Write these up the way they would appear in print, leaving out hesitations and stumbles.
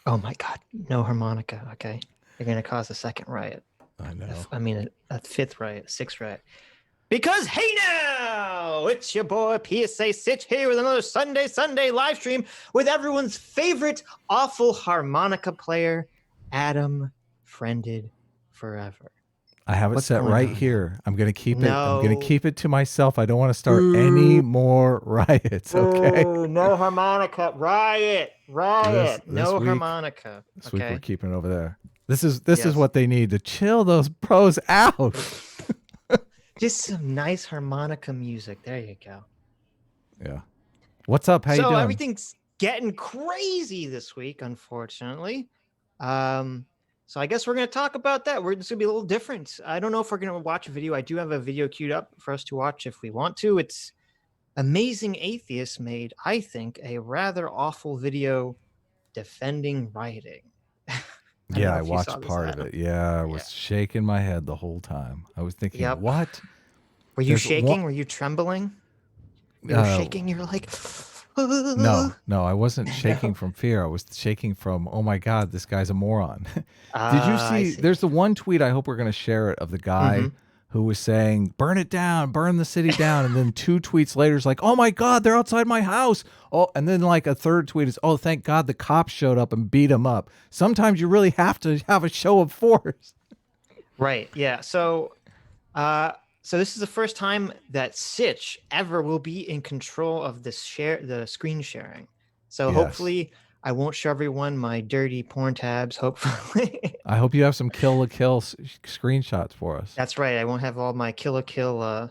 Oh my God, no harmonica. Okay, you're gonna cause a second riot. I know. I mean, a fifth riot, a sixth riot. Because hey now, it's your boy PSA Sitch here with another Sunday live stream with everyone's favorite awful harmonica player, Adam Friended Forever. I have it What's set going right on, Adam? here. I'm gonna keep it. I'm gonna No. keep it to myself. I don't want to start any Boo. more riots. Okay. Boo. No harmonica. Riot. This Riot. this No week harmonica. this week we're Okay. keeping it over there. This is Yes. what they need to chill those pros out. Just some nice harmonica music. There you go. Yeah. What's up? How you So doing? everything's getting crazy this week, unfortunately. So I guess we're going to talk about that. It's going to be a little different. I don't know if we're going to watch a video. I do have a video queued up for us to watch if we want to. It's Amazing Atheist made, I think, a rather awful video defending rioting. I don't Yeah, know I if you saw watched this, part of Adam. it. Yeah, I Yeah. was shaking my head the whole time. I was thinking, Yep. what? Were you There's one. shaking? Were you trembling? You were shaking. You're like, No, I wasn't shaking from fear. I was shaking from, oh my God, this guy's a moron. Did you I see? see. There's the one tweet, I hope we're going to share it, of the Mm-hmm. guy who was saying, burn it down, burn the city down. And then two tweets later is like, oh my God, they're outside my house. Oh, and then like a third tweet is, oh, thank God the cops showed up and beat him up. Sometimes you really have to have a show of force. Right. Yeah. So this is the first time that Sitch ever will be in control of the screen sharing. So Yes. hopefully I won't show everyone my dirty porn tabs. Hopefully. I hope you have some kill la kill screenshots for us. That's right. I won't have all my Kill la Kill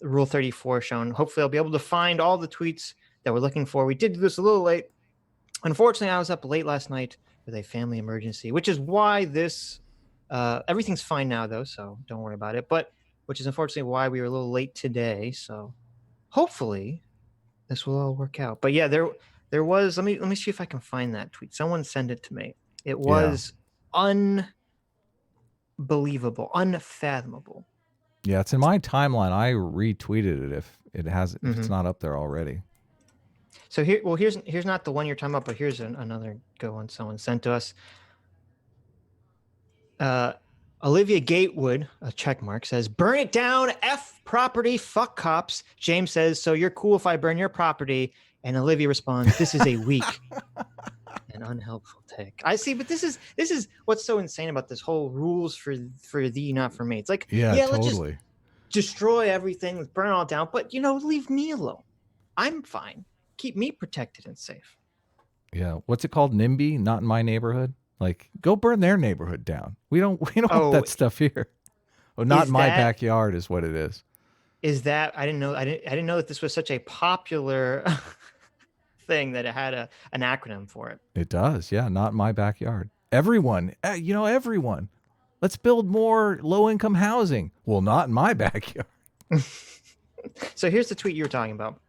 Rule 34 shown. Hopefully I'll be able to find all the tweets that we're looking for. We did do this a little late. Unfortunately, I was up late last night with a family emergency, which is why this everything's fine now though, so don't worry about it. But which is unfortunately why we were a little late today. So hopefully this will all work out. But yeah, there was let me see if I can find that tweet. Someone sent it to me. It Yeah. was unbelievable, unfathomable. Yeah, it's in my timeline. I retweeted it if it's Mm-hmm. not up there already. So here's not the one you're talking about, but here's another good one someone sent to us. Olivia Gatewood, a check mark, says, burn it down, F property, fuck cops. James says, so you're cool if I burn your property. And Olivia responds, this is a weak and unhelpful take. I see, but this is what's so insane about this whole rules for thee, not for me. It's like, Yeah, yeah, let's just totally. destroy everything, let's burn it all down, but leave me alone. I'm fine. Keep me protected and safe. Yeah. What's it called? NIMBY? Not in my neighborhood? Like, go burn their neighborhood down. We don't want Oh, that stuff here. Oh, not in is my that backyard is what it is. I didn't know that this was such a popular thing that it had an acronym for it. It does. Yeah, not in my backyard. Everyone, everyone. Let's build more low-income housing. Well, not in my backyard. So here's the tweet you were talking about.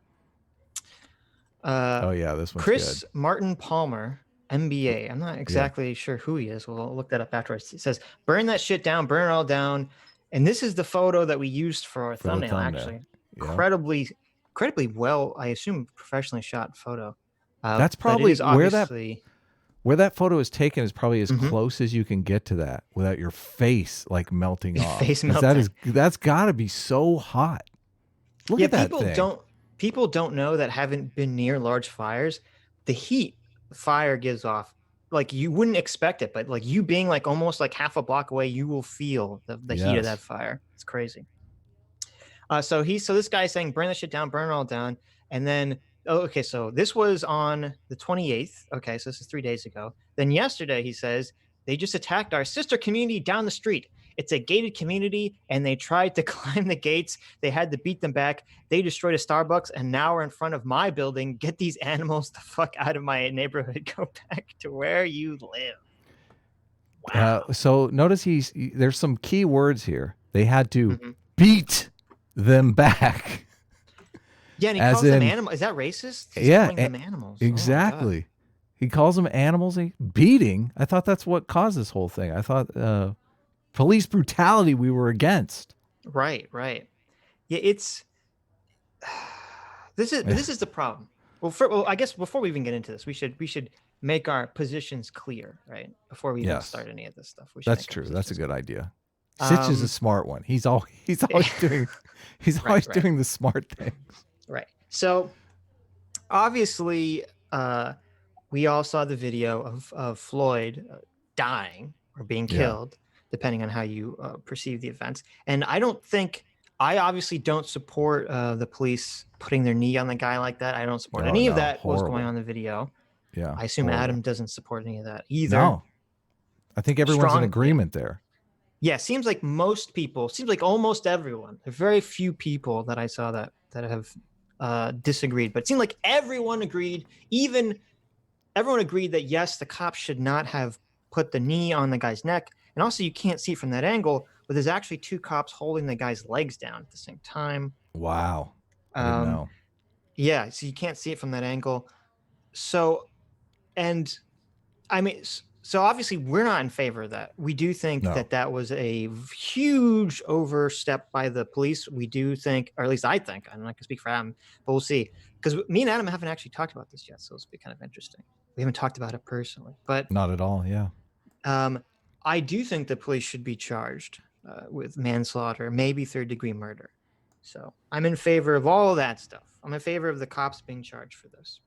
Oh yeah, this one's Chris good. Martin Palmer, MBA. I'm not exactly sure who he is. We'll look that up afterwards. He says, burn that shit down, burn it all down. And this is the photo that we used for our thumbnail, actually. Yep. Incredibly well, I assume, professionally shot photo. That's but it probably is obviously where that photo is taken is probably as Mhm. close as you can get to that without your face like melting off. Face 'Cause melting. That's got to be so hot. Look at that thing. People don't know that haven't been near large fires. The heat fire gives off, like you wouldn't expect it, but like you being like almost like half a block away, you will feel the heat of that Yes. fire. It's crazy. So this guy's saying burn that shit down, burn it all down, and then okay, so this was on the 28th. Okay, so this is 3 days ago. Then yesterday he says they just attacked our sister community down the street. It's a gated community, and they tried to climb the gates. They had to beat them back. They destroyed a Starbucks, and now we're in front of my building. Get these animals the fuck out of my neighborhood. Go back to where you live. Wow. So notice there's some key words here. They had to Mm-hmm. beat them back. Yeah, and he As calls them in- animals. Is that racist? He's Yeah, calling them animals. Exactly. He calls them animals. Beating. I thought that's what caused this whole thing. I thought police brutality we were against. Right. Yeah, it's this is the problem. Well, I guess before we even get into this, we should make our positions clear, right? Before we even Yes, start any of this stuff, we should that's make our true. That's a positions good clear. idea. Sitch is a Um, smart one. He's always doing he's right, always right, doing the smart things. right. So obviously, we all saw the video of Floyd dying or being Yeah. killed, depending on how you perceive the events. And I obviously don't support the police putting their knee on the guy like that. I don't support Oh any of no, that was going horrible. on in the video. Yeah, I assume Adam horrible. doesn't support any of that either. No, I think everyone's in Strong, yeah. agreement there. Yeah, seems like most people, seems like almost everyone. There are very few people that I saw that have disagreed, but it seemed like everyone agreed. Even everyone agreed that yes, the cops should not have put the knee on the guy's neck, and also you can't see it from that angle, but there's actually two cops holding the guy's legs down at the same time. Wow, I didn't Um, know. yeah, so you can't see it from that angle. So, and I mean, so obviously we're not in favor of that. We do think No, that that was a huge overstep by the police. We do think, or at least I think, I'm not going to speak for Adam, but we'll see. Because me and Adam haven't actually talked about this yet, so it's be kind of interesting. We haven't talked about it personally, but not at all. Yeah. um, I do think the police should be charged with manslaughter, maybe third-degree murder. So I'm in favor of all of that stuff. I'm in favor of the cops being charged for this.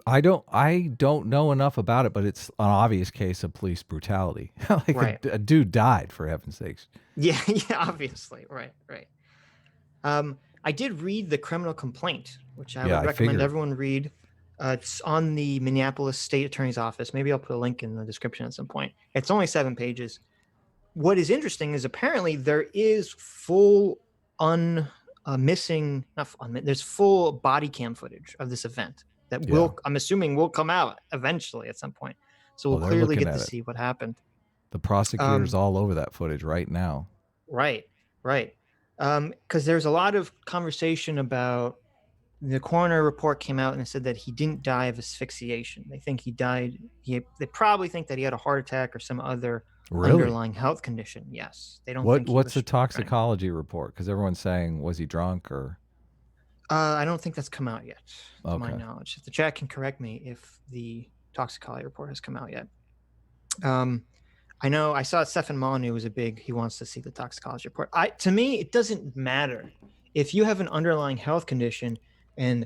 I don't know enough about it, but it's an obvious case of police brutality. Like Right. a dude died, for heaven's sakes. Yeah, yeah, obviously. Right, right. I did read the criminal complaint, which I Yeah, would I recommend figured. everyone read. It's on the Minneapolis State Attorney's Office. Maybe I'll put a link in the description at some point. It's only 7 pages. What is interesting is apparently there is full missing, not there's full body cam footage of this event that Yeah. I'm assuming will come out eventually at some point. So we'll Oh, they're clearly looking get at to it. see what happened. The prosecutor's Um, all over that footage right now. right, right. Because there's a lot of conversation about the coroner report came out and it said that he didn't die of asphyxiation. They think he died. They probably think that he had a heart attack or some other Really? underlying health condition. Yes, they don't What think he what's was the drunk. toxicology report? Because everyone's saying, was he drunk or I don't think that's come out yet, to my okay? knowledge. If the chat can correct me if the toxicology report has come out yet. Um, I know I saw Stefan Molyneux was he wants to see the toxicology report. To me, it doesn't matter if you have an underlying health condition and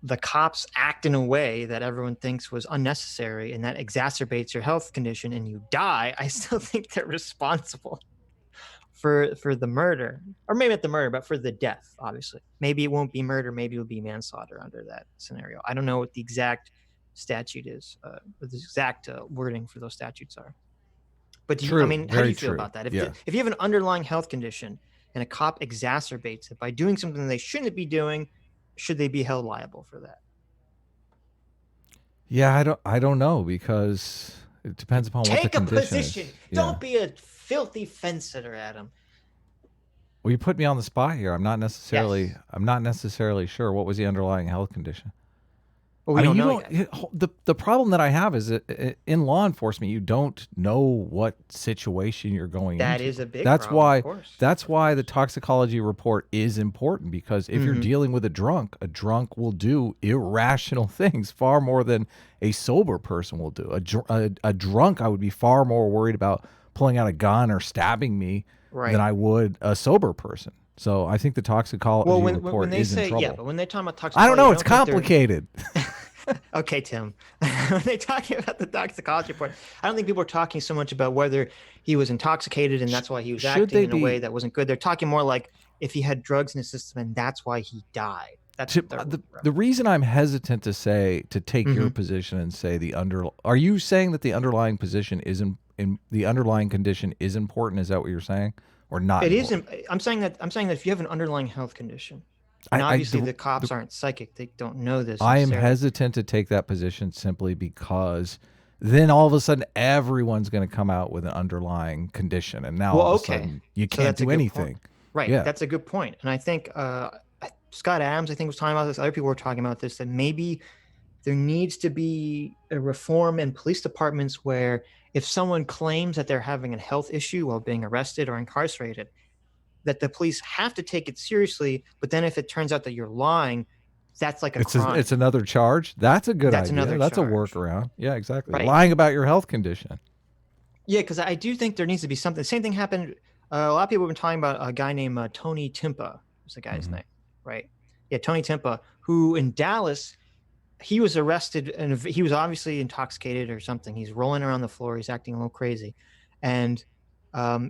the cops act in a way that everyone thinks was unnecessary and that exacerbates your health condition and you die. I still think they're responsible for the murder, or maybe not the murder, but for the death. Obviously, maybe it won't be murder, maybe it'll be manslaughter under that scenario. I don't know what the exact statute is, what the exact wording for those statutes are. But I True, mean, how do very you feel true. about that? Yeah. If you have an underlying health condition and a cop exacerbates it by doing something they shouldn't be doing, should they be held liable for that? Yeah, I don't know because it depends upon what the Take a condition position. is. Yeah. Don't be a filthy fence sitter, Adam. Well, you put me on the spot here. Yes. I'm not necessarily sure what was the underlying health condition. Well, I we mean, don't you know don't. yet. The problem that I have is that in law enforcement, you don't know what situation you're going That into. is a big That's problem, of why. course. That's Of why the course. toxicology report is important because if you're Mm-hmm. dealing with a drunk will do irrational things far more than a sober person will do. A drunk, I would be far more worried about pulling out a gun or stabbing me than Right. I would a sober person. So I think the Well, toxicology when report they is in say, yeah, trouble. but when they talk about I don't toxicology, know. I It's don't think they're complicated. okay, Tim. When they talking about the toxicology report, I don't think people are talking so much about whether he was intoxicated and that's why he was Should acting they in a way be that wasn't good. They're talking more like if he had drugs in his system and that's why he died. That's what they're the reason I'm hesitant to say to take your mm-hmm. position and say are you saying that the underlying position isn't in the underlying condition is important? Is that what you're saying, or not It important? isn't. I'm saying that if you have an underlying health condition, and I obviously the, the the cops aren't psychic, they don't know this I am necessarily. hesitant to take that position simply because then all of a sudden everyone's going to come out with an underlying condition, and now all Well, of a okay, sudden you so can't that's a do good point. anything. Right, Yeah, that's a good point, and I think Scott Adams, I think, was talking about this. Other people were talking about this. That maybe there needs to be a reform in police departments where if someone claims that they're having a health issue while being arrested or incarcerated, that the police have to take it seriously. But then if it turns out that you're lying, That's like a It's crime. another charge. That's a good That's idea. another That's a charge, workaround. Yeah, exactly. right? Lying about your health condition. Yeah, because I do think there needs to be something. The same thing happened. A lot of people have been talking about a guy named Tony Timpa. Was the guy's Hmm. name, right? Yeah, Tony Timpa, who in Dallas, he was arrested and he was obviously intoxicated or something. He's rolling around the floor. He's acting a little crazy, and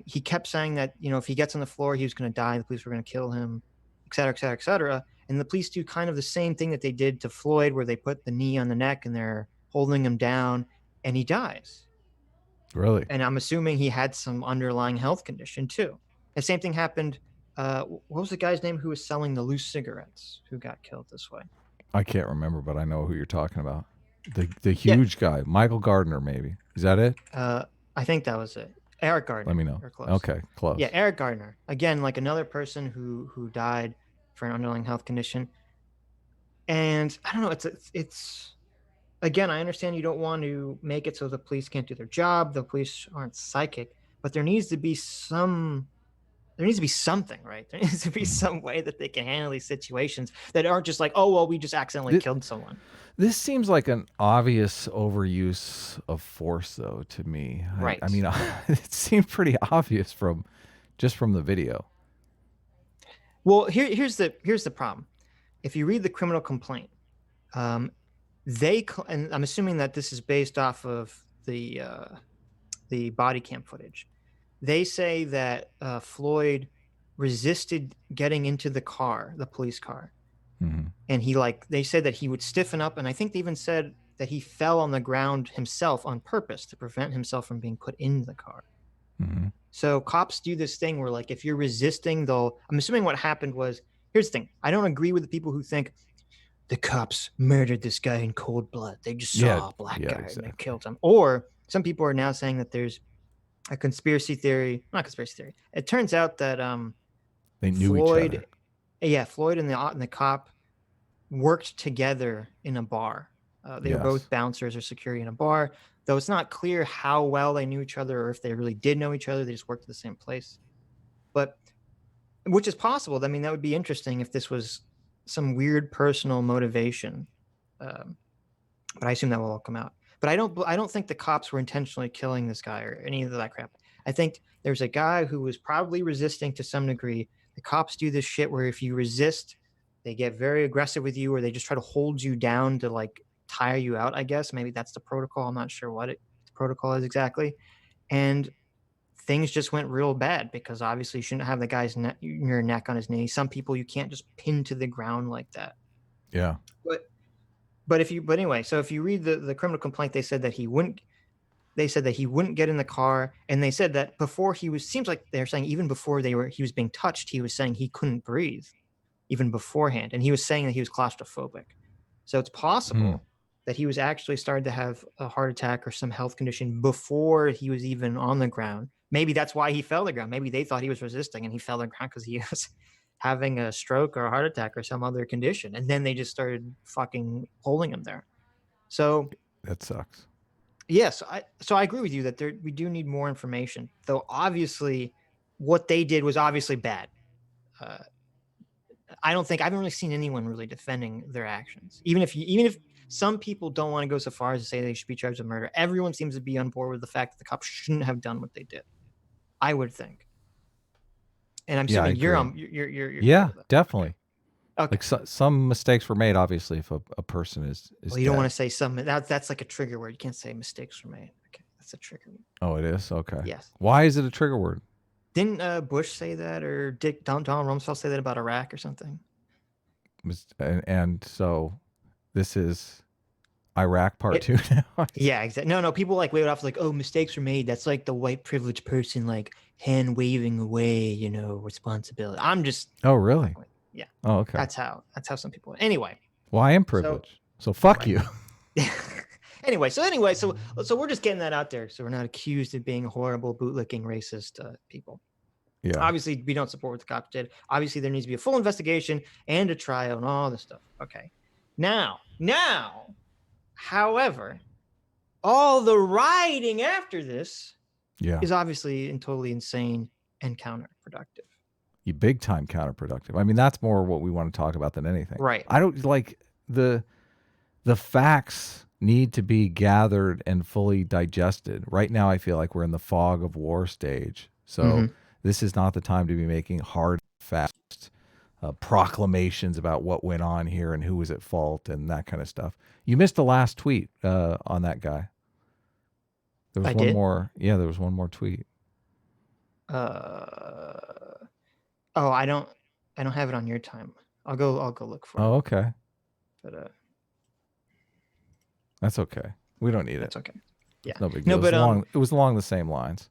he kept saying that if he gets on the floor, he was going to die. The police were going to kill him, et cetera, et cetera, et cetera. And the police do kind of the same thing that they did to Floyd, where they put the knee on the neck and they're holding him down, and he dies. Really? And I'm assuming he had some underlying health condition too. The same thing happened. What was the guy's name who was selling the loose cigarettes who got killed this way? I can't remember, but I know who you're talking about. The Yeah, huge guy, Michael Gardner, maybe. Is that it? I think that was it. Eric Let me Gardner. know. Or close. Okay, Yeah, close. Eric Gardner. Again, like another person who died for an underlying health condition. And I don't know. It's again. I understand you don't want to make it so the police can't do their job. The police aren't psychic, but there needs to be some. There needs to be something, right? There needs to be Mhm. some way that they can handle these situations that aren't just like, oh well, we just accidentally Th- killed someone. This seems like an obvious overuse of force, though, to me. I Right. mean, it seemed pretty obvious from the video. Well, here's the problem. If you read the criminal complaint, um, and I'm assuming that this is based off of the body cam footage. They say that Floyd resisted getting into the car, the police car, Hmm. and they said that he would stiffen up, and I think they even said that he fell on the ground himself on purpose to prevent himself from being put in the car. Hmm. So cops do this thing where, like, if you're resisting, I'm assuming what happened was, here's the thing. I don't agree with the people who think the cops murdered this guy in cold blood. They just Yeah, saw a black yeah, guy and they exactly. killed him. Or some people are now saying that there's a conspiracy theory, not conspiracy theory. It turns out that They knew each Floyd, other. yeah, Floyd and the cop worked together in a bar. They were Yes. both bouncers or security in a bar, though it's not clear how well they knew each other or if they really did know each other. They just worked at the same place. But which is possible. I mean, that would be interesting if this was some weird personal motivation. Um, but I assume that will all come out. But I don't think the cops were intentionally killing this guy or any of that crap. I think there's a guy who was probably resisting to some degree. The cops do this shit where if you resist, they get very aggressive with you, or they just try to hold you down to like tire you out. I guess maybe that's the protocol. I'm not sure what the protocol is exactly. And things just went real bad because obviously you shouldn't have the guy's your neck on his knee. Some people you can't just pin to the ground like that. Yeah. But but anyway, so if you read the criminal complaint, they said that he wouldn't get in the car, and they said that before he was seems like they're saying even before he was being touched, he was saying he couldn't breathe even beforehand, and he was saying that he was claustrophobic. So it's Hmm. possible that he was actually started to have a heart attack or some health condition before he was even on the ground. Maybe that's why he fell to the ground. Maybe they thought he was resisting and he fell to the ground because he was having a stroke or a heart attack or some other condition. And then they just started fucking holding him there. So That sucks. yes, I agree with you that we do need more information. Though obviously what they did was obviously bad. Uh, I haven't really seen anyone really defending their actions. Even if some people don't want to go so far as to say they should be charged with murder, everyone seems to be on board with the fact that the cops shouldn't have done what they did. I would think, and I'm Yeah, I assuming agree. you're cool Yeah, with that. Okay, definitely. okay. Like some mistakes were made, obviously, if a person is Well, you don't want dead. to say some. That's like a trigger word. You can't say mistakes were made. Okay, that's a trigger word. Oh, it is? Okay. Yes. Why is it a trigger word? Didn't Bush say that, or Donald Rumsfeld say that about Iraq or something? And so this is Iraq part It, two now. Yeah, exactly. No, no, people like wave it off like, oh, mistakes were made. That's like the white privileged person like hand waving away, responsibility. I'm just Oh, really? fucking with yeah. Oh, okay. That's how some people anyway. Well, I am So privileged. So fuck right. you. So we're just getting that out there. So we're not accused of being horrible, bootlicking, racist people. Yeah. Obviously, we don't support what the cops did. Obviously, there needs to be a full investigation and a trial and all this stuff. Okay. Now, however, all the rioting after this Yeah. is obviously and totally insane and counterproductive. You big time counterproductive. I mean, that's more what we want to talk about than anything. Right. I don't like the facts need to be gathered and fully digested. Right now, I feel like we're in the fog of war stage. So Hmm. this is not the time to be making hard, fast proclamations about what went on here and who was at fault and that kind of stuff. You missed the last tweet on that guy. There was I one did. more. Yeah, there was one more tweet. Uh, oh, I don't have it on your time. I'll go look for it. Oh, okay. But That's okay. We don't need it. that's okay. Yeah. It's no big No, deal. but It was along the same lines.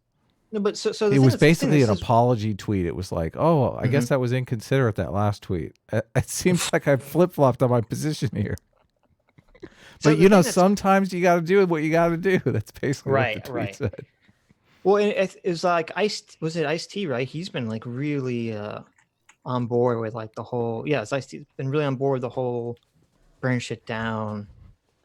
no, but so It the thing was is, the thing basically this an is. apology tweet. It was like, oh, I guess Mhm. that was inconsiderate, that last tweet. It seems like I flip flopped on my position here. So But, the thing that's sometimes you got to do what you got to do. That's basically what the right, tweet right. said. Well, it's like Ice. Was it Ice T? Right? He's been like really on board with like the whole. Yeah, it's Ice T. Been really on board with the whole burn shit down.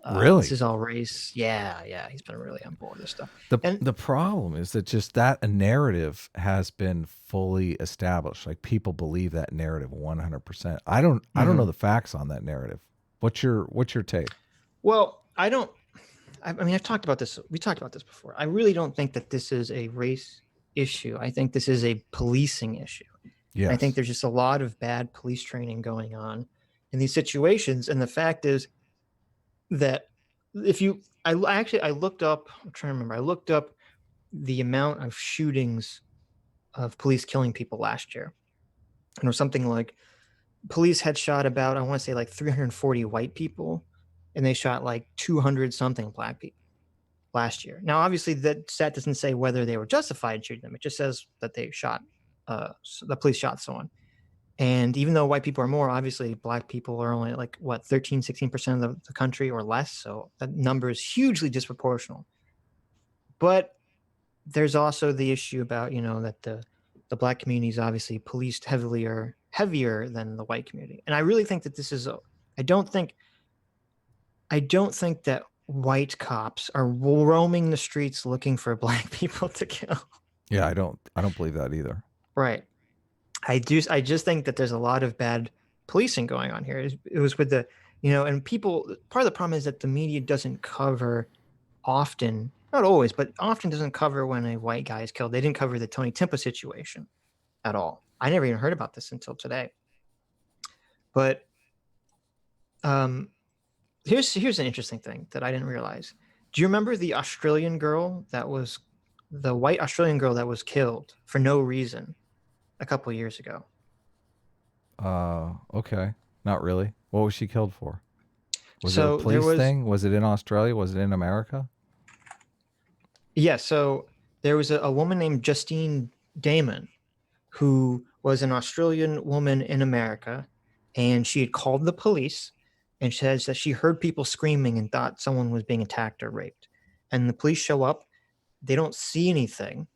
This Really? is all race. Yeah, yeah. He's been really on board with this stuff. The And the problem is that just that a narrative has been fully established. Like people believe that narrative 100%. I don't know mhm. the facts on that narrative. What's your take? Well, I don't. I mean, I've talked about this. We talked about this before. I really don't think that this is a race issue. I think this is a policing issue. I think Yes. there's just a lot of bad police training going on in these situations. And the fact is that if you, I looked up, I'm trying to remember, I looked up the amount of shootings of police killing people last year. And it was something like police had shot about, I want to say like 340 white people, and they shot like 200 something black people last year. Now, obviously, that stat doesn't say whether they were justified in shooting them. It just says that they shot, the police shot someone. And even though white people are more, obviously black people are only like what 13, 16% of the country or less. So that number is hugely disproportional. But there's also the issue about, that the black community is obviously policed heavier than the white community. And I really think that I don't think I don't think that white cops are roaming the streets looking for black people to kill. Yeah, I don't believe that either. Right. I just think that there's a lot of bad policing going on here. It was with and people, part of the problem is that the media doesn't cover often, not always, but often doesn't cover when a white guy is killed. They didn't cover the Tony Timpa situation at all. I never even heard about this until today. But um, here's an interesting thing that I didn't realize. Do you remember the white Australian girl that was killed for no reason a couple years ago? Okay. Not really. What was she killed for? Was it a So there police was thing? Was it in Australia? Was it in America? Yeah, so there was a woman named Justine Damon who was an Australian woman in America, and she had called the police and says that she heard people screaming and thought someone was being attacked or raped. And the police show up, they don't see anything,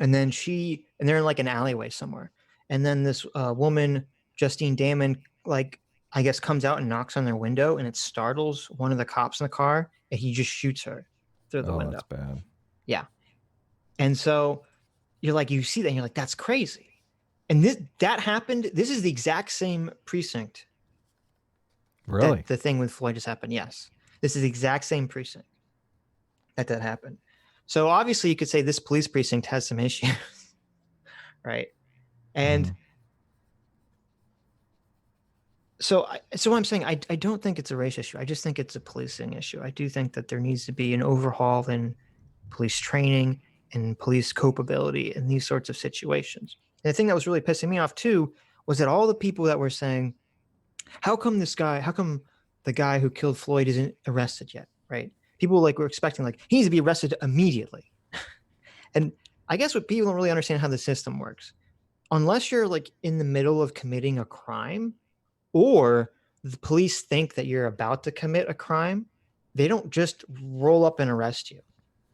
and they're in like an alleyway somewhere. And then this woman, Justine Damon, like I guess comes out and knocks on their window, and it startles one of the cops in the car, and he just shoots her through the Oh, window. that's bad. Yeah. And so you see that and you're like, that's crazy. And that happened. This is the exact same precinct Really? that the thing with Floyd just happened. Yes. This is the exact same precinct that happened. So obviously you could say this police precinct has some issues, right? And Mhm. so I'm saying I don't think it's a race issue. I just think it's a policing issue. I do think that there needs to be an overhaul in police training and police capability in these sorts of situations. And the thing that was really pissing me off too was that all the people that were saying, how come the guy who killed Floyd isn't arrested yet? Right? People were expecting he needs to be arrested immediately. And I guess what people don't really understand how the system works. Unless you're in the middle of committing a crime, or the police think that you're about to commit a crime, they don't just roll up and arrest you.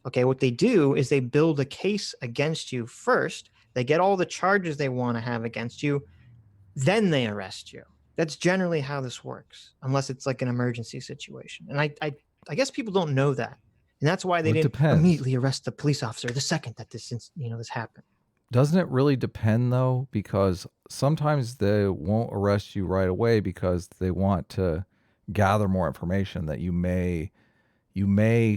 Okay, what they do is they build a case against you first. They get all the charges they want to have against you, then they arrest you. That's generally how this works, unless it's like an emergency situation. And I guess people don't know that, and that's why they Well, it didn't depends. immediately arrest the police officer the second that this happened. Doesn't it really depend though? Because sometimes they won't arrest you right away because they want to gather more information that you may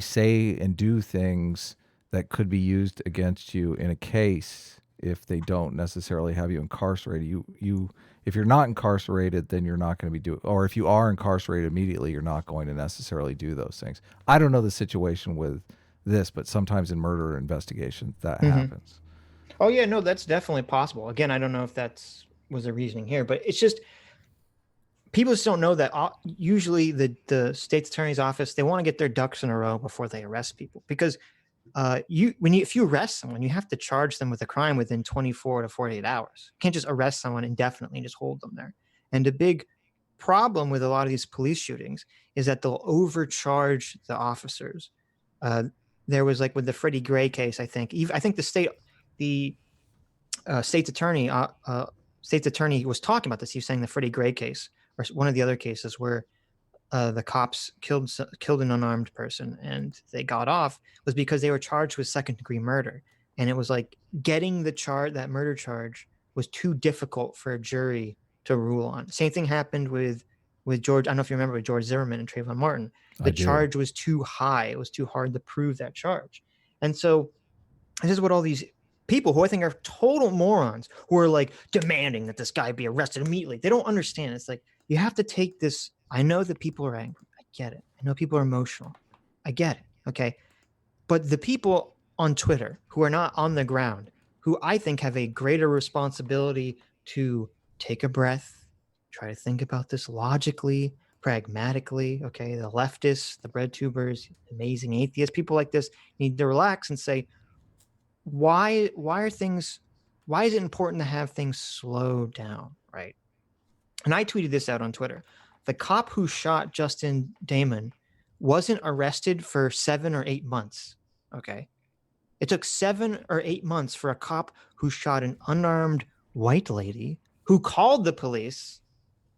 say and do things that could be used against you in a case if they don't necessarily have you incarcerated. You if you're not incarcerated, then you're not going to be doing, or if you are incarcerated immediately, you're not going to necessarily do those things. I don't know the situation with this, but sometimes in murder investigations that Hmm. happens. Oh yeah, no, that's definitely possible. Again, I don't know if that's was the reasoning here, but it's just people just don't know that usually the state's attorney's office, they want to get their ducks in a row before they arrest people, because if you arrest someone, you have to charge them with a crime within 24 to 48 hours. You can't just arrest someone indefinitely and just hold them there. And a big problem with a lot of these police shootings is that they'll overcharge the officers. uh, there was like with the Freddie Gray case, I think the state's attorney was talking about this. He was saying the Freddie Gray case, or one of the other cases where the cops killed an unarmed person and they got off, was because they were charged with second degree murder, and it was like getting that murder charge was too difficult for a jury to rule on. Same thing happened with George. I don't know if you remember, with George Zimmerman and Trayvon Martin. The I do. charge was too high. It was too hard to prove that charge, and so this is what all these people, who I think are total morons, who are like demanding that this guy be arrested immediately. They don't understand. It's like, you have to take this. I know that people are angry. I get it. I know people are emotional. I get it. Okay. But the people on Twitter who are not on the ground, who I think have a greater responsibility to take a breath, try to think about this logically, pragmatically. Okay. The leftists, the bread tubers, amazing atheists, people like this need to relax and say, why is it important to have things slow down, right? And I tweeted this out on Twitter. The cop who shot Justin Damon wasn't arrested for 7 or 8 months. Okay. It took 7 or 8 months for a cop who shot an unarmed white lady who called the police.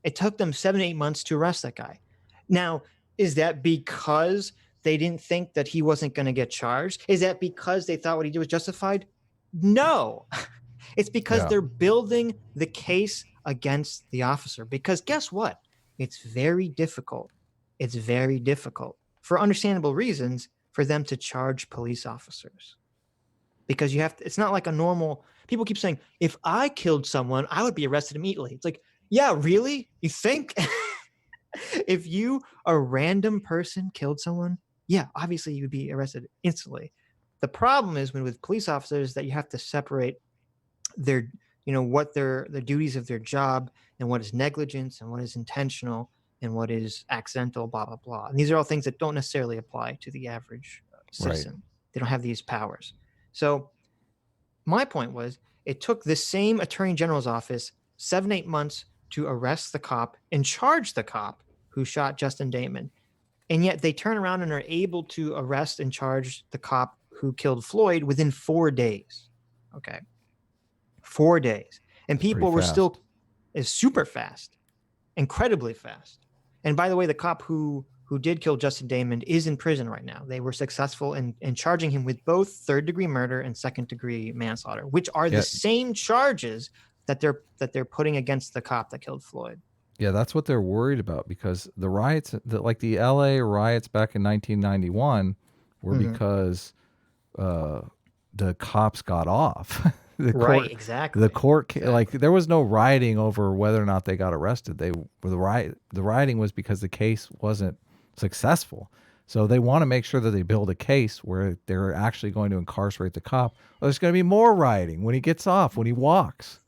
It took them 7 to 8 months to arrest that guy. Now, is that because they didn't think that he wasn't going to get charged? Is that because they thought what he did was justified? No. It's because Yeah. they're building the case against the officer. Because guess what? It's very difficult. It's very difficult, for understandable reasons, for them to charge police officers. Because you have to, it's not like a normal, people keep saying, if I killed someone, I would be arrested immediately. It's like, yeah, really? You think? If you, a random person, killed someone, yeah, obviously you would be arrested instantly. The problem is when with police officers, that you have to separate their, what the duties of their job, and what is negligence, and what is intentional, and what is accidental, blah blah blah. And these are all things that don't necessarily apply to the average Right. citizen. They don't have these powers. So my point was, it took the same attorney general's office 7 8 months to arrest the cop and charge the cop who shot Justin Damon, and yet they turn around and are able to arrest and charge the cop who killed Floyd within 4 days. Okay, 4 days, and That's pretty people were fast. still, is super fast, incredibly fast. And by the way, the cop who did kill Justin Damon is in prison right now. They were successful in charging him with both third-degree murder and second-degree manslaughter, which are the Yeah. same charges that they're putting against the cop that killed Floyd. Yeah, that's what they're worried about because the riots, like the LA riots back in 1991, were Mm-hmm. because uh, the cops got off. the Right, court, the exactly, court, like exactly. there was no rioting over whether or not they got arrested. They were the riot. The rioting was because the case wasn't successful. So they want to make sure that they build a case where they're actually going to incarcerate the cop. Well, there's going to be more rioting when he gets off, when he walks.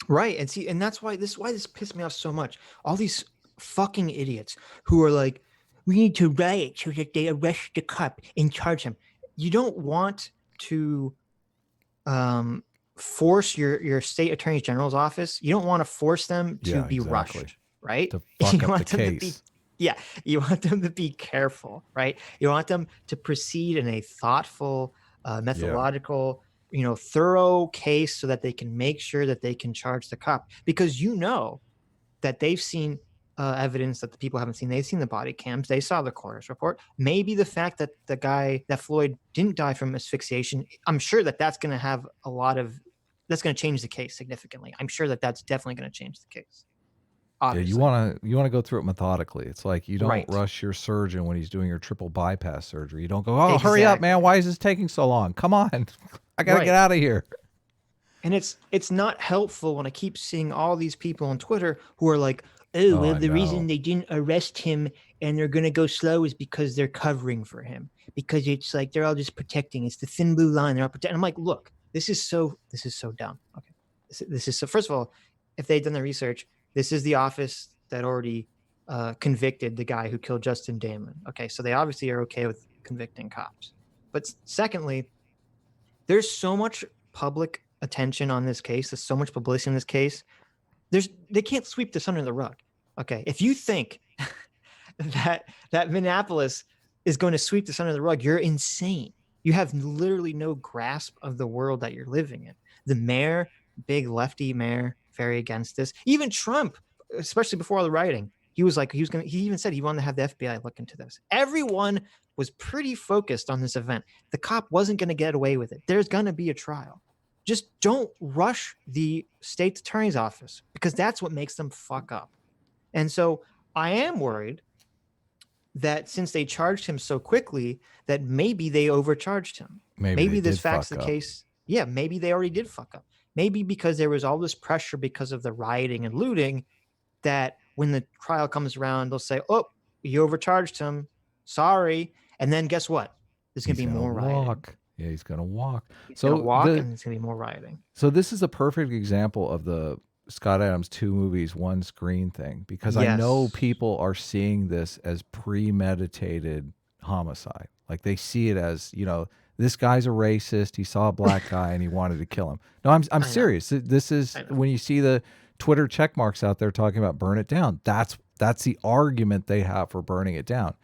Right, and see, and that's why this pissed me off so much. All these fucking idiots who are like, we need to riot so that they arrest the cop and charge him. You don't want to um, force your state attorney general's office. You don't want to force them to Yeah, be exactly. rushed, right? To You fuck up the want them to be, case. yeah, you want them to be careful, right? You want them to proceed in a thoughtful, Yeah. methodological, thorough case, so that they can make sure that they can charge the cop, because that they've seen evidence that the people haven't seen. They've seen the body cams. They saw the coroner's report. Maybe the fact that Floyd didn't die from asphyxiation, I'm sure that that's going to have a lot of going to change the case significantly. I'm sure that that's definitely going to change the case. Yeah, Obviously. you wanna go through it methodically. It's like you don't Right. rush your surgeon when he's doing your triple bypass surgery. You don't go, oh, hurry up, man. Exactly. Why is this taking so long? Come on, I gotta get Right. out of here. And it's not helpful when I keep seeing all these people on Twitter who are like, oh, Oh, well, I the reason know. they didn't arrest him and they're gonna go slow is because they're covering for him. Because it's like they're all just protecting. It's the thin blue line. They're all protecting. I'm like, look, this is so dumb. Okay. This is so, first of all, if they'd done the research, this is the office that already convicted the guy who killed Justin Damon. Okay, so they obviously are okay with convicting cops. But secondly, there's so much public attention on this case. There's so much publicity in this case. They can't sweep this under the rug. Okay, if you think that Minneapolis is going to sweep this under the rug, you're insane. You have literally no grasp of the world that you're living in. The mayor, big lefty mayor, very against this. Even Trump, especially before all the rioting, he was like, he even said he wanted to have the FBI look into this. Everyone was pretty focused on this event. The cop wasn't going to get away with it. There's going to be a trial. Just don't rush the state's attorney's office, because that's what makes them fuck up. And so I am worried that since they charged him so quickly, that maybe they overcharged him. Maybe they this did fact's fuck the up. case. Yeah, maybe they already did fuck up. Maybe because there was all this pressure because of the rioting and looting, that when the trial comes around, they'll say, oh, you overcharged him. Sorry. And then guess what? There's going to He's be gonna more rioting. walk. Yeah, he's gonna walk. He's going to So walk, and there's going to be more rioting. so this is a perfect example of the Scott Adams 2 movies, one screen thing, because I know Yes. people are seeing this as premeditated homicide. Like they see it as, this guy's a racist. He saw a black guy and he wanted to kill him. No, I'm I know. serious. This is I know. when you see the Twitter check marks out there talking about burn it down. That's the argument they have for burning it down.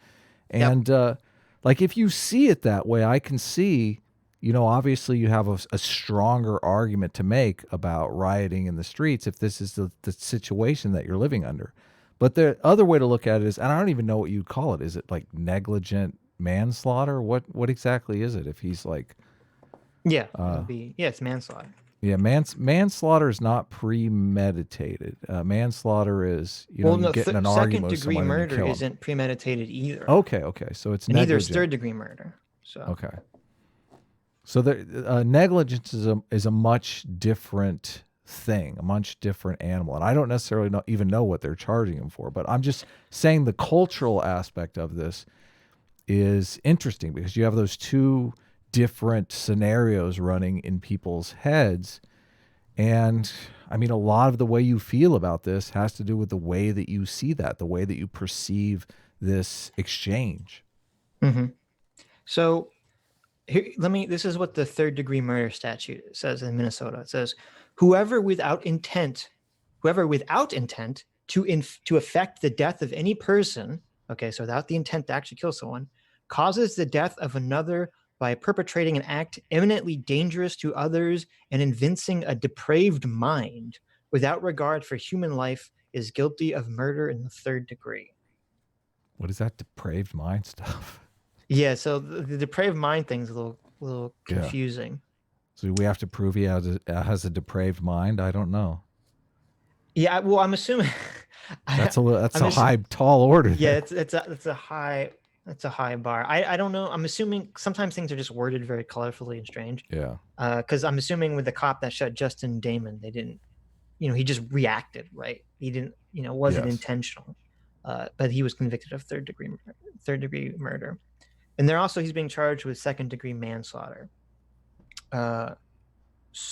Yep. And like if you see it that way, I can see, obviously you have a stronger argument to make about rioting in the streets if this is the situation that you're living under. But the other way to look at it is, and I don't even know what you'd call it. Is it like negligent manslaughter? What exactly is it? If he's like, Yeah. It's manslaughter. yeah, manslaughter is not premeditated. Manslaughter is, Well, you no, get in an second argument with degree someone and you murder kill them. isn't premeditated either. Okay, so it's And neither is negligent. third degree murder. So Okay. So the negligence is a much different thing, a much different animal, and I don't necessarily even know what they're charging him for. But I'm just saying the cultural aspect of this is interesting because you have those two different scenarios running in people's heads, and I mean a lot of the way you feel about this has to do with the way that you see that, the way that you perceive this exchange. Mm-hmm. So here, this is what the third degree murder statute says in Minnesota. It says, whoever without intent to affect the death of any person, okay, so without the intent to actually kill someone, causes the death of another by perpetrating an act eminently dangerous to others and evincing a depraved mind without regard for human life, is guilty of murder in the third degree. What is that depraved mind stuff? Yeah, so the depraved mind thing's a little confusing. Yeah. So we have to prove he has a depraved mind? I don't know. Yeah, well, I'm assuming that's a high, tall order. Yeah, it's a high bar. I don't know. I'm assuming sometimes things are just worded very colorfully and strange. Yeah. Because I'm assuming with the cop that shot Justin Damon, they didn't, he just reacted, right? He didn't, wasn't intentional. But he was convicted of third degree murder. And he's being charged with second degree manslaughter. So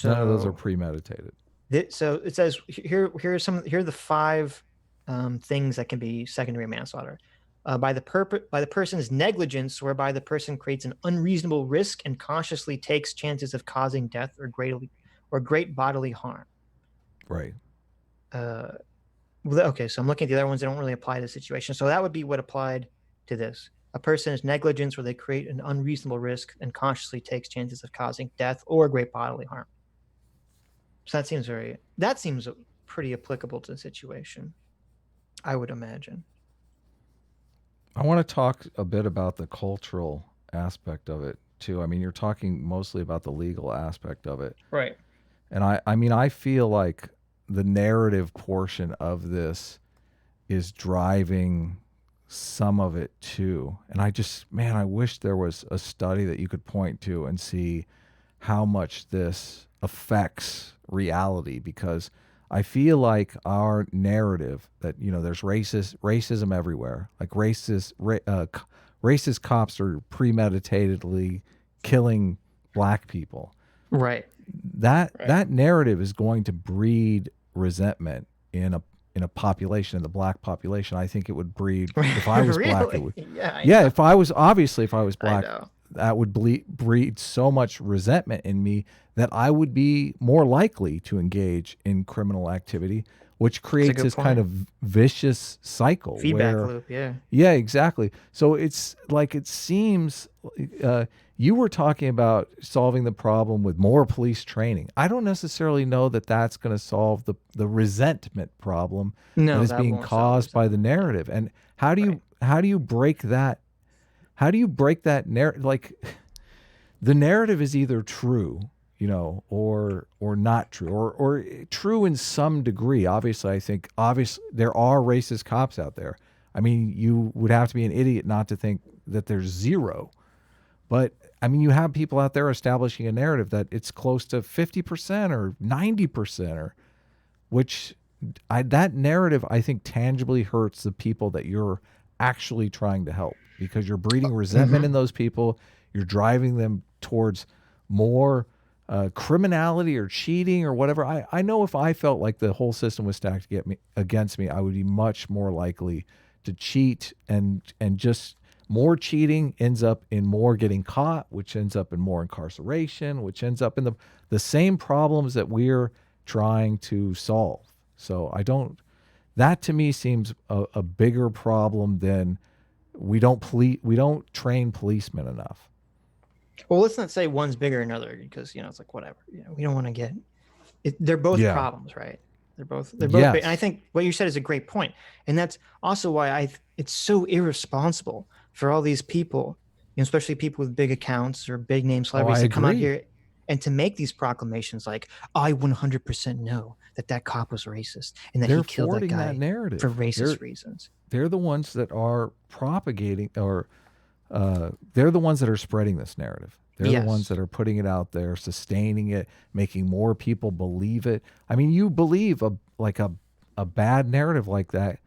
none of those are premeditated. So it says here are the 5 things that can be second degree manslaughter. By the person's negligence, whereby the person creates an unreasonable risk and consciously takes chances of causing death or great bodily harm. Right. Okay, so I'm looking at the other ones that don't really apply to the situation. So that would be what applied to this. A person is negligence where they create an unreasonable risk and consciously takes chances of causing death or great bodily harm. So that seems pretty applicable to the situation, I would imagine. I want to talk a bit about the cultural aspect of it too. I mean, you're talking mostly about the legal aspect of it. Right. And I mean, I feel like the narrative portion of this is driving some of it too. And I just, man, I wish there was a study that you could point to and see how much this affects reality, because I feel like our narrative that, you know, there's racism everywhere, like racist cops are premeditatedly killing black people. Right. Right. That narrative is going to breed resentment in a population, in the black population. I think it would breed, if I was black, it Really? would. Yeah, I Yeah, know. if I was, obviously if I was I black, know. that would breed so much resentment in me that I would be more likely to engage in criminal activity, which That's a creates good this kind point. of vicious cycle Feedback where, loop. Yeah. yeah, exactly. So it's like, it seems, uh, you were talking about solving the problem with more police training. I don't necessarily know that that's going to solve the resentment problem that No, is that being won't solve the caused by the resentment. Yeah. narrative. And Right. how do you break that? How do you break that narrative? Like, the narrative is either true, you know, or not true, or true in some degree. Obviously, I think obviously there are racist cops out there. I mean, you would have to be an idiot not to think that there's zero. But I mean, you have people out there establishing a narrative that it's close to 50% or 90%, or which that narrative, I think, tangibly hurts the people that you're actually trying to help, because you're breeding resentment in Mm-hmm. those people. You're driving them towards more criminality or cheating or whatever. I know if I felt like the whole system was stacked to get me against me, I would be much more likely to cheat, and just more cheating ends up in more getting caught, which ends up in more incarceration, which ends up in the same problems that we're trying to solve. So I don't, that to me seems a bigger problem than we don't train policemen enough. Well, let's not say one's bigger than another because it's like whatever. We don't want to get it. They're both Yeah. problems, right? They're both big. And I Yes. think what you said is a great point, and that's also why it's so irresponsible for all these people, especially people with big accounts or big name Oh, I celebrities, to come out agree. here and to make these proclamations like, I 100% know that cop was racist and that he They're killed that forwarding that guy for narrative. racist reasons. They're the ones that are propagating, or they're the ones that are spreading this narrative. They're the ones Yes. that are putting it out there, sustaining it, making more people believe it. I mean, you believe a bad narrative like that,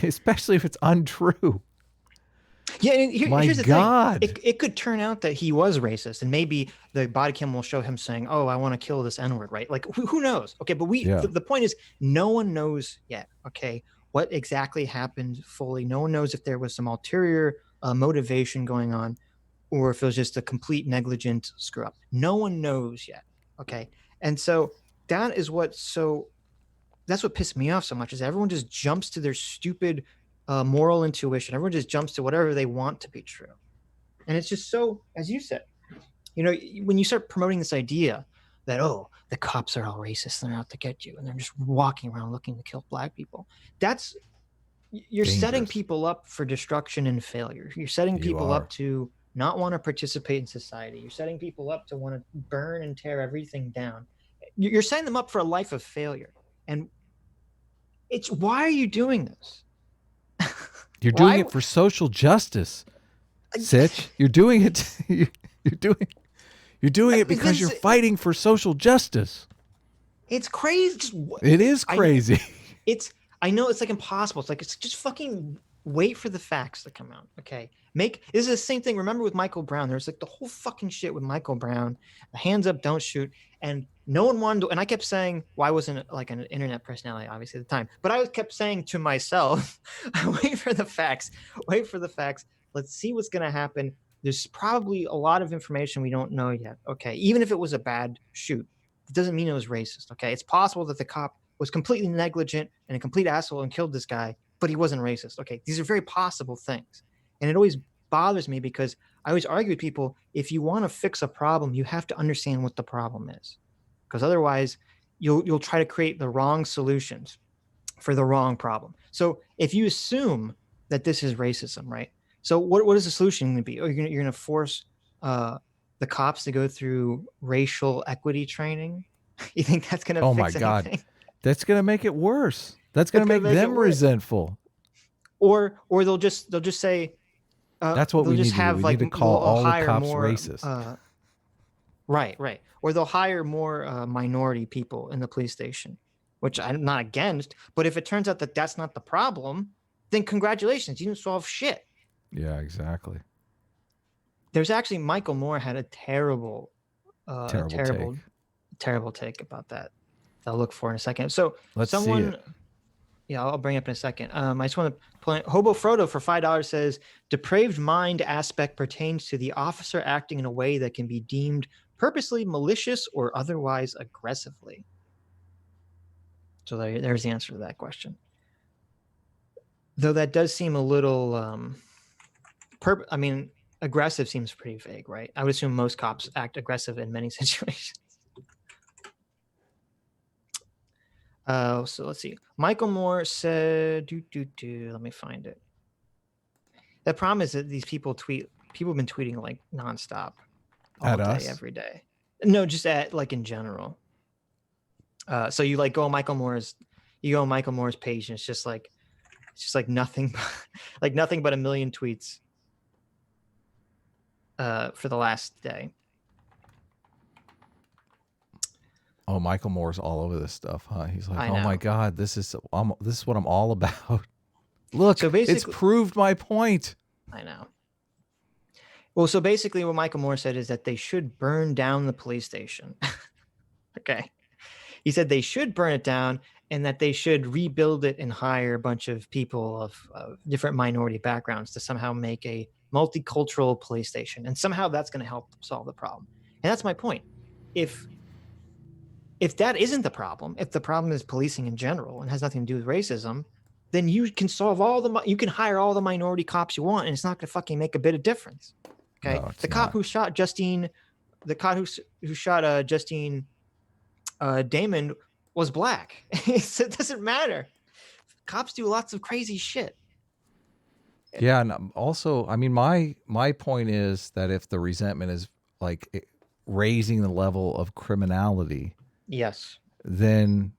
especially if it's untrue. Yeah, and My here's the thing. God. It could turn out that he was racist, and maybe the body cam will show him saying, "Oh, I want to kill this N-word," right? Like, who knows? Okay, but Yeah. the point is, no one knows yet. Okay, what exactly happened fully? No one knows if there was some ulterior motivation going on, or if it was just a complete negligent screw up. No one knows yet. Okay, and so that is that's what pissed me off so much is everyone just jumps to their stupid moral intuition. Everyone just jumps to whatever they want to be true. And it's just so, as you said, when you start promoting this idea that, oh, the cops are all racist and they're out to get you and they're just walking around looking to kill black people, that's, you're setting Dangerous. people up for destruction and failure. You're setting You people up are. to not want to participate in society. You're setting people up to want to burn and tear everything down. You're setting them up for a life of failure. And it's, why are you doing this? You're doing Why? it for social justice, Sitch. You're doing it. You're doing. You're doing it because you're Vince, fighting for social justice. it's crazy. Just It is I know crazy. it's. I know it's like impossible. It's like it's just fucking wait for the facts to come out. Okay, this is the same thing. Remember with Michael Brown, there was like the whole fucking shit with Michael Brown. Hands up, don't shoot, and no one wanted to. And I kept saying, well, I wasn't like an internet personality, obviously at the time, but I kept saying to myself, wait for the facts. Wait for the facts. Let's see what's gonna happen. There's probably a lot of information we don't know yet. Okay, even if it was a bad shoot, it doesn't mean it was racist. Okay, it's possible that the cop was completely negligent and a complete asshole and killed this guy, but he wasn't racist. Okay, these are very possible things. And it always bothers me because I always argue with people, if you want to fix a problem, you have to understand what the problem is. Because otherwise, you'll try to create the wrong solutions for the wrong problem. So if you assume that this is racism, right? So what is the solution going to be? Oh, you're going to force the cops to go through racial equity training? You think that's going to Oh my fix God. anything? That's going to make it worse. That's going It's to going make to make it them worse. resentful. Or they'll just say, That's what they'll we just need to do. have We like need to call they'll all the hire cops more. racist. Right. Or they'll hire more minority people in the police station, which I'm not against. But if it turns out that that's not the problem, then congratulations, you didn't solve shit. Yeah, exactly. There's actually Michael Moore had a terrible, Terrible take. terrible take about that. I'll look for in a second. So Let's see it. someone, yeah, I'll bring it up in a second. I just want to point Hobo Frodo for $5 says depraved mind aspect pertains to the officer acting in a way that can be deemed purposely malicious or otherwise aggressively. So there's the answer to that question. Though that does seem a little, I mean, aggressive seems pretty vague, right? I would assume most cops act aggressive in many situations. So let's see. Michael Moore said, let me find it. The problem is that these people have been tweeting like nonstop all At day, us? every day. No, just at like in general. So you like go on Michael Moore's page and it's just like nothing, like nothing but a million tweets for the last day. Oh, Michael Moore's all over this stuff, huh? He's like, I oh know. my God, this is what I'm all about. Look, So it's proved my point. I know. Well, so basically what Michael Moore said is that they should burn down the police station. Okay. He said they should burn it down and that they should rebuild it and hire a bunch of people of different minority backgrounds to somehow make a multicultural police station. And somehow that's going to help solve the problem. And that's my point. If that isn't the problem, if the problem is policing in general and has nothing to do with racism, then you can you can hire all the minority cops you want, and it's not going to fucking make a bit of difference. Okay, No, the cop who shot Justine Damon was black. It doesn't matter. Cops do lots of crazy shit. Yeah, and also, I mean, my point is that if the resentment is like raising the level of criminality, Yes, then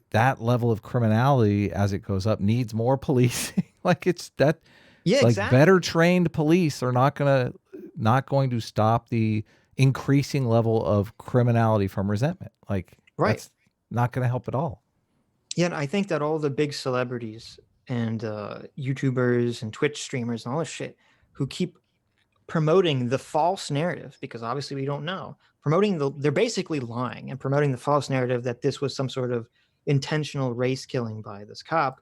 that level of criminality, as it goes up, needs more policing. Like it's that, yeah, like exactly. better trained police are not going to stop the increasing level of criminality from resentment. Like that's not going to help at all. Yeah, and I think that all the big celebrities and YouTubers and Twitch streamers and all this shit who keep promoting the false narrative, because obviously we don't know, they're basically lying and promoting the false narrative that this was some sort of intentional race killing by this cop,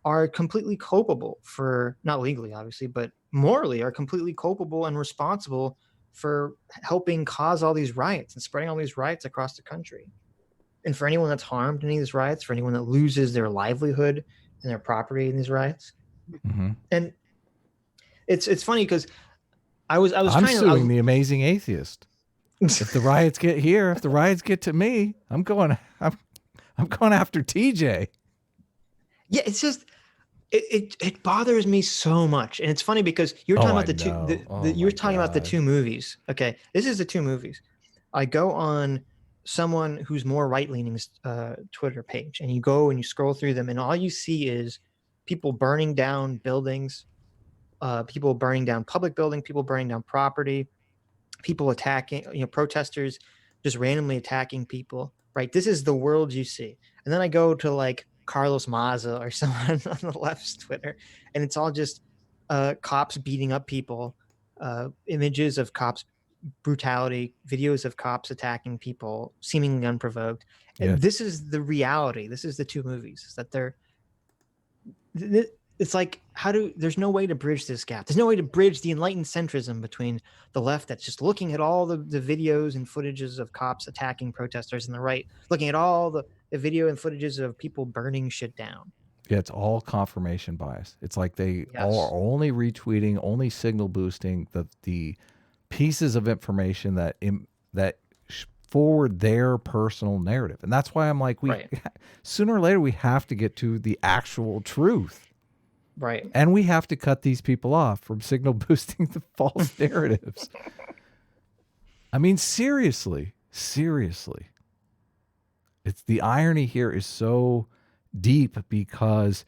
are completely culpable for, not legally obviously, but morally are completely culpable and responsible for helping cause all these riots and spreading all these riots across the country. And for anyone that's harmed in any of these riots, for anyone that loses their livelihood and their property in these riots. Mm-hmm. And it's funny because I'm suing the amazing atheist. If the riots get here, if the riots get to me, I'm going after TJ. Yeah, it's just it bothers me so much, and it's funny because you're talking about you were talking about the two movies. Okay, this is the two movies. I go on someone who's more right-leaning Twitter page, and you go and you scroll through them, and all you see is people burning down buildings, people burning down public buildings, people burning down property, people attacking, protesters just randomly attacking people. Right, this is the world you see. And then I go to like Carlos Maza or someone on the left's Twitter, and it's all just cops beating up people, images of cops brutality, videos of cops attacking people seemingly unprovoked. Yeah. This is the reality. This is the two movies, is that it's like, there's no way to bridge this gap. There's no way to bridge the enlightened centrism between the left that's just looking at all the videos and footages of cops attacking protesters, and the right looking at all the video and footages of people burning shit down. Yeah, it's all confirmation bias. It's like they all are only retweeting, only signal boosting the pieces of information that forward their personal narrative. And that's why I'm like, sooner or later we have to get to the actual truth. Right. And we have to cut these people off from signal boosting the false narratives. I mean, seriously. It's the irony here is so deep because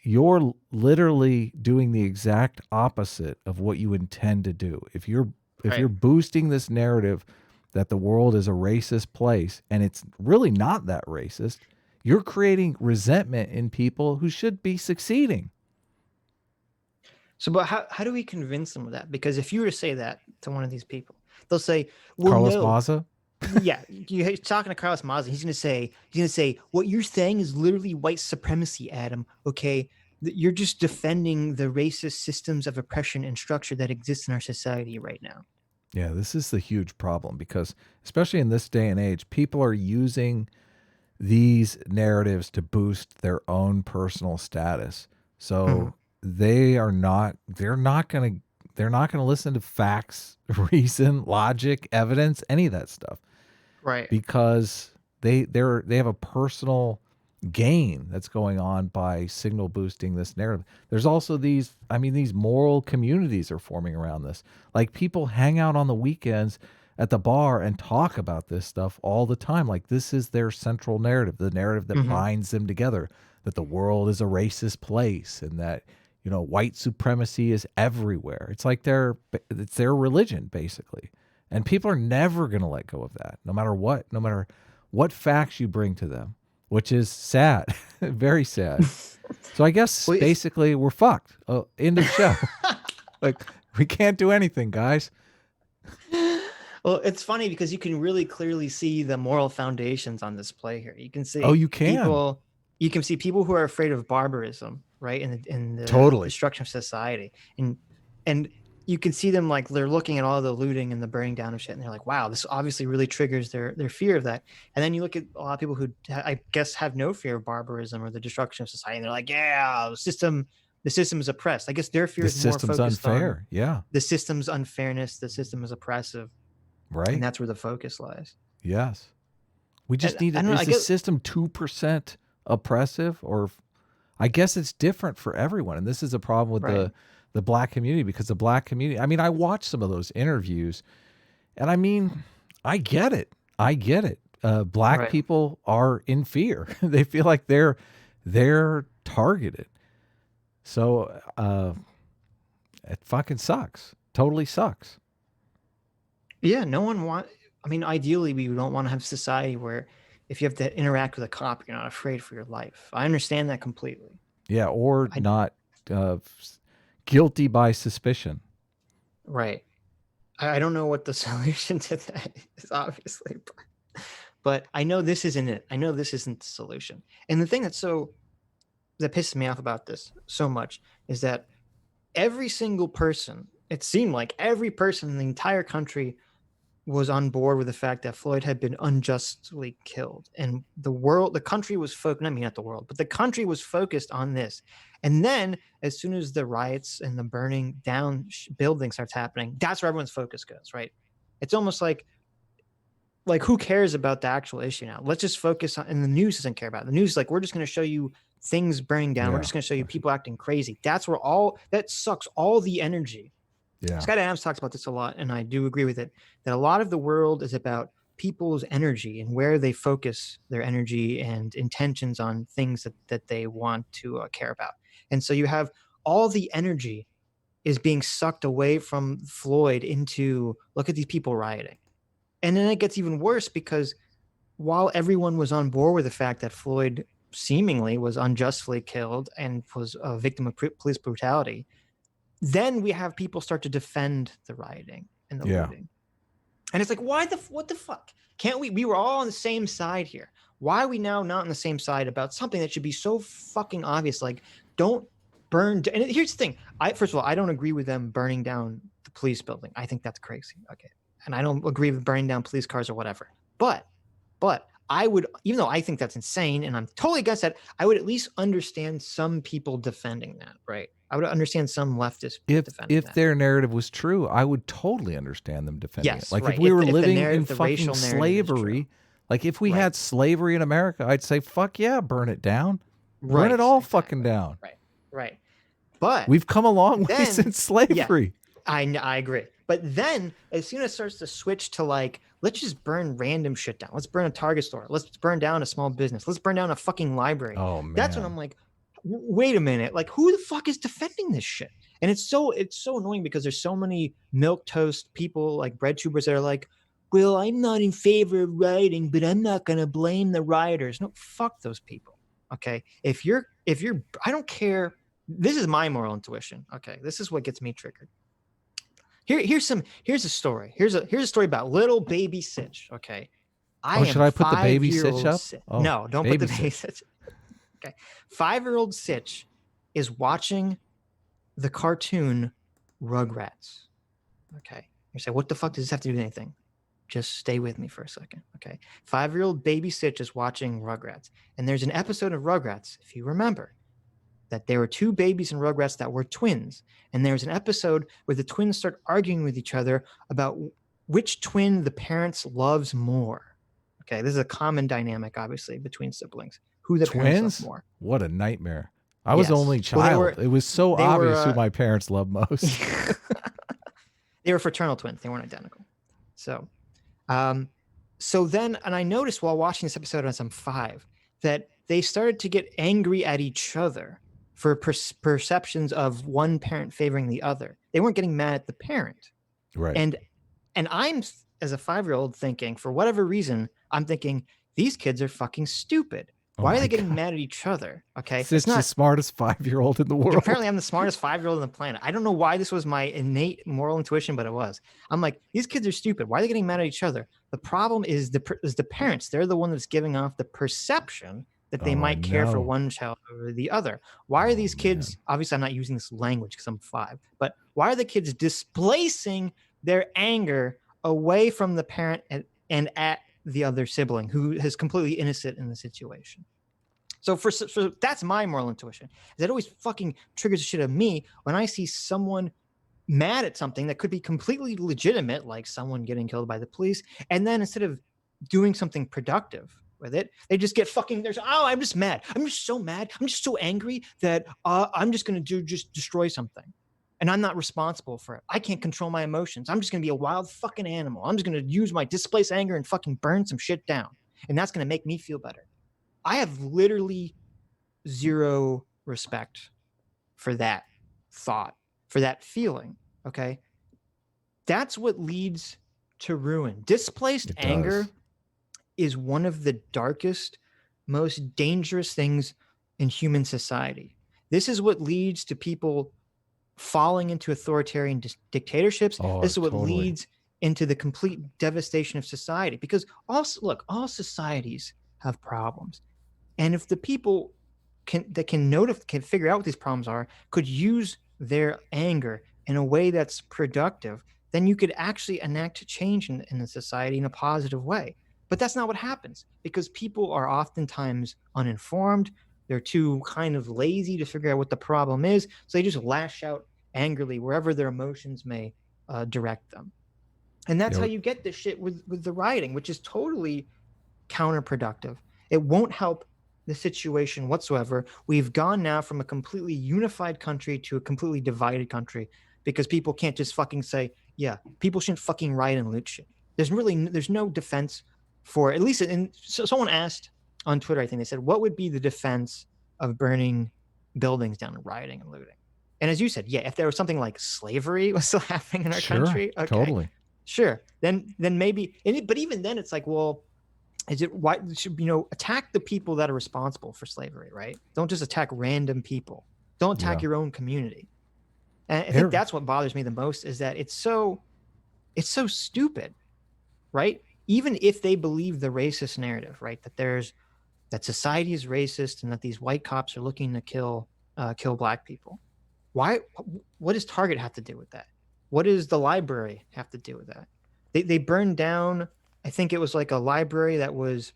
you're literally doing the exact opposite of what you intend to do. If you're Right. boosting this narrative that the world is a racist place and it's really not that racist, you're creating resentment in people who should be succeeding. So, but how do we convince them of that? Because if you were to say that to one of these people, they'll say, "Well, Carlos no, Maza? yeah." You're talking to Carlos Mazza. He's gonna say, "What you're saying is literally white supremacy, Adam. Okay, you're just defending the racist systems of oppression and structure that exist in our society right now." Yeah, this is the huge problem because, especially in this day and age, people are using these narratives to boost their own personal status. Mhm. So they're not going to listen to facts, reason, logic, evidence, any of that stuff Right. because they have a personal gain that's going on by signal boosting this narrative. There's also these moral communities are forming around this. Like people hang out on the weekends at the bar and talk about this stuff all the time. Like this is their central narrative, the narrative that Mhm. binds them together, that the world is a racist place and that white supremacy is everywhere. It's their religion basically. And people are never going to let go of that, no matter what facts you bring to them, which is sad, very sad. So I guess Well, it's basically we're fucked. End of show. Like we can't do anything, guys. well, it's funny because you can really clearly see the moral foundations on display here. Oh, you can. You can see people who are afraid of barbarism, right, in the Totally. destruction of society, and you can see them like they're looking at all the looting and the burning down of shit, and they're like, "Wow, this obviously really triggers their fear of that." And then you look at a lot of people who I guess have no fear of barbarism or the destruction of society, and they're like, "Yeah, the system is oppressed." I guess their fear The is more system's focused on unfair. Yeah. the system's unfairness, the system is oppressive, and Right. that's where the focus lies. Yes. We And just need I don't know. I is the get system 2% oppressive or I guess it's different for everyone. And this is a problem with right. the black community because the black community, I mean, I watched some of those interviews and I mean, I get it. I get it. Black Right. people are in fear. They feel like they're targeted. So it fucking sucks. Totally sucks. Yeah. No one want. I mean, ideally, we don't want to have society where if you have to interact with a cop, you're not afraid for your life. I understand that completely. Yeah, or I not uh, guilty by suspicion. right. I don't know what the solution to that is, obviously, but I know this isn't it. I know this isn't the solution. And the thing that pisses me off about this so much is that every single person, it seemed like every person in the entire country was on board with the fact that Floyd had been unjustly killed. And the country was focused, I mean, not the world, but the country was focused on this. And then as soon as the riots and the burning down building starts happening, that's where everyone's focus goes, right? It's almost like who cares about the actual issue now? Let's just focus on, and the news doesn't care about it. The news is like, we're just going to show you things burning down. We're Yeah. just going to show you people acting crazy. That's where that sucks all the energy. Yeah. Scott Adams talks about this a lot, and I do agree with it, that a lot of the world is about people's energy and where they focus their energy and intentions on things that they want to care about. And so you have all the energy is being sucked away from Floyd into, look at these people rioting. And then it gets even worse because while everyone was on board with the fact that Floyd seemingly was unjustly killed and was a victim of police brutality, then we have people start to defend the rioting and the Yeah. looting. And it's like, what the fuck? Can't we were all on the same side here. Why are we now not on the same side about something that should be so fucking obvious? Like, don't burn. And here's the thing. First of all, I don't agree with them burning down the police building. I think that's crazy. Okay. And I don't agree with burning down police cars or whatever. But I would, even though I think that's insane and I'm totally against that, I would at least understand some people defending that, right? I would understand some leftists defending If that. their narrative was true, I would totally understand them defending Yes, it. Like right. if we were If living in the fucking racial narrative is true. slavery, like if we Right. had slavery in America, I'd say fuck yeah, burn it down. Burn Right, it all exactly. fucking down. Right. But We've come a long way then, since slavery. I agree. But then as soon as it starts to switch to like, let's just burn random shit down. Let's burn a Target store. Let's burn down a small business. Let's burn down a fucking library. Oh That's when I'm man. like, wait a minute. Like, who the fuck is defending this shit? And it's so annoying because there's so many milk toast people, like bread tubers, that are like, well, I'm not in favor of rioting, but I'm not gonna blame the rioters. No, fuck those people. Okay. If you're I don't care. This is my moral intuition. Okay. This is what gets me triggered. Here's a story. Here's a story about little baby Sitch. Okay. I Oh, am should I put the baby Sitch 5-year-old up? Sitch. Oh, No, don't put the baby Sitch. Okay. 5-year-old Sitch is watching the cartoon Rugrats. Okay. You say, what the fuck does this have to do with anything? Just stay with me for a second. Okay. 5-year-old baby Sitch is watching Rugrats. And there's an episode of Rugrats, if you remember, that there were two babies in Rugrats that were twins. And there's an episode where the twins start arguing with each other about which twin the parents loves more. Okay, this is a common dynamic, obviously, between siblings. Who the parents love Twins? more. What a nightmare. I was Yes. only Well, child. It was so they were, obvious who my parents loved most. they were fraternal twins. They weren't identical. So then, and I noticed while watching this episode as I'm 5, that they started to get angry at each other for perceptions of one parent favoring the other. They weren't getting mad at the parent. Right. And I'm, as a 5-year-old, thinking, for whatever reason, I'm thinking, these kids are fucking stupid. Why are they getting mad at each other? Okay. It's not the smartest 5-year-old in the world. Apparently, I'm the smartest 5-year-old on the planet. I don't know why this was my innate moral intuition, but it was. I'm like, these kids are stupid. Why are they getting mad at each other? The problem is the parents. They're the one that's giving off the perception that they might care for one child over the other. Why are these kids, obviously I'm not using this language because I'm 5, but why are the kids displacing their anger away from the parent and at the other sibling who is completely innocent in the situation? So that's my moral intuition. That always fucking triggers the shit of me when I see someone mad at something that could be completely legitimate, like someone getting killed by the police, and then instead of doing something productive with it, they just get fucking. I'm just mad. I'm just so mad. I'm just so angry that I'm just gonna just destroy something, and I'm not responsible for it. I can't control my emotions. I'm just gonna be a wild fucking animal. I'm just gonna use my displaced anger and fucking burn some shit down, and that's gonna make me feel better. I have literally zero respect for that thought, for that feeling. Okay. That's what leads to ruin. Displaced anger is one of the darkest, most dangerous things in human society. This is what leads to people falling into authoritarian dictatorships. This is what leads into the complete devastation of society. Because all societies have problems. And if the people can figure out what these problems are, could use their anger in a way that's productive, then you could actually enact change in the society in a positive way. But that's not what happens, because people are oftentimes uninformed. They're too kind of lazy to figure out what the problem is. So they just lash out angrily wherever their emotions may direct them. And that's how you get this shit with the rioting, which is totally counterproductive. It won't help the situation whatsoever. We've gone now from a completely unified country to a completely divided country because people can't just fucking say, yeah, people shouldn't fucking riot and loot shit. There's no defense for, at least so someone asked on Twitter, I think they said, what would be the defense of burning buildings down and rioting and looting? And as you said, yeah, if there was something like slavery was still happening in our country, okay, totally, sure, then maybe. But even then, it's like, well, is it why should attack the people that are responsible for slavery, right? Don't just attack random people. Don't attack your own community. And I think that's what bothers me the most, is that it's so stupid, right? Even if they believe the racist narrative, right, that society is racist and that these white cops are looking to kill black people. Why? What does Target have to do with that? What does the library have to do with that? They burned down, I think it was like a library that was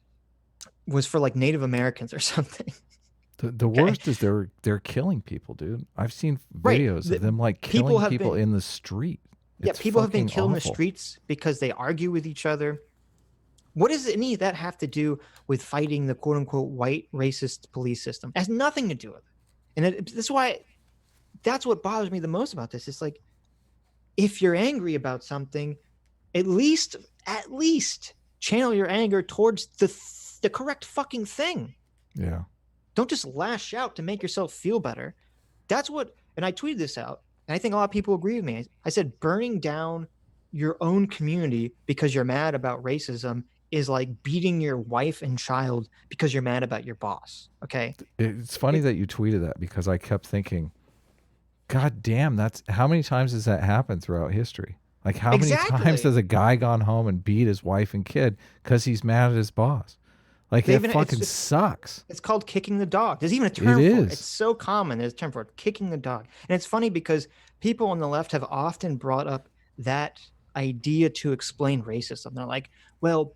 for like Native Americans or something. The worst is they're killing people, dude. I've seen videos of them like killing people in the street. People have been killed awful. in the streets because they argue with each other. What does any of that have to do with fighting the quote unquote white racist police system? It has nothing to do with it. And that's why, that's what bothers me the most about this. It's like, if you're angry about something, at least at least channel your anger towards the correct fucking thing. Yeah. Don't just lash out to make yourself feel better. That's what, and I tweeted this out, and I think a lot of people agree with me. I said burning down your own community because you're mad about racism is like beating your wife and child because you're mad about your boss. Okay. It's funny It, that you tweeted that because I kept thinking, God damn, that's how many times has that happened throughout history? Like, how many times exactly. has a guy gone home and beat his wife and kid because he's mad at his boss? Like, They it even fucking sucks. it's called kicking the dog. There's even a It term for it. It's is. so common. There's a term for it, kicking the dog. And it's funny because people on the left have often brought up that idea to explain racism. They're like, well,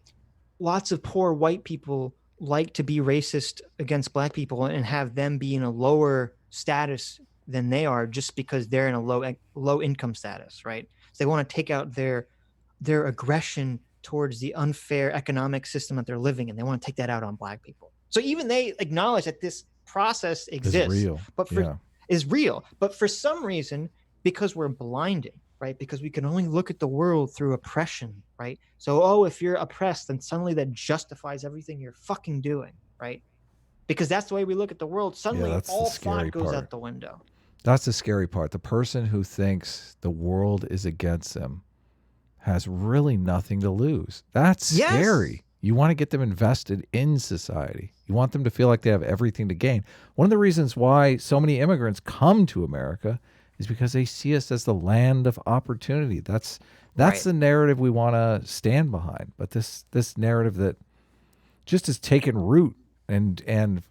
lots of poor white people like to be racist against black people and have them be in a lower status than they are just because they're in a low income status, right? So they want to take out their aggression towards the unfair economic system that they're living in. They want to take that out on black people. So even they acknowledge that this process It's exists, real. but for Yeah. is real. But for some reason, because we're blinded, right? Because we can only look at the world through oppression, right? So, oh, if you're oppressed, then suddenly that justifies everything you're fucking doing, right? Because that's the way we look at the world. Yeah, Suddenly that's the all scary thought goes part. out the window. That's the scary part. The person who thinks the world is against them has really nothing to lose. That's Yes. scary. You want to get them invested in society. You want them to feel like they have everything to gain. One of the reasons why so many immigrants come to America is because they see us as the land of opportunity. That's Right. the narrative we want to stand behind. But this narrative that just has taken root and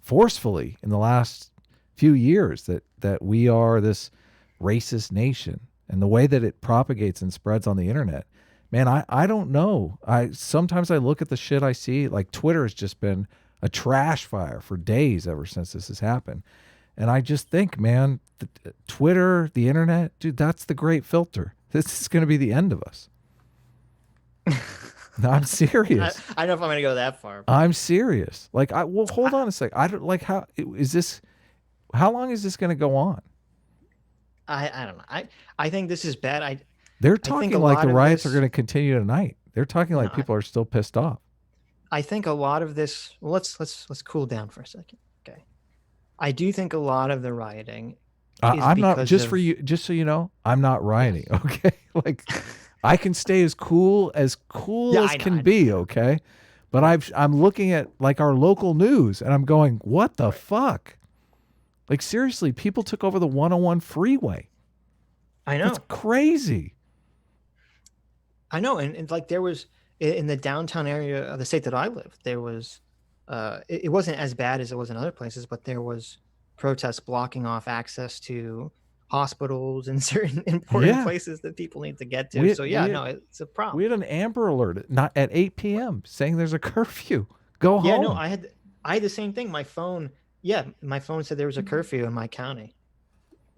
forcefully in the last few years that we are this racist nation, and the way that it propagates and spreads on the internet, man, I don't know. I sometimes I look at the shit I see, like Twitter has just been a trash fire for days ever since this has happened. And I just think, man, Twitter, the internet, dude, that's the great filter. This is going to be the end of us. No, I'm serious. I don't know if I'm going to go that far. I'm serious. Like, well, hold I, on a sec. I don't like how is this? How long is this going to go on? I don't know. I think this is bad. They're I think a talking like the lot of riots are going this. to continue tonight. They're talking No, like people are still pissed off. I think a lot of this. Well, let's cool down for a second. Okay. I do think a lot of the rioting is I'm not because just for of you. Just so you know, I'm not rioting. yes. Okay, like I can stay as cool as Yeah, I know. can I know. be. Okay, but Right. I'm looking at like our local news and I'm going, what the Right. fuck? Like seriously, people took over the 101 freeway. I That's know. crazy. I know. And like there was in the downtown area of the state that I live, there was it wasn't as bad as it was in other places, but there was protests blocking off access to hospitals and certain important Yeah, places that people need to get to. we So yeah, we no, it's a we problem. had an Amber Alert not at 8 p.m. saying there's a curfew. Go Yeah, no, home. I had the same thing. My phone, yeah, my phone said there was a curfew in my county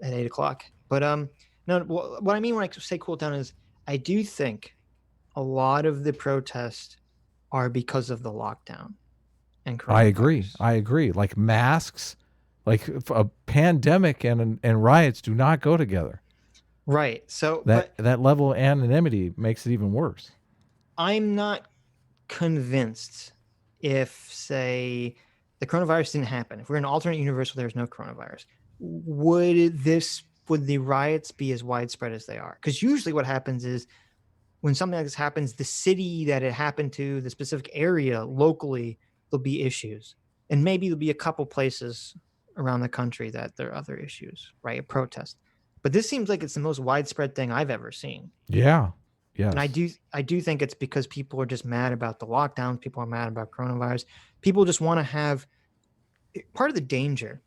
at 8 o'clock. But no, what I mean when I say cool down is I do think a lot of the protests are because of the lockdown and I agree. coronavirus. I agree. Like masks, like a pandemic and riots do not go together. Right. So, but That level of anonymity makes it even worse. I'm not convinced if, say, the coronavirus didn't happen, if we're in an alternate universe where there's no coronavirus, would the riots be as widespread as they are? Because usually what happens is when something like this happens, the city that it happened to, the specific area locally, there'll be issues. And maybe there'll be a couple places around the country that there are other issues, right? A protest. But this seems like it's the most widespread thing I've ever seen. Yeah. And Yes. I do think it's because people are just mad about the lockdowns. People are mad about coronavirus. People just want to have part of the danger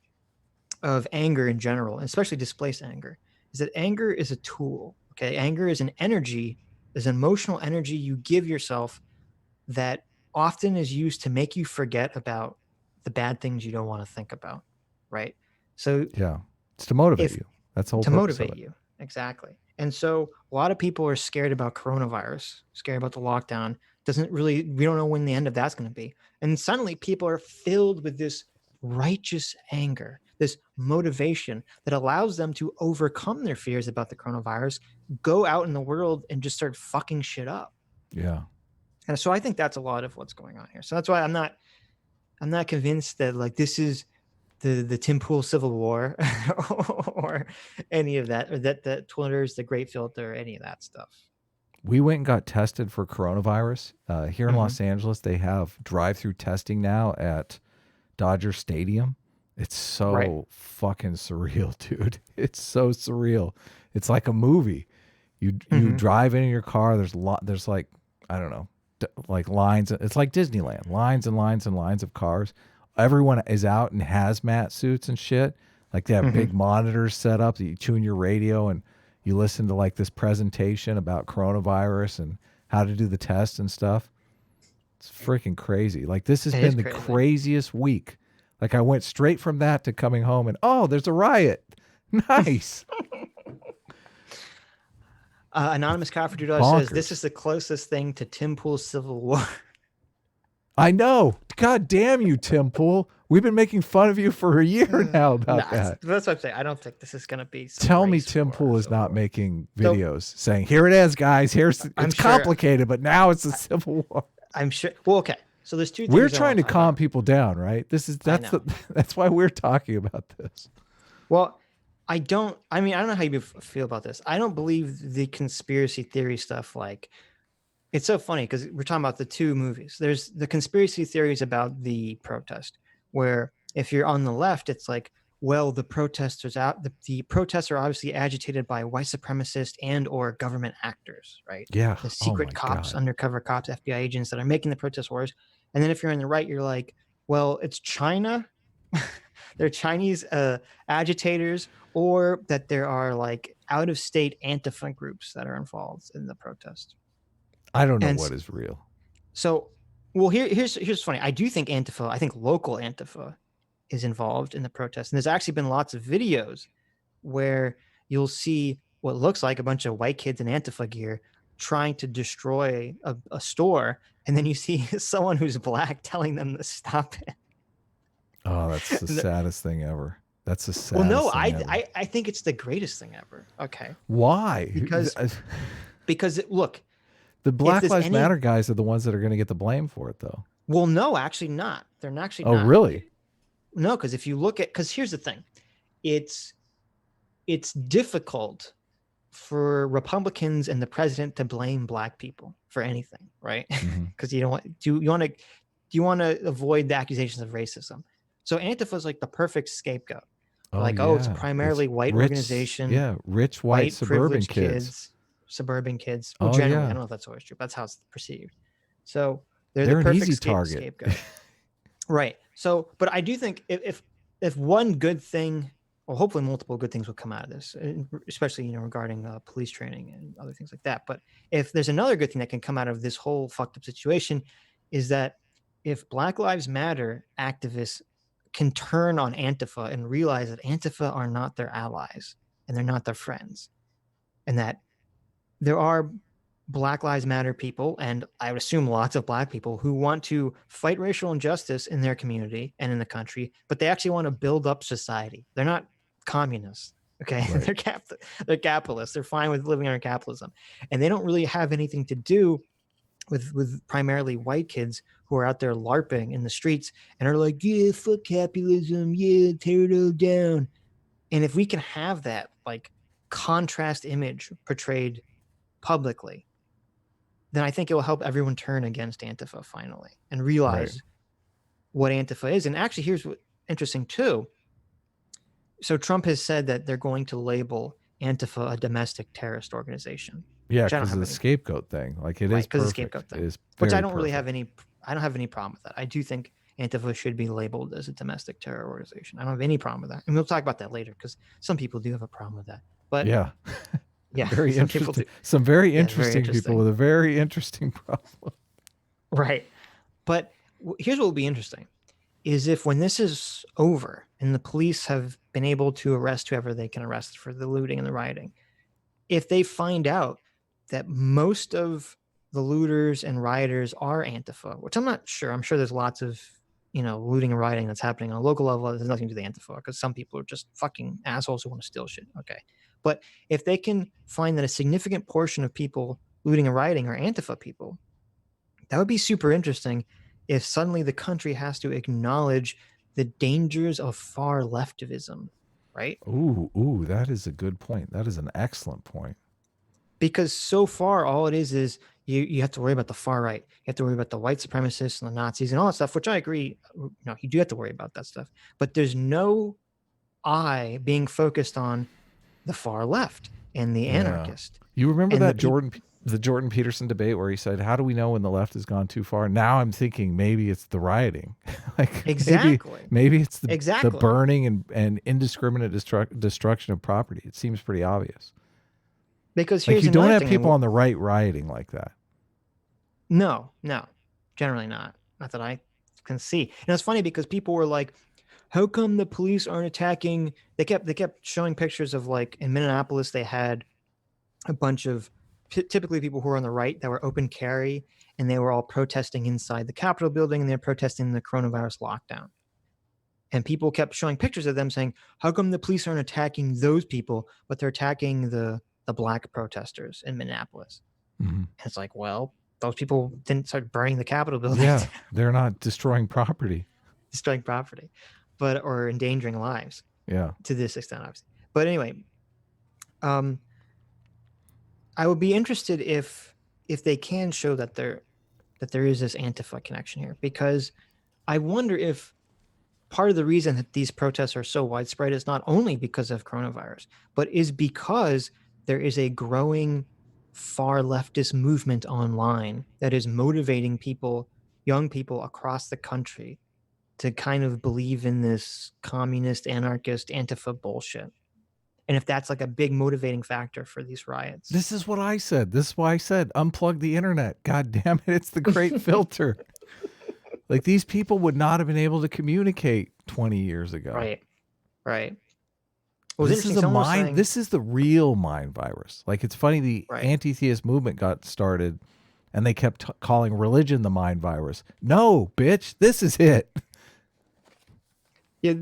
of anger in general, especially displaced anger, is that anger is a tool. Okay. Anger is an energy, is an emotional energy you give yourself that often is used to make you forget about the bad things you don't want to think about. Right. So Yeah. It's to motivate if you. That's the whole to purpose of motivate it. you. Exactly. And so a lot of people are scared about coronavirus, scared about the lockdown. Doesn't really, we don't know when the end of that's going to be. And suddenly people are filled with this righteous anger. this motivation that allows them to overcome their fears about the coronavirus, go out in the world and just start fucking shit up. Yeah. And so I think that's a lot of what's going on here. So that's why I'm not convinced that like this is the Tim Pool Civil War or any of that, or that Twitter's the Great Filter, or any of that stuff. We went and got tested for coronavirus. Here in Mhm. Los Angeles, they have drive-through testing now at Dodger Stadium. It's so Right. fucking surreal, dude. It's so surreal. It's like a movie. You Mhm. drive in your car. There's like, I don't know, like lines. It's like Disneyland. Lines and lines and lines of cars. Everyone is out in hazmat suits and shit. Like they have Mhm. big monitors set up that you tune your radio and you listen to like this presentation about coronavirus and how to do the test and stuff. It's freaking crazy. Like this has It is been the crazy. craziest week. Like I went straight from that to coming home and oh, there's a riot. Nice. Anonymous Cop for $2 says this Bonkers. is the closest thing to Tim Pool's Civil War. I know. God damn you, Tim Pool. We've been making fun of you for a year now about that. That's what I'm saying. I don't think this is going to be. Tell me Tim Pool is not making videos saying, here it is, guys. It's complicated, but now it's a civil war. I'm sure. Well, okay. So there's two things. We're trying to calm people down, right? That's why we're talking about this. Well, I don't know how you feel about this. I don't believe the conspiracy theory stuff. Like, it's so funny because we're talking about the two movies. There's the conspiracy theories about the protest, where if you're on the left, it's like, well, the protests are obviously agitated by white supremacists and or government actors, right? Yeah. The secret cops, undercover cops, FBI agents that are making the protest worse. And then if you're on the right, you're like, well, it's China. They're Chinese agitators, or that there are like out of state Antifa groups that are involved in the protest. I don't know what is real. So, well, here's funny. I do think Antifa, I think local Antifa is involved in the protest. And there's actually been lots of videos where you'll see what looks like a bunch of white kids in Antifa gear trying to destroy a store. And then you see someone who's black telling them to stop it. Oh, that's the saddest thing ever. That's the saddest well, no, thing ever. I think it's the greatest thing ever. Okay. Why? Because look, the Black Lives Matter guys are the ones that are going to get the blame for it, though. Well, no, actually not. They're not actually. Oh, really? No, because if you look at, because here's the thing, it's difficult for Republicans and the president to blame black people for anything, right? Because you don't want you want to avoid the accusations of racism. So Antifa is like the perfect scapegoat. It's primarily white organization. Yeah, rich white suburban kids. Suburban kids. Well, generally, I don't know if that's always true, but that's how it's perceived. So they're the an perfect easy target. Scapegoat. Right. So, but I do think if one good thing, or hopefully multiple good things will come out of this, especially regarding police training and other things like that. But if there's another good thing that can come out of this whole fucked up situation, is that if Black Lives Matter activists can turn on Antifa and realize that Antifa are not their allies and they're not their friends, and that there are Black Lives Matter people, and I would assume lots of black people, who want to fight racial injustice in their community and in the country, but they actually want to build up society. They're not communists. Okay. Right. They're capitalists. They're fine with living under capitalism, and they don't really have anything to do with primarily white kids who are out there LARPing in the streets and are like, yeah, fuck capitalism. Yeah. Tear it all down. And if we can have that like contrast image portrayed publicly, then I think it will help everyone turn against Antifa finally and realize what Antifa is. And actually, here's what interesting too. So Trump has said that they're going to label Antifa a domestic terrorist organization. Yeah, because of the scapegoat thing. Like it is because of the scapegoat thing, which I don't really have any. I don't have any problem with that. I do think Antifa should be labeled as a domestic terror organization. I don't have any problem with that, and we'll talk about that later because some people do have a problem with that. But yeah. Very interesting. Some very interesting people with a very interesting problem. Right. But here's what will be interesting is if when this is over and the police have been able to arrest whoever they can arrest for the looting and the rioting, if they find out that most of the looters and rioters are Antifa, which I'm not sure. I'm sure there's lots of, looting and rioting that's happening on a local level has nothing to do with the Antifa, because some people are just fucking assholes who want to steal shit. Okay. But if they can find that a significant portion of people looting and rioting are Antifa people, that would be super interesting if suddenly the country has to acknowledge the dangers of far leftivism, right? Ooh, that is a good point. That is an excellent point. Because so far all it is you have to worry about the far right. You have to worry about the white supremacists and the Nazis and all that stuff, which I agree. You do have to worry about that stuff. But there's no eye being focused on the far left and the Yeah. anarchist You remember and that the Jordan Peterson debate where he said, "How do we know when the left has gone too far?" Now I'm thinking maybe it's the rioting. Like exactly, maybe it's the exactly. burning and indiscriminate destruction of property. It seems pretty obvious. Because Like here's you don't another have thing. people on the right rioting like that. No, generally not. Not that I can see. And it's funny because people were like, how come the police aren't attacking? They kept showing pictures of, like, in Minneapolis, they had a bunch of typically people who were on the right that were open carry, and they were all protesting inside the Capitol building, and they're protesting the coronavirus lockdown. And people kept showing pictures of them saying, how come the police aren't attacking those people, but they're attacking the black protesters in Minneapolis? Mm-hmm. And it's like, well, those people didn't start burning the Capitol building. Yeah, they're not destroying property. Destroying property, or endangering lives. Yeah. To this extent, obviously. But anyway, I would be interested if they can show that there is this Antifa connection here, because I wonder if part of the reason that these protests are so widespread is not only because of coronavirus, but is because there is a growing far leftist movement online that is motivating people, young people across the country, to kind of believe in this communist, anarchist, Antifa bullshit. And if that's like a big motivating factor for these riots. This is what I said. This is why I said unplug the internet. God damn it. It's the great filter. Like these people would not have been able to communicate 20 years ago. Right. Well, this is this is the real mind virus. Like it's funny, the anti-theist movement got started and they kept calling religion the mind virus. No, bitch, this is it. Yeah,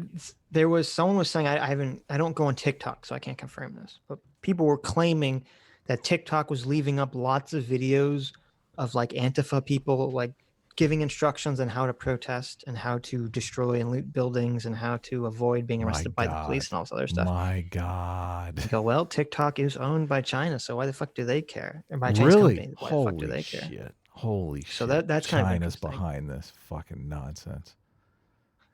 there was someone was saying, I don't go on TikTok, so I can't confirm this, but people were claiming that TikTok was leaving up lots of videos of like Antifa people like giving instructions on how to protest and how to destroy and loot buildings and how to avoid being arrested by the police and all this other stuff. My God. You go, well, TikTok is owned by China, so why the fuck do they care? Or by a Chinese company, why the fuck do they care? Holy shit. So that's kind of China's behind this fucking nonsense.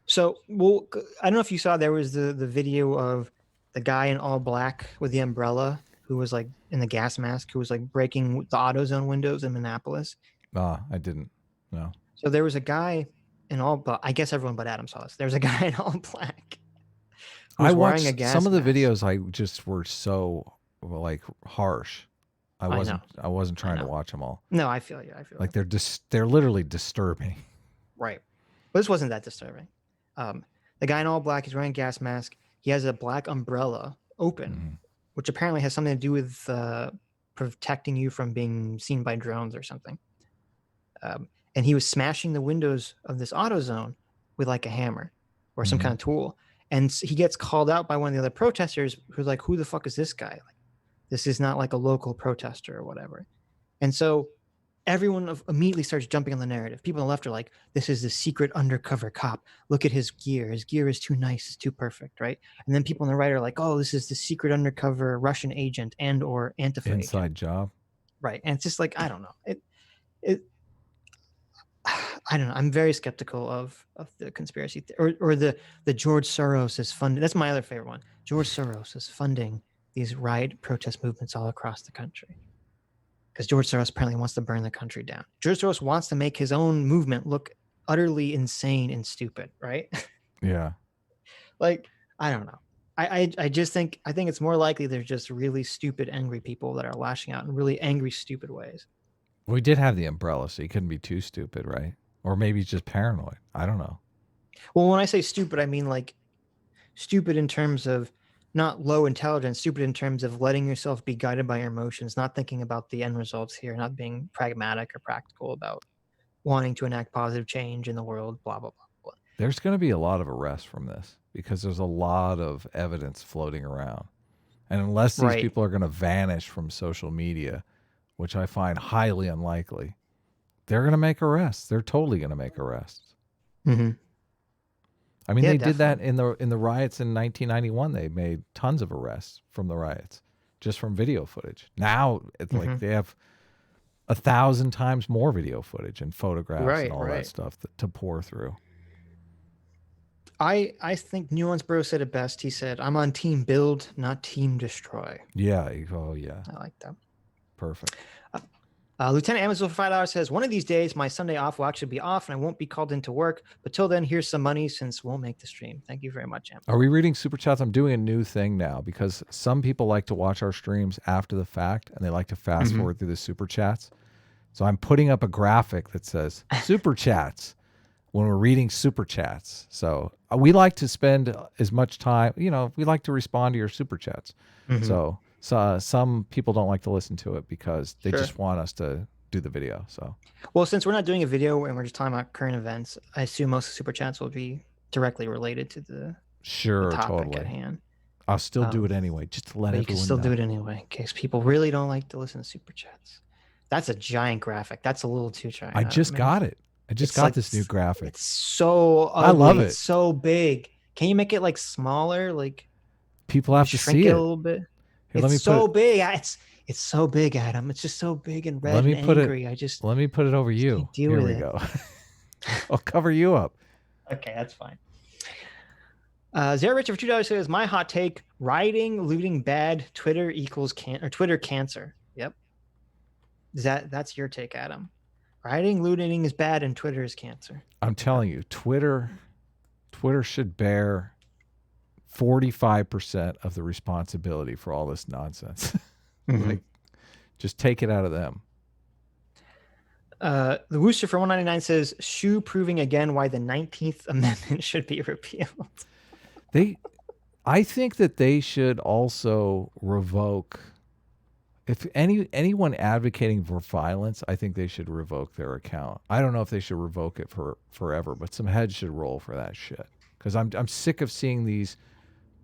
So, well, I don't know if you saw, there was the video of the guy in all black with the umbrella who was like in the gas mask, who was like breaking the AutoZone windows in Minneapolis. I didn't. No. So there was a guy in all black. I guess everyone but Adam saw this. There's a guy in all black. I watched some of the videos. I just were so like harsh. I wasn't trying to watch them all. No, I feel you. Like they're literally disturbing. Right. But this wasn't that disturbing. The guy in all black is wearing a gas mask. He has a black umbrella open, which apparently has something to do with protecting you from being seen by drones or something. And he was smashing the windows of this AutoZone with like a hammer or some kind of tool. And he gets called out by one of the other protesters who's like, who the fuck is this guy? Like, this is not like a local protester or whatever. And so everyone immediately starts jumping on the narrative. People on the left are like, this is the secret undercover cop. Look at his gear. His gear is too nice. It's too perfect, right? And then people on the right are like, oh, this is the secret undercover Russian agent and or Antifa inside agent. Job. Right. And it's just like, I don't know. I don't know. I'm very skeptical of the conspiracy or the George Soros is funding. That's my other favorite one. George Soros is funding these riot protest movements all across the country. Because George Soros apparently wants to burn the country down. George Soros wants to make his own movement look utterly insane and stupid, right? Yeah. Like, I don't know. I just think it's more likely there's just really stupid, angry people that are lashing out in really angry, stupid ways. We did have the umbrella, so he couldn't be too stupid, right? Or maybe he's just paranoid. I don't know. Well, when I say stupid, I mean like stupid in terms of not low intelligence, stupid in terms of letting yourself be guided by your emotions, not thinking about the end results here, not being pragmatic or practical about wanting to enact positive change in the world, blah, blah, blah, blah. There's going to be a lot of arrests from this because there's a lot of evidence floating around. And unless these Right. people are going to vanish from social media, which I find highly unlikely, they're going to make arrests. They're totally going to make arrests. Mm-hmm. I mean, Yeah, they did that definitely. in the riots in 1991. They made tons of arrests from the riots just from video footage. Now it's like Mm-hmm. they have 1,000 times more video footage and photographs and Right, all that right. stuff to pour through. I think Nuance Bro said it best. He said, "I'm on team build, not team destroy." Yeah. Oh, yeah. I like that. Perfect. Lieutenant Amazon for $5 says, "One of these days, my Sunday off will actually be off, and I won't be called into work. But till then, here's some money since we'll make the stream. Thank you very much, Am." Are we reading super chats? I'm doing a new thing now because some people like to watch our streams after the fact and they like to fast Mm-hmm. forward through the super chats. So I'm putting up a graphic that says super chats when we're reading super chats. So we like to spend as much time, we like to respond to your super chats. Mm-hmm. So some people don't like to listen to it because they Sure. just want us to do the video. So Well, since we're not doing a video and we're just talking about current events, I assume most of the super chats will be directly related to the sure, topic at totally. hand. I'll still do it anyway, just to let But you can everyone still know. do it anyway in case people really don't like to listen to super chats. That's a giant graphic. That's a little too giant. I just got it. I just got this new graphic. It's so ugly. I love it. It's so big. Can you make it like smaller? Like people have to shrink see it it a little bit. Here, It's so big. It's so big, Adam. It's just so big and red and angry. Let me put it over you. Can't deal Here with we it. go. I'll cover you up. Okay, that's fine. Zero Richard for $2 says, "My hot take: rioting, looting, bad. Twitter equals Twitter cancer." Yep. That's your take, Adam? Rioting, looting is bad, and Twitter is cancer. I'm telling you, Twitter should bear 45% of the responsibility for all this nonsense. Mm-hmm. Like, just take it out of them. The Wooster for 199 says, "Shoe proving again why the 19th Amendment should be repealed." I think that they should also revoke. If anyone advocating for violence, I think they should revoke their account. I don't know if they should revoke it for forever, but some heads should roll for that shit. Because I'm sick of seeing these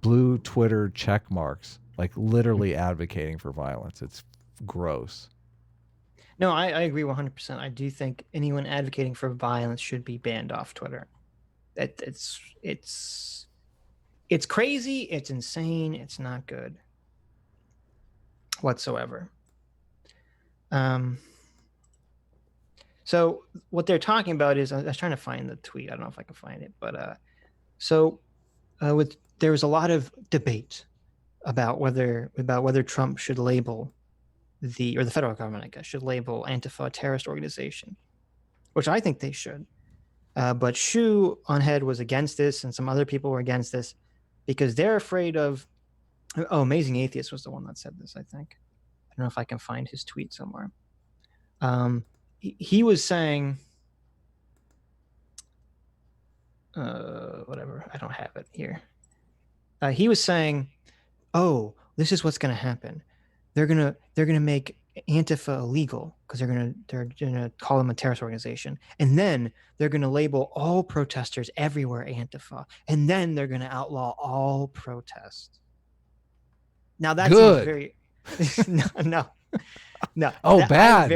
blue Twitter check marks, like literally advocating for violence. It's gross. No, I agree 100%. I do think anyone advocating for violence should be banned off Twitter. It's crazy. It's insane. It's not good whatsoever. So what they're talking about is, I was trying to find the tweet. I don't know if I can find it, but there was a lot of debate about whether Trump should label the federal government, I guess, should label Antifa a terrorist organization, which I think they should. But Shu on Head was against this, and some other people were against this because they're afraid of. Oh, Amazing Atheist was the one that said this, I think. I don't know if I can find his tweet somewhere. He was saying, whatever, I don't have it here. He was saying, "Oh, this is what's going to happen. They're gonna make Antifa illegal because they're gonna call them a terrorist organization, and then they're gonna label all protesters everywhere Antifa, and then they're gonna outlaw all protest." Now that seems very no. Oh, bad.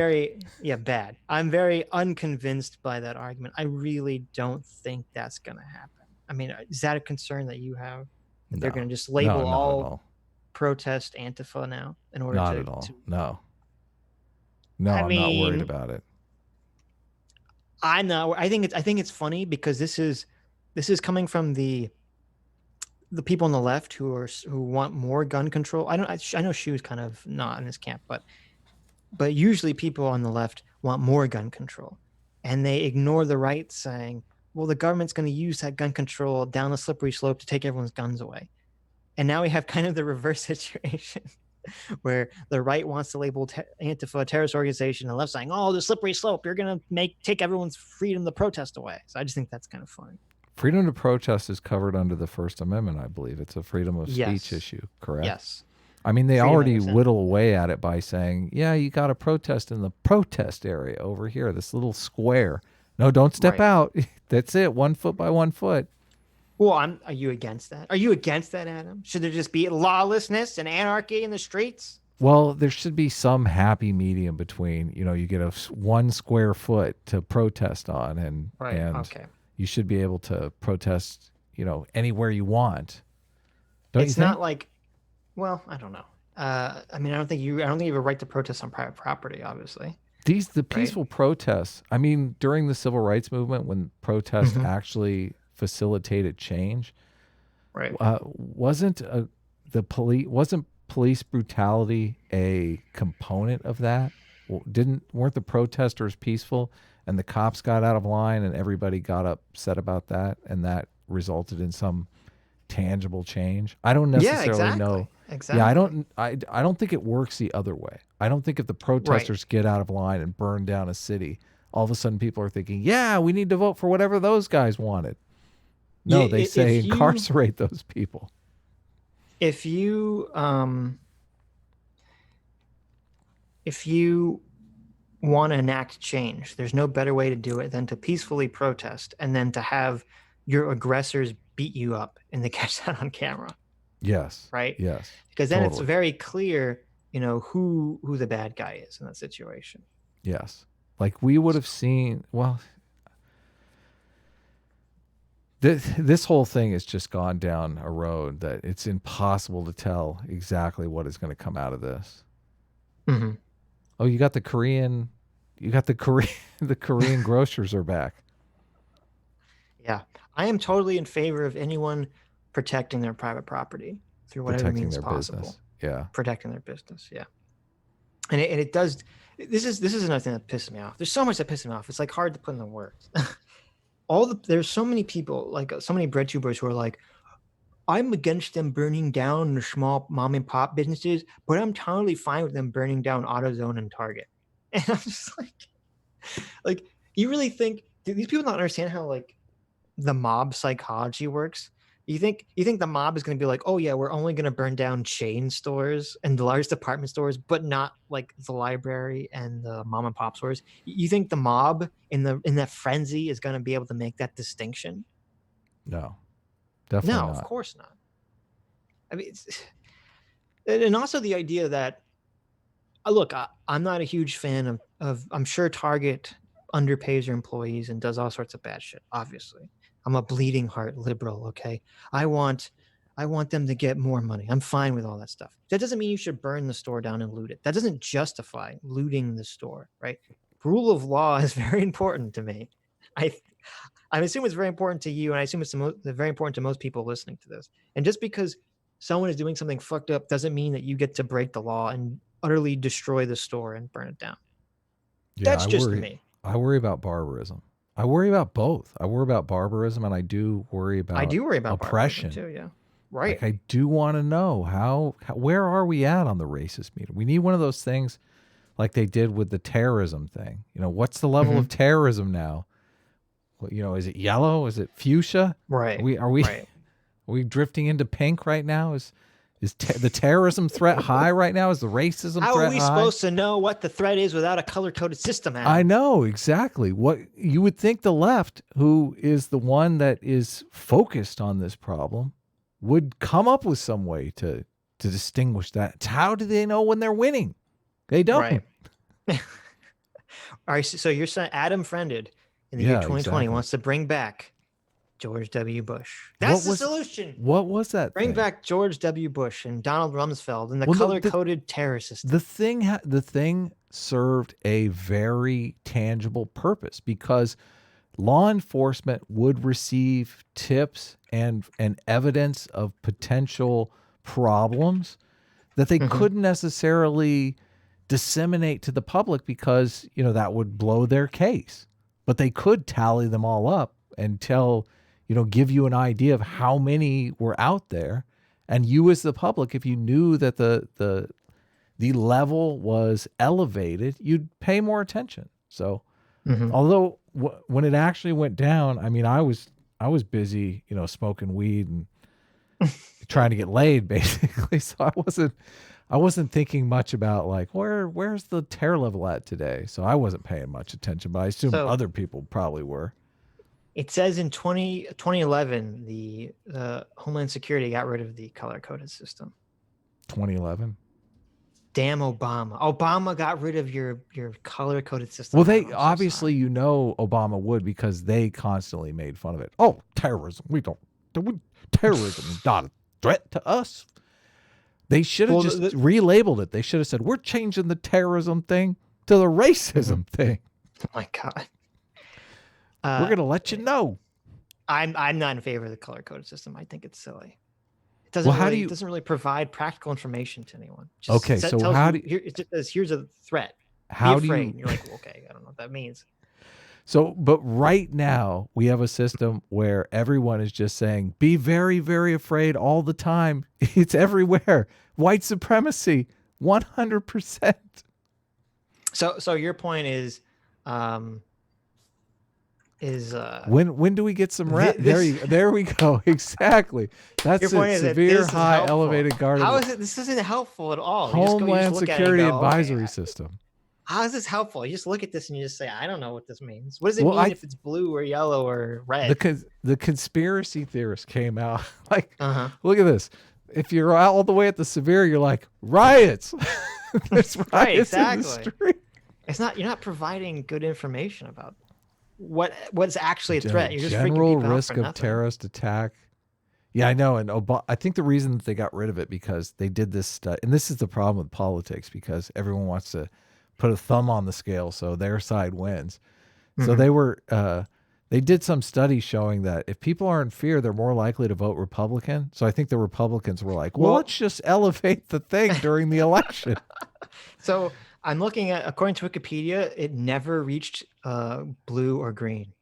Bad. I'm very unconvinced by that argument. I really don't think that's gonna happen. I mean, is that a concern that you have? That they're gonna just label all protest Antifa now in order not at all. No, I'm not worried about it. I'm not. I think it's funny because this is coming from the people on the left who want more gun control. I know Shu's kind of not in this camp, but usually people on the left want more gun control, and they ignore the right, saying, "Well, the government's going to use that gun control down the slippery slope to take everyone's guns away." And now we have kind of the reverse situation where the right wants to label Antifa a terrorist organization, and the left saying, "Oh, the slippery slope, you're going to take everyone's freedom to protest away." So I just think that's kind of funny. Freedom to protest is covered under the First Amendment, I believe. It's a freedom of speech issue, correct? Yes. I mean, they already whittle away at it by saying, yeah, you got to protest in the protest area over here, this little square. No, don't step Right. out. That's it. 1 foot by 1 foot. Well, are you against that? Are you against that, Adam? Should there just be lawlessness and anarchy in the streets? Well, there should be some happy medium between, you get 1 square foot to protest on, and Right. and Okay. you should be able to protest, anywhere you want. Don't you It's think? not like, well, I don't know. I mean, I don't think you have a right to protest on private property, obviously. The Right. peaceful protests. I mean, during the civil rights movement, when protests Hmm. actually facilitated change, Right. wasn't police brutality a component of that? Weren't the protesters peaceful, and the cops got out of line, and everybody got upset about that, and that resulted in some tangible change? I don't Yeah. necessarily know. Exactly. Yeah, I Exactly. don't. I don't think it works the other way. I don't think if the Right. protesters get out of line and burn down a city, all of a sudden people are thinking, "Yeah, we need to vote for whatever those guys wanted." Yeah. No, they say incarcerate those people. If you if you want to enact change, there's no better way to do it than to peacefully protest and then to have your aggressors beat you up and they catch that on camera, Yes. right? Yes. Because then it's Totally. very clear, who the bad guy is in that situation. Yes. Like we would have seen, well, this whole thing has just gone down a road that it's impossible to tell exactly what is going to come out of this. Mm-hmm. Oh, you got the Korean, the Korean grocers are back. Yeah, I am totally in favor of anyone protecting their private property through whatever Protecting means their possible. business. Yeah. Protecting their business, yeah. And it does. This is another thing that pisses me off. There's so much that pisses me off. It's like hard to put into words. There's so many people, like so many bread tubers who are like, I'm against them burning down the small mom and pop businesses, but I'm totally fine with them burning down AutoZone and Target. And I'm just like, you really think, do these people not understand how like the mob psychology works? You think the mob is going to be like, oh yeah, we're only going to burn down chain stores and the large department stores, but not like the library and the mom and pop stores? You think the mob in that frenzy is going to be able to make that distinction? No, definitely No, of not. course not. I mean, and also the idea that look, I'm not a huge fan of. I'm sure Target underpays their employees and does all sorts of bad shit. Obviously, I'm a bleeding heart liberal. Okay, I want I want them to get more money. I'm fine with all that stuff. That doesn't mean you should burn the store down and loot it. That doesn't justify looting the store, right? Rule of law is very important to me. I I assume it's very important to you, and I assume it's very important to most people listening to this. And just because someone is doing something fucked up doesn't mean that you get to break the law and utterly destroy the store and burn it down. Yeah, That's just me. I worry about barbarism. I worry about both. I worry about barbarism, and I do worry I about do worry about barbarism oppression. too. Yeah, Like right. I do want to know where are we at on the racist meter? We need one of those things like they did with the terrorism thing. What's the level Hmm. of terrorism now? Is it yellow? Is it fuchsia? Are Right, we are we right. are we drifting into pink right now? Is the terrorism threat high right now? Is the racism How are threat we high? supposed to know what the threat is without a color-coded system, I Adam? know exactly what you would think. The left, who is the one that is focused on this problem, would come up with some way to distinguish that. How do they know when they're winning? They Right. don't. All right. So you're saying Adam Friended in the year Yeah, 2020 exactly. wants to bring back George W. Bush. What That's the was solution. what was that Bring thing? back George W. Bush and Donald Rumsfeld and the Well, color-coded terror system. the thing served a very tangible purpose because law enforcement would receive tips and evidence of potential problems that they Hmm. couldn't necessarily disseminate to the public because that would blow their case, but they could tally them all up and give you an idea of how many were out there, and you as the public, if you knew that the level was elevated, you'd pay more attention. So Hmm. although when it actually went down, I mean, I was busy, smoking weed and trying to get laid, basically. So I wasn't thinking much about like where's the terror level at today. So I wasn't paying much attention, but I assume So other people probably were. it says in 2011, the Homeland Security got rid of the color-coded system. 2011. Damn Obama. Obama got rid of your color-coded system. Well, Adam, they I'm so obviously, sorry. Obama would because they constantly made fun of it. Oh, terrorism. Terrorism is not a threat to us. They should have Well, just relabeled it. They should have said, we're changing the terrorism thing to the racism thing. Oh my God. We're going to let you know. I'm not in favor of the color-coded system. I think it's silly. It doesn't really provide practical information to anyone. Okay, so how do you, it just says, here's a threat. how Be do afraid. you, And you're like, well, okay, I don't know what that means. so, but right now we have a system where everyone is just saying, be very, very afraid all the time. It's everywhere. White supremacy, 100%. So your point is, When do we get some rest? There we go. Exactly. That's your point it. is that Severe, this is high, helpful. elevated guard. How is it? This isn't helpful at all. Homeland look at it and Security go, Advisory okay, System. how is this helpful? You just look at this and you just say, I don't know what this means. What does it mean if it's blue or yellow or red? The conspiracy theorists came out like, Uh-huh. look at this. If you're all the way at the severe, you're like, riots. There's riots Right, exactly. in the street. You're not providing good information about what's actually a threat. You're just general freaking people risk out for of nothing. terrorist attack. Yeah, I know. And I think the reason that they got rid of it because they did this study, and this is the problem with politics because everyone wants to put a thumb on the scale so their side wins. So they did some study showing that if people are in fear, they're more likely to vote Republican. So I think the Republicans were like, well, let's just elevate the thing during the election. So I'm looking at, according to Wikipedia, it never reached blue or green.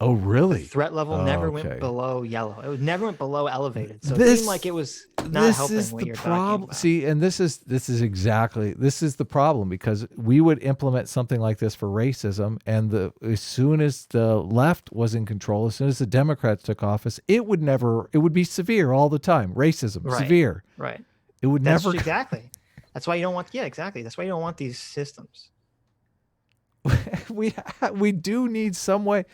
Oh, really? The threat level never went below yellow. It never went below elevated. So it seemed like it was not helping what you're talking about. See, and this is the problem because we would implement something like this for racism, and as soon as the left was in control, as soon as the Democrats took office, it would be severe all the time. Racism, severe. Right. It would never. Exactly. That's why you don't want. Yeah, exactly. That's why you don't want these systems. We do need some way.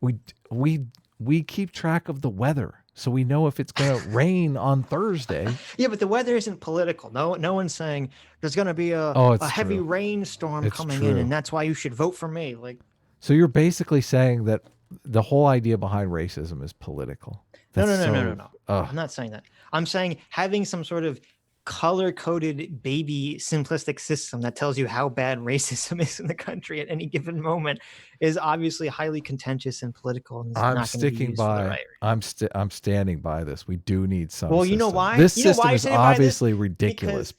We keep track of the weather, so we know if it's going to rain on Thursday. Yeah, but the weather isn't political. No one's saying there's going to be a heavy rainstorm coming in, and that's why you should vote for me. Like, so you're basically saying that the whole idea behind racism is political. No. I'm not saying that. I'm saying having some sort of color-coded baby simplistic system that tells you how bad racism is in the country at any given moment is obviously highly contentious and political. And I'm sticking by. I'm standing by this. We do need some. Well, system. You know why? This system is obviously ridiculous,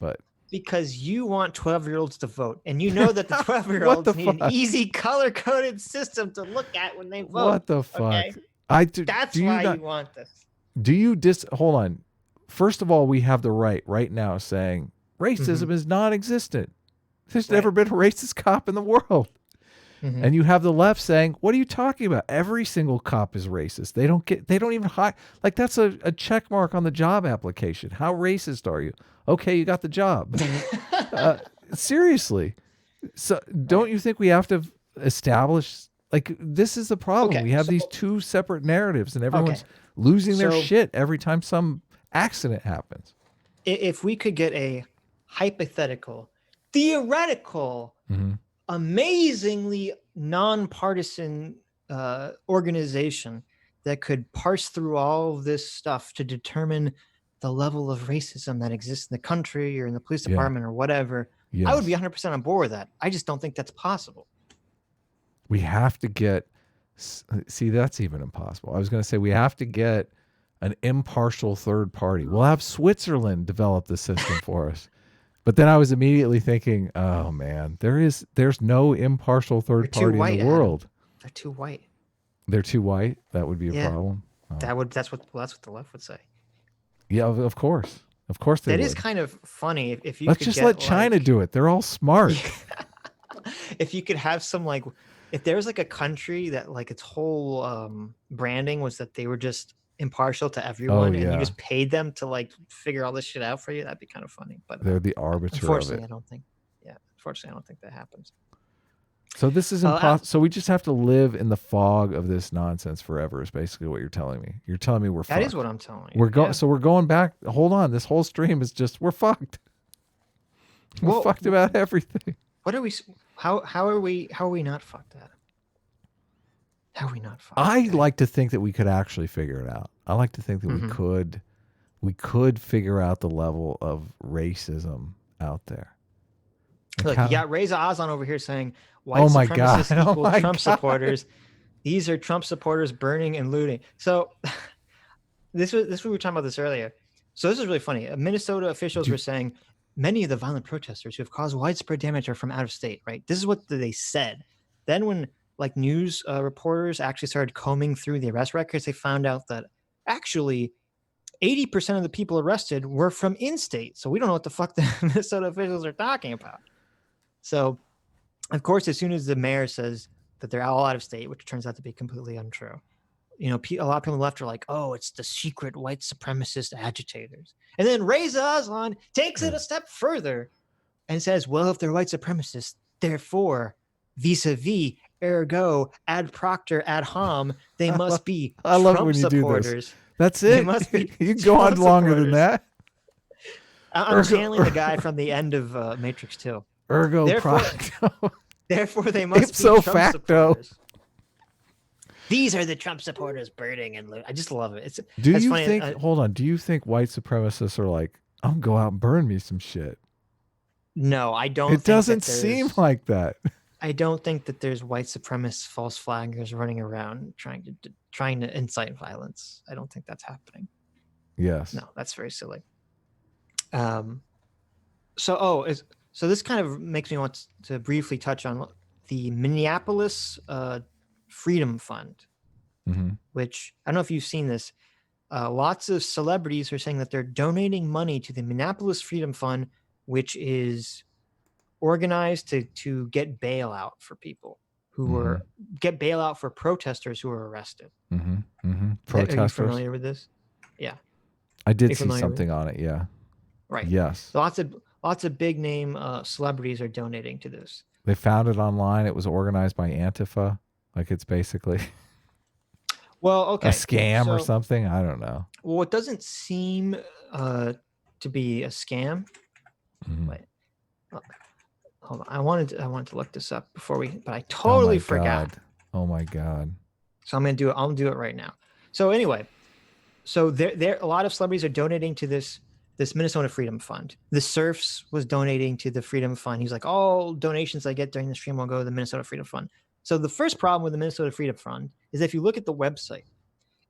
because you want 12-year-olds to vote, and you know that the 12-year-olds need an easy color-coded system to look at when they vote. What the fuck? Okay? That's why you want this. Do you hold on? First of all, we have the right now saying racism is non-existent. There's never been a racist cop in the world. And you have the left saying, what are you talking about? Every single cop is racist. They don't even hide. Like that's a check mark on the job application. How racist are you? Okay, you got the job. Seriously. So don't you think we have to establish, like, this is the problem. Okay, we have these two separate narratives and everyone's losing their shit every time some accident happens. If we could get a hypothetical, theoretical, amazingly nonpartisan organization that could parse through all of this stuff to determine the level of racism that exists in the country or in the police department or whatever, I would be 100% on board with that. I just don't think that's possible. We have to get, see, that's even impossible. I was going to say we have to get an impartial third party. We'll have Switzerland develop the system for us. But then I was immediately thinking, oh man, there's no impartial third party in the world. They're too white. They're too white. That would be a problem. Oh. That's what the left would say. Yeah, of course. Of course they would. That is kind of funny if you Let's just let China do it. They're all smart. If you could have some, like, if there's like a country that like its whole branding was that they were just impartial to Oh everyone, and you yeah, just paid them to like figure all this shit out for you, that'd be kind of funny. But they're the arbiter of unfortunately, it. I don't think. Yeah, unfortunately, I don't think that happens. So this is Uh, impossible. So we just have to live in the fog of this nonsense forever. Is basically what you're telling me. You're telling me we're that is what fucked. I'm telling you. We're going. Yeah. So we're going back. Hold on. This whole stream is just we're fucked. We're Well, fucked about everything. what are we? How are we not fucked at? How are we not fucked? I Okay. like to think that we could actually figure it out. I like to think that we could figure out the level of racism out there. Like Look, you got Reza Ozan over here saying white oh my god! supremacists Oh equal my Trump god! supporters. These are Trump supporters burning and looting. So this was we were talking about this earlier. So this is really funny. Minnesota officials were saying many of the violent protesters who have caused widespread damage are from out of state. Right. This is what they said. Then when like news reporters actually started combing through the arrest records, they found out that actually 80% of the people arrested were from in-state. So we don't know what the fuck the Minnesota officials are talking about. So, of course, as soon as the mayor says that they're all out of state, which turns out to be completely untrue, you know, a lot of people on the left are like, oh, it's the secret white supremacist agitators. And then Reza Aslan takes it a step further and says, well, if they're white supremacists, therefore, vis-a-vis, ergo, ad proctor, ad hom, they must be I love Trump when you supporters. do this. That's it. They must be you can go on longer than that. I'm channeling the guy from the end of Matrix 2. Ergo Therefore, they must ipso be Trump facto. Supporters. These are the Trump supporters burning and looting. I just love it. Do you funny. think? Hold on. Do you think white supremacists are like, I'm gonna go out and burn me some shit? No, I don't. It doesn't seem like that. I don't think that there's white supremacist false flaggers running around trying to incite violence. I don't think that's happening. Yes. No, that's very silly. So this kind of makes me want to briefly touch on the Minneapolis Freedom Fund, which I don't know if you've seen this. Lots of celebrities are saying that they're donating money to the Minneapolis Freedom Fund, which is organized to get bailout for people who were get bailout for protesters who were arrested. Protesters. Are you familiar with this? Yeah, I did see something on it. Yeah. Right. Yes. So lots of big name celebrities are donating to this. They found it online. It was organized by Antifa. Like it's basically a scam or something. I don't know. Well, it doesn't seem to be a scam. Wait, hold on. I wanted to look this up before but I totally forgot. Oh my god. So I'm gonna do it. I'll do it right now. So anyway, so there a lot of celebrities are donating to this Minnesota Freedom Fund. The Surfs was donating to the Freedom Fund. He's like, all donations I get during the stream will go to the Minnesota Freedom Fund. So the first problem with the Minnesota Freedom Fund is if you look at the website,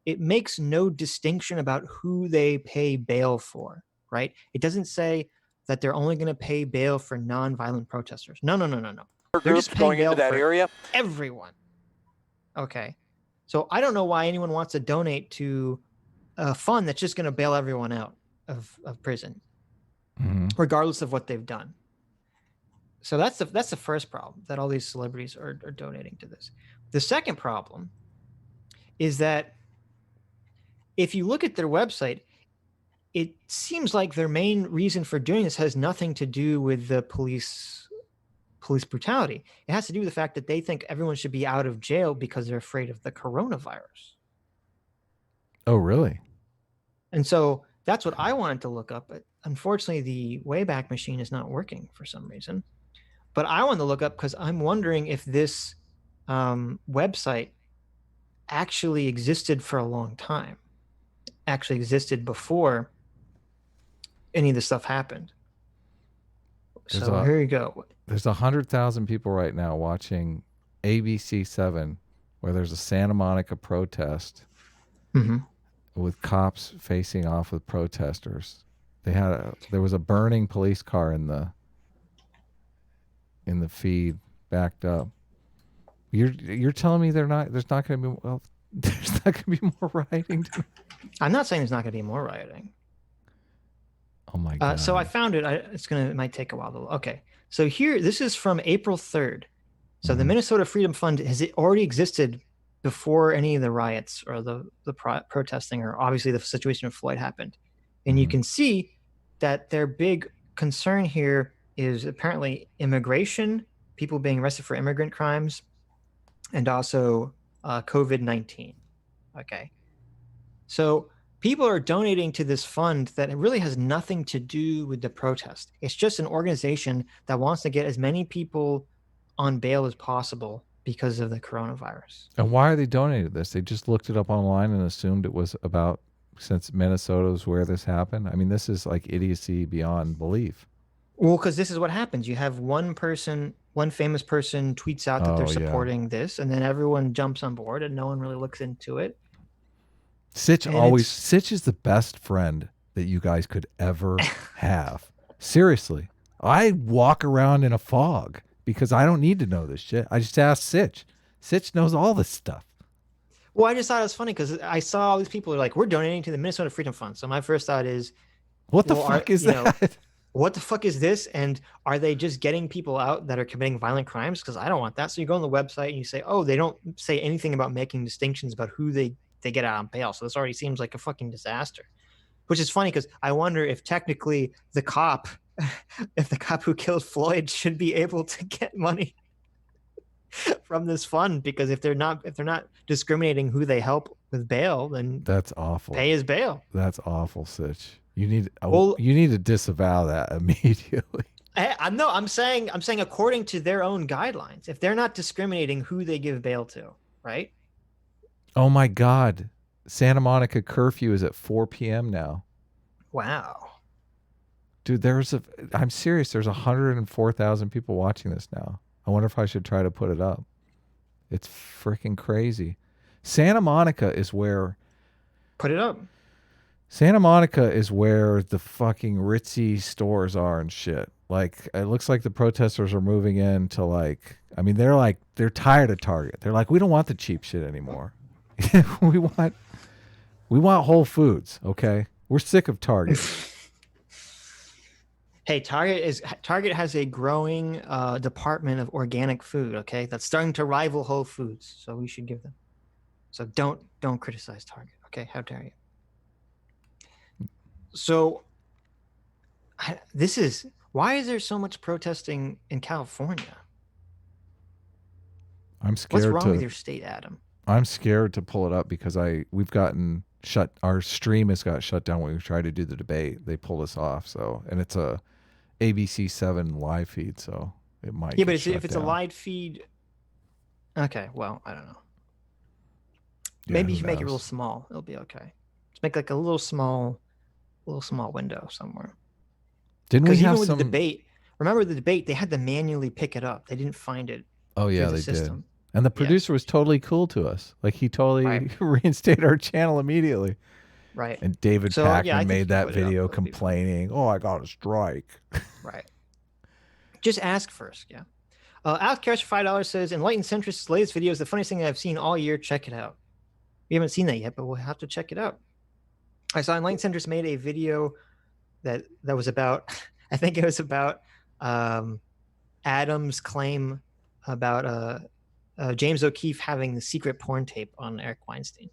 it makes no distinction about who they pay bail for, right? It doesn't say that they're only going to pay bail for non-violent protesters. No. They're just paying bail into that area. Everyone. Okay. So I don't know why anyone wants to donate to a fund that's just going to bail everyone out of prison, regardless of what they've done. So that's the first problem, that all these celebrities are donating to this. The second problem is that if you look at their website, it seems like their main reason for doing this has nothing to do with the police brutality. It has to do with the fact that they think everyone should be out of jail because they're afraid of the coronavirus. Oh, really? And so that's what I wanted to look up. But unfortunately, the Wayback Machine is not working for some reason. But I wanted to look up because I'm wondering if this website actually existed for a long time, actually existed before any of this stuff happened. Here you go. There's 100,000 people right now watching ABC7, where there's a Santa Monica protest with cops facing off with protesters. There was a burning police car in the feed, backed up. You're telling me there's not going to be there's not going to be more rioting? I'm not saying there's not going to be more rioting. Oh my god! So I found it. It might take a while though. Okay, so this is from April 3rd. So the Minnesota Freedom Fund has already existed before any of the riots or the protesting, or obviously the situation of Floyd happened. And you Mhm. can see that their big concern here is apparently immigration, people being arrested for immigrant crimes, and also COVID-19. Okay. So people are donating to this fund that really has nothing to do with the protest. It's just an organization that wants to get as many people on bail as possible because of the coronavirus. And why are they donating this? They just looked it up online and assumed it was about, since Minnesota is where this happened. I mean, this is like idiocy beyond belief. Well, because this is what happens. You have one person, one famous person tweets out that they're Oh yeah. supporting this, and then everyone jumps on board and no one really looks into it. And Sitch is the best friend that you guys could ever have. Seriously. I walk around in a fog because I don't need to know this shit. I just ask Sitch. Sitch knows all this stuff. well, I just thought it was funny because I saw all these people are like, we're donating to the Minnesota Freedom Fund. So my first thought is, What the well, fuck is that? what the fuck is this? And are they just getting people out that are committing violent crimes? Because I don't want that. So you go on the website and you say, oh, they don't say anything about making distinctions about who they get out on bail. So this already seems like a fucking disaster. Which is funny because I wonder if technically the cop, if the cop who killed Floyd should be able to get money from this fund, because if they're not discriminating who they help with bail, then That's awful. pay his bail. That's awful, Sitch. You need Well, you need to disavow that immediately. I'm saying according to their own guidelines, if they're not discriminating who they give bail to, right? Oh my God. Santa Monica curfew is at 4 p.m. now. Wow. Dude, I'm serious. There's 104,000 people watching this now. I wonder if I should try to put it up. It's freaking crazy. Santa Monica is where Put it up. Santa Monica is where the fucking ritzy stores are and shit. Like, it looks like the protesters are moving into they're tired of Target. They're like, we don't want the cheap shit anymore. we want Whole Foods, okay? We're sick of Target. Hey, Target has a growing department of organic food, okay? That's starting to rival Whole Foods. So we should give them. So don't criticize Target, okay? How dare you? So why is there so much protesting in California? I'm scared. What's wrong with your state, Adam? I'm scared to pull it up because we've gotten shut. Our stream has got shut down when we tried to do the debate. They pulled us off. So, and it's a ABC7 live feed, so it might. Yeah, but if it's a live feed, okay. Well, I don't know. Yeah, maybe you should make it real small. It'll be okay. Just make like a little small window somewhere. Didn't we have even with the debate? Remember the debate? They had to manually pick it up. They didn't find it. Oh yeah, through the they system. did. And the producer was totally cool to us. Like, he totally reinstated our channel immediately. Right. And David Packman made that video complaining, "Oh, I got a strike." Right. Just ask first. Yeah. Alex Cares for $5 says, Enlightened Centrist's latest video is the funniest thing I've seen all year. Check it out. We haven't seen that yet, but we'll have to check it out. I saw Enlightened Centrist made a video that was about, I think it was about Adam's claim about James O'Keefe having the secret porn tape on Eric Weinstein.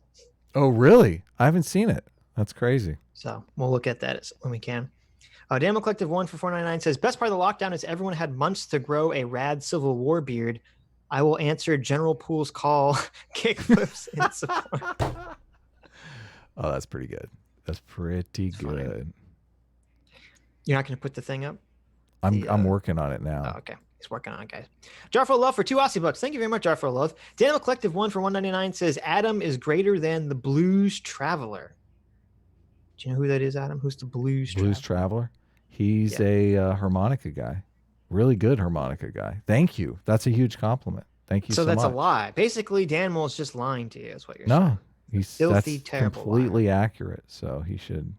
Oh, really? I haven't seen it. That's crazy. So we'll look at that when we can. Daniel Collective 1 for $4.99 says, best part of the lockdown is everyone had months to grow a rad Civil War beard. I will answer General Poole's call. Kickflips in support. Oh, that's pretty good. That's pretty good. Funny. You're not going to put the thing up? I'm working on it now. Oh, okay. He's working on it, guys. Jarfo Love for $2 Aussie bucks. Thank you very much, Jarfo Love. Daniel Collective 1 for $1.99 says, Adam is greater than the Blues Traveler. Do you know who that is, Adam? Who's the Blues Traveler? He's a harmonica guy. Really good harmonica guy. Thank you. That's a huge compliment. Thank you so much. So that's a lie. Basically, Daniel is just lying to you, is what you're saying. No, he's filthy, terrible completely accurate. So he should.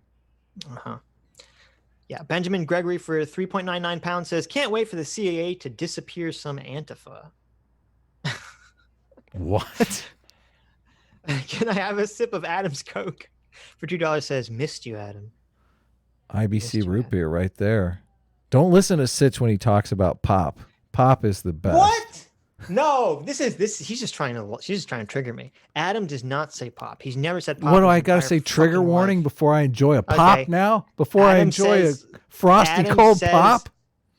Yeah, Benjamin Gregory for 3.99 pounds says, can't wait for the CAA to disappear some Antifa. What? Can I have a sip of Adam's Coke? For $2 says, missed you, Adam. IBC root beer right there. Don't listen to Sitch when he talks about Pop. Pop is the best. What? No, this. He's just trying to. She's just trying to trigger me. Adam does not say pop. He's never said What pop do in his I got to entire say? Trigger fucking warning life. before I enjoy a pop Okay. now? Before I Adam enjoy a says. frosty Adam cold says. pop?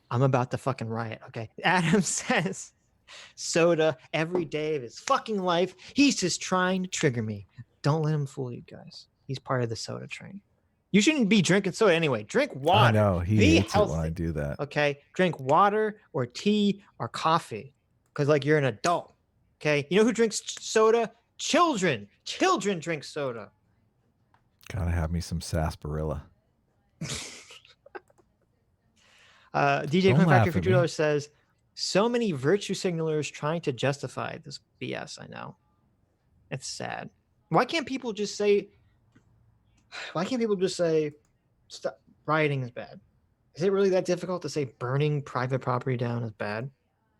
I'm about to fucking riot. Okay. Adam says soda every day of his fucking life. He's just trying to trigger me. Don't let him fool you guys. He's part of the soda train. You shouldn't be drinking soda anyway. Drink water. I know. He Be hates it healthy. when I do that. Okay. Drink water or tea or coffee because, like, you're an adult. Okay. You know who drinks soda? Children. Children drink soda. Gotta have me some sarsaparilla. DJ Don't Coin laugh Factory for at me. $2 says, so many virtue signalers trying to justify this BS. I know. It's sad. Why can't people just say, stop, rioting is bad? Is it really that difficult to say burning private property down is bad?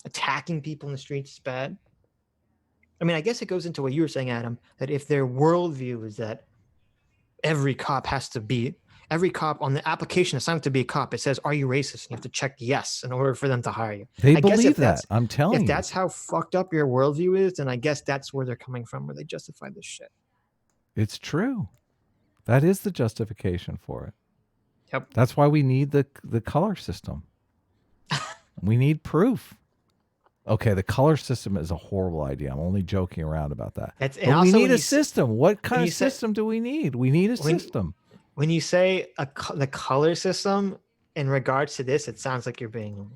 Attacking people in the streets is bad? I mean, I guess it goes into what you were saying, Adam, that if their worldview is that every cop on the application assigned to be a cop, it says, are you racist? And you have to check yes in order for them to hire you. They I guess believe if that. I'm telling if you. that's how fucked up your worldview is, then I guess that's where they're coming from, where they justify this shit. It's true. That is the justification for it. Yep. That's why we need the color system. We need proof. Okay, the color system is a horrible idea. I'm only joking around about that. But we need a system. What kind of system do we need? We need a system. When you say the color system in regards to this, it sounds like you're being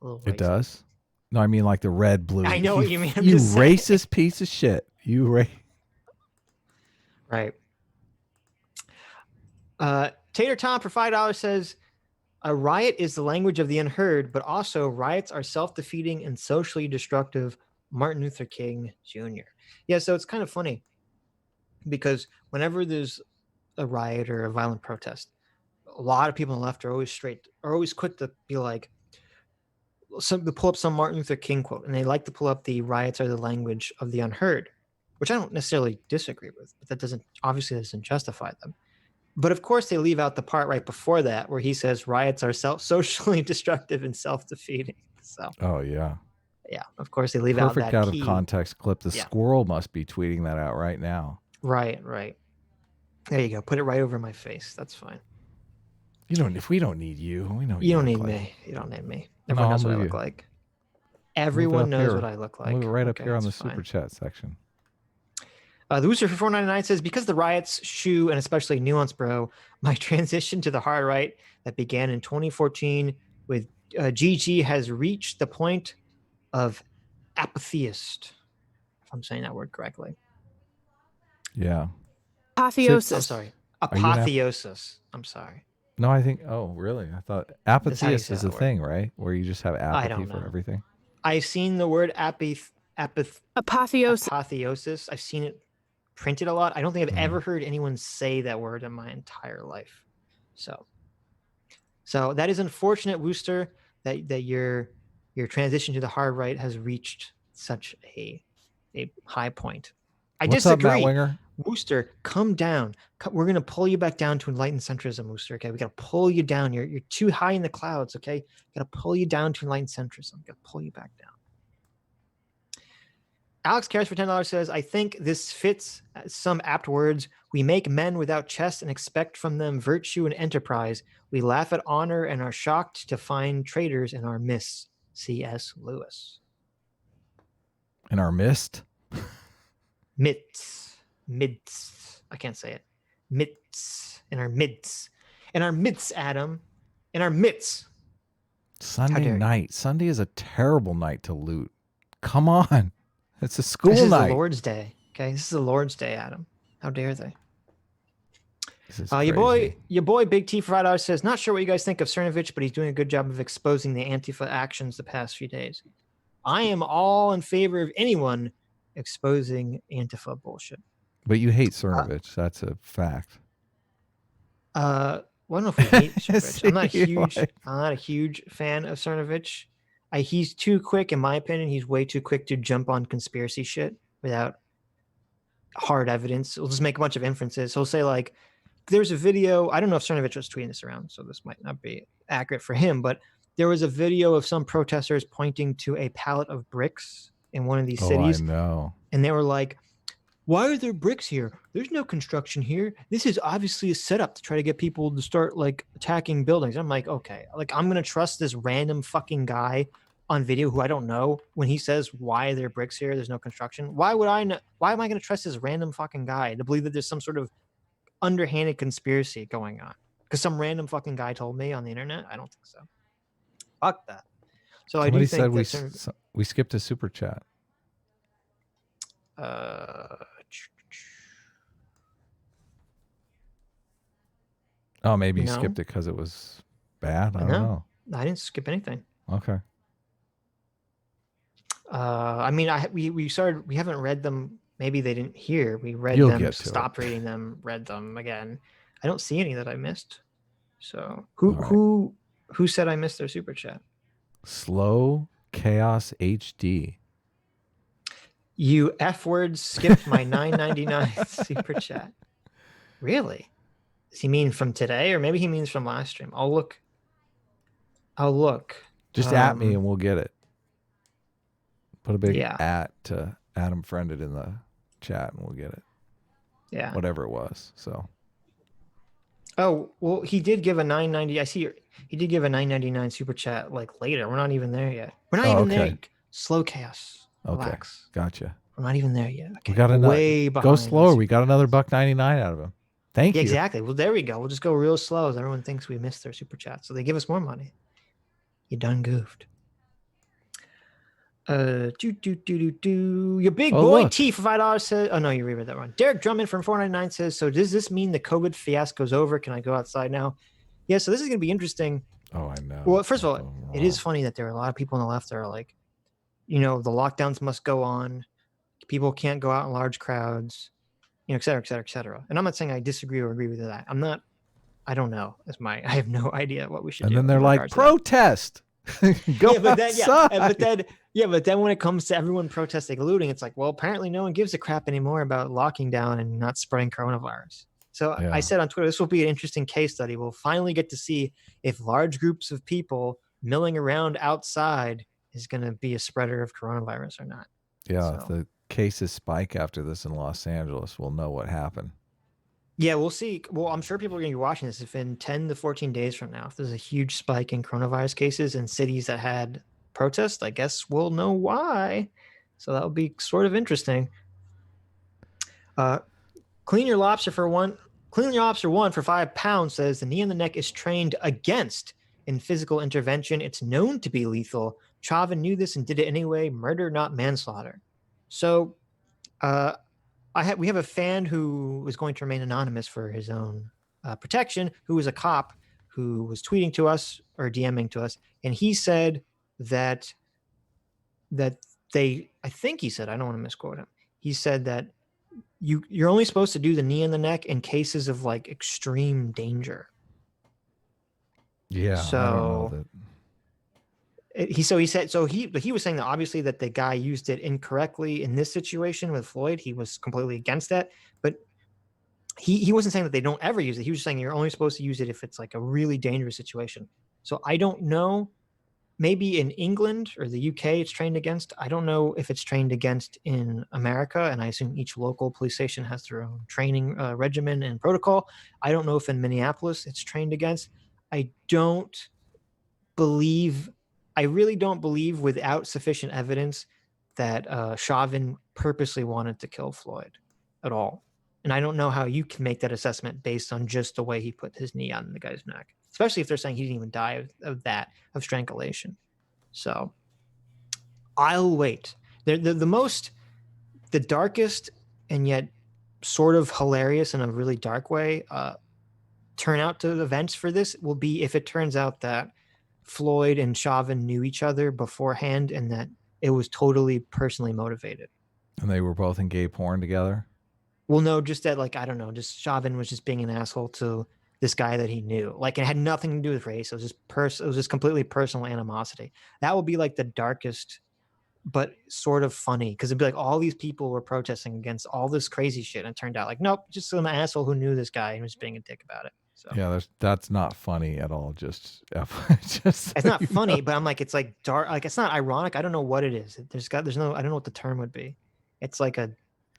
a little racist. It does? No, I mean like the red, blue. I know what you mean. You racist piece of shit. Right. Tater Tom for $5 says, a riot is the language of the unheard, but also riots are self-defeating and socially destructive. Martin Luther King Jr. Yeah, so it's kind of funny because whenever there's a riot or a violent protest, a lot of people on the left are always quick to be like, to pull up some Martin Luther King quote, and they like to pull up the riots are the language of the unheard, which I don't necessarily disagree with, but that doesn't justify them. But of course, they leave out the part right before that where he says riots are socially destructive and self-defeating. So, oh yeah, of course they leave out that perfect out of context clip. The squirrel must be tweeting that out right now. Right. There you go. Put it right over my face. That's fine. If we don't need you, we know you don't need me. You don't need me. Everyone knows what I look like. Everyone knows what I look like. Move it right up here on the super chat section. The Booster for $4.99 says, because the riots, Shoe, and especially Nuance Bro, my transition to the hard right that began in 2014 with GG has reached the point of apatheist, if I'm saying that word correctly. Yeah. Apotheosis. I'm sorry. Apotheosis. I'm sorry. No, I think, oh, really? I thought apatheist is a thing, right? Where you just have apathy for everything. I've seen the word apotheosis. I've seen it printed a lot. I don't think I've ever heard anyone say that word in my entire life. So that is unfortunate, Wooster, that your transition to the hard right has reached such a high point. I disagree. What's up, Matt Winger? Wooster, come down. We're gonna pull you back down to enlightened centrism, Wooster. Okay, we gotta pull you down. You're too high in the clouds. Okay, gotta pull you down to enlightened centrism. Gotta pull you back down. Alex Cares for $10 says, I think this fits some apt words. We make men without chest and expect from them virtue and enterprise. We laugh at honor and are shocked to find traitors in our midst. C.S. Lewis. In our midst? Midst. I can't say it. Midst. In our midst. In our midst, Adam. In our midst. Sunday night. Sunday is a terrible night to loot. Come on. It's a school night. This is the Lord's Day. Okay, this is the Lord's Day, Adam. How dare they? Your boy Big T for $5 says, not sure what you guys think of Cernovich, but he's doing a good job of exposing the Antifa actions the past few days. I am all in favor of anyone exposing Antifa bullshit. But you hate Cernovich. That's a fact. Well, I don't know if we hate Cernovich. I'm not a huge fan of Cernovich. He's too quick, in my opinion. He's way too quick to jump on conspiracy shit without hard evidence. He'll just make a bunch of inferences. He'll say, like, there's a video. I don't know if Cernovich was tweeting this around, so this might not be accurate for him, but there was a video of some protesters pointing to a pallet of bricks in one of these Oh, I cities, know. and they were like, why are there bricks here? There's no construction here. This is obviously a setup to try to get people to start like attacking buildings. I'm like, okay, like I'm gonna trust this random fucking guy on video who I don't know when he says why are there bricks here? There's no construction. Why would I know? Why am I gonna trust this random fucking guy to believe that there's some sort of underhanded conspiracy going on? Because some random fucking guy told me on the internet. I don't think so. Fuck that. So I do Somebody said think that some we skipped a super chat. uh Oh, maybe you no, skipped it because it was bad. I don't no, know. I didn't skip anything. Okay. I mean, we started. We haven't read them. Maybe they didn't hear. We read You'll them, get to it. stopped reading them, read them again. I don't see any that I missed. So All right. who said I missed their super chat? Slow Chaos HD. You F words skipped my $9.99 super chat. Really? Does he mean from today, or maybe he means from last stream? I'll look. I'll look. Just at me and we'll get it. Put a big Yeah. at to Adam friended in the chat and we'll get it. Yeah. Whatever it was. So. Oh, well, he did give a 9.90. I see he did give a 9.99 super chat like later. We're not even there yet. We're not even there. Slow chaos. Relax. Okay. Gotcha. We're not even there yet. Okay. We got way behind. Go slower. We got another $1.99 out of him. Thank you. Exactly. Well, there we go. We'll just go real slow as everyone thinks we missed their super chat. So they give us more money. You done goofed. Your big boy T for $5 says, oh no, you reread that wrong. Derek Drummond from 499 says, so does this mean the COVID fiasco's over? Can I go outside now? Yeah, so this is going to be interesting. Oh, I know. Well, first of all, it is funny that there are a lot of people on the left that are like, the lockdowns must go on. People can't go out in large crowds, et cetera, et cetera, et cetera. And I'm not saying I disagree or agree with that. I don't know. I have no idea what we should do. And then they're like, protest. Go outside. But then when it comes to everyone protesting looting, it's like, well, apparently no one gives a crap anymore about locking down and not spreading coronavirus. So I said on Twitter, this will be an interesting case study. We'll finally get to see if large groups of people milling around outside is going to be a spreader of coronavirus or not. Yeah, if the cases spike after this in Los Angeles, we'll know what happened. Yeah, we'll see. Well, I'm sure people are going to be watching this if in 10 to 14 days from now, if there's a huge spike in coronavirus cases in cities that had protests, I guess we'll know why. So that'll be sort of interesting. Clean Your Lobster one for £5 says the knee in the neck is trained against in physical intervention. It's known to be lethal. Chauvin knew this and did it anyway. Murder, not manslaughter. So, we have a fan who was going to remain anonymous for his own protection, who was a cop who was tweeting to us or DMing to us, and he said that I think he said, I don't want to misquote him. He said that you're only supposed to do the knee in the neck in cases of like extreme danger. Yeah. So I don't know that. He was saying that obviously that the guy used it incorrectly in this situation with Floyd. He was completely against that, but he wasn't saying that they don't ever use it. He was saying you're only supposed to use it if it's like a really dangerous situation. So I don't know. Maybe in England or the UK it's trained against. I don't know if it's trained against in America, and I assume each local police station has their own training regimen and protocol. I don't know if in Minneapolis it's trained against. I really don't believe without sufficient evidence that Chauvin purposely wanted to kill Floyd at all. And I don't know how you can make that assessment based on just the way he put his knee on the guy's neck, especially if they're saying he didn't even die of strangulation. So I'll wait. The darkest and yet sort of hilarious in a really dark way turnout to events for this will be if it turns out that Floyd and Chauvin knew each other beforehand and that it was totally personally motivated. And they were both in gay porn together? Well, no, just that, like, I don't know, just Chauvin was just being an asshole to this guy that he knew. Like, it had nothing to do with race. It was just completely personal animosity. That would be like the darkest, but sort of funny, because it'd be like all these people were protesting against all this crazy shit, and it turned out like, nope, just some asshole who knew this guy and was being a dick about it. So Yeah, that's not funny at all. Just just it's so not you know. funny, but I'm like, it's like dark. Like it's not ironic. I don't know what it is. There's no. I don't know what the term would be. It's like a.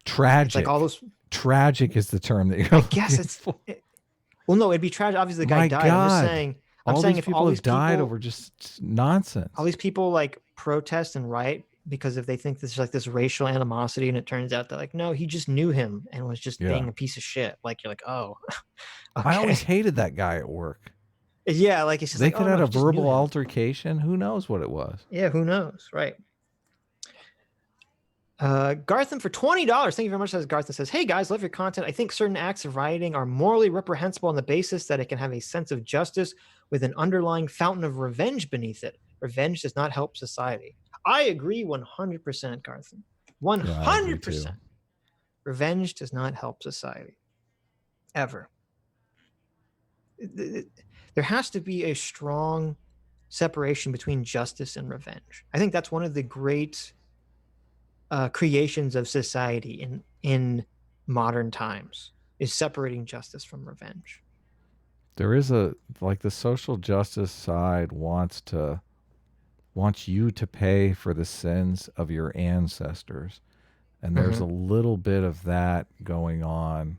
It's like all Tragic. those. Tragic is the term that you're I guess looking it's. for. Well, no, it'd be tragic. Obviously, the guy My died. I'm just God. saying. I'm All saying these if people have died over just all nonsense. these people like protest and riot because if they think this is like this racial animosity, and it turns out that like no, he just knew him and was just Yeah. being a piece of shit. Like you're like, oh, I always okay, hated that guy at work. yeah. Like it's just They like, could oh have no, had a he just knew verbal him. altercation. Who knows what it was? Yeah, who knows, right? Gartham for $20. Thank you very much. Says Gartham says, "Hey guys, love your content. I think certain acts of rioting are morally reprehensible on the basis that it can have a sense of justice with an underlying fountain of revenge beneath it. Revenge does not help society." I agree 100%, Gartham. Yeah, I agree too. 100%. Revenge does not help society ever. There has to be a strong separation between justice and revenge. I think that's one of the great creations of society in modern times is separating justice from revenge. There is a like the social justice side wants you to pay for the sins of your ancestors. And there's a Mm-hmm. little bit of that going on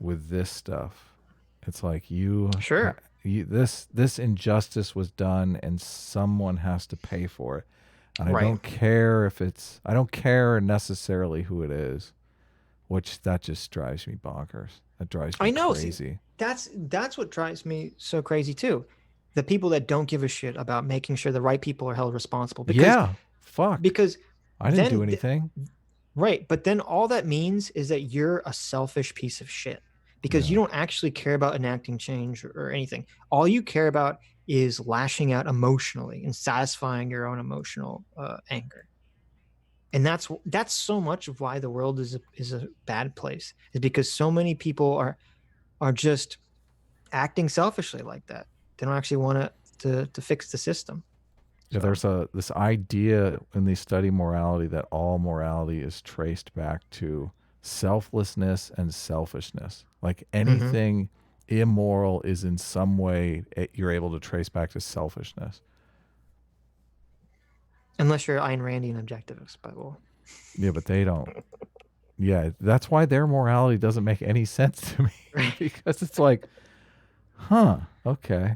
with this stuff. It's like Sure. this injustice was done and someone has to pay for it. And Right. I don't care necessarily who it is, which that just drives me bonkers. That drives me I know. See, crazy. that's what drives me so crazy too. The people that don't give a shit about making sure the right people are held responsible Yeah. Fuck. because I didn't do then anything. right, but then all that means is that you're a selfish piece of shit because you Yeah. don't actually care about enacting change or anything. All you care about is lashing out emotionally and satisfying your own emotional anger. And that's so much of why the world is a bad place is because so many people are just acting selfishly like that. They don't actually want to fix the system. Yeah, So, there's this idea when they study morality that all morality is traced back to selflessness and selfishness. Like mhm. anything immoral is in some way you're able to trace back to selfishness. Unless you're Ayn Randian objectivist, but well, Yeah, but they don't. Yeah, that's why their morality doesn't make any sense to me right. because it's like, huh, okay.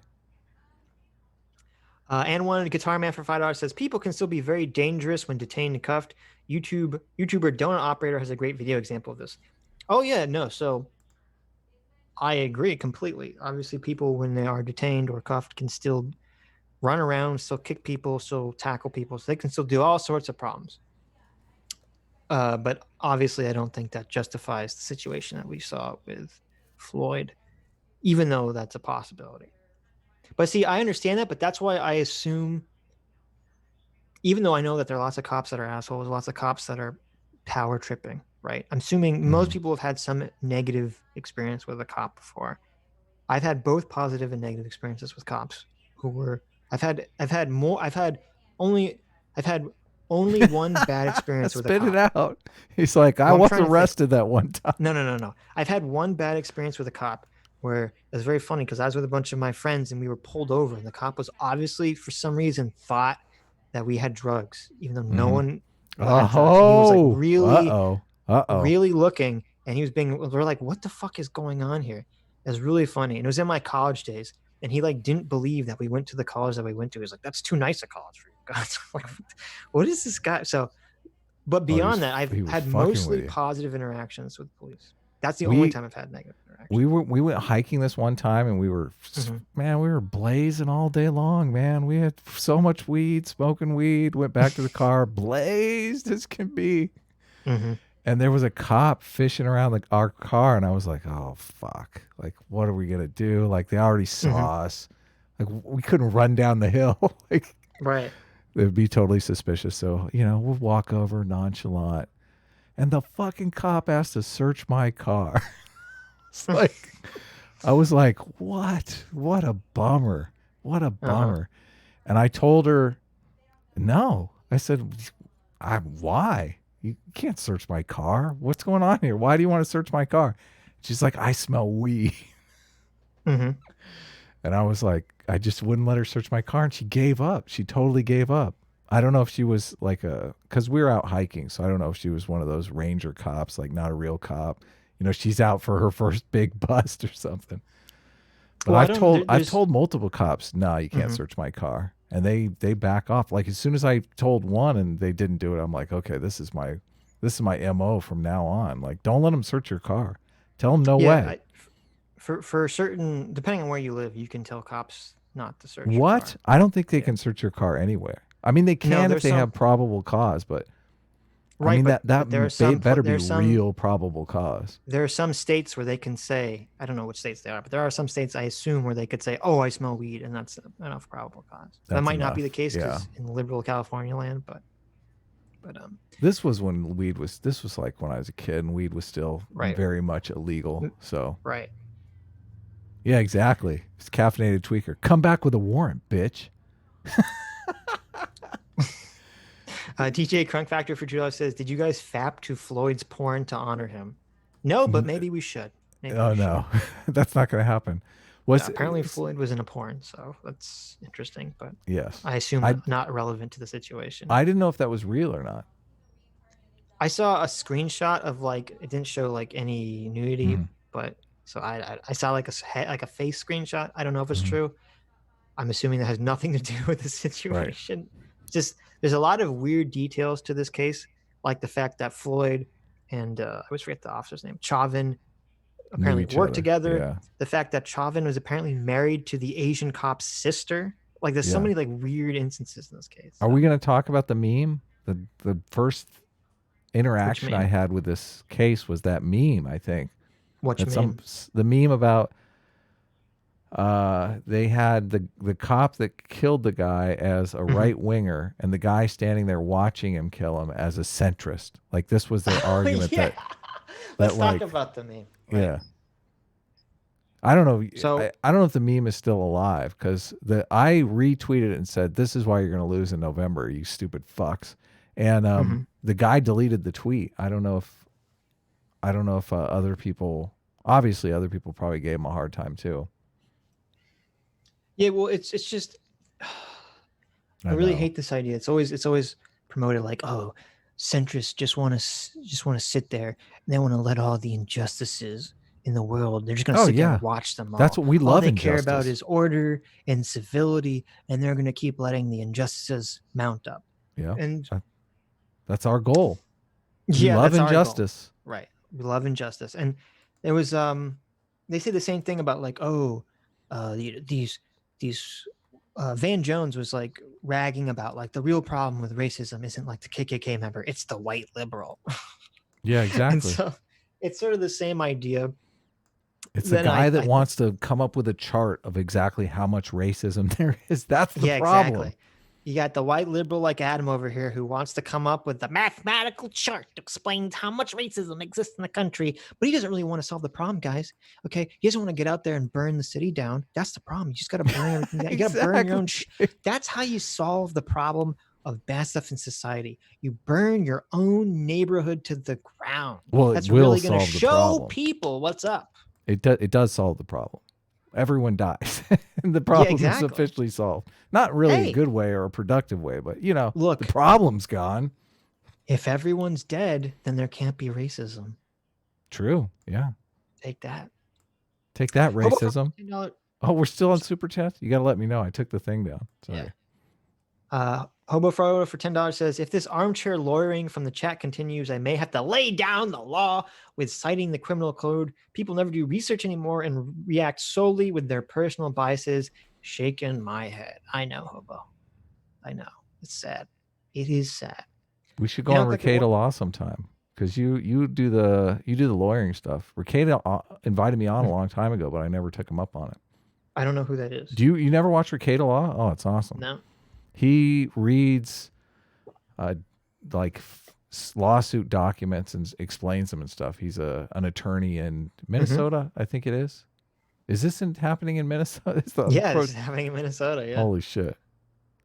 And one guitar man for $5 says people can still be very dangerous when detained and cuffed. YouTuber Donut Operator has a great video example of this. Oh yeah, no. So I agree completely. Obviously, people when they are detained or cuffed can still run around, still kick people, still tackle people. So they can still do all sorts of problems. But obviously, I don't think that justifies the situation that we saw with Floyd, even though that's a possibility. But see, I understand that, but that's why I assume, even though I know that there are lots of cops that are assholes, lots of cops that are power tripping, right? I'm assuming most Mm-hmm. people have had some negative experience with a cop before. I've had both positive and negative experiences with cops who were I've had more only I've had only one bad experience with a Spit it cop. out. He's like, I Well, I'm was trying to think. arrested that one time. No. I've had one bad experience with a cop where it was very funny because I was with a bunch of my friends and we were pulled over and the cop was obviously for some reason thought that we had drugs, even though no Mm-hmm. one had drugs. And he was like Oh, uh-oh. really looking and he was being we're like, what the fuck is going on here? It was really funny. And it was in my college days. And he like didn't believe that we went to the college that we went to. He was like, that's too nice a college for you guys. Like, what is this guy? So but Oh, beyond that, I've he was had fucking with mostly you. positive interactions with police. That's the only We time I've had negative interactions. we went hiking this one time and Mm-hmm. man, we were blazing all day long, man. We had so much weed, smoking weed, went back to the car, blazed as can be. Mm-hmm. And there was a cop fishing around our car and I was like, "Oh fuck. Like what are we going to do? Like they already Mm-hmm. saw us. Like we couldn't run down the hill." Like Right. they'd be totally suspicious. So, we'll walk over nonchalant. And the fucking cop asked to search my car. It's like I was like, "What? What a bummer. What a Uh-huh. bummer." And I told her, "No." I said, why? You can't search my car. What's going on here? Why do you want to search my car?" She's like, "I smell weed." Mm-hmm. And I was like, I just wouldn't let her search my car, and she gave up. She totally gave up. I don't know if she was like because we were out hiking, so I don't know if she was one of those ranger cops, like not a real cop. You know, she's out for her first big bust or something. But Well, I don't. I've There's. told multiple cops, no, you can't Mm-hmm. search my car, and they back off. Like as soon as I told one and they didn't do it, I'm like, okay, this is my mo from now on. Like, don't let them search your car. Tell them no Yeah. way. For certain, depending on where you live, you can tell cops not to search your What? car. I don't think they Yeah. can search your car anywhere. I mean, they No, can if there's they some. have probable cause, but I Right, mean but that there are some. better be There's some. real probable cause. There are some states where they can say, I don't know which states they are, but there are some states I assume where they could say, "Oh, I smell weed," and that's enough probable cause. That That's might not be the enough. case Yeah. because in liberal California land, but This was when weed was. This was like when I was a kid, and weed was still right, very much illegal. So right. yeah, exactly. It's caffeinated tweaker. Come back with a warrant, bitch. DJ Crunk Factor for July says, "Did you guys fap to Floyd's porn to honor him?" No, but maybe we should. Maybe Oh we should. no, that's not going to happen. Yeah, Was apparently Floyd was in a porn, so that's interesting, but yes. I assume I not relevant to the situation. I didn't know if that was real or not. I saw a screenshot of like it didn't show like any nudity, Mhm, but so I saw like like a face screenshot. I don't know if it's mhm. true. I'm assuming that has nothing to do with the Right. situation. Just there's a lot of weird details to this case, like the fact that Floyd and I always forget the officer's name, Chauvin, Knew apparently each worked other. together. Yeah. The fact that Chauvin was apparently married to the Asian cop's sister. Like there's so Yeah. many like weird instances in this case. Are So we going to talk about the meme? The first which interaction I meme? had with this case was that meme, I think. Which That meme? the meme about they had the cop that killed the guy as a Mhm. right winger and the guy standing there watching him kill him as a centrist. Like this was their Oh argument yeah. that Let's talk like about the meme. Right. yeah. I don't know. So I don't know if the meme is still alive because I retweeted it and said, "This is why you're going to lose in November, you stupid fucks." And mhm. the guy deleted the tweet. I don't know if other people. Obviously, other people probably gave him a hard time too. Yeah, well, it's just I I really know. hate this idea. It's always promoted like, oh, centrists just want to sit there and they want to let all the injustices in the world. They're just going to Oh sit there yeah, and watch them that's all. what we All love. they care about Injustice. is order and civility, and they're going to keep letting the injustices mount up. Yeah, And that's our goal. We yeah, love that's our goal. injustice. Right. We love injustice. And there was they say the same thing about like, oh, these Van Jones was like ragging about like the real problem with racism isn't like the KKK member, it's the white liberal. Yeah, And exactly. so it's sort of the same idea. It's the Then guy that I think wants to come up with a chart of exactly how much racism there is. That's the yeah, problem. exactly. You got the white liberal like Adam over here who wants to come up with the mathematical chart that explains how much racism exists in the country, but he doesn't really want to solve the problem, guys. Okay, he doesn't want to get out there and burn the city down. That's the problem. You just got to burn everything down. You got to burn your Exactly. own. That's how you solve the problem of bad stuff in society. You burn your own neighborhood to the ground. Well, it That's will really going to solve the show problem. people what's up. It does solve the problem. Everyone dies, and the Yeah, problem is exactly. officially solved. Not really a Hey, good way or a productive way, but you know, the look, problem's gone. if everyone's dead, then there can't be racism. True. Yeah. Take that. Take that, Hobo for racism. $10. Oh, we're still on super chat. You got to let me know. I took the thing down. Yeah. Sorry. Hobo Frodo for $10 says, if this armchair lawyering from the chat continues, I may have to lay down the law with citing the criminal code. People never do research anymore and react solely with their personal biases. Shaking my head. I know, Hobo. I know. It's sad. It is sad. We should You go on know, like Ricada Law sometime because you do the lawyering stuff. Ricada invited me on a long time ago, but I never took him up on it. I don't know who that is. Do you never watch Ricada Law? Oh, it's awesome. No. He reads like lawsuit documents and explains them and stuff. He's an attorney in Minnesota, I think it is. Is this happening in Minnesota? Yeah, this is happening in Minnesota. Yeah. Holy shit.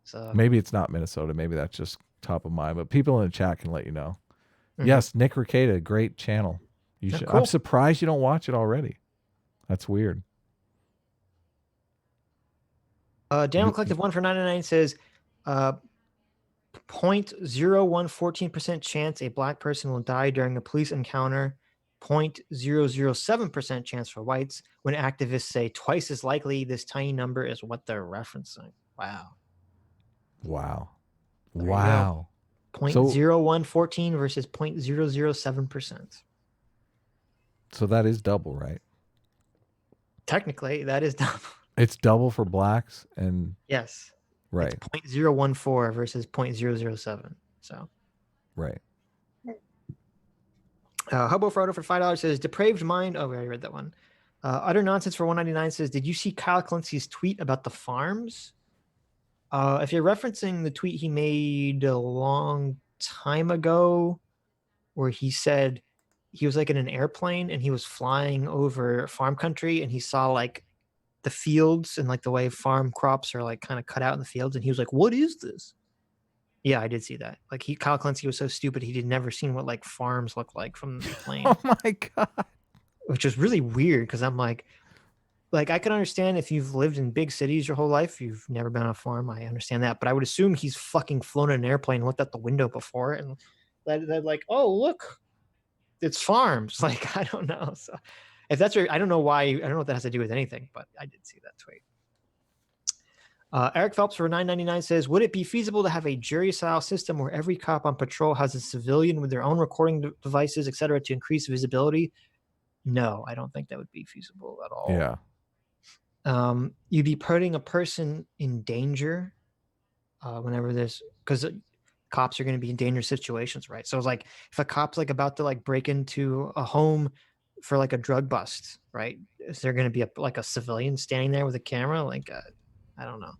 So Maybe it's not Minnesota. Maybe that's just top of mind. But people in the chat can let you know. Yes, Nick Ricada, great channel. You should. Cool. I'm surprised you don't watch it already. That's weird. Daniel Collective 1 for 99 says, uh, 0.0114% chance a black person will die during a police encounter. 0.007% chance for whites. When activists say twice as likely, this tiny number is what they're referencing. Wow. Wow. There you go. Wow. So 0.0114 versus 0.007%. so that is double, right? Technically, that is double. It's double for blacks and Yes. right. It's 0.014 versus 0.007. So Right. Hobo Frodo for $5 says depraved mind. Oh, we already read that one. Utter nonsense for 199 says, did you see Kyle Clancy's tweet about the farms? If you're referencing the tweet he made a long time ago, where he said he was like in an airplane and he was flying over farm country and he saw like the fields and like the way farm crops are like kind of cut out in the fields, and he was like, "What is this?" Yeah, I did see that. Like Kyle Clancy was so stupid he had never seen what like farms look like from the plane, Oh my god. which was really weird because I'm like I can understand if you've lived in big cities your whole life, you've never been on a farm. I understand that, but I would assume he's fucking flown in an airplane and looked out the window before and that like, oh look, it's farms. Like I don't know. So if that's I don't know why. I don't know what that has to do with anything, but I did see that tweet. Eric Phelps for $9.99 says, would it be feasible to have a jury-style system where every cop on patrol has a civilian with their own recording devices, et cetera, to increase visibility? No, I don't think that would be feasible at all. Yeah. You'd be putting a person in danger whenever there's, because cops are going to be in dangerous situations, right? So it's like if a cop's like about to like break into a home for like a drug bust, right? Is there going to be like a civilian standing there with a camera? Like, I don't know.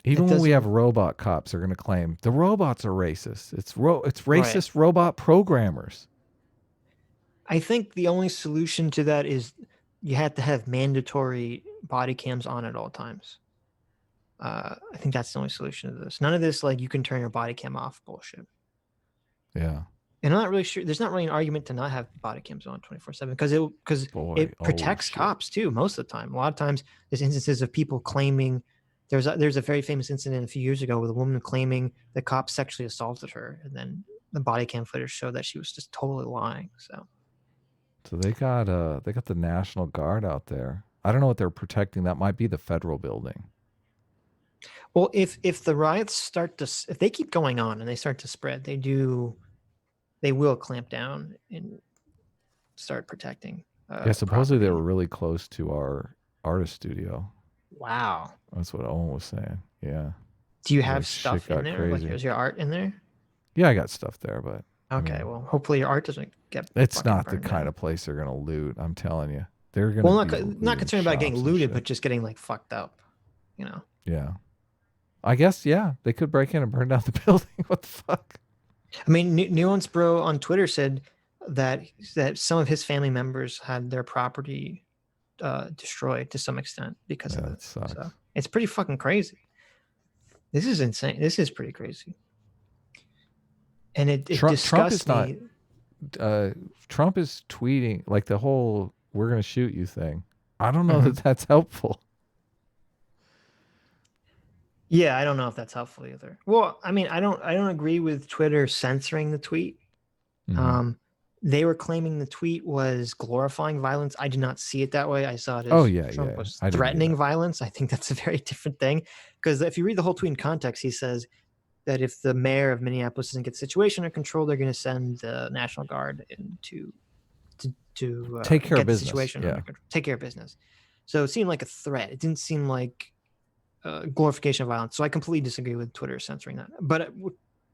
Even It when we have doesn't. robot cops, they're going to claim the robots are racist. It's Right. racist robot programmers. I think the only solution to that is you have to have mandatory body cams on at all times. I think that's the only solution to this. None of this like you can turn your body cam off bullshit. Yeah. And I'm not really sure. There's not really an argument to not have body cams on 24/7 because Boy, it oh protects shit. cops too. Most of the time, a lot of times there's instances of people claiming. There's a very famous incident a few years ago with a woman claiming the cops sexually assaulted her, and then the body cam footage showed that she was just totally lying. So So they got the National Guard out there. I don't know what they're protecting. That might be the federal building. well, if the riots start to if they keep going on and they start to spread, they will clamp down and start protecting Yeah, supposedly they were property. really close to our artist studio. Wow. That's what Owen was saying. Yeah. Do you have Like shit stuff in got there? Like, crazy. is your art in there? Yeah, I got stuff there, but I Okay, mean, well, hopefully your art doesn't get it's fucking not the burned kind down. of place they're gonna loot. I'm telling you, they're gonna Well, be not looting concerned about getting shops and looted, shit. but just getting like fucked up. You know. Yeah, I guess yeah, they could break in and burn down the building. What the fuck? I mean, Nuance Bro on Twitter said that some of his family members had their property destroyed to some extent because Yeah, of that it. sucks. So it's pretty fucking crazy. This is insane. This is pretty crazy, and it Trump disgusts is not. me. Uh, Trump is tweeting like the whole "we're gonna shoot you" thing. I don't know Mhm. that that's helpful. Yeah, I don't know if that's helpful either. Well, I mean, I don't agree with Twitter censoring the tweet. Mm-hmm. Um, they were claiming the tweet was glorifying violence. I did not see it that way. I saw it Oh as yeah, Trump yeah. was I didn't threatening either. violence. I think that's a very different thing. Because if you read the whole tweet in context, he says that if the mayor of Minneapolis doesn't get the situation under control, they're going to send the National Guard in to Take care of get the business. situation under Yeah. control, take care of business. So it seemed like a threat. It didn't seem like glorification of violence. So I completely disagree with Twitter censoring that. But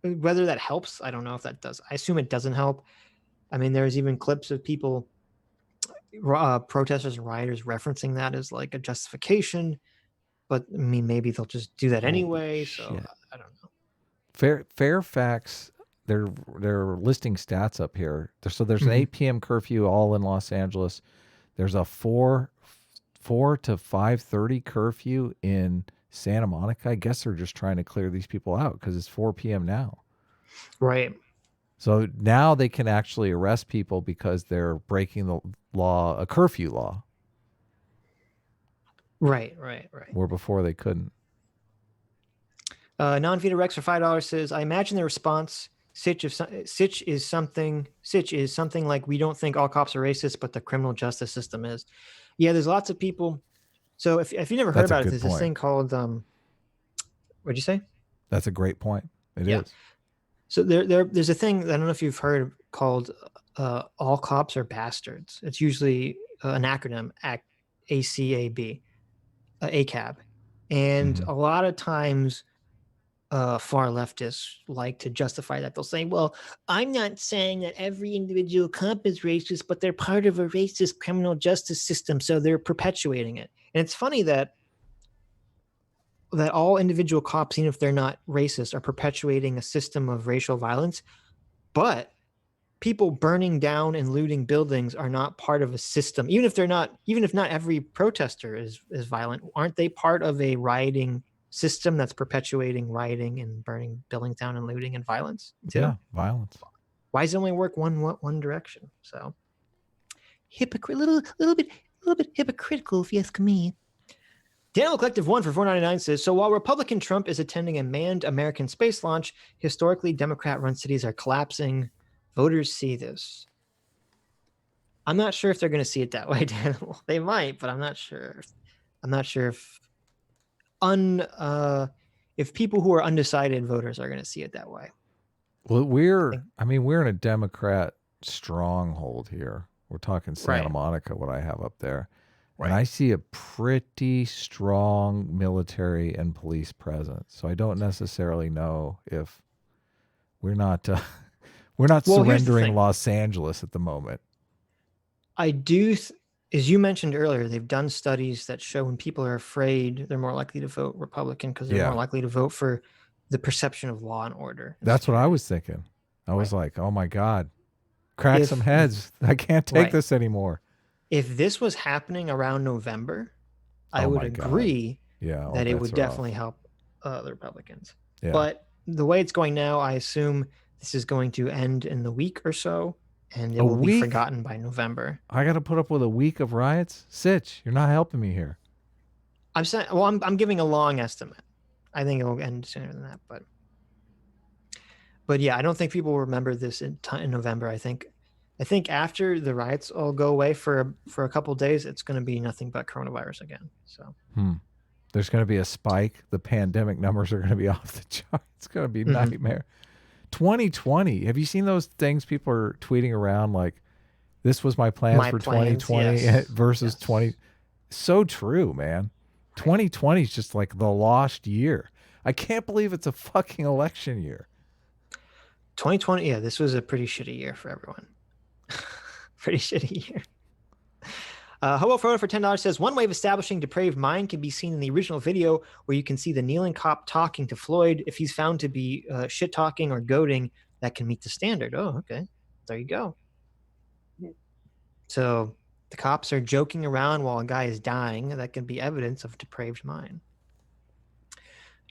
whether that helps, I don't know if that does. I assume it doesn't help. I mean, there's even clips of people, protesters and rioters, referencing that as like a justification. But I mean, maybe they'll just do that Holy anyway. So shit. I don't know. Fairfax, they're listing stats up here. So there's an Mm-hmm. 8 p.m. curfew all in Los Angeles. There's a 4 to 5:30 curfew in Santa Monica. I guess they're just trying to clear these people out because it's 4 p.m. now. Right. So now they can actually arrest people because they're breaking the law, a curfew law, Right. Right. Right. where before they couldn't. Non-Vita Rex for $5 says, I imagine the response Sitch is something like, we don't think all cops are racist, but the criminal justice system is. Yeah, there's lots of people. So if you never heard That's a about it, good there's this point. thing called what'd you say? That's a great point. It Yeah. is. So there's a thing, I don't know if you've heard, called all cops are bastards. It's usually an acronym, ACAB, ACAB, and Mhm. a lot of times far leftists like to justify that. They'll say, well, I'm not saying that every individual cop is racist, but they're part of a racist criminal justice system, so they're perpetuating it. And it's funny that all individual cops, even if they're not racist, are perpetuating a system of racial violence, but people burning down and looting buildings are not part of a system. Even if not every protester is violent, aren't they part of a rioting system that's perpetuating rioting and burning buildings down and looting and violence too? Yeah, violence. Why does it only work one direction? So little bit hypocritical, if you ask me. Daniel Collective 1 for $4.99 says, so while Republican Trump is attending a manned American space launch, historically Democrat-run cities are collapsing. Voters see this. I'm not sure if they're going to see it that way, Daniel. They might, but I'm not sure. I'm not sure if people who are undecided voters are going to see it that way. Well, we're in a Democrat stronghold here. We're talking Santa Right. Monica, what I have up there. And Right. I see a pretty strong military and police presence. So I don't necessarily know if we're not we're not Well, here's the surrendering thing. Los Angeles at the moment. I do, as you mentioned earlier, they've done studies that show when people are afraid, they're more likely to vote Republican because they're more Yeah. likely to vote for the perception of law and order and That's what I security. was thinking. I was Right. like, "Oh my god. Crack some If heads. I can't take right. this anymore." If this was happening around November, I Oh would my god. agree Yeah, all that it bets would are definitely off. help the Republicans. Yeah. But the way it's going now, I assume this is going to end in the week or so, and it A will be week? forgotten by November. I got to put up with a week of riots? Sitch, you're not helping me here. I'm saying, well, I'm giving a long estimate. I think it will end sooner than that, but yeah, I don't think people will remember this in November. I think after the riots all go away for a couple of days, it's going to be nothing but coronavirus again. So, There's going to be a spike. The pandemic numbers are going to be off the chart. It's going to be nightmare. 2020. Have you seen those things people are tweeting around like this was my plans my for plans, 2020 yes, versus yes, 20? So true, man. right. 2020 is just like the lost year. I can't believe it's a fucking election year. 2020, yeah, this was a pretty shitty year for everyone. Pretty shitty year. Hello Frodo for $10 says, one way of establishing depraved mind can be seen in the original video where you can see the kneeling cop talking to Floyd. If he's found to be shit talking or goading, that can meet the standard. Oh, okay. There you go. So the cops are joking around while a guy is dying. That can be evidence of depraved mind.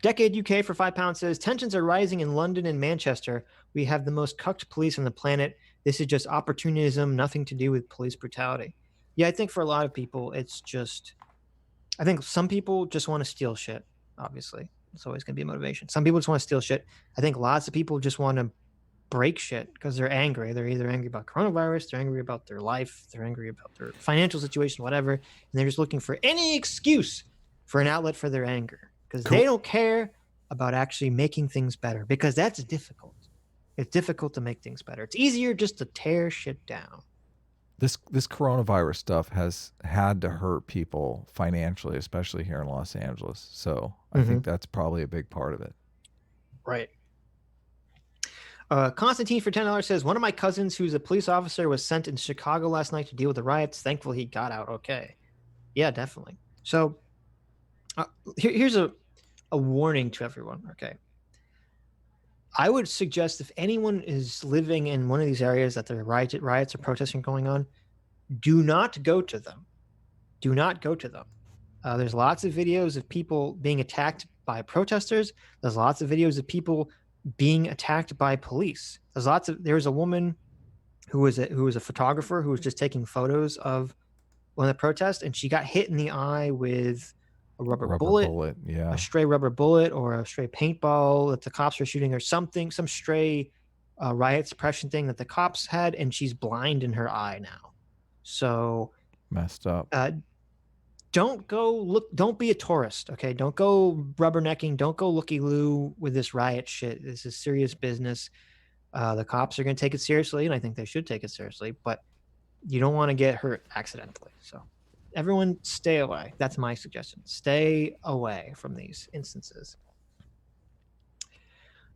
Decade UK for £5 says, tensions are rising in London and Manchester. We have the most cucked police on the planet. This is just opportunism, nothing to do with police brutality. Yeah, I think for a lot of people, it's just, I think some people just want to steal shit, obviously. It's always going to be a motivation. Some people just want to steal shit. I think lots of people just want to break shit because they're angry. They're either angry about coronavirus, they're angry about their life, they're angry about their financial situation, whatever. And they're just looking for any excuse for an outlet for their anger because they Cool. don't care about actually making things better because that's difficult. It's difficult to make things better. It's easier just to tear shit down. This coronavirus stuff has had to hurt people financially, especially here in Los Angeles. So I think that's probably a big part of it. Right. Constantine for $10 says, one of my cousins who's a police officer was sent in Chicago last night to deal with the riots. Thankfully, he got out okay. Yeah, definitely. So here's a warning to everyone. Okay. I would suggest if anyone is living in one of these areas that there are riots or protesting going on, do not go to them. Do not go to them. There's lots of videos of people being attacked by protesters. There's lots of videos of people being attacked by police. There's a woman who was a photographer who was just taking photos of one of the protests, and she got hit in the eye with a rubber Rubber bullet, bullet. a Yeah. stray rubber bullet, or a stray paintball that the cops are shooting, or something, some stray riot suppression thing that the cops had, and she's blind in her eye now. So Messed up. don't go look. Don't be a tourist. Okay, don't go rubbernecking. Don't go looky loo with this riot shit. This is serious business. The cops are going to take it seriously, and I think they should take it seriously. But you don't want to get hurt accidentally. So everyone, stay away. That's my suggestion. Stay away from these instances.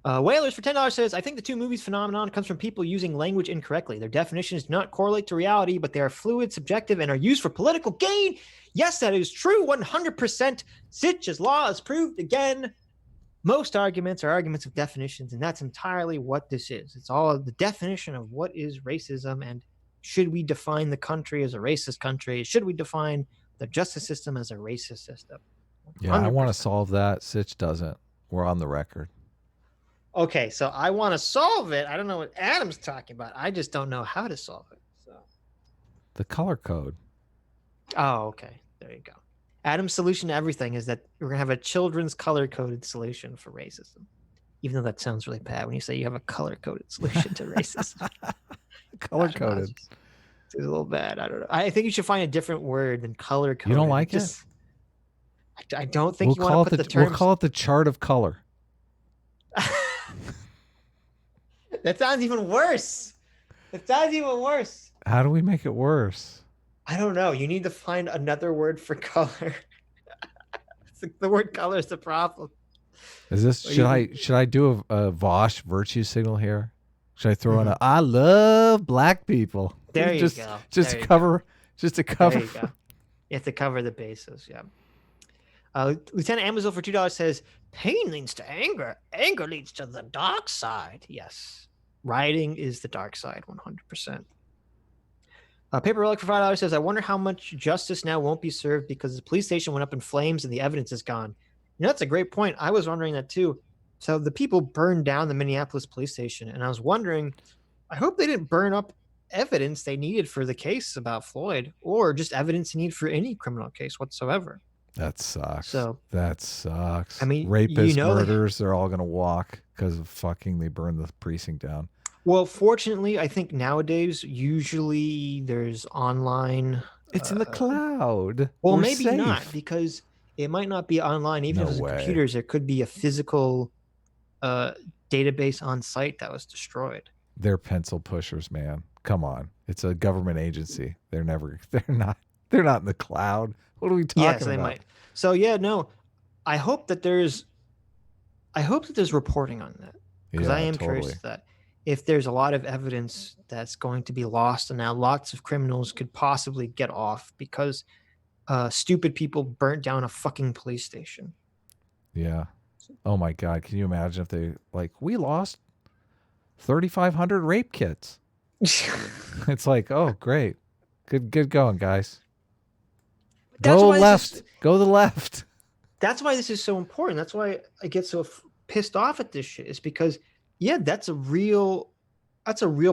Whalers for $10 says, I think the two movies phenomenon comes from people using language incorrectly. Their definitions do not correlate to reality, but they are fluid, subjective, and are used for political gain. Yes, that is true. 100%. Sitch's law is proved again. Most arguments are arguments of definitions, and that's entirely what this is. It's all the definition of what is racism, and should we define the country as a racist country? Should we define the justice system as a racist system? 100%. Yeah, I want to solve that. Sitch doesn't. We're on the record. Okay, so I want to solve it. I don't know what Adam's talking about. I just don't know how to solve it. So The color code. Oh, okay. There you go. Adam's solution to everything is that we're going to have a children's color-coded solution for racism. Even though that sounds really bad when you say you have a color-coded solution to racism. Color-coded. It's a little bad. I don't know. I think you should find a different word than color-coded. You don't like it? I don't think you want to put the terms... We'll call it the chart of color. That sounds even worse. It sounds even worse. How do we make it worse? I don't know. You need to find another word for color. The word color is the problem. Is this should I do a Vosh virtue signal here? Should I throw in a I love black people? There you go. Just to cover. There you go. You have to cover the bases. Yeah. Lieutenant Amazon for $2 says pain leads to anger. Anger leads to the dark side. Yes. Rioting is the dark side, 100%. Paper Relic for $5 says, I wonder how much justice now won't be served because the police station went up in flames and the evidence is gone. You know, that's a great point. I was wondering that too. So the people burned down the Minneapolis police station, and I was wondering, I hope they didn't burn up evidence they needed for the case about Floyd, or just evidence they need for any criminal case whatsoever. That sucks. That sucks. I mean, rapists, murderers, they're all gonna walk because of fucking they burned the precinct down. Well, fortunately, I think nowadays usually there's online. It's in the cloud. Well, maybe not, because it might not be online. Even if it's computers, there could be a physical database on site that was destroyed. They're pencil pushers, man. Come on, it's a government agency. They're not in the cloud. What are we talking about? They might. So yeah, no. I hope that there's reporting on that, because I am curious that if there's a lot of evidence that's going to be lost, and now lots of criminals could possibly get off because stupid people burnt down a fucking police station. Yeah. Oh my God. Can you imagine if they we lost 3,500 rape kits? It's like, oh, great. Good going, guys. Go left. Go to the left. That's why this is so important. That's why I get so pissed off at this shit, is because, yeah, that's a real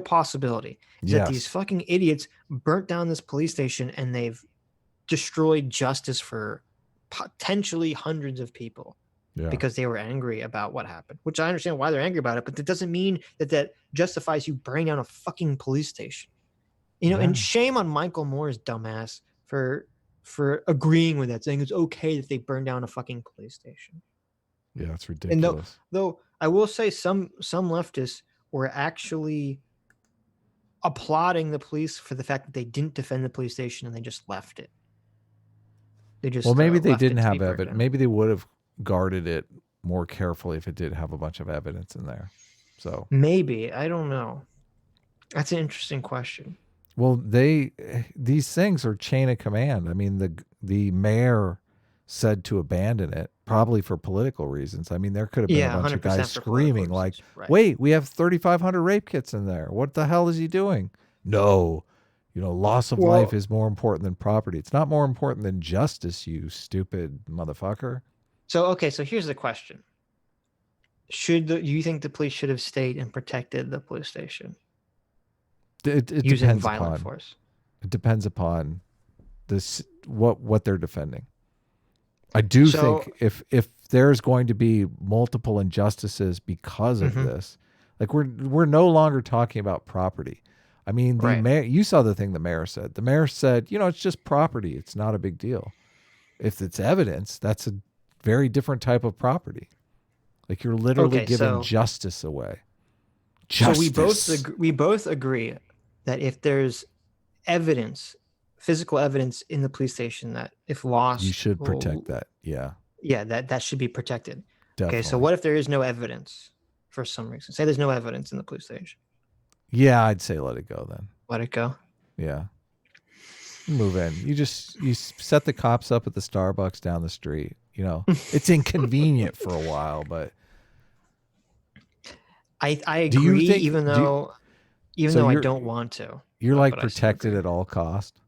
possibility. That these fucking idiots burnt down this police station and they've destroyed justice for potentially hundreds of people because they were angry about what happened, which I understand why they're angry about it, but that doesn't mean that justifies you burning down a fucking police station. You know, and shame on Michael Moore's dumbass for agreeing with that, saying it's okay that they burned down a fucking police station. Yeah, it's ridiculous. And though I will say some leftists were actually applauding the police for the fact that they didn't defend the police station and they just left it. They just maybe they didn't have evidence. Maybe they would have guarded it more carefully if it did have a bunch of evidence in there. So maybe, I don't know. That's an interesting question. Well, these things are chain of command. I mean, the mayor said to abandon it, probably for political reasons. I mean, there could have been a bunch of guys screaming like, wait, we have 3,500 rape kits in there. What the hell is he doing? No, loss of life is more important than property. It's not more important than justice, you stupid motherfucker. So here's the question. You think the police should have stayed and protected the police station? It using violent force. It depends upon this what they're defending. I do So, think if there's going to be multiple injustices because of mhm, this, like we're no longer talking about property. I mean, the right. mayor. You saw the thing the mayor said. The mayor said, it's just property. It's not a big deal. If it's evidence, that's a very different type of property. Like you're literally Okay, giving so justice away. we both Justice. we both agree that if there's evidence, physical evidence in the police station that if You lost should will, protect that. Yeah, yeah, that should be protected. Okay, so definitely. what if there is no evidence for some reason? Say there's no evidence in the police station. Yeah, I'd say let it go then. Let it go. Yeah. You move in. You set the cops up at the Starbucks down the street. It's inconvenient for a while, but I do you agree, think even so though I you're don't want to, you're but like I still protected agree. at all cost?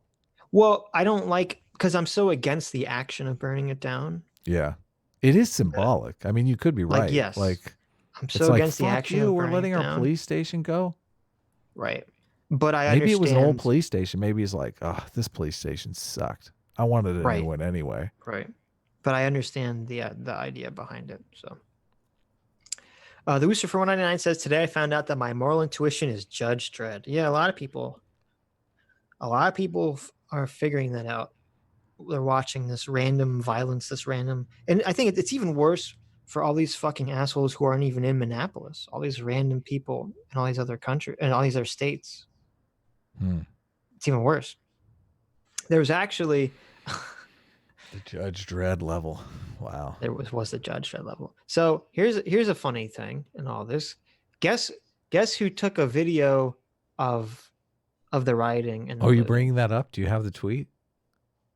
Well, I don't like because I'm so against the action of burning it down. Yeah. It is that- symbolic. I mean, you could be Like, right. yes, Like I'm it's so like against the fuck action you, of we're burning it letting our down. police station go. Right. But I Maybe it was an old understand. police station. Maybe it's like, oh, this police station sucked. I wanted a new Right. one anyway. Right. But I understand the idea behind it. So, the Rooster for 199 says today I found out that my moral intuition is Judge Dredd. Yeah, a lot of people are figuring that out. They're watching this random violence, and I think it's even worse for all these fucking assholes who aren't even in Minneapolis. All these random people in all these other countries and all these other states. Hmm. It's even worse. There was actually The Judge Dredd level. Wow. there was the Judge Dredd level. So here's a funny thing in all this. Guess guess who took a video of the rioting and the Oh, you looting? bringing that up? Do you have the tweet?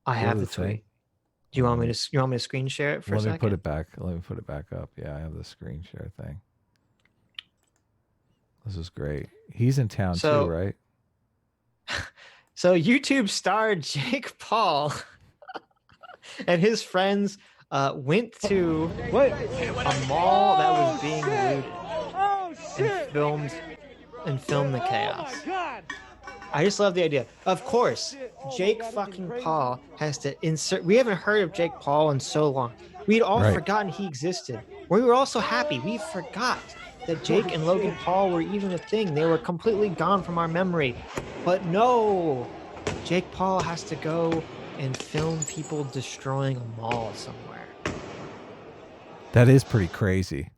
I Do you have have the the thing? tweet. Do you want me to screen share it for a Let me put second? it back. Let me put it back up. Yeah, I have the screen share thing. This is great. He's in town too, So right? so YouTube star Jake Paul and his friends went to a mall that was being looted and filmed the chaos. I just love the idea. Of course, Jake fucking Paul has to insert. We haven't heard of Jake Paul in so long. We'd all Right. forgotten he existed. We were all so happy. We forgot that Jake and Logan Paul were even a thing. They were completely gone from our memory. But no, Jake Paul has to go and film people destroying a mall somewhere. That is pretty crazy.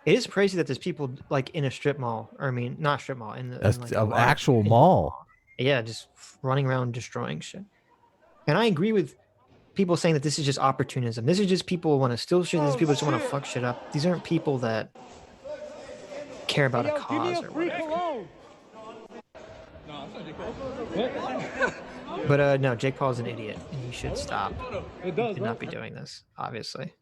It is crazy that there's people like in a strip mall, or I mean, not strip mall, in That's like a an large actual mall. yeah, just running around destroying shit. And I agree with people saying that this is just opportunism. This is just people want to steal shit. These people just want to fuck shit up. These aren't people that care about a cause or whatever. But no, Jake Paul's an idiot, and he should stop. He should not be doing this, obviously.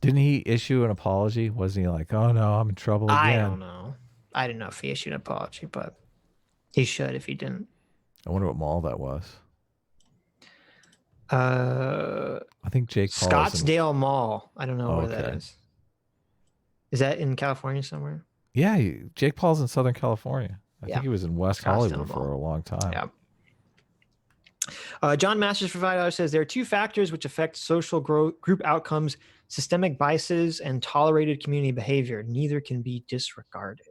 Didn't he issue an apology? Wasn't he like, oh no, I'm in trouble again? I don't know. I didn't know if he issued an apology, but he should if he didn't. I wonder what mall that was. Uh, I think Jake Paul Scottsdale Mall. I don't know where that Okay. is. Is that in California somewhere? Yeah, Jake Paul's in Southern California. I Yeah. think he was in West Scottsdale Hollywood for Mall. a long time. Yeah. John Masters for $5 says there are two factors which affect social group outcomes: systemic biases and tolerated community behavior. Neither can be disregarded.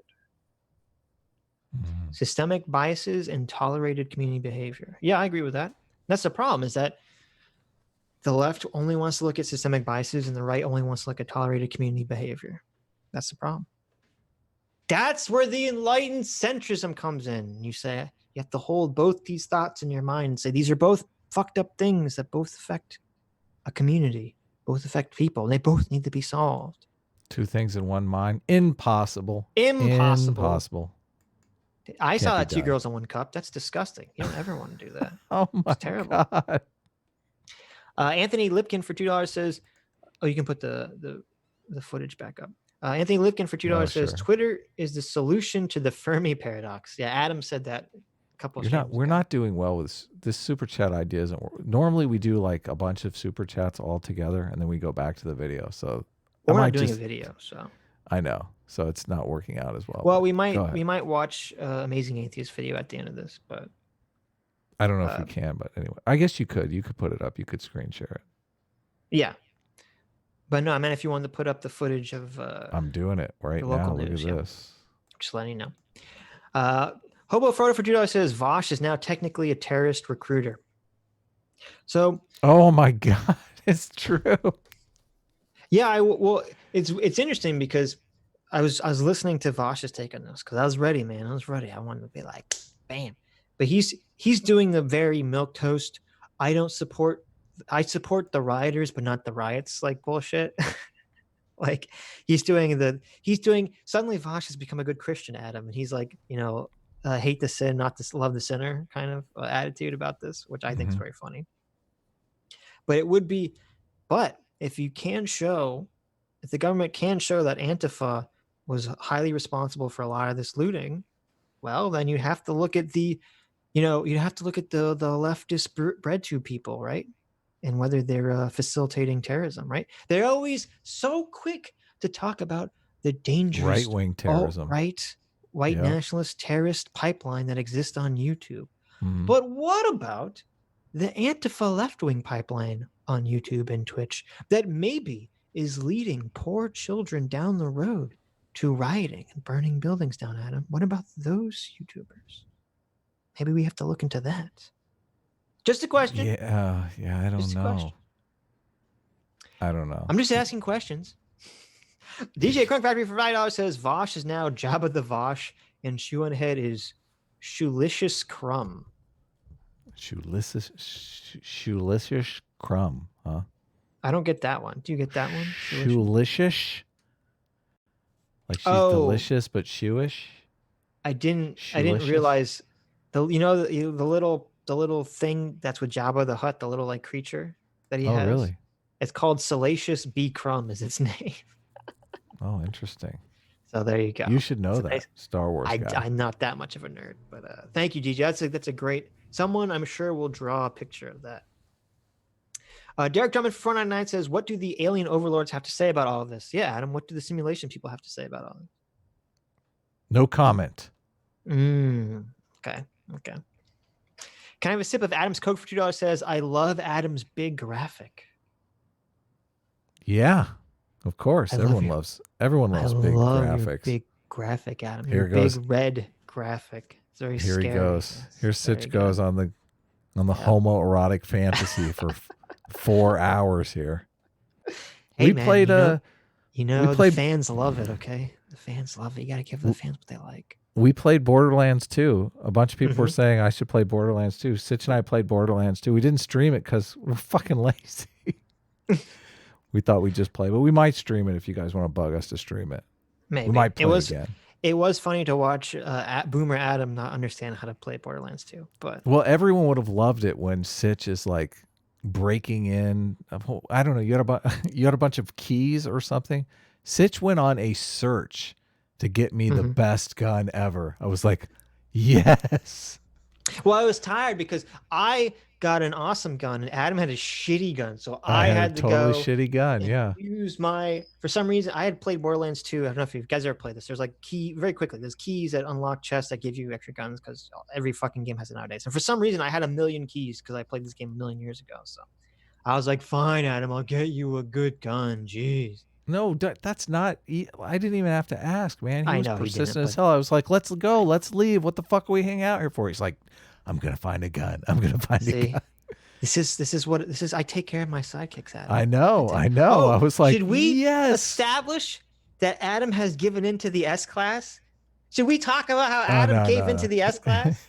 Mhm. Systemic biases and tolerated community behavior. Yeah, I agree with that. That's the problem, is that the left only wants to look at systemic biases and the right only wants to look at tolerated community behavior. That's the problem. That's where the enlightened centrism comes in. You say you have to hold both these thoughts in your mind and say these are both fucked up things that both affect a community, both affect people, and they both need to be solved. Two things in one mind. Impossible. Impossible. I saw Can't that be Two done. Girls on One Cup. That's disgusting. You don't ever want to do that. Oh my terrible. God. Anthony Lipkin for $2 says, "Oh, you can put the footage back up." Anthony Lipkin for $2 says, sure. "Twitter is the solution to the Fermi paradox." Yeah, Adam said that a couple. We're not doing well with this super chat idea. Normally we do like a bunch of super chats all together, and then we go back to the video. So we're not doing a video, so I know. So it's not working out as well. Well, we might watch Amazing Atheist video at the end of this, but I don't know if you can, but anyway, I guess you could. You could put it up. You could screen share it. Yeah. But no, I meant if you wanted to put up the footage of I'm doing it right the now. local Look news, at this. just letting you know. Hobo Frodo for $2 says Vosh is now technically a terrorist recruiter. So, oh my God, it's true. Yeah, well, it's interesting because I was listening to Vosh's take on this because I was ready, man. I was ready. I wanted to be like, bam. But he's doing the very milquetoast. I support the rioters, but not the riots, like bullshit. Like suddenly Vosh has become a good Christian, Adam, and he's like, hate the sin, not to love the sinner kind of attitude about this, which I think is very funny. But if the government can show that Antifa was highly responsible for a lot of this looting, well, then you have to look at the leftist bread tube people, right? And whether they're facilitating terrorism, right? They're always so quick to talk about the dangerous right-wing terrorism, white nationalist terrorist pipeline that exists on YouTube. But what about the Antifa left-wing pipeline on YouTube and Twitch that maybe is leading poor children down the road to rioting and burning buildings down, Adam? What about those YouTubers? Maybe we have to look into that. Just a question. Yeah, I don't know. I don't know. I'm just asking questions. DJ Crunk Factory for $5 says Vosh is now Jabba the Vosh and Shoe on Head is Shoelicious Crumb. Shoelicious Crumb, huh? I don't get that one. Do you get that one? Shoelicious? Like she's delicious but shoeish? I didn't realize the little thing that's with Jabba the Hutt, the little like creature that he has. Oh, really? It's called Salacious B. Crumb is its name. Oh, interesting. So there you go. You should know that, Star Wars guy. I'm not that much of a nerd, but thank you, DJ. That's a great. Someone I'm sure will draw a picture of that. Derek Drummond for 499 says, "What do the alien overlords have to say about all of this?" Yeah, Adam. What do the simulation people have to say about all of this? No comment. Okay. Can I have a sip of Adam's Coke for $2? Says, I love Adam's big graphic. Yeah, of course. Everyone loves big graphics. Your big graphic, Adam. Here goes. Big red graphic. It's very scary. Here he goes. Here Sitch goes on the homoerotic fantasy for 4 hours here. Hey, man, played the fans love it, okay? The fans love it. You got to give the fans what they like. We played Borderlands 2. A bunch of people were saying I should play Borderlands 2. Sitch and I played Borderlands 2. We didn't stream it because we're fucking lazy. We thought we'd just play, but we might stream it if you guys want to bug us to stream it. Maybe. We might play again. It was funny to watch Boomer Adam not understand how to play Borderlands 2. But well, everyone would have loved it when Sitch is like breaking in. I don't know. You had a bunch of keys or something. Sitch went on a search to get me the best gun ever. I was like, yes. Well, I was tired because I got an awesome gun and Adam had a shitty gun. So I had to totally go shitty gun. Yeah. Use for some reason, I had played Borderlands 2. I don't know if you guys ever played this. There's like very quickly, there's keys that unlock chests that give you extra guns because every fucking game has it nowadays. And for some reason, I had 1 million keys because I played this game 1 million years ago. So I was like, fine, Adam, I'll get you a good gun. Jeez. No, that's not. I didn't even have to ask, man. He was persistent as hell. I was like, "Let's go, let's leave. What the fuck are we hanging out here for?" He's like, "I'm gonna find a gun. I'm gonna find a gun." This is. I take care of my sidekicks, Adam. I know. I was like, should we establish that Adam has given into the S class? Should we talk about how Adam gave into the S class?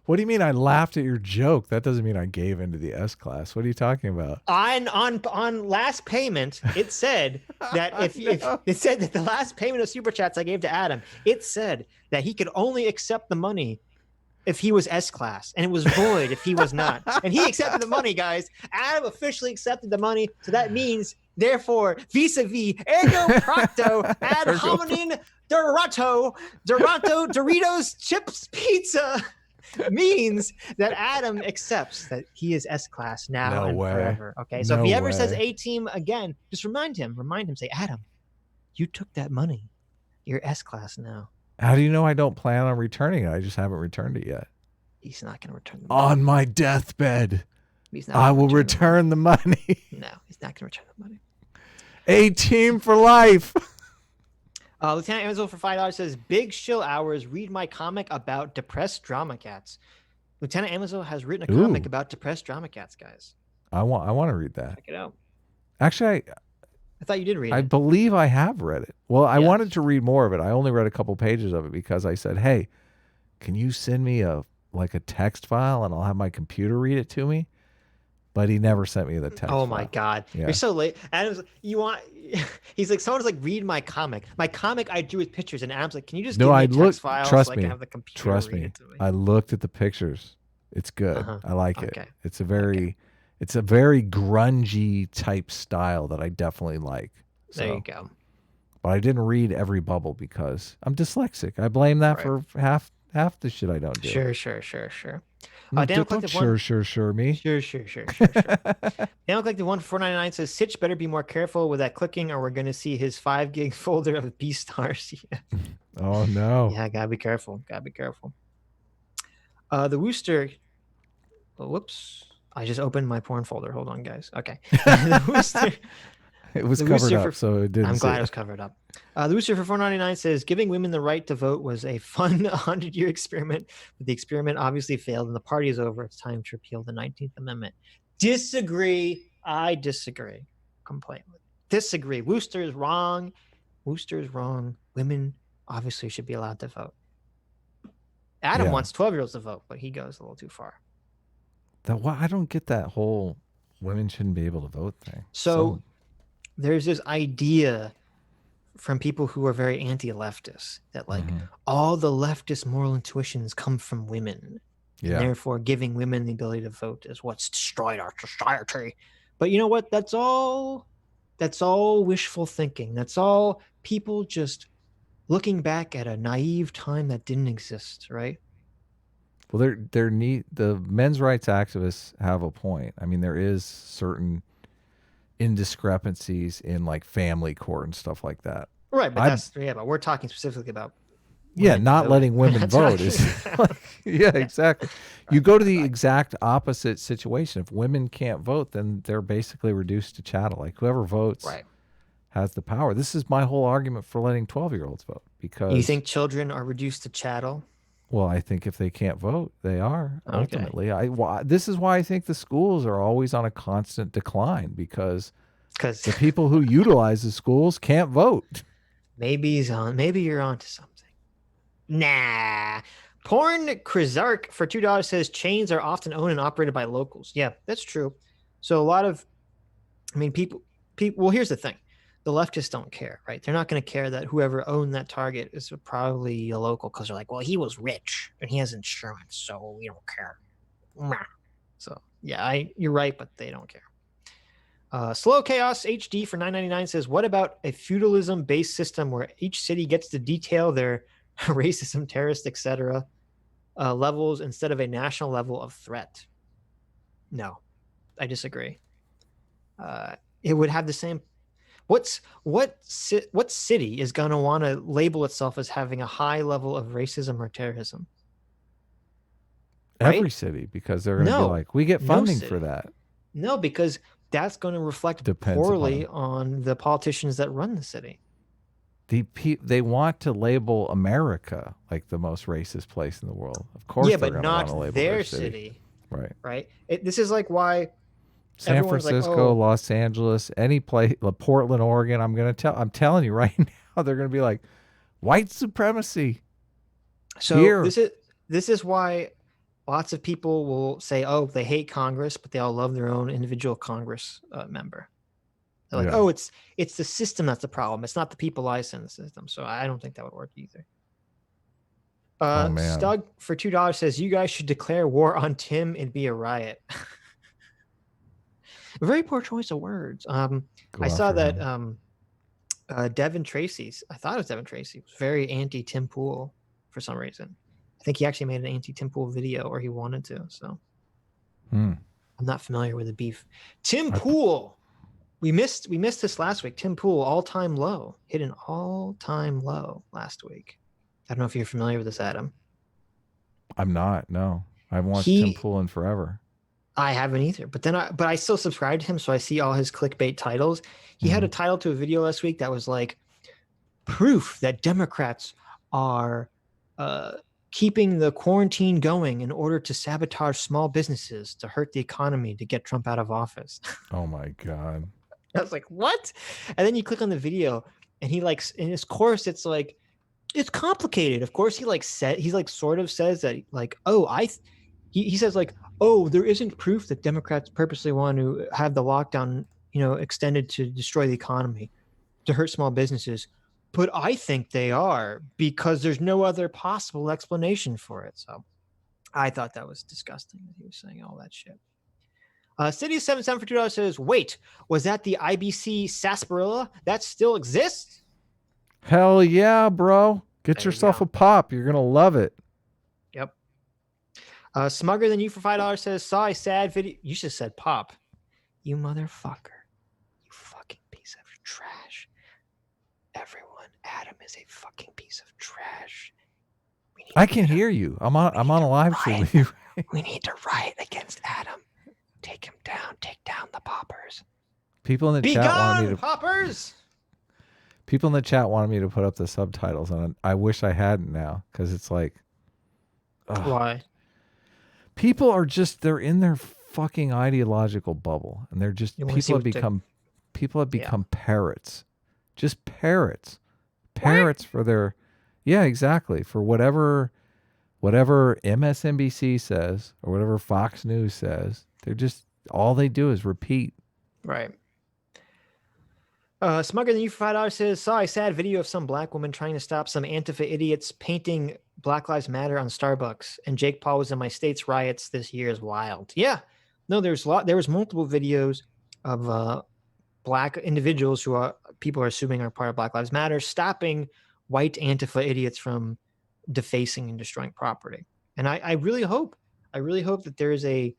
What do you mean I laughed at your joke? That doesn't mean I gave into the S class. What are you talking about? On last payment, it said that if it said that the last payment of Super Chats I gave to Adam, it said that he could only accept the money if he was S class, and it was void if he was not. And he accepted the money, guys. Adam officially accepted the money, so that means, therefore, vis-a-vis, ergo procto, ad hominem Doritos, chips, pizza, means that Adam accepts that he is S class now and forever. Okay, so if he ever says A team again, just remind him, say, Adam, you took that money. You're S class now. How do you know I don't plan on returning it? I just haven't returned it yet. He's not going to return the money. On my deathbed, He's not I going to will return return the money. the money. No, he's not going to return the money. A team for life. Lieutenant Amazon for $5 says, big shill hours, read my comic about depressed drama cats. Lieutenant Amazon has written a comic about depressed drama cats, guys. I want to read that. Check it out. Actually, I thought you did read it. I believe I have read it. Well, I wanted to read more of it. I only read a couple pages of it because I said, hey, can you send me a text file and I'll have my computer read it to me? But he never sent me the text file. Oh my God. Yeah. You're so late. Adam's he's like, someone's like, read my comic. My comic I drew with pictures, and Adam's like, can you just give me a text file so I can have the computer read it to me? I looked at the pictures. It's good. I like it. It's a very grungy type style that I definitely like. So, there you go. But I didn't read every bubble because I'm dyslexic. I blame that for half the shit I don't do. Sure. Daniel Collective sure me. Sure. Daniel Collective 1 for $4.99 says, Sitch better be more careful with that clicking or we're going to see his 5 gig folder of B stars. Oh no. Yeah, gotta be careful. The Wooster. Oh, whoops. I just opened my porn folder. Hold on, guys. Okay. The Wooster. It was covered up, so it didn't. I'm glad it was covered up. The Rooster for $4.99 says, giving women the right to vote was a fun 100-year experiment, but the experiment obviously failed and the party is over. It's time to repeal the 19th Amendment. Disagree. I disagree completely. Disagree. Wooster is wrong. Women obviously should be allowed to vote. Adam wants 12-year-olds to vote, but he goes a little too far. I don't get that whole women shouldn't be able to vote thing. So there's this idea from people who are very anti-leftist that all the leftist moral intuitions come from women. And therefore giving women the ability to vote is what's destroyed our society. But you know what? That's all wishful thinking. That's all people just looking back at a naive time that didn't exist, right? Well, the men's rights activists have a point. I mean, there is certain indiscrepancies in like family court and stuff like that. Right, but but we're talking specifically about not letting women vote is exactly. You go to the exact opposite situation. If women can't vote, then they're basically reduced to chattel. Like whoever votes has the power. This is my whole argument for letting 12-year-olds vote, because you think children are reduced to chattel? Well, I think if they can't vote, they are ultimately. This is why I think the schools are always on a constant decline, because the people who utilize the schools can't vote. Maybe you're onto something. Nah. Porn Krizark for $2 says chains are often owned and operated by locals. Yeah, that's true. So a lot of, people. Well, here's the thing. The leftists don't care, right? They're not going to care that whoever owned that Target is probably a local, because they're like, well, he was rich and he has insurance, so we don't care. So yeah, you're right, but they don't care. Slow Chaos HD for $9.99 says, what about a feudalism-based system where each city gets to detail their racism, terrorist, etc. Levels instead of a national level of threat? No, I disagree. It would have the same. What city is going to want to label itself as having a high level of racism or terrorism? Every city, because they're going to be like, we get funding for that. No, because that's going to reflect poorly on the politicians that run the city. They want to label America like the most racist place in the world. Of course, yeah, but not their city. Right. This is like why San Francisco, Los Angeles, any place, Portland, Oregon. I'm telling you right now, they're going to be like white supremacy. So this is why lots of people will say, oh, they hate Congress, but they all love their own individual Congress member. They're like, oh, it's the system that's the problem. It's not the people licensing the system. So I don't think that would work either. Stug for $2 says, you guys should declare war on Tim and be a riot. A very poor choice of words. I saw that Devin Tracy, I thought it was Devin Tracy, was very anti-Tim Pool for some reason. I think he actually made an anti-Tim Pool video, or he wanted to. So I'm not familiar with the beef. Tim Pool, we missed this last week. Tim Pool, all-time low, hit an all-time low last week. I don't know if you're familiar with this, Adam. I'm not. No. I haven't watched Tim He Pool in forever. I haven't either. But I still subscribe to him, so I see all his clickbait titles. He had Mhm. a title to a video last week that was like proof that Democrats are uh, keeping the quarantine going in order to sabotage small businesses, to hurt the economy, to get Trump out of office. Oh my God. I was like, what? And then you click on the video, and he like in his course, it's like it's complicated. Of course, he's like sort of says that like, oh, he says like, oh, there isn't proof that Democrats purposely want to have the lockdown, extended to destroy the economy, to hurt small businesses. But I think they are because there's no other possible explanation for it. So I thought that was disgusting that he was saying all that shit. City77 for $2 says, wait, was that the IBC sarsaparilla? That still exists? Hell yeah, bro. Get There you yourself go. a pop. You're going to love it. Yep. Smugger than you for $5 says, saw a sad video. You should have said pop. You motherfucker. You fucking piece of trash. Everyone, Adam is a fucking piece of trash. I can hear you. I'm on a live stream with you. We need to riot against Adam. Take him down. Take down the poppers. People in the Be chat wanted gone, me to poppers! People in the chat wanted me to put up the subtitles, and I wish I hadn't now, because it's like, ugh. Why? People are they're in their fucking ideological bubble, and they're just people have become parrots, just parrots for their, yeah, exactly, for whatever MSNBC says or whatever Fox News says. They're just, all they do is repeat. Right. Smugger than you for $5 says, saw a sad video of some black woman trying to stop some Antifa idiots painting Black Lives Matter on Starbucks, and Jake Paul was in my state's riots this year is wild. Yeah. No, there was multiple videos of black individuals who people are assuming are part of Black Lives Matter stopping white Antifa idiots from defacing and destroying property. And I really hope that there is a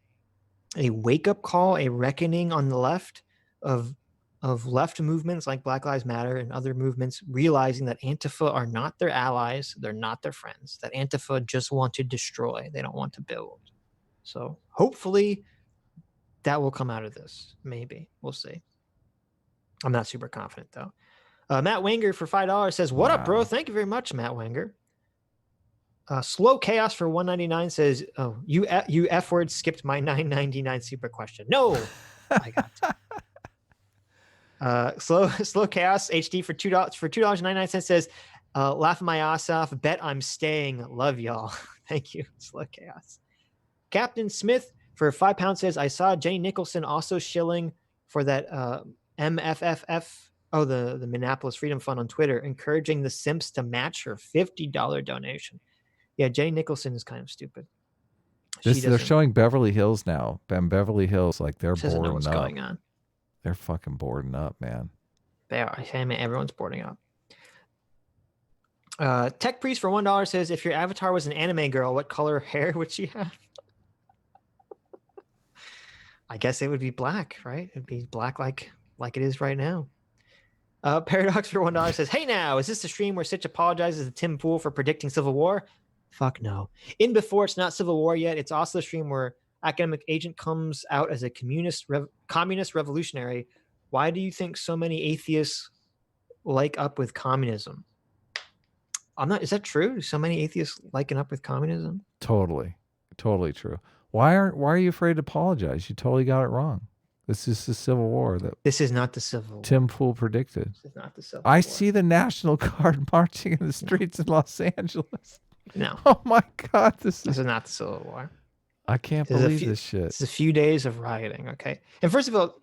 wake-up call, a reckoning on the left of left movements like Black Lives Matter and other movements realizing that Antifa are not their allies, they're not their friends, that Antifa just want to destroy, they don't want to build. So hopefully that will come out of this. Maybe. We'll see. I'm not super confident, though. Matt Wenger for $5 says, what up, bro? Thank you very much, Matt Wenger. Slow Chaos for $1.99 says, oh, you F word skipped my $9.99 super question. No, I got to. Slow Chaos HD for $2.99 says, laughing my ass off. Bet I'm staying. Love y'all. Thank you, Slow Chaos. Captain Smith for £5 says, I saw Jenny Nicholson also shilling for that MFFF. Oh, the Minneapolis Freedom Fund on Twitter, encouraging the simps to match her $50 donation. Yeah, Jenny Nicholson is kind of stupid. They're showing Beverly Hills now. Beverly Hills, like they're boarding know what's up. Going on. They're fucking boarding up, man. They are. I mean, everyone's boarding up. Tech Priest for $1 says, if your avatar was an anime girl, what color hair would she have? I guess it would be black, right? It'd be black like it is right now. Paradox for $1 says, hey now, is this the stream where Sitch apologizes to Tim Pool for predicting Civil War? Fuck no. In before it's not Civil War yet, it's also the stream where academic agent comes out as a communist revolutionary. Why do you think so many atheists like up with communism? Is that true? Do so many atheists liking up with communism? Totally true. Why are you afraid to apologize? You totally got it wrong. This is the Civil War that this is not the Civil War. Tim Pool predicted. This is not the Civil War. I War. see the National Guard marching in the streets in Los Angeles. No. Oh my God, this is not the Civil War. I can't believe this shit. It's a few days of rioting. Okay, and first of all,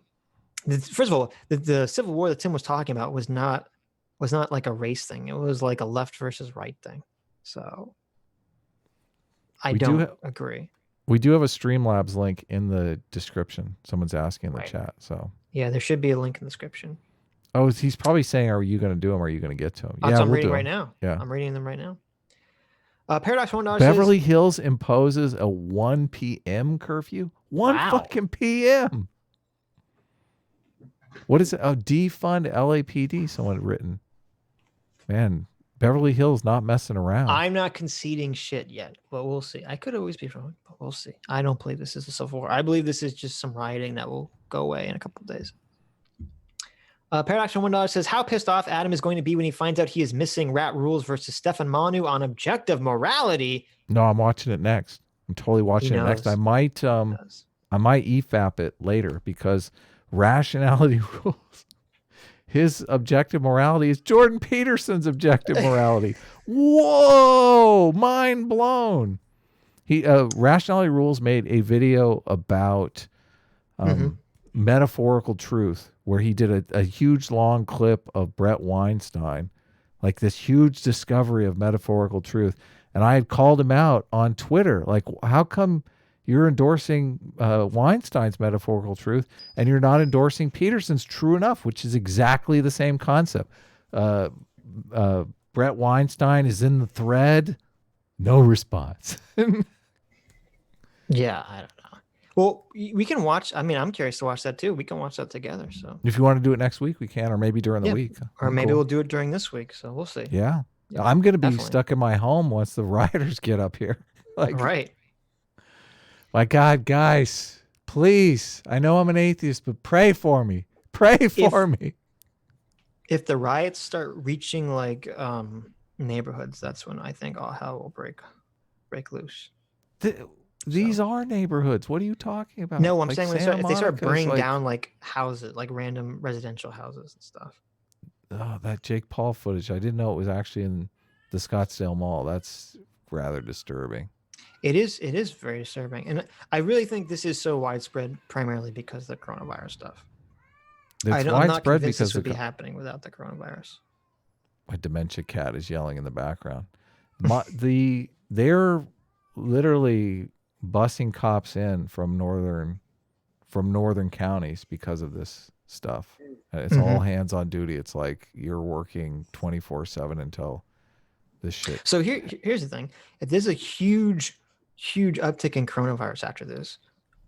the Civil War that Tim was talking about was not like a race thing. It was like a left versus right thing. So I don't agree. We do have a Streamlabs link in the description. Someone's asking in the chat. So yeah, there should be a link in the description. Oh, he's probably saying, "Are you going to do them? Or are you going to get to them?" Yeah, I'm reading right now. Yeah, I'm reading them right now. Paradox $1 Beverly Hills imposes a 1 p.m. curfew. 1 fucking p.m. What is it? Oh, defund LAPD. Someone had written. Man, Beverly Hills not messing around. I'm not conceding shit yet, but we'll see. I could always be wrong. But We'll see. I don't believe this is a civil war. I believe this is just some rioting that will go away in a couple of days. Paradox from $1 says, how pissed off Adam is going to be when he finds out he is missing Rat Rules versus Stefan Manu on objective morality. No, I'm watching it next. I'm totally watching it next. I might EFAP it later because rationality rules. His objective morality is Jordan Peterson's objective morality. Whoa, mind blown. Rationality Rules made a video about metaphorical truth where he did a huge long clip of Brett Weinstein, like this huge discovery of metaphorical truth. And I had called him out on Twitter, like, how come you're endorsing Weinstein's metaphorical truth and you're not endorsing Peterson's true enough, which is exactly the same concept. Brett Weinstein is in the thread. No response. Yeah, I don't know. Well, we can watch. I mean, I'm curious to watch that too. We can watch that together. So if you want to do it next week, we can, or maybe during the week. Or maybe we'll do it during this week. So we'll see. Yeah. I'm going to be stuck in my home once the rioters get up here. Like, right. My God, guys, please. I know I'm an atheist, but pray for me. Pray for me. If the riots start reaching like neighborhoods, that's when I think all hell will break loose. These are neighborhoods. What are you talking about? No, I'm saying if they start burning down like houses, like random residential houses and stuff. Oh, that Jake Paul footage. I didn't know it was actually in the Scottsdale Mall. That's rather disturbing. It is very disturbing. And I really think this is so widespread primarily because of the coronavirus stuff. It's widespread because this would be happening without the coronavirus. My dementia cat is yelling in the background. They're literally busing cops in from northern counties because of this stuff. It's all hands on duty. It's like you're working 24/7 until this shit. So here's the thing. If there's a huge uptick in coronavirus after this,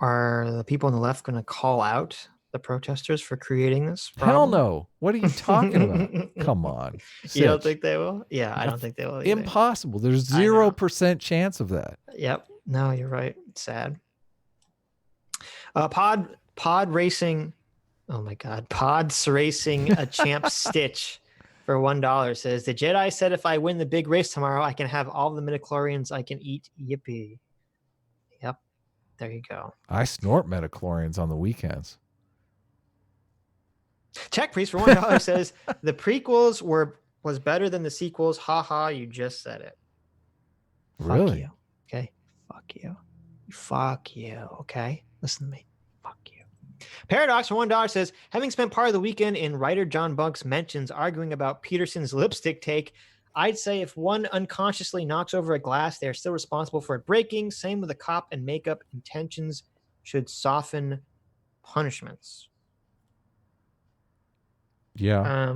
are the people on the left going to call out the protesters for creating this problem? Hell no. What are you talking about? Come on. You don't think they will? Yeah, I don't think they will either. Impossible. There's 0% chance of that. Yep. No, you're right. It's sad. Pod racing. Oh my God. Pods racing a champ Stitch for $1 says, the Jedi said if I win the big race tomorrow, I can have all the midichlorians I can eat. Yippee. Yep. There you go. I snort midichlorians on the weekends. Tech Priest for $1 says, the prequels was better than the sequels. Ha ha, you just said it. Really? Fuck you. Okay. Fuck you. Fuck you. Okay. Listen to me. Fuck you. Paradox for $1 says, having spent part of the weekend in writer John Bunk's mentions arguing about Peterson's lipstick take, I'd say if one unconsciously knocks over a glass, they're still responsible for it breaking. Same with the cop and makeup. Intentions should soften punishments. Yeah.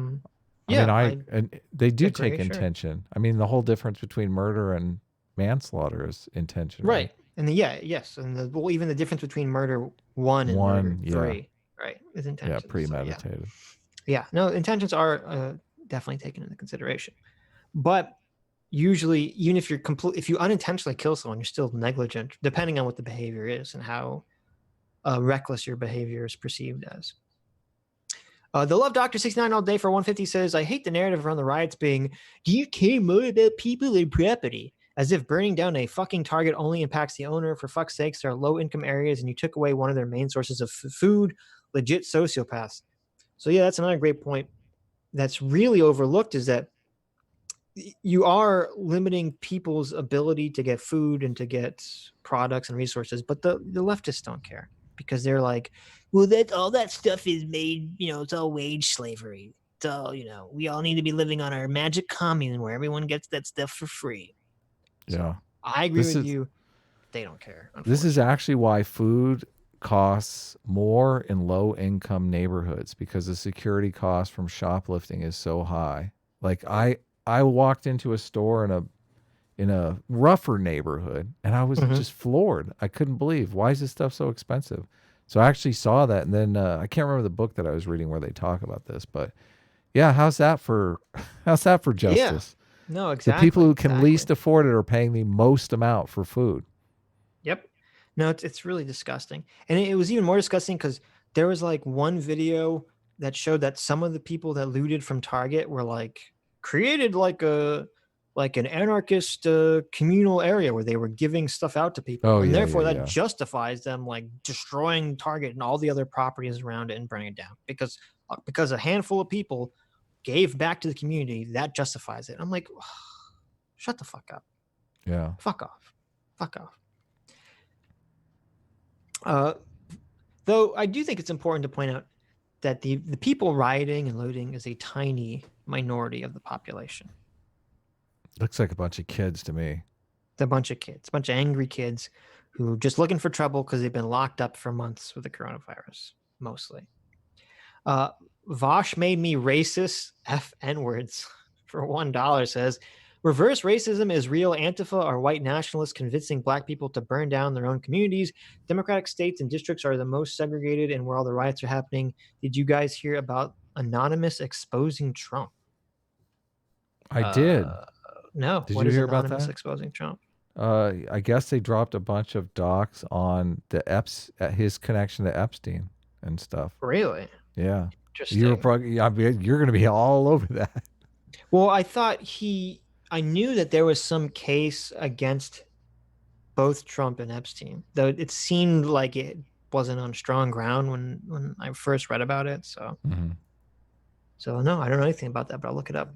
And they do take intention. I mean, the whole difference between murder and manslaughter is intention. Right. And yes. And even the difference between murder 1 and murder 3, right, is intention. Yeah, premeditated. So, yeah. No, intentions are definitely taken into consideration. But usually, even if you unintentionally kill someone, you're still negligent, depending on what the behavior is and how reckless your behavior is perceived as. The Love Doctor 69 all day for 150 says, I hate the narrative around the riots being, do you care more about people and property? As if burning down a fucking Target only impacts the owner. For fuck's sakes, there are low income areas and you took away one of their main sources of food. Legit sociopaths. So yeah, that's another great point that's really overlooked, is that you are limiting people's ability to get food and to get products and resources, but the leftists don't care because they're like, well, all that stuff is made, it's all wage slavery. So, we all need to be living on our magic commune where everyone gets that stuff for free. Yeah. So I agree with you. They don't care. This is actually why food costs more in low income neighborhoods, because the security cost from shoplifting is so high. Like I walked into a store in a rougher neighborhood and I was just floored. I couldn't believe, why is this stuff so expensive? So I actually saw that, and then I can't remember the book that I was reading where they talk about this, but yeah, how's that for justice? Yeah. No, exactly. The people who can least afford it are paying the most amount for food. Yep. No, it's really disgusting. And it was even more disgusting because there was like one video that showed that some of the people that looted from Target were like created like an anarchist communal area where they were giving stuff out to people. Oh And yeah, therefore yeah, that yeah. justifies them like destroying Target and all the other properties around it and burning it down because a handful of people gave back to the community, that justifies it. I'm like, shut the fuck up. Yeah. Fuck off. Fuck off. Uh, though I do think it's important to point out that the people rioting and looting is a tiny minority of the population. Looks like a bunch of kids to me. It's a bunch of kids, a bunch of angry kids who are just looking for trouble because they've been locked up for months with the coronavirus, mostly. Uh, Vosh made me racist F N words for $1 says reverse racism is real. Antifa are white nationalists convincing black people to burn down their own communities. Democratic states and districts are the most segregated and where all the riots are happening. Did you guys hear about Anonymous exposing Trump? I did. No. Did What you is hear about Anonymous that? exposing Trump? I guess they dropped a bunch of docs on his connection to Epstein and stuff. Really? Yeah. You're Interesting. probably, I mean, you're going to be all over that. Well, I knew that there was some case against both Trump and Epstein, though it seemed like it wasn't on strong ground when I first read about it. So Mm-hmm. so no, I don't know anything about that, but I'll look it up.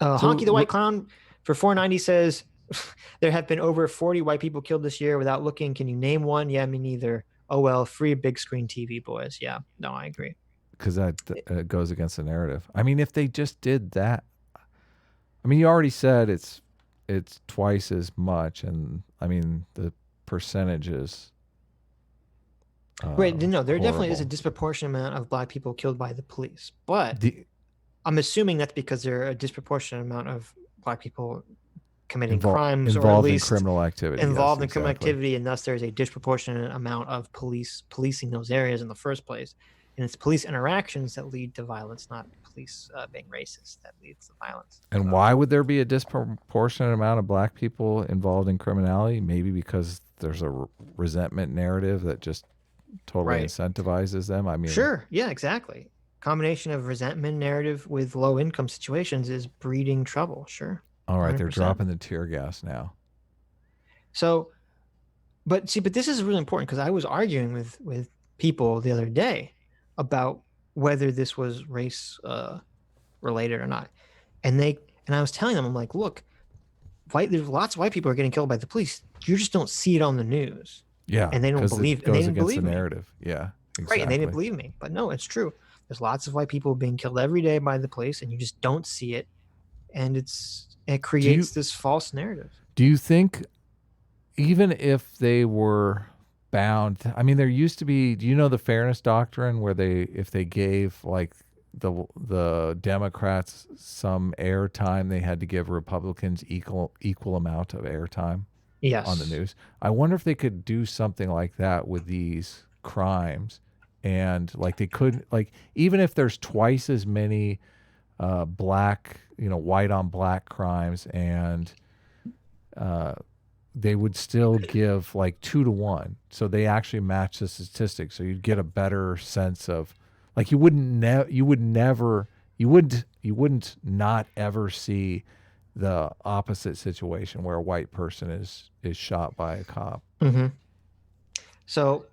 Honky the So White Clown for 490 says there have been over 40 white people killed this year without looking. Can you name one? Yeah, me neither. Oh well, free big screen TV, boys. Yeah, no, I agree. because that goes against the narrative. I mean, if they just did that, I mean, you already said it's twice as much, and I mean the percentages Right, no, there definitely is a horrible. disproportionate amount of black people killed by the police, but The I'm assuming that's because there are a disproportionate amount of black people committing crimes or at involved in least criminal activity. Yes, involved in criminal exactly. activity, and thus there's a disproportionate amount of policing those areas in the first place. And it's police interactions that lead to violence, not police being racist that leads to violence. And So, why would there be a disproportionate amount of black people involved in criminality? Maybe because there's a resentment narrative that just totally right. incentivizes them. I mean, Sure. Yeah, exactly. Combination of resentment narrative with low income situations is breeding trouble. Sure. all right, they're 100%. dropping the tear gas now. So, but see, but this is really important because I was arguing with people the other day about whether this was race related or not, and I was telling them, I'm like, look, there's lots of white people are getting killed by the police. You just don't see it on the news, Yeah, and they don't because believe, it and they goes didn't against the believe me, narrative. Yeah, right? And they didn't exactly. believe me, but no, it's true. There's lots of white people being killed every day by the police, and you just don't see it, and it Do creates you this false narrative. do you think even if they were bound, I mean, there used to be, do you know the fairness doctrine where if they gave like the Democrats some airtime, they had to give Republicans equal amount of airtime on the Yes. news? I wonder if they could do something like that with these crimes, and like they could, like, even if there's twice as many black, white on black crimes, and uh, they would still give like 2 to 1. So they actually match the statistics. So you'd get a better sense of, like, you wouldn't not ever see the opposite situation where a white person is shot by a cop. Mm-hmm. So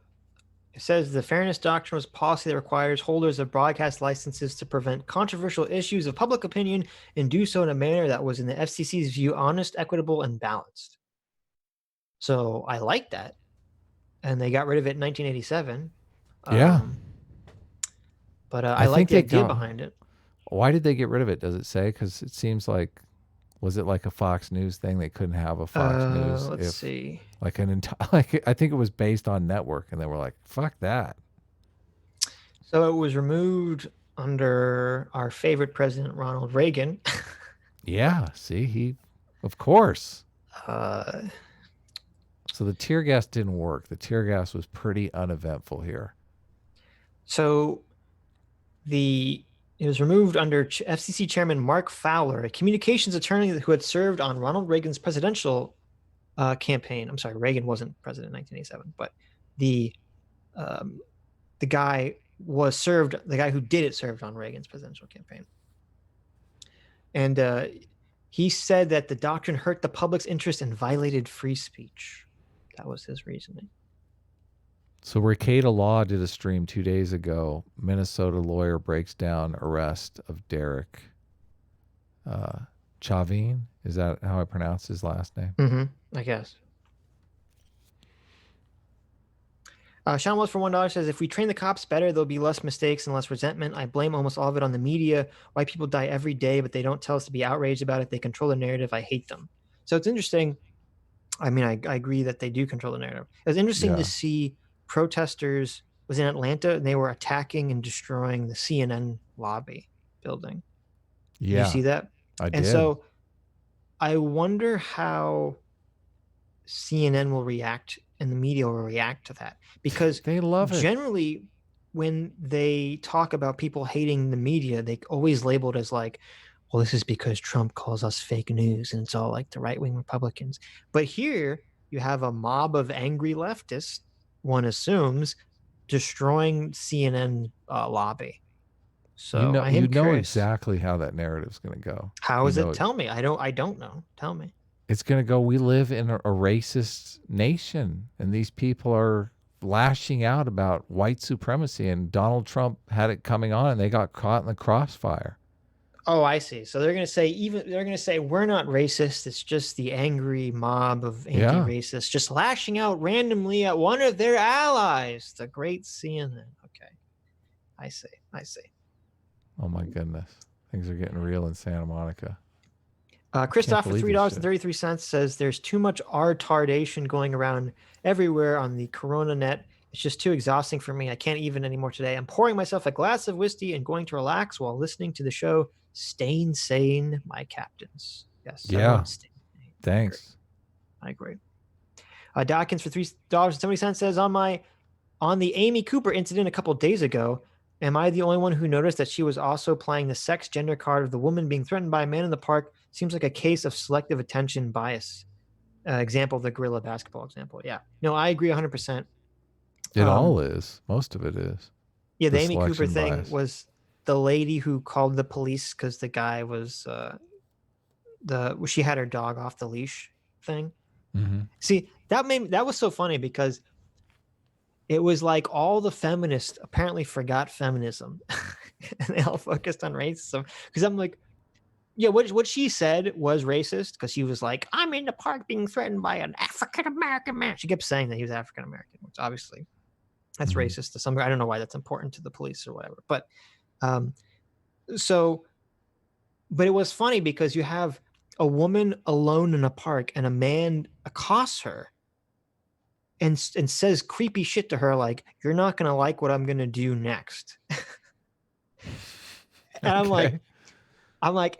it says the fairness doctrine was policy that requires holders of broadcast licenses to prevent controversial issues of public opinion and do so in a manner that was, in the FCC's view, honest, equitable, and balanced. So I like that. And they got rid of it in 1987. Yeah. But I I like think the they idea got. behind it. Why did they get rid of it? Does it say? Because it seems like, was it like a Fox News thing? They couldn't have a Fox News Let's if see. like an entire, like, I think it was based on network, and they were like, "Fuck that." So it was removed under our favorite president, Ronald Reagan. Yeah. See, of course. uh, So the tear gas didn't work. The tear gas was pretty uneventful here. so it was removed under FCC Chairman Mark Fowler, a communications attorney who had served on Ronald Reagan's presidential campaign. I'm sorry, Reagan wasn't president in 1987, but the um, the guy was served. The guy who did it served on Reagan's presidential campaign, and he said that the doctrine hurt the public's interest and violated free speech. That was his reasoning. So Ricada Law did a stream 2 days ago. Minnesota lawyer breaks down arrest of Derek Chauvin. Is that how I pronounce his last name? I guess. Sean Wells for $1 says, if we train the cops better, there'll be less mistakes and less resentment. I blame almost all of it on the media. White people die every day, but they don't tell us to be outraged about it. They control the narrative. I hate them. So it's interesting. I mean, I agree that they do control the narrative. It was interesting to see protesters was in Atlanta and they were attacking and destroying the CNN lobby building. Yeah. Did you see that? I did. And so I wonder how CNN will react and the media will react to that, because they love it. Generally, when they talk about people hating the media, they always label it as like, well, this is because Trump calls us fake news and it's all like the right-wing Republicans. But here you have a mob of angry leftists, one assumes, destroying CNN lobby. So I am curious. Exactly how that narrative's going to go. How is it? Tell me. I don't know. Tell me. It's going to go, we live in a racist nation, and these people are lashing out about white supremacy, and Donald Trump had it coming on, and they got caught in the crossfire. Oh, I see. So they're going to say we're not racist. It's just the angry mob of anti-racists just lashing out randomly at one of their allies, the great CNN. Okay. I see. Oh my goodness. Things are getting real in Santa Monica. Christoph for $3.33 says there's too much retardation going around everywhere on the Corona net. It's just too exhausting for me. I can't even anymore today. I'm pouring myself a glass of whiskey and going to relax while listening to the show. Staying sane, my captains. Yes. Yeah. Thanks. I agree. Dawkins for $3.70 says on the Amy Cooper incident a couple days ago, am I the only one who noticed that she was also playing the sex gender card of the woman being threatened by a man in the park? Seems like a case of selective attention bias. Example of the gorilla basketball example. Yeah. No, I agree 100%. It all is. Most of it is. Yeah, the Amy Cooper thing was the lady who called the police because the guy was she had her dog off the leash thing. Mm-hmm. See, that was so funny because it was like all the feminists apparently forgot feminism and they all focused on racism. Because I'm like, yeah, what she said was racist because she was like, I'm in the park being threatened by an African-American man. She kept saying that he was African-American, which obviously that's racist to some degree. I don't know why that's important to the police or whatever. But but it was funny because you have a woman alone in a park and a man accosts her and says creepy shit to her like, you're not going to like what I'm going to do next. And I'm like,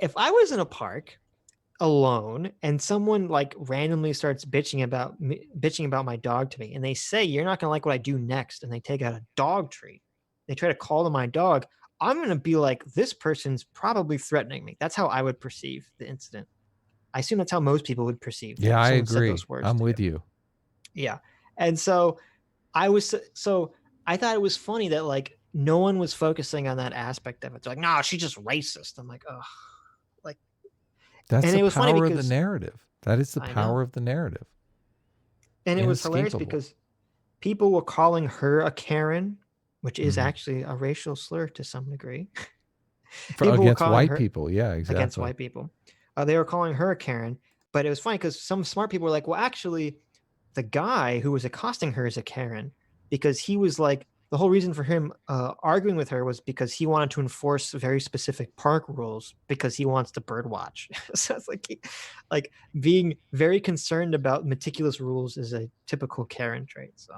if I was in a park alone and someone like randomly starts bitching about my dog to me and they say, you're not going to like what I do next, and they take out a dog treat, they try to call to my dog, I'm going to be like, this person's probably threatening me. That's how I would perceive the incident. I assume that's how most people would perceive. Yeah, I agree. I'm with you. Yeah. And so I thought it was funny that like no one was focusing on that aspect of it. They're like, no, she's just racist. I'm like, oh, like that's the power of the narrative. That is the power of the narrative. And it was hilarious because people were calling her a Karen, which is actually a racial slur to some degree. Against white people. Yeah, exactly. Against white people. They were calling her a Karen, but it was funny because some smart people were like, well, actually, the guy who was accosting her is a Karen, because he was like, the whole reason for him arguing with her was because he wanted to enforce very specific park rules because he wants to bird watch. So it's like being very concerned about meticulous rules is a typical Karen trait. So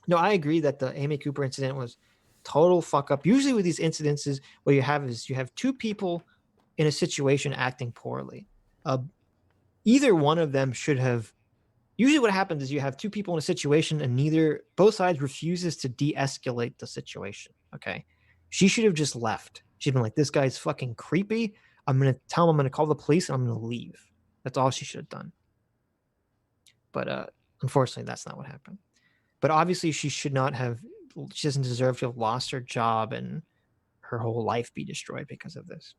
no, I agree that the Amy Cooper incident was total fuck up. Usually with these incidences, what you have two people in a situation acting poorly. Either one of them should have. Usually what happens is you have two people in a situation and both sides refuses to de-escalate the situation. Okay. She should have just left. She'd been like, this guy's fucking creepy. I'm going to tell him I'm going to call the police and I'm going to leave. That's all she should have done. But unfortunately, that's not what happened. But obviously, she doesn't deserve to have lost her job and her whole life be destroyed because of this.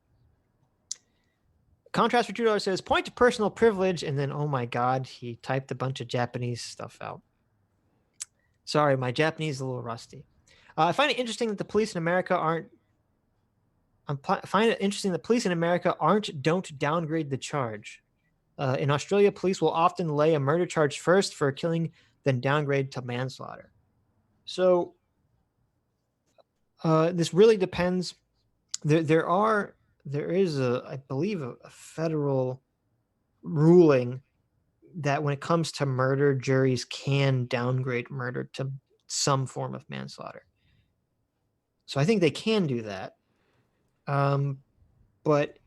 Contrast for $2 says, point to personal privilege, and then, oh my God, he typed a bunch of Japanese stuff out. Sorry, my Japanese is a little rusty. I find it interesting that the police in America don't downgrade the charge. In Australia, police will often lay a murder charge first for a killing, then downgrade to manslaughter. So this really depends. There is I believe, a federal ruling that when it comes to murder, juries can downgrade murder to some form of manslaughter. So I think they can do that. But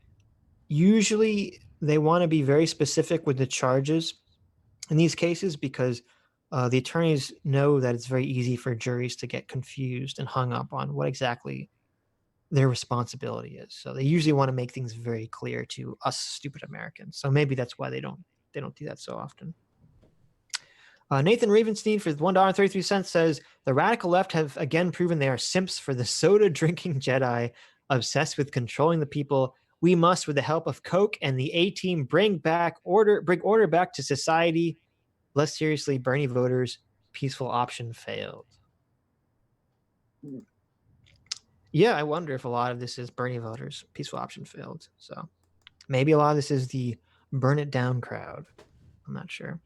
usually they want to be very specific with the charges in these cases because the attorneys know that it's very easy for juries to get confused and hung up on what exactly their responsibility is. So they usually want to make things very clear to us stupid Americans. So maybe that's why they don't do that so often. Nathan Ravenstein for $1.33 says, the radical left have again proven they are simps for the soda drinking Jedi, obsessed with controlling the people. We must, with the help of Coke and the A-Team, bring order back to society. Less seriously, Bernie voters, peaceful option failed. Yeah, I wonder if a lot of this is Bernie voters, peaceful option failed. So maybe a lot of this is the burn it down crowd. I'm not sure.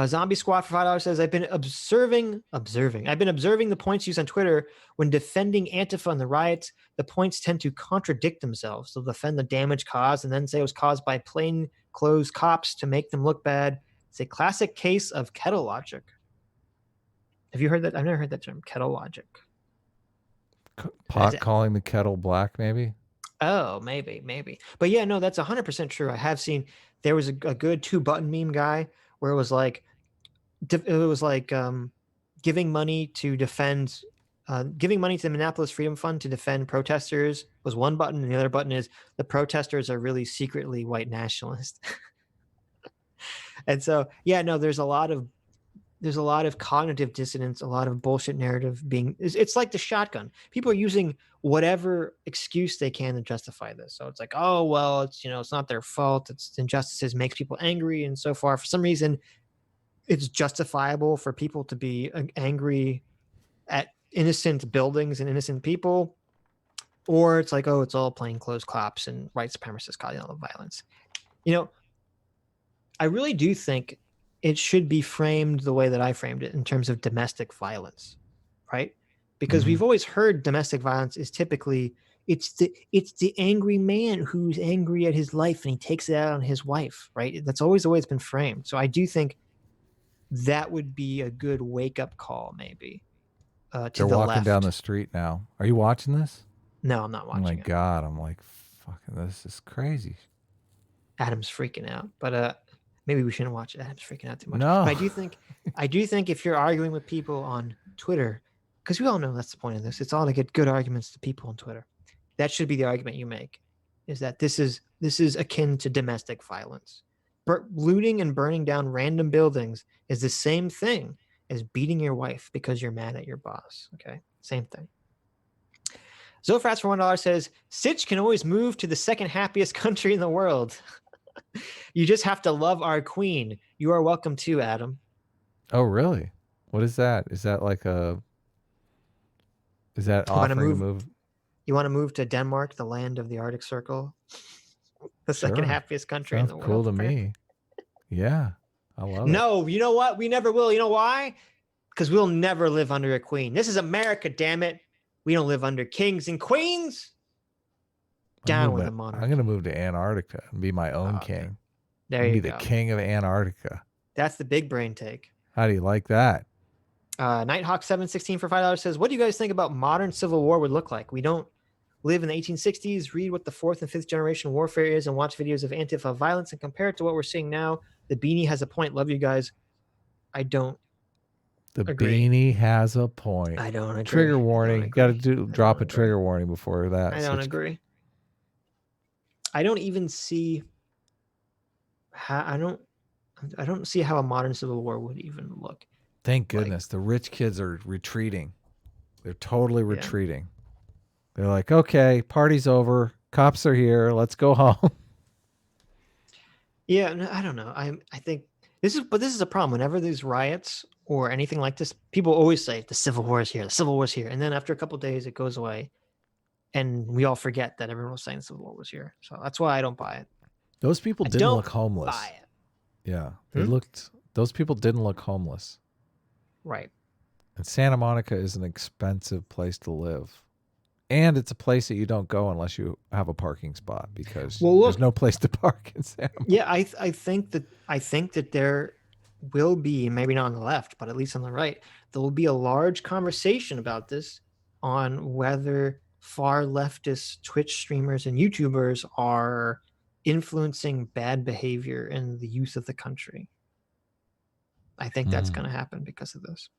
Zombie Squad for $5 says, I've been observing the points used on Twitter when defending Antifa and the riots. The points tend to contradict themselves. They'll defend the damage caused and then say it was caused by plainclothes cops to make them look bad. It's a classic case of kettle logic. Have you heard that? I've never heard that term, kettle logic. Pot calling the kettle black, maybe? Oh, maybe. But yeah, no, that's 100% true. I have seen, there was a good 2-button meme guy where it was like giving money to defend, giving money to the Minneapolis Freedom Fund to defend protesters was one button, and the other button is the protesters are really secretly white nationalists. And so, yeah, no, there's a lot of cognitive dissonance, a lot of bullshit narrative it's like the shotgun. People are using whatever excuse they can to justify this. So it's like, oh, well, it's not their fault. It's injustices makes people angry. And so far, for some reason, it's justifiable for people to be angry at innocent buildings and innocent people. Or it's like, oh, it's all plainclothes cops and white supremacists causing all the violence. I really do think it should be framed the way that I framed it in terms of domestic violence, right? Because we've always heard domestic violence is typically it's the angry man who's angry at his life and he takes it out on his wife, right? That's always the way it's been framed. So I do think that would be a good wake-up call, maybe. To They're the walking left. down the street now. Are you watching this? No, I'm not watching. Oh my God, I'm like, fucking, this is crazy. Adam's freaking out, but maybe we shouldn't watch it. Adam's freaking out too much. No. But I do think if you're arguing with people on Twitter, because we all know that's the point of this, it's all to get good arguments to people on Twitter. That should be the argument you make, is that this is akin to domestic violence. Looting and burning down random buildings is the same thing as beating your wife because you're mad at your boss. Okay, same thing. Zofrats for $1 says, Sitch can always move to the second happiest country in the world. You just have to love our queen. You are welcome too, Adam. Oh, really? What is that? Is that like is that offering to move? You want to move to Denmark, the land of the Arctic Circle? The second happiest country in the world. Sounds cool to me. Yeah, I love it. No, you know what? We never will. You know why? Because we'll never live under a queen. This is America, damn it. We don't live under kings and queens. Down with the monarchy. I'm going to move to Antarctica and be my own king. There you go. Be the king of Antarctica. That's the big brain take. How do you like that? Nighthawk716 for $5 says, what do you guys think about modern civil war would look like? We don't live in the 1860s, read what the 4th and 5th generation warfare is, and watch videos of Antifa violence and compare it to what we're seeing now. The beanie has a point. Love you guys. I don't agree. Beanie has a point. I don't agree. Trigger warning. You got to drop a trigger warning before that. I don't agree. I don't even see how, I don't see how a modern civil war would even look Thank like. goodness. The rich kids are retreating. They're totally Yeah. retreating. They're like, okay, party's over. Cops are here. Let's go home. Yeah, no, I don't know. I think this is a problem. Whenever there's riots or anything like this, people always say the civil war is here, the civil war is here, and then after a couple of days, it goes away, and we all forget that everyone was saying the civil war was here. So that's why I don't buy it. Those people I didn't don't look homeless. buy it. Yeah. Hmm? Those people didn't look homeless. Right. And Santa Monica is an expensive place to live. And it's a place that you don't go unless you have a parking spot because Well, there's look, no place to park in Santa Monica. yeah, I think that there will be, maybe not on the left, but at least on the right, there will be a large conversation about this on whether far leftist Twitch streamers and YouTubers are influencing bad behavior in the youth of the country. I think that's going to happen because of this,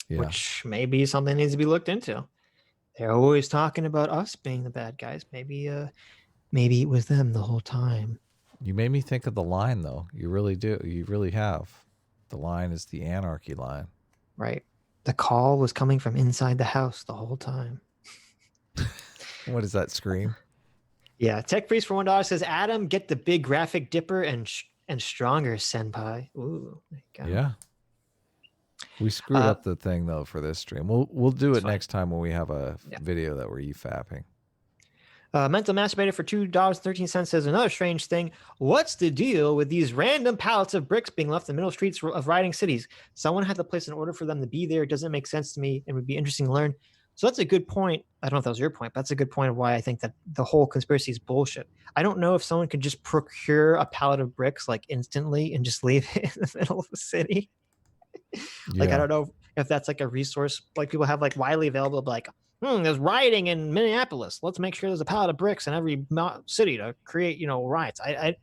Yeah. which maybe something needs to be looked into. They're always talking about us being the bad guys. Maybe it was them the whole time. You made me think of the line, though. You really do. You really have. The line is the anarchy line. Right. The call was coming from inside the house the whole time. What does that scream? Yeah. Tech Priest for $1 says, Adam, get the big graphic dipper and stronger, senpai. Ooh, there you go. Yeah. We screwed up the thing though for this stream. We'll do it next time when we have a video that we're e-fapping. Mental Masturbator for $2.13 says, another strange thing. What's the deal with these random pallets of bricks being left in the middle streets of rioting cities? Someone had to place an order for them to be there. It doesn't make sense to me and would be interesting to learn. So that's a good point. I don't know if that was your point, but that's a good point of why I think that the whole conspiracy is bullshit. I don't know if someone could just procure a pallet of bricks like instantly and just leave it in the middle of the city. Like, I don't know if that's like a resource like people have like widely available, like, there's rioting in Minneapolis. Let's make sure there's a pallet of bricks in every city to create, riots. It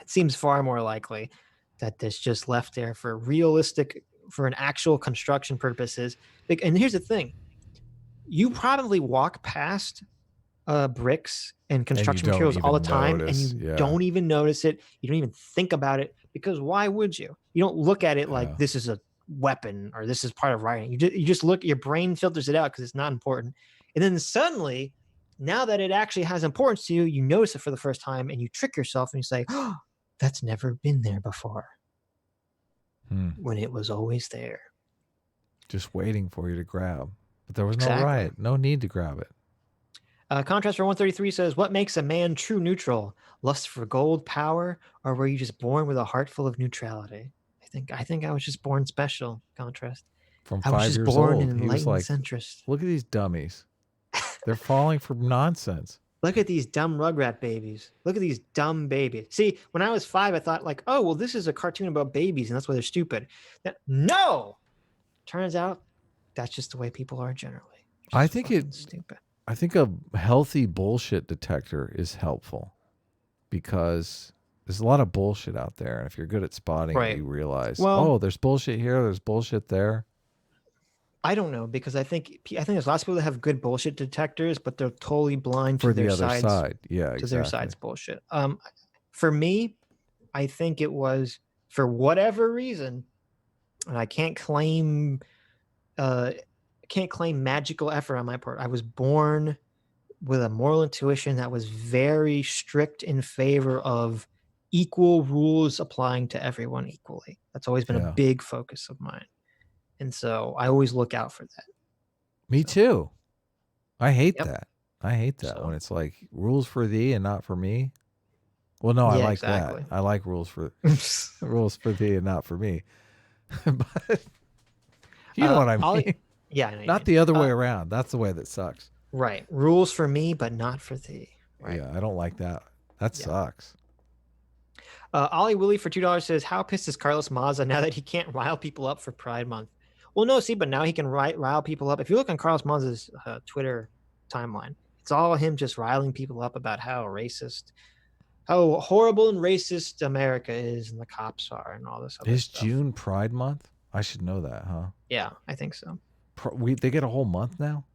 seems far more likely that this just left there for an actual construction purposes. And here's the thing. You probably walk past bricks and construction materials all the time, and you don't even notice it. You don't even think about it, because why would you? You don't look at it like this is a weapon or this is part of writing. You just look, your brain filters it out because it's not important. And then suddenly, now that it actually has importance to you, you notice it for the first time and you trick yourself and you say, oh, that's never been there before. When it was always there. Just waiting for you to grab. But there was no riot. No need to grab it. Contrast for 133 says, what makes a man true neutral? Lust for gold, power, or were you just born with a heart full of neutrality? I think I was just born special. Contrast. From 5 years old, he was like, centrist. Look at these dummies. They're falling for nonsense. Look at these dumb Rugrat babies. Look at these dumb babies. See, when I was 5, I thought like, oh, well, this is a cartoon about babies and that's why they're stupid. No! Turns out that's just the way people are generally. I think stupid. I think a healthy bullshit detector is helpful because there's a lot of bullshit out there. And if you're good at spotting it, you realize, there's bullshit here, there's bullshit there. I don't know, because I think there's lots of people that have good bullshit detectors, but they're totally blind for to their other side. Yeah, exactly. To their side's bullshit. For me, I think it was, for whatever reason, and I can't claim magical effort on my part. I was born with a moral intuition that was very strict in favor of equal rules applying to everyone equally. That's always been a big focus of mine. And so I always look out for that. Me too. I hate that. I hate that when it's like rules for thee and not for me. Well, no, I like that. I like rules for thee and not for me. But you know what I mean? Yeah, I know not the other way around. That's the way that sucks. Right. Rules for me, but not for thee. Right. Yeah, I don't like that. That sucks. Ollie Willie for $2 says, how pissed is Carlos Maza now that he can't rile people up for Pride Month? Well, no, see, but now he can rile people up. If you look on Carlos Maza's Twitter timeline, it's all him just riling people up about how horrible and racist America is and the cops are and all this other stuff. Is June Pride Month? I should know that, huh? Yeah, I think so. They get a whole month now?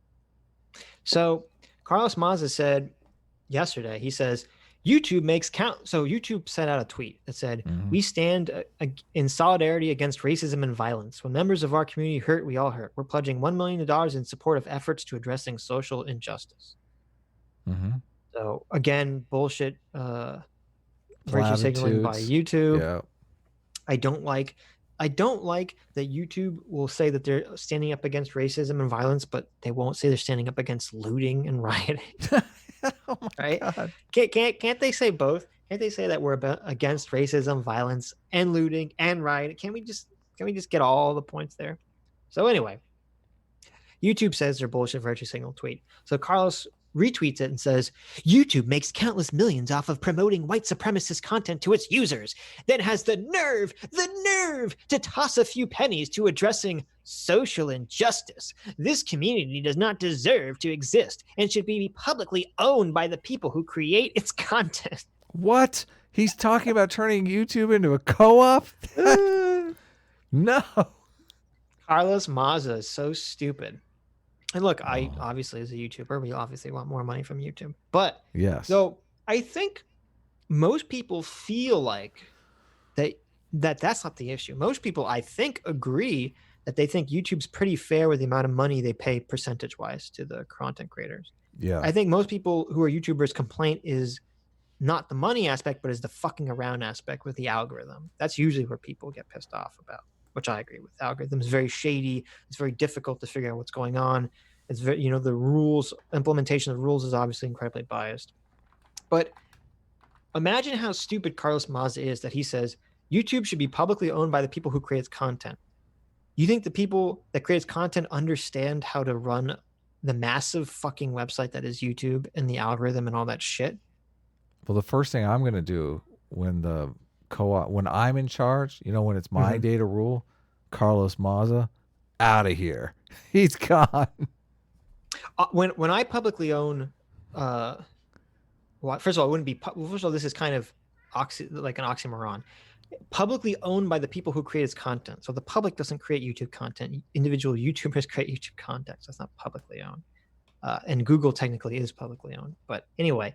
So Carlos Maza said yesterday, he says, YouTube makes count. So YouTube sent out a tweet that said, Mhm. "We stand in solidarity against racism and violence. When members of our community hurt, we all hurt. We're pledging $1 million in support of efforts to addressing social injustice." Mhm. So again, bullshit, virtue signaling by Platitudes. YouTube. Yeah. I don't like. I don't like that YouTube will say that they're standing up against racism and violence, but they won't say they're standing up against looting and rioting. Oh my Right? god. Can't they say both? Can't they say that we're against racism, violence, and looting and rioting? Can we just get all the points there? So anyway, YouTube says their bullshit virtue signal tweet. So Carlos retweets it and says, YouTube makes countless millions off of promoting white supremacist content to its users, then has the nerve to toss a few pennies to addressing social injustice. This community does not deserve to exist and should be publicly owned by the people who create its content. What? He's talking about turning YouTube into a co-op? No. Carlos Maza is so stupid. And look, I obviously, as a YouTuber, we obviously want more money from YouTube. But Yes. so I think most people feel like that's not the issue. Most people, I think, agree that they think YouTube's pretty fair with the amount of money they pay percentage wise to the content creators. Yeah. I think most people who are YouTubers' complaint is not the money aspect, but is the fucking around aspect with the algorithm. That's usually where people get pissed off about, which I agree with. The algorithm is very shady. It's very difficult to figure out what's going on. It's very, the rules, implementation of the rules is obviously incredibly biased. But imagine how stupid Carlos Maza is that he says YouTube should be publicly owned by the people who create content. You think the people that create content understand how to run the massive fucking website that is YouTube and the algorithm and all that shit? Well, the first thing I'm going to do when when I'm in charge, when it's my day to rule, Carlos Maza, out of here. He's gone. When I publicly own, well, first of all, it wouldn't be. First of all, this is kind of like an oxymoron. Publicly owned by the people who create its content. So the public doesn't create YouTube content. Individual YouTubers create YouTube content. So that's not publicly owned. And Google technically is publicly owned. But anyway,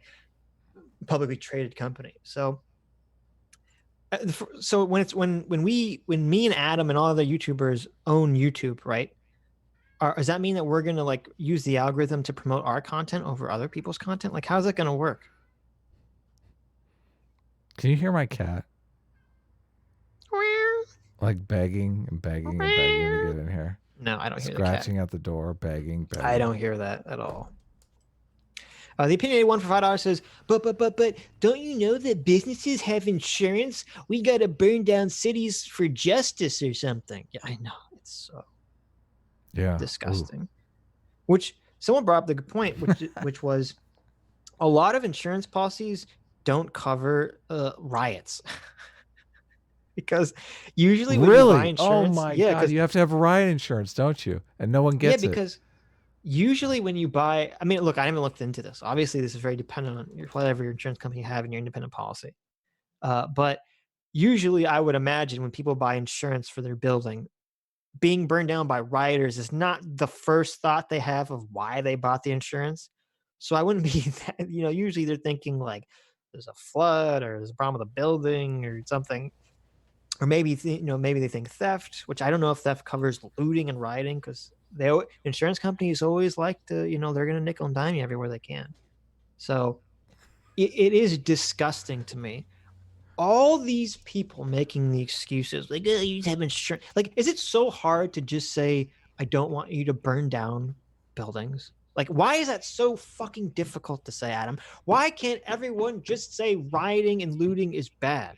publicly traded company. So when me and Adam and all other YouTubers own YouTube, right? Does that mean that we're going to like use the algorithm to promote our content over other people's content? Like, how's that going to work? Can you hear my cat? Like begging and begging and begging to get in here. No, I don't hear Scratching at the door, begging. I don't hear that at all. The opinionated one for $5 says, but don't you know that businesses have insurance? We got to burn down cities for justice or something. Yeah, I know. It's so disgusting. Ooh. Which someone brought up the good point, which was a lot of insurance policies don't cover riots. Because usually when you buy insurance, oh my god, you have to have riot insurance, don't you? And no one gets it. Yeah, because usually when you buy, I mean, look, I haven't looked into this. Obviously, this is very dependent on whatever your insurance company you have in your independent policy. But usually, I would imagine when people buy insurance for their building, being burned down by rioters is not the first thought they have of why they bought the insurance. So I wouldn't be that, usually they're thinking like there's a flood or there's a problem with a building or something. Or maybe maybe they think theft, which I don't know if theft covers looting and rioting, because insurance companies always like to, they're going to nickel and dime you everywhere they can. So it is disgusting to me. All these people making the excuses like, oh, you have insurance. Like, is it so hard to just say, I don't want you to burn down buildings? Like, why is that so fucking difficult to say, Adam? Why can't everyone just say rioting and looting is bad?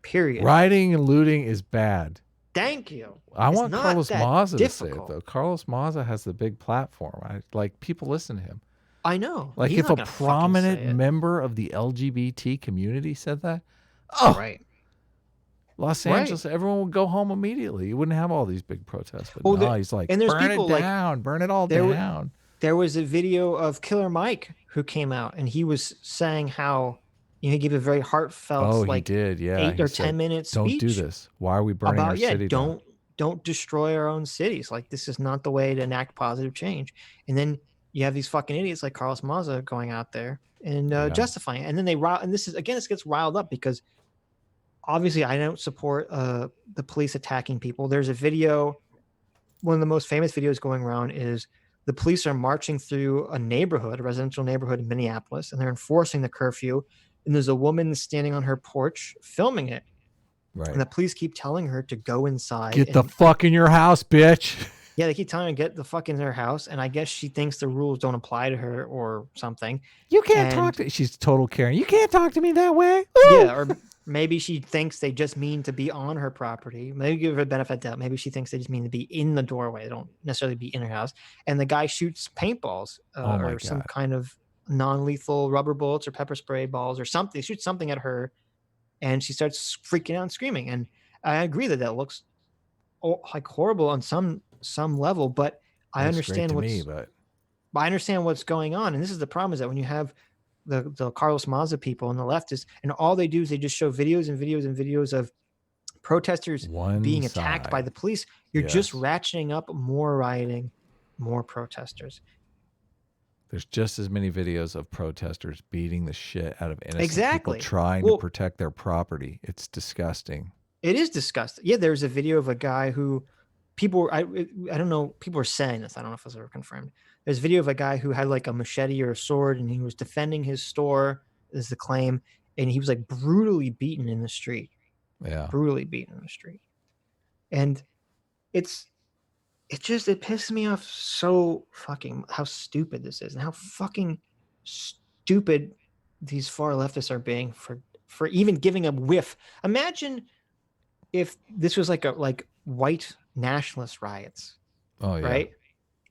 Period. Rioting and looting is bad. Thank you. I want Carlos Maza to say it, though. Carlos Maza has the big platform. People listen to him. I know. Like, if a prominent member of the LGBT community said that, right. Los Angeles, everyone would go home immediately. You wouldn't have all these big protests. But no, he's like, burn it down, burn it all down. There was a video of Killer Mike who came out, and he was saying how he gave a very heartfelt, he did, 8 or 10 minute speech. Don't do this. Why are we burning our city down? Don't destroy our own cities. Like, this is not the way to enact positive change. And then you have these fucking idiots like Carlos Maza going out there and justifying it. And then this gets riled up because obviously I don't support the police attacking people. There's a video, one of the most famous videos going around is the police are marching through a residential neighborhood in Minneapolis, and they're enforcing the curfew. And there's a woman standing on her porch filming it. Right. And the police keep telling her to go inside. Get the fuck in your house, bitch. Yeah, they keep telling her to get the fuck in her house. And I guess she thinks the rules don't apply to her or something. You can't talk to... She's total Karen. You can't talk to me that way. Ooh. Yeah, or maybe she thinks they just mean to be on her property. Maybe give her a benefit of doubt. Maybe she thinks they just mean to be in the doorway. They don't necessarily be in her house. And the guy shoots paintballs or some kind of non-lethal rubber bullets or pepper spray balls or something. He shoots something at her, and she starts freaking out and screaming. And I agree that looks like horrible on some level, but I understand I understand what's going on. And this is the problem, is that when you have the Carlos Maza people and the leftists, and all they do is they just show videos and videos and videos of protesters being attacked by the police, you're just ratcheting up more rioting, more protesters. There's just as many videos of protesters beating the shit out of innocent people trying to protect their property. It's disgusting. It is disgusting. Yeah, there's a video of a guy who I don't know, people are saying this, I don't know if it's ever confirmed. There's a video of a guy who had like a machete or a sword, and he was defending his store, is the claim, and he was like brutally beaten in the street. Yeah. Brutally beaten in the street. And it pisses me off so fucking how stupid this is, and how fucking stupid these far leftists are being for even giving a whiff. Imagine if this was like white nationalist riots. Oh yeah. Right?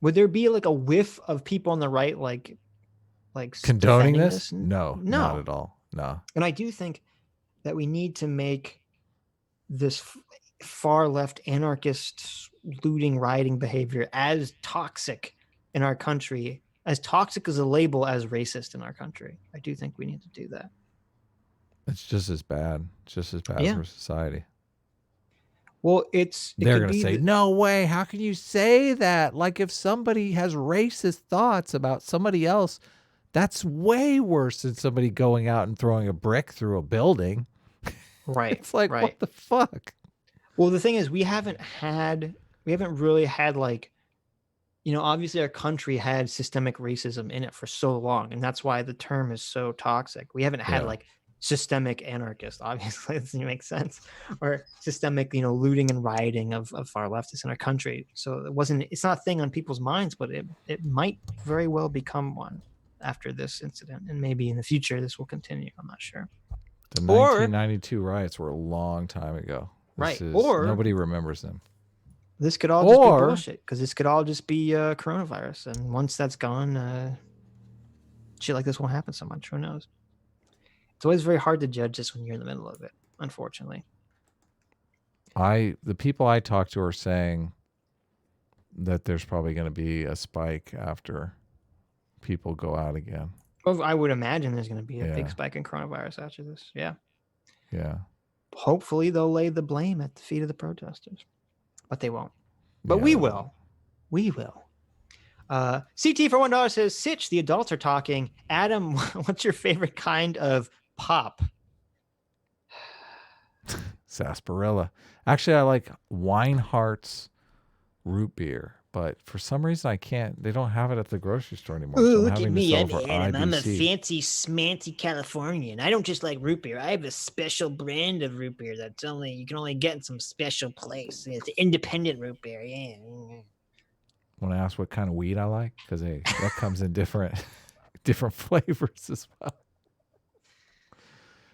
Would there be like a whiff of people on the right like condoning this? No, not at all. No. And I do think that we need to make this far left anarchist looting, rioting behavior as toxic in our country, as toxic as a label as racist in our country. I do think we need to do that. It's just as bad. It's just as bad for society. Well, they're going to say, no way. How can you say that? Like, if somebody has racist thoughts about somebody else, that's way worse than somebody going out and throwing a brick through a building. Right. It's like, what the fuck? Well, the thing is, we haven't really had like, obviously our country had systemic racism in it for so long. And that's why the term is so toxic. We haven't had like systemic anarchist, obviously. It doesn't make sense, or systemic looting and rioting of far leftists in our country. So it's not a thing on people's minds, but it might very well become one after this incident, and maybe in the future this will continue. I'm not sure. The 1992 riots were a long time ago. Or nobody remembers them. This could all just be bullshit, because this could all just be coronavirus, and once that's gone, shit like this won't happen so much. Who knows? It's always very hard to judge this when you're in the middle of it, unfortunately. The people I talk to are saying that there's probably going to be a spike after people go out again. Well, I would imagine there's going to be a big spike in coronavirus after this. Yeah. Yeah. Hopefully they'll lay the blame at the feet of the protesters, but they won't. But we will. We will. CT for $1 says, Sitch, the adults are talking. Adam, what's your favorite kind of pop? Sarsaparilla. Actually, I like Winehart's root beer, but for some reason I can't. They don't have it at the grocery store anymore. Ooh, so look at me. I'm a fancy, smancy Californian. I don't just like root beer. I have a special brand of root beer that's you can only get in some special place. It's independent root beer. Yeah. Want to ask what kind of weed I like? Because that comes in different flavors as well.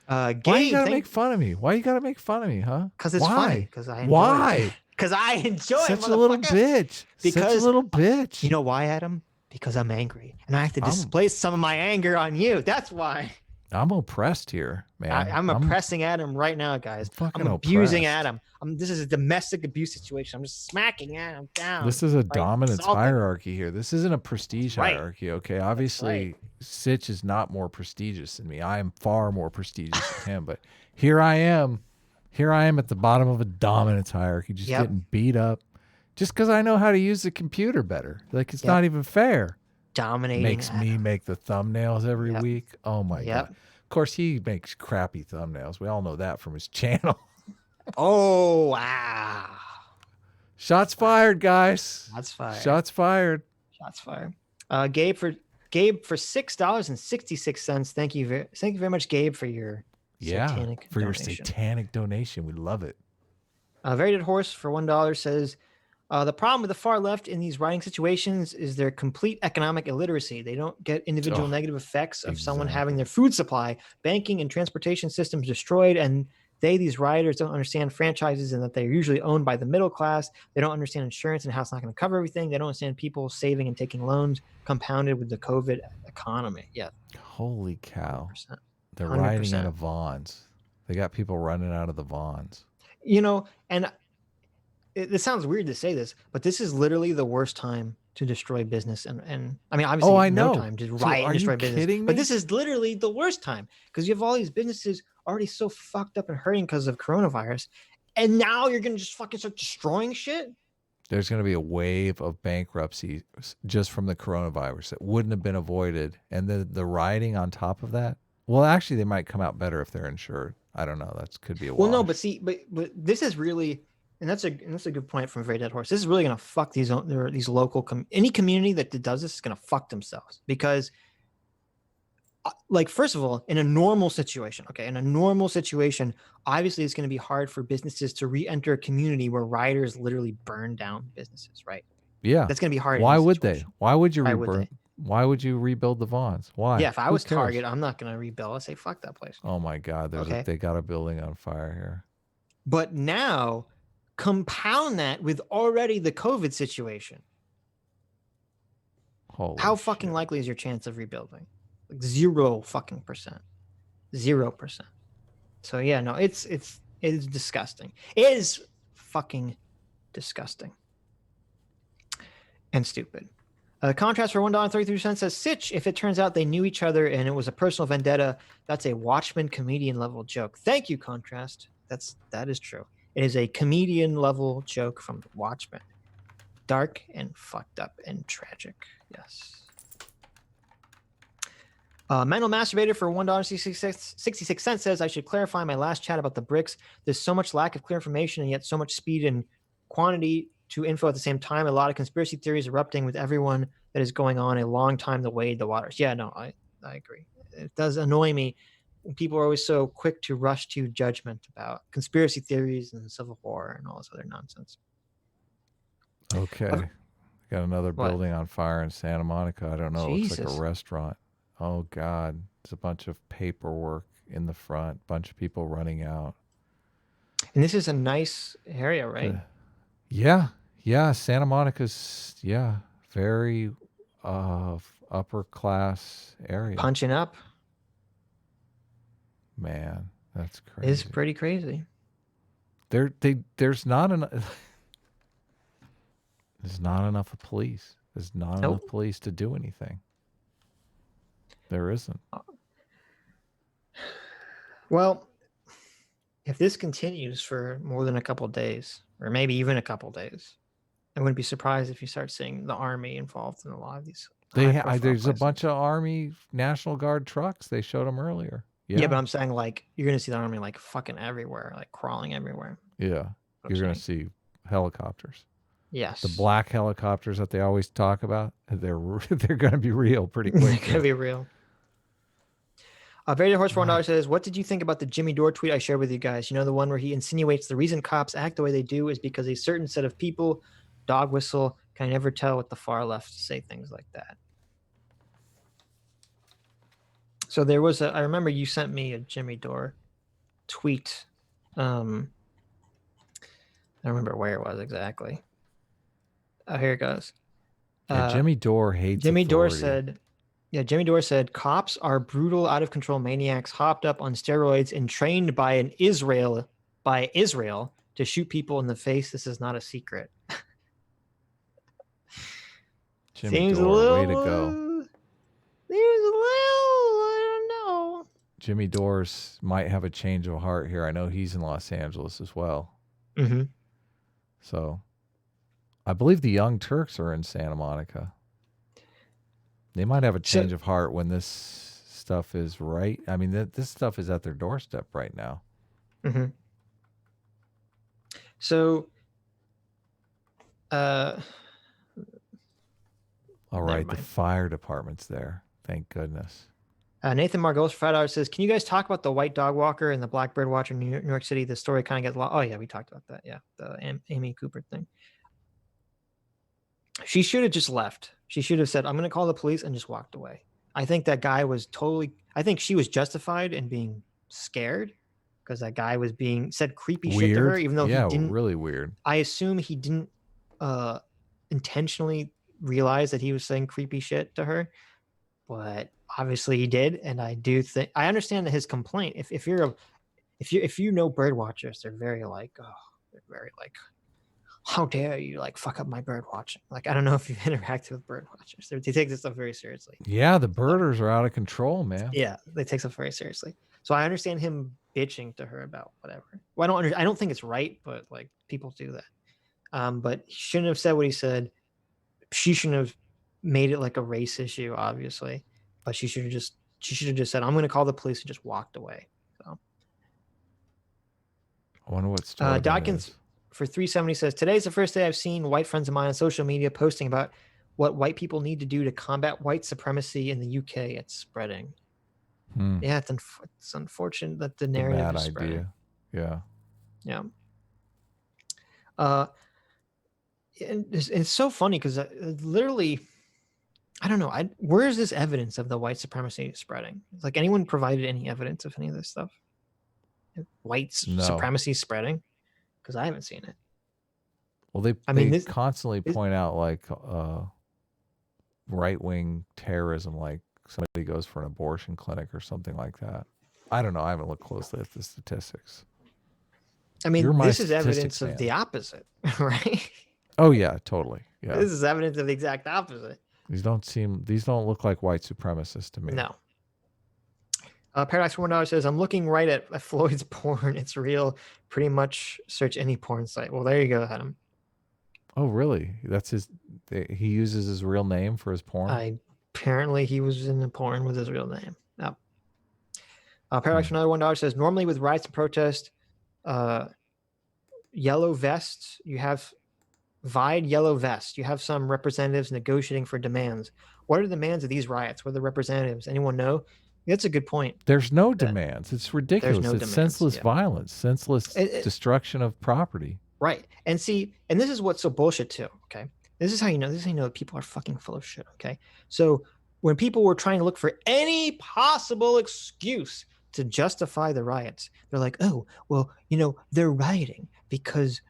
Why you gotta make fun of me? Why you gotta make fun of me, huh? Because it's funny. Because I enjoy it. Because I enjoy it. Such a little bitch. Such a little bitch. You know why, Adam? Because I'm angry, and I have to display some of my anger on you. That's why. I'm oppressed here, man. I'm oppressing Adam right now, guys. I'm abusing Adam. This is a domestic abuse situation. I'm just smacking Adam down. This is a dominance hierarchy here. This isn't a prestige hierarchy, okay? Obviously, Sitch is not more prestigious than me. I am far more prestigious than him. But here I am. Here I am at the bottom of a dominance hierarchy, just getting beat up. Just because I know how to use the computer better. Like, it's not even fair. dominating. Makes me make the thumbnails every Yep. week. Oh my God. Yep. Of course, he makes crappy thumbnails. We all know that from his channel. Oh wow. Shots fired, guys. Shots fired. Shots fired. Shots fired. Gabe for $6.66. Thank you very much, Gabe, for your satanic For your donation. satanic donation. We love it. Very Dead Horse for $1 says, the problem with the far left in these writing situations is their complete economic illiteracy. They don't get individual negative effects of someone having their food supply, banking, and transportation systems destroyed. And these rioters don't understand franchises and that they're usually owned by the middle class. They don't understand insurance and how it's not going to cover everything. They don't understand people saving and taking loans compounded with the COVID economy. Yeah. Holy cow. 100%. They're riding out of Vons. They got people running out of the Vons. And it sounds weird to say this, but this is literally the worst time to destroy business. And I mean, obviously, I know. No time to riot and destroy business. Kidding me? But this is literally the worst time because you have all these businesses already so fucked up and hurting because of coronavirus. And now you're going to just fucking start destroying shit? There's going to be a wave of bankruptcy just from the coronavirus that wouldn't have been avoided. And the rioting on top of that. Well, actually, they might come out better if they're insured. I don't know. That could be a wash. Well, no, but see, but this is really, and that's a good point from Very Dead Horse. This is really going to fuck these local any community that does this is going to fuck themselves because, like, first of all, in a normal situation, obviously it's going to be hard for businesses to re-enter a community where rioters literally burn down businesses, right? Yeah, that's going to be hard. Why would they? Why would you Why would you rebuild the Vons? Why? Yeah, if I was Target, I'm not going to rebuild. I'd say, fuck that place. Oh my God, they got a building on fire here. But now, compound that with already the COVID situation. How fucking likely is your chance of rebuilding? Like 0 fucking percent. 0%. So yeah, no, it is disgusting. It is fucking disgusting. And stupid. Contrast for $1.33 says, Sitch, if it turns out they knew each other and it was a personal vendetta, that's a Watchmen comedian level joke. Thank you, Contrast. That is true. It is a comedian level joke from Watchmen. Dark and fucked up and tragic. Yes. Mental Masturbator for $1.66 says, I should clarify my last chat about the bricks. There's so much lack of clear information and yet so much speed and quantity to info at the same time. A lot of conspiracy theories erupting with everyone that is going on a long time to wade the waters. Yeah, no, I agree. It does annoy me. People are always so quick to rush to judgment about conspiracy theories and civil war and all this other nonsense. Okay. Got another building on fire in Santa Monica. I don't know. It looks like a restaurant. Oh, God. There's a bunch of paperwork in the front. Bunch of people running out. And this is a nice area, right? Yeah. Santa Monica's, very upper class area. Punching up. Man, that's crazy. It's pretty crazy. There's not enough. There's not enough of police. There's not enough police to do anything. There isn't. Well, if this continues for more than a couple of days, or maybe even a couple of days, I wouldn't be surprised if you start seeing the Army involved in a lot of these. There's a bunch of Army National Guard trucks. They showed them earlier. Yeah, but I'm saying, like, you're going to see the Army, like, fucking everywhere, like, crawling everywhere. Yeah, you're going to see helicopters. Yes. The black helicopters that they always talk about, they're going to be real pretty quick. They're going to be real. Very Horse $1 says, what did you think about the Jimmy Dore tweet I shared with you guys? You know, the one where he insinuates the reason cops act the way they do is because a certain set of people, dog whistle, can never tell what the far left say things like that. So there was I remember you sent me a Jimmy Dore tweet. I don't remember where it was exactly. Oh, here it goes. Jimmy Dore hates Jimmy authority. Jimmy Dore said, cops are brutal, out of control maniacs hopped up on steroids and trained by Israel to shoot people in the face. This is not a secret. Jimmy Seems Dore, a little, way to go. Seems a little, I don't know. Jimmy Dore's might have a change of heart here. I know he's in Los Angeles as well. Mm-hmm. So I believe the Young Turks are in Santa Monica. They might have a So, change of heart when this stuff is right. I mean, this stuff is at their doorstep right now. mhm. So, uh, All never right, the mind. fire department's there. Thank goodness. Nathan Margos for $5 says, "Can you guys talk about the white dog walker and the black bird watcher in New York City? The story kind of gets lost." Oh yeah, we talked about that. Yeah, the Amy Cooper thing. She should have just left. She should have said, "I'm going to call the police," and just walked away. I think that guy was totally. I think she was justified in being scared because that guy was being said creepy shit to her, Weird. even though he Yeah, didn't. really weird. I assume he didn't uh, intentionally realize that he was saying creepy shit to her, but obviously he did. And I do think I understand that his complaint. If you know bird watchers, they're very like, oh, they're very like, how dare you like fuck up my bird watching? Like, I don't know if you've interacted with bird watchers. They take this stuff very seriously. Yeah, the birders are out of control, man. Yeah, they take stuff very seriously. So I understand him bitching to her about whatever. Well, I don't think it's right, but like people do that. But he shouldn't have said what he said. She shouldn't have made it like a race issue, obviously. But she should have just said, "I'm going to call the police," and just walked away. So I wonder what story that Dawkins is. for 370 says, "Today's the first day I've seen white friends of mine on social media posting about what white people need to do to combat white supremacy in the UK. It's spreading." Yeah, it's unfortunate that the It's a narrative bad is spreading. idea. Yeah. Yeah. And it's so funny because literally, I don't know. Where is this evidence of the white supremacy spreading? Like, anyone provided any evidence of any of this stuff? White No. supremacy spreading? Because I haven't seen it. Well, they this constantly point out like right wing terrorism, like somebody goes for an abortion clinic or something like that. I don't know. I haven't looked closely at the statistics. This is evidence of the opposite, right? Oh yeah, totally. Yeah. This is evidence of the exact opposite. These don't look like white supremacists to me. No. Paradox for $1 says, "I'm looking right at Floyd's porn. It's real. Pretty much search any porn site." Well, there you go, Adam. Oh, really? That's he uses his real name for his porn? Apparently he was in the porn with his real name. Yep. Paradox for another $1 says, "Normally with riots and protests, yellow vests, you have yellow vest. You have some representatives negotiating for demands. What are the demands of these riots? What are the representatives? Anyone know?" That's a good point. There's no demands. It's ridiculous. It's demands, senseless violence, senseless destruction of property. Right. And see, and this is what's so bullshit too. Okay. This is how you know that people are fucking full of shit. Okay. So when people were trying to look for any possible excuse to justify the riots, they're like, "Oh, well, they're rioting because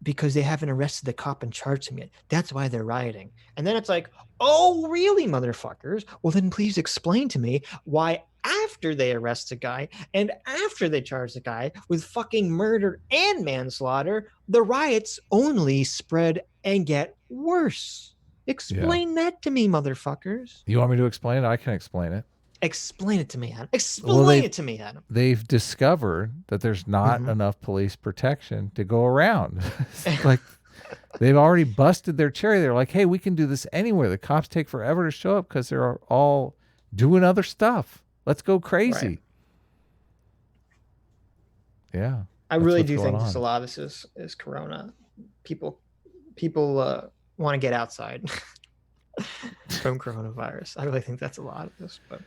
they haven't arrested the cop and charged him yet. That's why they're rioting." And then it's like, "Oh, really, motherfuckers? Well, then please explain to me why after they arrest a guy and after they charge the guy with fucking murder and manslaughter, the riots only spread and get worse. Explain that to me, motherfuckers." You want me to explain it? I can explain it. Explain it to me, Adam. Explain it to me, Adam. They've discovered that there's not enough police protection to go around. Like, they've already busted their cherry. They're like, "Hey, we can do this anywhere. The cops take forever to show up because they're all doing other stuff. Let's go crazy." Right. Yeah. I really do think a lot of this is Corona. People want to get outside from coronavirus. I really think that's a lot of this, but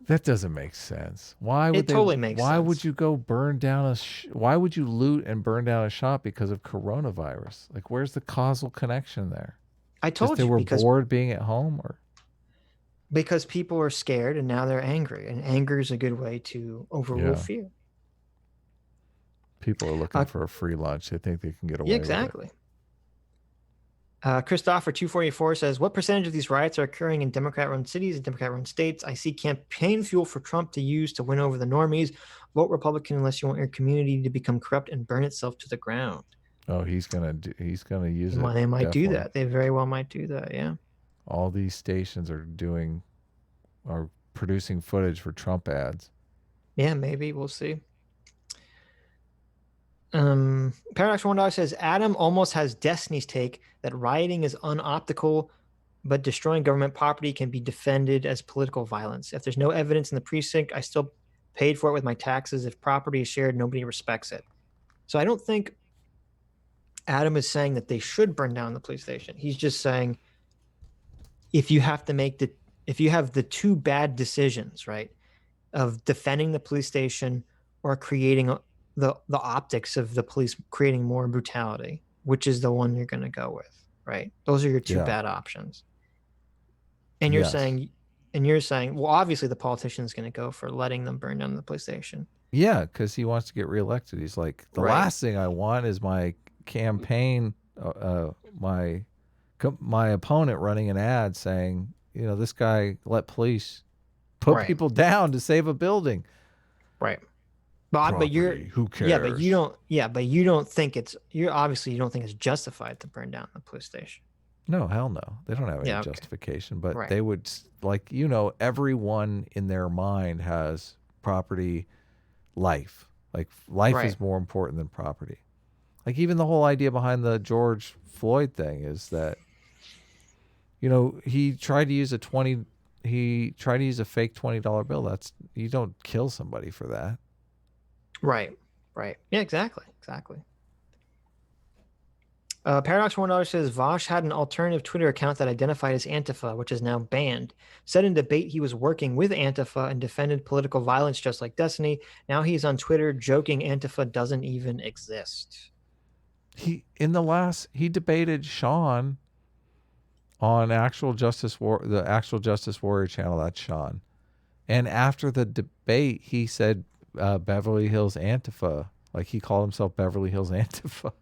that doesn't make sense. Why would totally makes sense. Why would you go burn down why would you loot and burn down a shop because of coronavirus? Like, where's the causal connection there? I told you, they were bored being at home, or because people are scared and now they're angry, and anger is a good way to overrule fear. People are looking for a free lunch. They think they can get away with it. Christopher 244 says, "What percentage of these riots are occurring in Democrat-run cities and Democrat-run states? I see campaign fuel for Trump to use to win over the normies. Vote Republican unless you want your community to become corrupt and burn itself to the ground." Oh, he's gonna use it. They might do that. They very well might do that. Yeah. All these stations are producing footage for Trump ads. Yeah, maybe we'll see. Paradox $1 says, "Adam almost has Destiny's take that rioting is unoptical but destroying government property can be defended as political violence. If there's no evidence in the precinct, I still paid for it with my taxes. If property is shared, nobody respects it. So I don't think Adam is saying that they should burn down the police station. He's just saying if you have the two bad decisions, right, of defending the police station or creating the optics of the police creating more brutality, which is the one you're going to go with, right? Those are your two Yeah. bad options. And you're Yes. saying, well, obviously the politician is going to go for letting them burn down the police station. Yeah, because he wants to get reelected. He's like, the Right. last thing I want is my campaign, my opponent running an ad saying, this guy let police put Right. people down to save a building. Right. But you're, who cares? yeah, but you don't think you don't think it's justified to burn down the police station. No, hell no. They don't have any Yeah, okay. justification, but Right. they would, everyone in their mind has property, life. Like, life Right. is more important than property. Like, even the whole idea behind the George Floyd thing is that, he tried to use a fake $20 bill. You don't kill somebody for that. Right. Right. Yeah, exactly. Paradox $1 says Vosh had an alternative Twitter account that identified as Antifa, which is now banned. Said in debate he was working with Antifa and defended political violence just like Destiny. Now he's on Twitter joking Antifa doesn't even exist. He debated Sean on the Actual Justice Warrior channel. That's Sean. And after the debate, he said Beverly Hills Antifa. Like, he called himself Beverly Hills Antifa.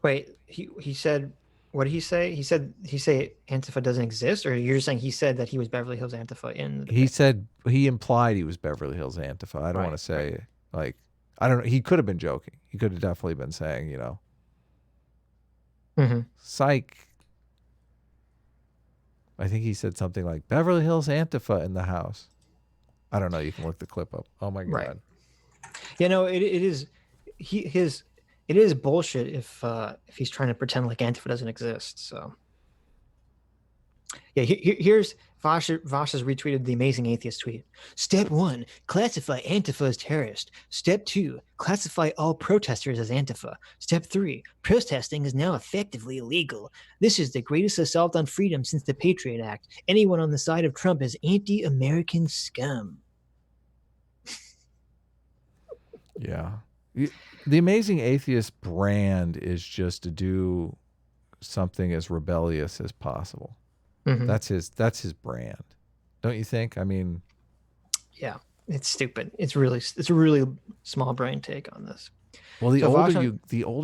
Wait, he said, what did he say? He said Antifa doesn't exist, or you're saying he said that he was Beverly Hills Antifa in the debate? He said, he implied he was Beverly Hills Antifa. I don't want to say, I don't know. He could have been joking. He could have definitely been saying, psych. I think he said something like Beverly Hills Antifa in the house. I don't know. You can look the clip up. Oh my God. Right. It is bullshit if he's trying to pretend like Antifa doesn't exist. So yeah, here's Vosh has retweeted the Amazing Atheist tweet. Step 1, classify Antifa as terrorist. Step 2, classify all protesters as Antifa. Step 3, protesting is now effectively illegal. This is the greatest assault on freedom since the Patriot Act. Anyone on the side of Trump is anti-American scum. Yeah. The Amazing Atheist brand is just to do something as rebellious as possible. Mm-hmm. That's his brand. Don't you think? I mean, yeah, it's stupid. It's a really small brain take on this. Well, the older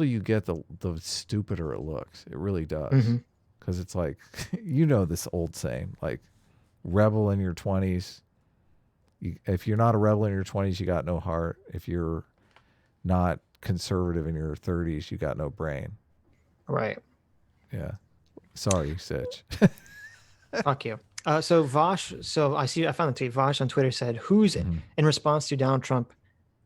you get, the stupider it looks. It really does. Because it's like, this old saying, like, rebel in your 20s. If you're not a rebel in your 20s, you got no heart. If you're not conservative in your 30s, you got no brain. Right. Yeah. Sorry, Sitch. Fuck you. So Vosh, I found the tweet. Vosh on Twitter said, who's in response to Donald Trump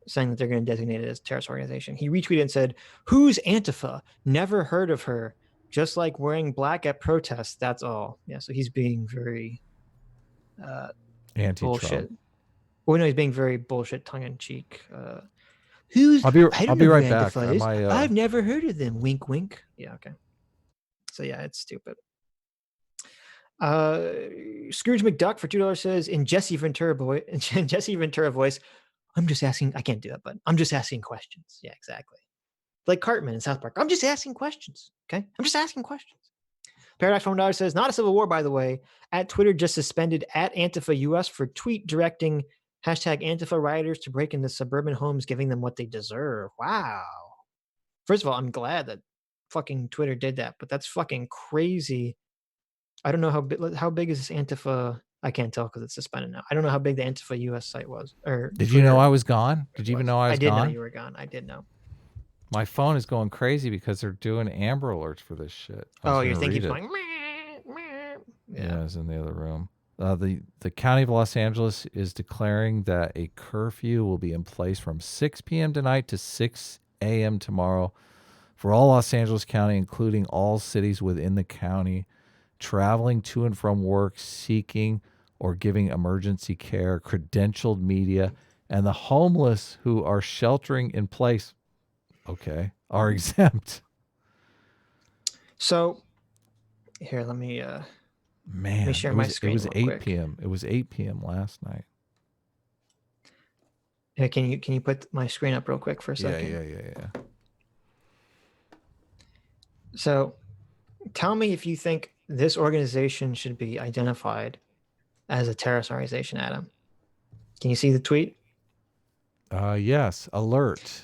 saying that they're going to designate it as a terrorist organization. He retweeted and said, who's Antifa? Never heard of her. Just like wearing black at protests. That's all. Yeah. So he's being very bullshit. Well, no, he's being very bullshit, tongue in cheek. I'll be right back. I've never heard of them. Wink, wink. Yeah. Okay. So yeah, it's stupid. Scrooge McDuck for $2 says in Jesse Ventura voice, I'm just asking. I can't do that, but I'm just asking questions. Yeah, exactly. Like Cartman in South Park. I'm just asking questions. Okay, I'm just asking questions. Paradox $1 says not a civil war, by the way. At Twitter just suspended at Antifa US for tweet directing #Antifa rioters to break into suburban homes, giving them what they deserve. Wow. First of all, I'm glad that fucking Twitter did that, but that's fucking crazy. I don't know how big is this Antifa? I can't tell because it's suspended now. I don't know how big the Antifa US site was. Or did you know I was gone? Did you even know I was gone? I did know you were gone. I did know. My phone is going crazy because they're doing Amber Alerts for this shit. Oh, your thing keeps going. Yeah, it's in the other room. The County of Los Angeles is declaring that a curfew will be in place from 6 p.m. tonight to 6 a.m. tomorrow for all Los Angeles County, including all cities within the county. traveling to and from work, seeking or giving emergency care, credentialed media, and the homeless who are sheltering in place, are exempt. So here, let me Man, share it my was screen real 8 quick. p.m. It was 8 p.m. last night. Yeah, can you put my screen up real quick for a second? Yeah. So tell me if you think this organization should be identified as a terrorist organization, Adam. Can you see the tweet? Yes, alert.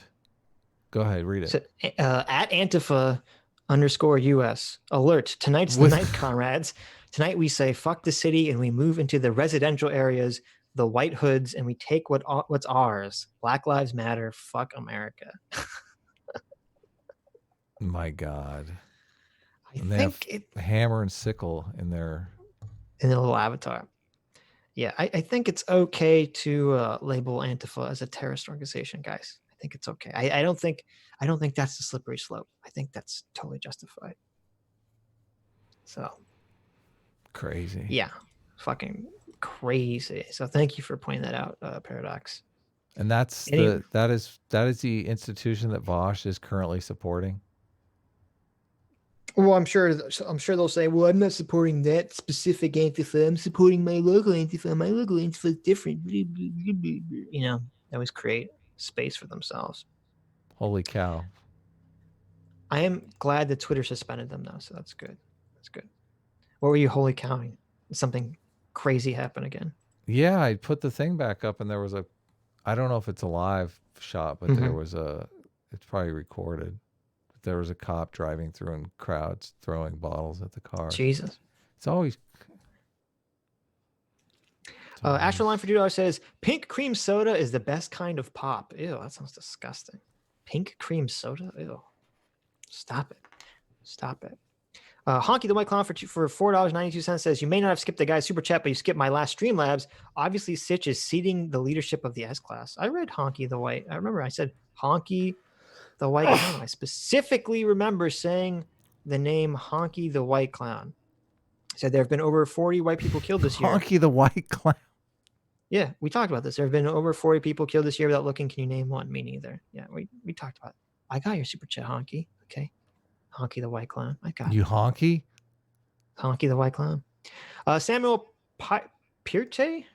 Go ahead, read it. So, at Antifa _US alert. Tonight's the With night, comrades. Tonight we say fuck the city and we move into the residential areas, the white hoods, and we take what's ours. Black Lives Matter. Fuck America. my God. I And they have think it hammer and sickle in their. in a little avatar. Yeah, I think it's okay to label Antifa as a terrorist organization, guys. I think it's okay. I don't think that's the slippery slope. I think that's totally justified. So Crazy. yeah, fucking crazy. So thank you for pointing that out, Paradox. And that is the institution that Vosh is currently supporting. Well, I'm sure they'll say, "Well, I'm not supporting that specific Antifa. I'm supporting my local Antifa. My local Antifa is different." You know, they always create space for themselves. Holy cow. I am glad that Twitter suspended them, though, so that's good. That's good. What were you holy cowing? Something crazy happened again. Yeah, I put the thing back up and there was I don't know if it's a live shot, but there was it's probably recorded. There was a cop driving through and crowds throwing bottles at the cars. Jesus. It's always. Astroline for $2 says, pink cream soda is the best kind of pop. Ew, that sounds disgusting. Pink cream soda? Ew. Stop it. Stop it. Honky the White Clown for $4.92 says, you may not have skipped the guy's super chat, but you skipped my last Streamlabs. Obviously, Sitch is ceding the leadership of the S-Class. I read Honky the White. I remember I said Honky the White Clown. I specifically remember saying the name Honky the White Clown. I said there have been over 40 white people killed this year. Honky the White Clown. Yeah, we talked about this. There have been over 40 people killed this year without looking. Can you name one? Me neither. Yeah, we talked about it. I got your super chat, Honky. Okay. Honky the White Clown. I got you. Honky? Honky the White Clown. Samuel Pirate Pitre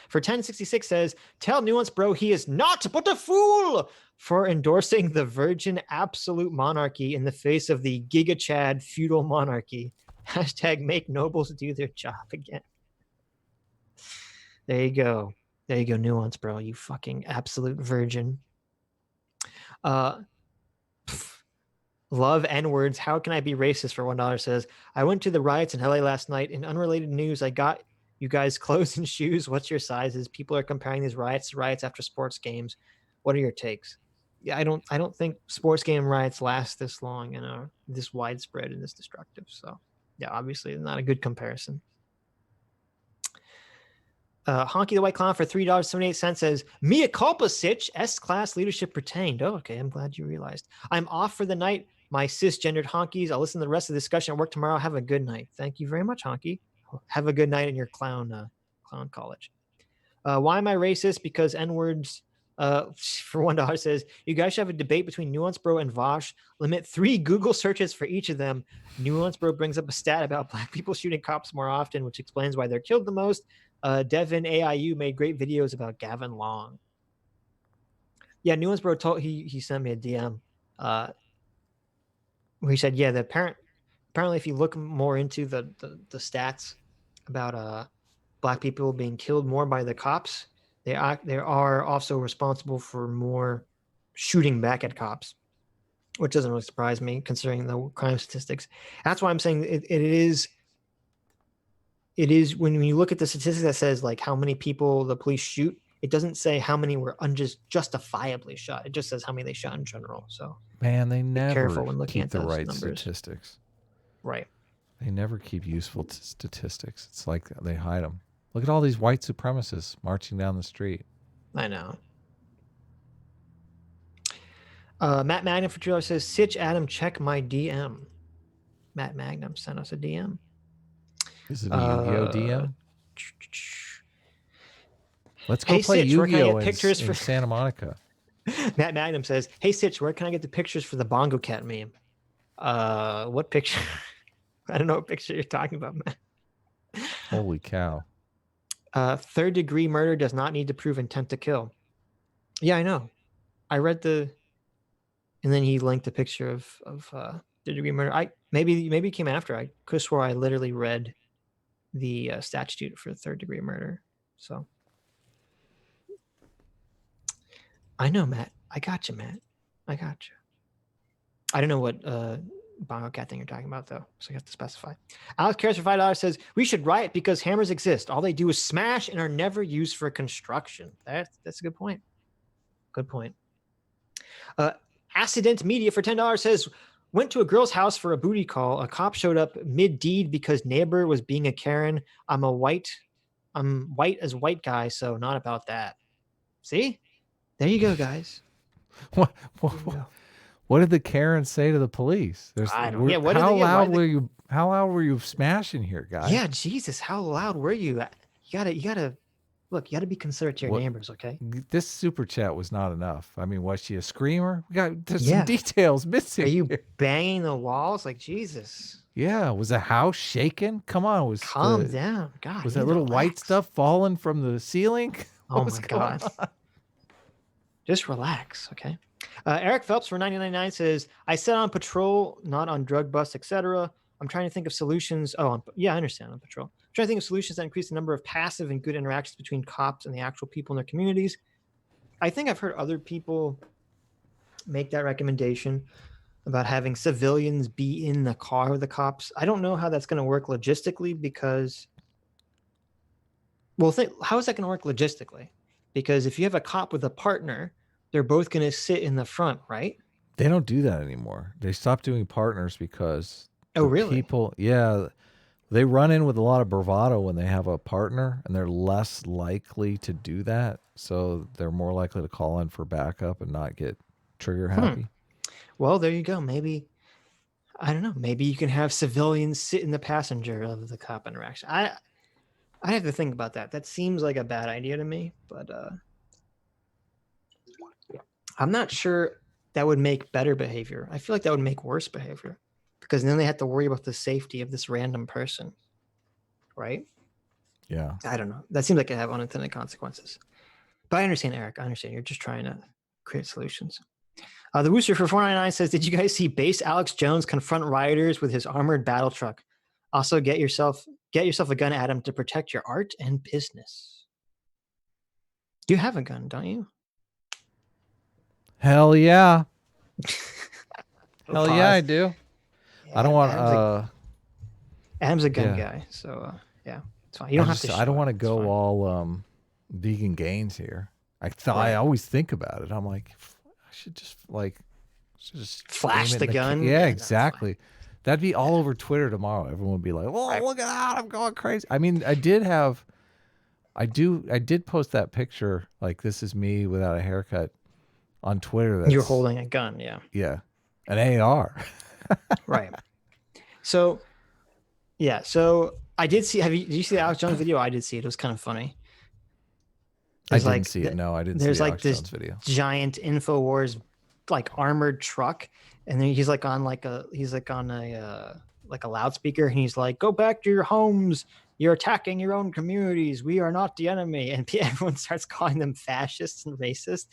for 1066 says, tell Nuance Bro he is not but a fool for endorsing the virgin absolute monarchy in the face of the Giga Chad feudal monarchy. Hashtag make nobles do their job again. There you go. There you go, Nuance Bro. You fucking absolute virgin. Love N-words. How can I be racist for $1 says, I went to the riots in LA last night. In unrelated news, I got you guys clothes and shoes. What's your sizes? People are comparing these riots to riots after sports games. What are your takes? Yeah, I don't think sports game riots last this long and are this widespread and this destructive. So yeah, obviously not a good comparison. Honky the White Clown for $3.78 says, Mea culpa, Sitch. S-Class leadership retained. Oh, okay. I'm glad you realized. I'm off for the night. My cisgendered honkies. I'll listen to the rest of the discussion at work tomorrow. Have a good night. Thank you very much, Honky. Have a good night in your clown college. Why am I racist? Because N-words for $1 says, you guys should have a debate between Nuance Bro and Vosh. Limit 3 Google searches for each of them. Nuance Bro brings up a stat about black people shooting cops more often, which explains why they're killed the most. Devin AIU made great videos about Gavin Long. Yeah, Nuance Bro told he sent me a DM where he said, yeah, apparently if you look more into the stats about black people being killed more by the cops, they are also responsible for more shooting back at cops, which doesn't really surprise me considering the crime statistics. That's why I'm saying it is when you look at the statistics that says like how many people the police shoot, it doesn't say how many were justifiably shot. It just says how many they shot in general. So man, they never careful when looking keep at the those right numbers. statistics. Right. They never keep useful statistics. It's like they hide them. Look at all these white supremacists marching down the street. I know. Matt Magnan for $2 says, Sitch Adam, check my DM. Matt Magnum sent us a DM. Is it a Yu-Gi-Oh DM? Let's go Hey play Sitch, where can I Yu-Gi-Oh get pictures in for Santa Monica. Matt Magnum says, "Hey Sitch, where can I get the pictures for the Bongo Cat meme?" What picture? I don't know what picture you're talking about, man. Holy cow. Third degree murder does not need to prove intent to kill. Yeah, I know. I read the, and then he linked a picture of third degree murder. I maybe it came after. I could have swore I literally read the statute for third degree murder. So I know, Matt. I got you, Matt. I got you. I don't know what Bongo Cat thing you're talking about, though, so you have to specify. Alex Cares for $5 says, we should riot because hammers exist. All they do is smash and are never used for construction. That's a good point. Good point. Accident Media for $10 says, went to a girl's house for a booty call. A cop showed up mid-deed because neighbor was being a Karen. I'm white as white guy, so not about that. See? There you go, guys. What? What did the Karen say to the police? I don't. Yeah. What? How loud were you? How loud were you smashing here, guys? Yeah, Jesus, how loud were you? You gotta look. You gotta be considerate to your neighbors, okay? This super chat was not enough. I mean, was she a screamer? There's some details missing. Are you banging the walls like Jesus? Yeah. Was the house shaking? Come on. Calm down, God. Was that little white stuff falling from the ceiling? Oh my God. Just relax, okay? Eric Phelps for $9.99 says, I said on patrol, not on drug busts, etc. I'm trying to think of solutions. Yeah, I understand, on patrol. I'm trying to think of solutions that increase the number of passive and good interactions between cops and the actual people in their communities. I think I've heard other people make that recommendation about having civilians be in the car with the cops. I don't know how that's going to work logistically because, how is that going to work logistically? Because if you have a cop with a partner, they're both going to sit in the front, right? They don't do that anymore. They stopped doing partners because really? People, yeah, they run in with a lot of bravado when they have a partner, and they're less likely to do that. So they're more likely to call in for backup and not get trigger happy. Well, there you go. Maybe, I don't know. Maybe you can have civilians sit in the passenger of the cop interaction. I have to think about that. That seems like a bad idea to me, but I'm not sure that would make better behavior. I feel like that would make worse behavior because then they have to worry about the safety of this random person, right? Yeah. I don't know. That seems like it have unintended consequences. But I understand, Eric. I understand. You're just trying to create solutions. The Wooster for $4.99 says, did you guys see base Alex Jones confront rioters with his armored battle truck? Also, get yourself a gun, Adam, to protect your art and business. You have a gun, don't you? Hell yeah. Hell yeah, I do. Yeah, I don't want Adam's a gun guy, so yeah, it's fine. You don't have to. I don't want to go all vegan gains here. I always think about it. I'm like, I should just flash the gun. Yeah, exactly. That'd be all over Twitter tomorrow. Everyone would be like, "Oh, look at that! I'm going crazy." I mean, I did post that picture, like this is me without a haircut, on Twitter. You're holding a gun, yeah. Yeah, an AR. Right. So, yeah. So I did see. Did you see the Alex Jones video? I did see it. It was kind of funny. I didn't see it. No, I didn't see the Alex Jones video. There's like this giant InfoWars like armored truck, and then he's on a loudspeaker, and he's like, "Go back to your homes. You're attacking your own communities. We are not the enemy." And everyone starts calling them fascists and racist,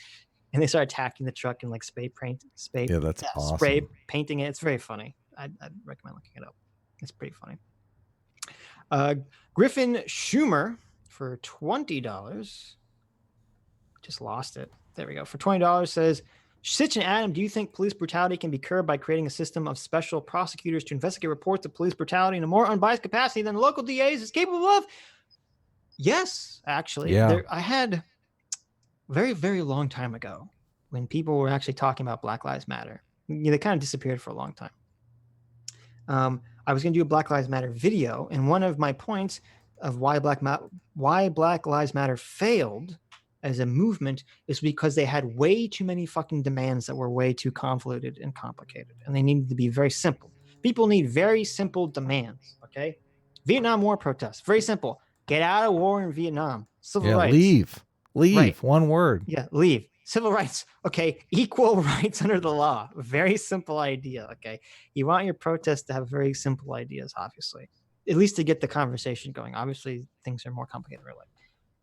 and they start attacking the truck and like spray awesome. Spray painting it. It's very funny. I'd recommend looking it up. It's pretty funny. Griffin Schumer for $20. Just lost it. There we go. For $20 says, Sitch and Adam, do you think police brutality can be curbed by creating a system of special prosecutors to investigate reports of police brutality in a more unbiased capacity than local DAs is capable of? Yes, actually. Yeah. I had very, very long time ago when people were actually talking about Black Lives Matter. They kind of disappeared for a long time. I was going to do a Black Lives Matter video, and one of my points of why Black Lives Matter failed as a movement is because they had way too many fucking demands that were way too convoluted and complicated, and they needed to be very simple. People need very simple demands. Okay, Vietnam War protests, very simple. Get out of war in Vietnam. Civil Yeah, rights. leave. Leave. Right. One word. Yeah, leave. Civil rights. Okay, equal rights under the law. Very simple idea. Okay, you want your protest to have very simple ideas, obviously, at least to get the conversation going. Obviously, things are more complicated in real life.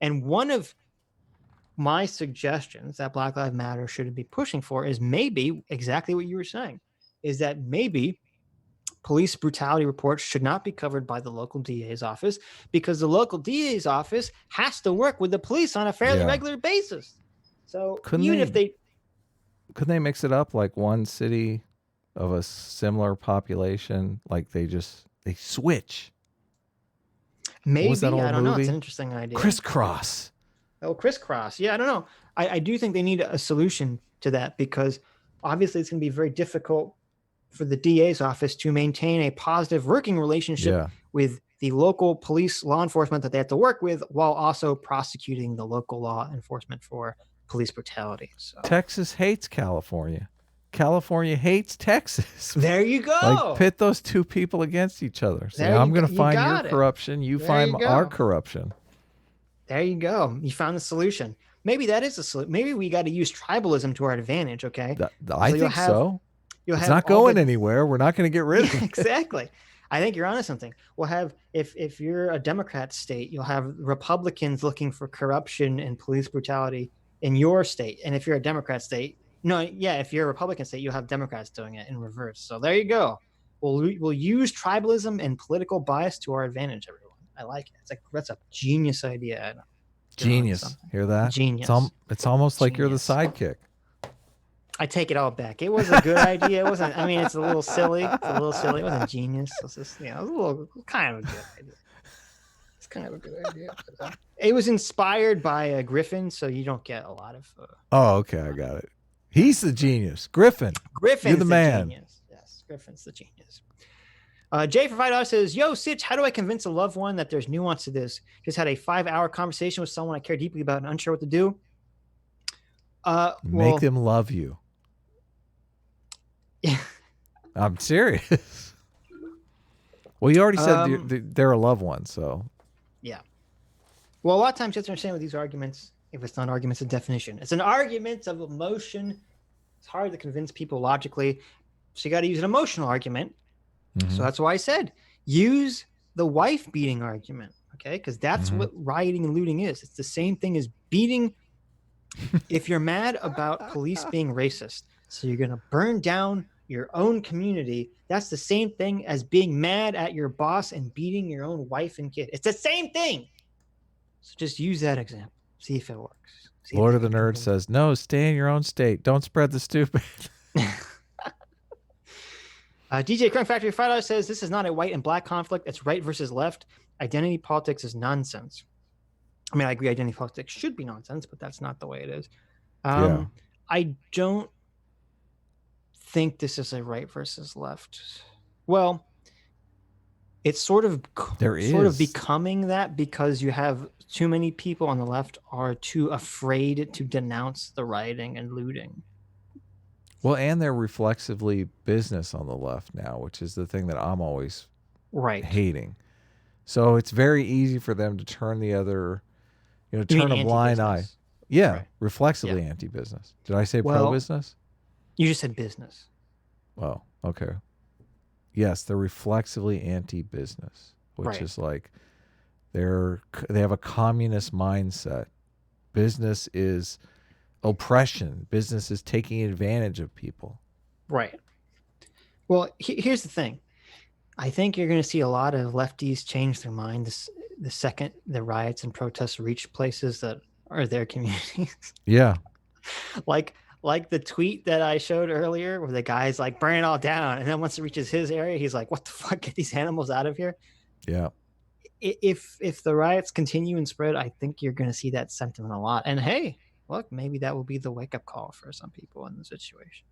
And one of my suggestions that Black Lives Matter should be pushing for is maybe exactly what you were saying, is that maybe police brutality reports should not be covered by the local DA's office because the local DA's office has to work with the police on a fairly regular basis. So even if they couldn't they mix it up like one city of a similar population, like they switch? What was that maybe, old I don't know, it's an movie? interesting idea. Crisscross. Oh, crisscross. Yeah, I don't know. I do think they need a solution to that because obviously it's going to be very difficult for the DA's office to maintain a positive working relationship with the local police law enforcement that they have to work with while also prosecuting the local law enforcement for police brutality. So Texas hates California. California hates Texas. there you go. Like pit those two people against each other. Say, I'm going to find your corruption. You find our corruption. There you go. You found the solution. Maybe that is a solution. Maybe we got to use tribalism to our advantage. Okay. I think so. It's not going anywhere. We're not going to get rid of it. Exactly. I think you're onto something. We'll have, if you're a Democrat state, you'll have Republicans looking for corruption and police brutality in your state. And if you're a Democrat state, if you're a Republican state, you'll have Democrats doing it in reverse. So there you go. We'll use tribalism and political bias to our advantage, everyone. I like it. That's a genius idea. Genius. Hear that? Genius. It's almost like you're the sidekick. I take it all back. It was a good idea. It wasn't. I mean, it's a little silly. It wasn't genius. It was just, it was a little kind of a good idea. It's kind of a good idea. But, it was inspired by Griffin, so you don't get a lot of. Oh, okay, I got it. He's the genius. Griffin's you're the man. Genius. Yes, Griffin's the genius. Jay for $5 says, "Yo, Sitch, how do I convince a loved one that there's nuance to this? Just had a 5-hour conversation with someone I care deeply about and unsure what to do." Make them love you. Yeah. I'm serious. Well, you already said they're a loved one, so. Yeah. Well, a lot of times you have to understand with these arguments, if it's not arguments of definition, it's an argument of emotion. It's hard to convince people logically. So you got to use an emotional argument. Mm-hmm. So that's why I said use the wife beating argument. Okay. Because that's what rioting and looting is. It's the same thing as beating. If you're mad about police being racist, so you're going to burn down your own community, that's the same thing as being mad at your boss and beating your own wife and kid. It's the same thing. So just use that example. See if it works. Lord of the Nerds says, no, stay in your own state. Don't spread the stupid. DJ Crunk Factory $5 says, this is not a white and black conflict. It's right versus left. Identity politics is nonsense. I mean, I agree identity politics should be nonsense, but that's not the way it is. I don't think this is a right versus left. Well, it's sort of becoming that because you have too many people on the left are too afraid to denounce the rioting and looting. Well, and they're reflexively business on the left now, which is the thing that I'm always hating. So it's very easy for them to turn the other, turn a blind eye. Yeah, reflexively anti-business. Did I say pro-business? You just said business. Oh, okay. Yes, they're reflexively anti-business, which is like they have a communist mindset. Business is oppression. Business is taking advantage of people. Right. Well, here's the thing. I think you're going to see a lot of lefties change their mind the second the riots and protests reach places that are their communities. Yeah. Like the tweet that I showed earlier where the guy's like, burn it all down. And then once it reaches his area, he's like, what the fuck? Get these animals out of here. Yeah. If the riots continue and spread, I think you're going to see that sentiment a lot. And hey, look, maybe that will be the wake-up call for some people in the situation.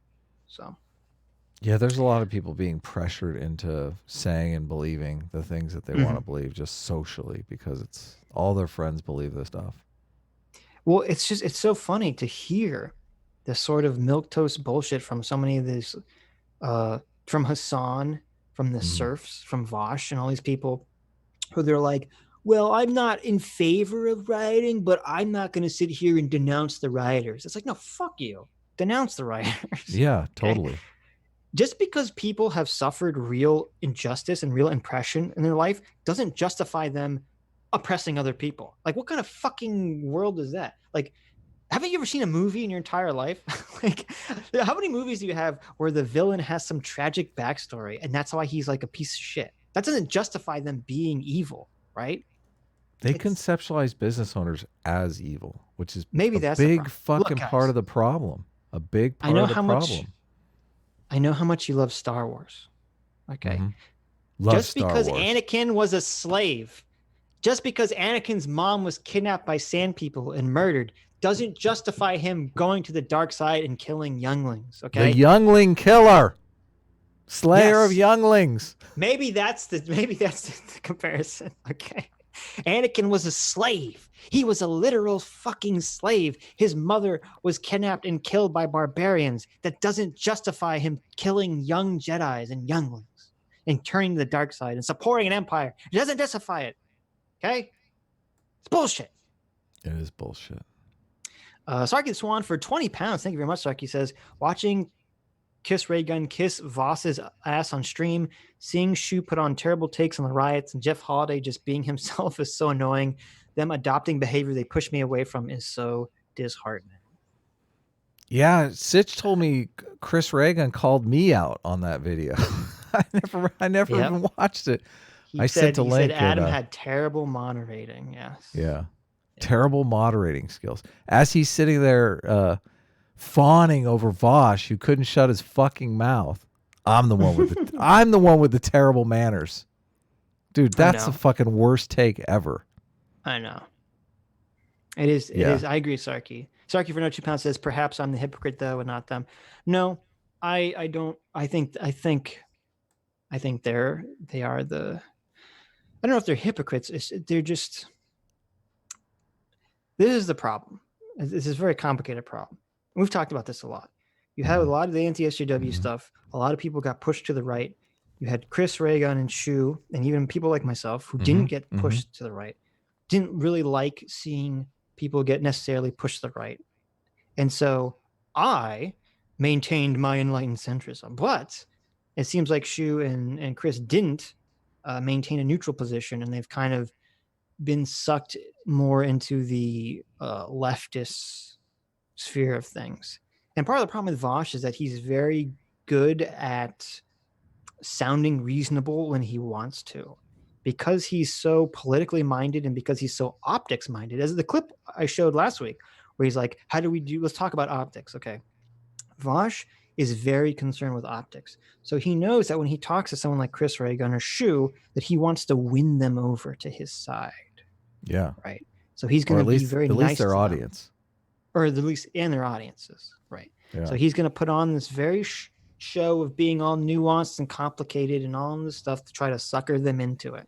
So. Yeah, there's a lot of people being pressured into saying and believing the things that they want to believe just socially because it's all their friends believe this stuff. Well, it's so funny to hear the sort of milquetoast bullshit from so many of these, from Hassan, from the serfs, from Vosh and all these people who they're like, well, I'm not in favor of rioting, but I'm not going to sit here and denounce the rioters. It's like, no, fuck you. Denounce the rioters. Yeah, Okay? totally. Just because people have suffered real injustice and real oppression in their life doesn't justify them oppressing other people. Like, what kind of fucking world is that? Like, haven't you ever seen a movie in your entire life? Like, how many movies do you have where the villain has some tragic backstory and that's why he's like a piece of shit? That doesn't justify them being evil, right? They conceptualize business owners as evil, which is maybe a that's big the fucking Look, part guys, of the problem. A big I part know of the how problem. much I know how much you love Star Wars. Okay. Love Just Star because Wars. Anakin was a slave, just because Anakin's mom was kidnapped by sand people and murdered, doesn't justify him going to the dark side and killing younglings. Okay. The youngling killer. Slayer of Yes. younglings. Maybe that's the comparison. Okay. Anakin was a slave. He was a literal fucking slave. His mother was kidnapped and killed by barbarians. That doesn't justify him killing young Jedis and younglings and turning to the dark side and supporting an empire. It doesn't justify it. Okay? It's bullshit. It is bullshit. Sarky the Swan for 20 pounds. Thank you very much, Sarky says, watching Kiss Ray Gun kiss Voss's ass on stream, seeing Shu put on terrible takes on the riots, and Jeff Holiday just being himself is so annoying. Them adopting behavior they push me away from is so disheartening. Yeah, Sitch told me Chris Reagan called me out on that video. I never even watched it. He said Adam had terrible moderating. Yes. Yeah. Terrible moderating skills. As he's sitting there fawning over Vosh, who couldn't shut his fucking mouth. I'm the one with the terrible manners. Dude, that's the fucking worst take ever. I know. It is. It is. I agree, Sarky. Sarky for no 2 pounds says, perhaps I'm the hypocrite though, and not them. No, I don't. I think they are the. I don't know if they're hypocrites. They're just. This is the problem. This is a very complicated problem. We've talked about this a lot. You had a lot of the anti-SJW stuff. A lot of people got pushed to the right. You had Chris Reagan and Shu, and even people like myself who didn't get pushed to the right, didn't really like seeing people get necessarily pushed to the right. And so I maintained my enlightened centrism. But it seems like Shu and Chris didn't maintain a neutral position, and they've kind of been sucked more into the leftist sphere of things. And part of the problem with Vosh is that he's very good at sounding reasonable when he wants to, because he's so politically minded and because he's so optics minded. As the clip I showed last week, where he's like, let's talk about optics. Okay. Vosh is very concerned with optics. So he knows that when he talks to someone like Chris Reagan or Shu, that he wants to win them over to his side. Yeah. Right. So he's going to be very nice to them. At least their audience. Or at least in their audiences. Right. Yeah. So he's going to put on this very show of being all nuanced and complicated and all this stuff to try to sucker them into it.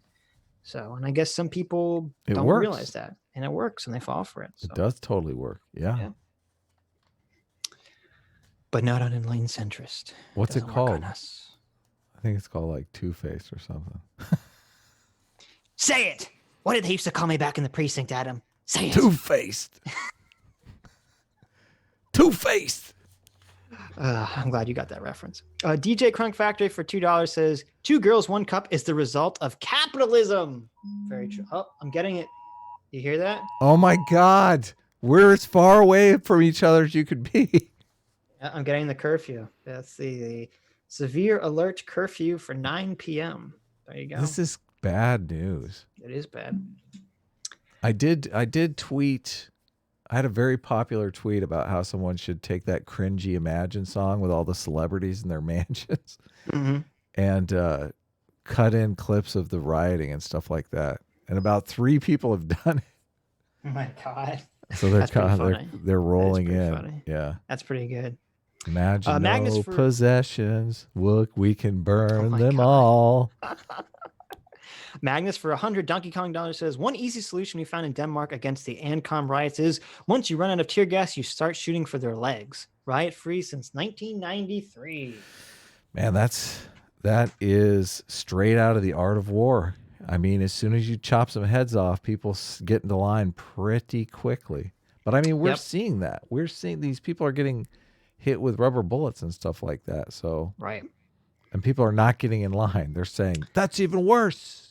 So, and I guess some people don't realize that, and it works, and they fall for it. So. It does totally work. Yeah. But not an enlightened centrist. What's it called? I think it's called like Two-Faced or something. Say it. What did they used to call me back in the precinct, Adam? Say it. Two-Faced. Two-Faced. I'm glad you got that reference. DJ Crunk Factory for $2 says, 2 girls, 1 cup is the result of capitalism. Very true. Oh, I'm getting it. You hear that? Oh my God. We're as far away from each other as you could be. I'm getting the curfew. That's the severe alert curfew for 9 p.m. There you go. This is bad news. It is bad. I did tweet. I had a very popular tweet about how someone should take that cringy Imagine song with all the celebrities in their mansions and cut in clips of the rioting and stuff like that. And about 3 people have done it. Oh my God. So they're rolling in. Funny. Yeah. That's pretty good. Imagine no possessions. Look, we can burn them all. Magnus for 100 Donkey Kong dollars says, one easy solution we found in Denmark against the ANCOM riots is once you run out of tear gas, you start shooting for their legs. Riot free since 1993. Man, That is straight out of the art of war. I mean, as soon as you chop some heads off, people get into line pretty quickly. But I mean, we're Yep. seeing that. We're seeing these people are getting hit with rubber bullets and stuff like that. So, Right. and people are not getting in line. They're saying that's even worse.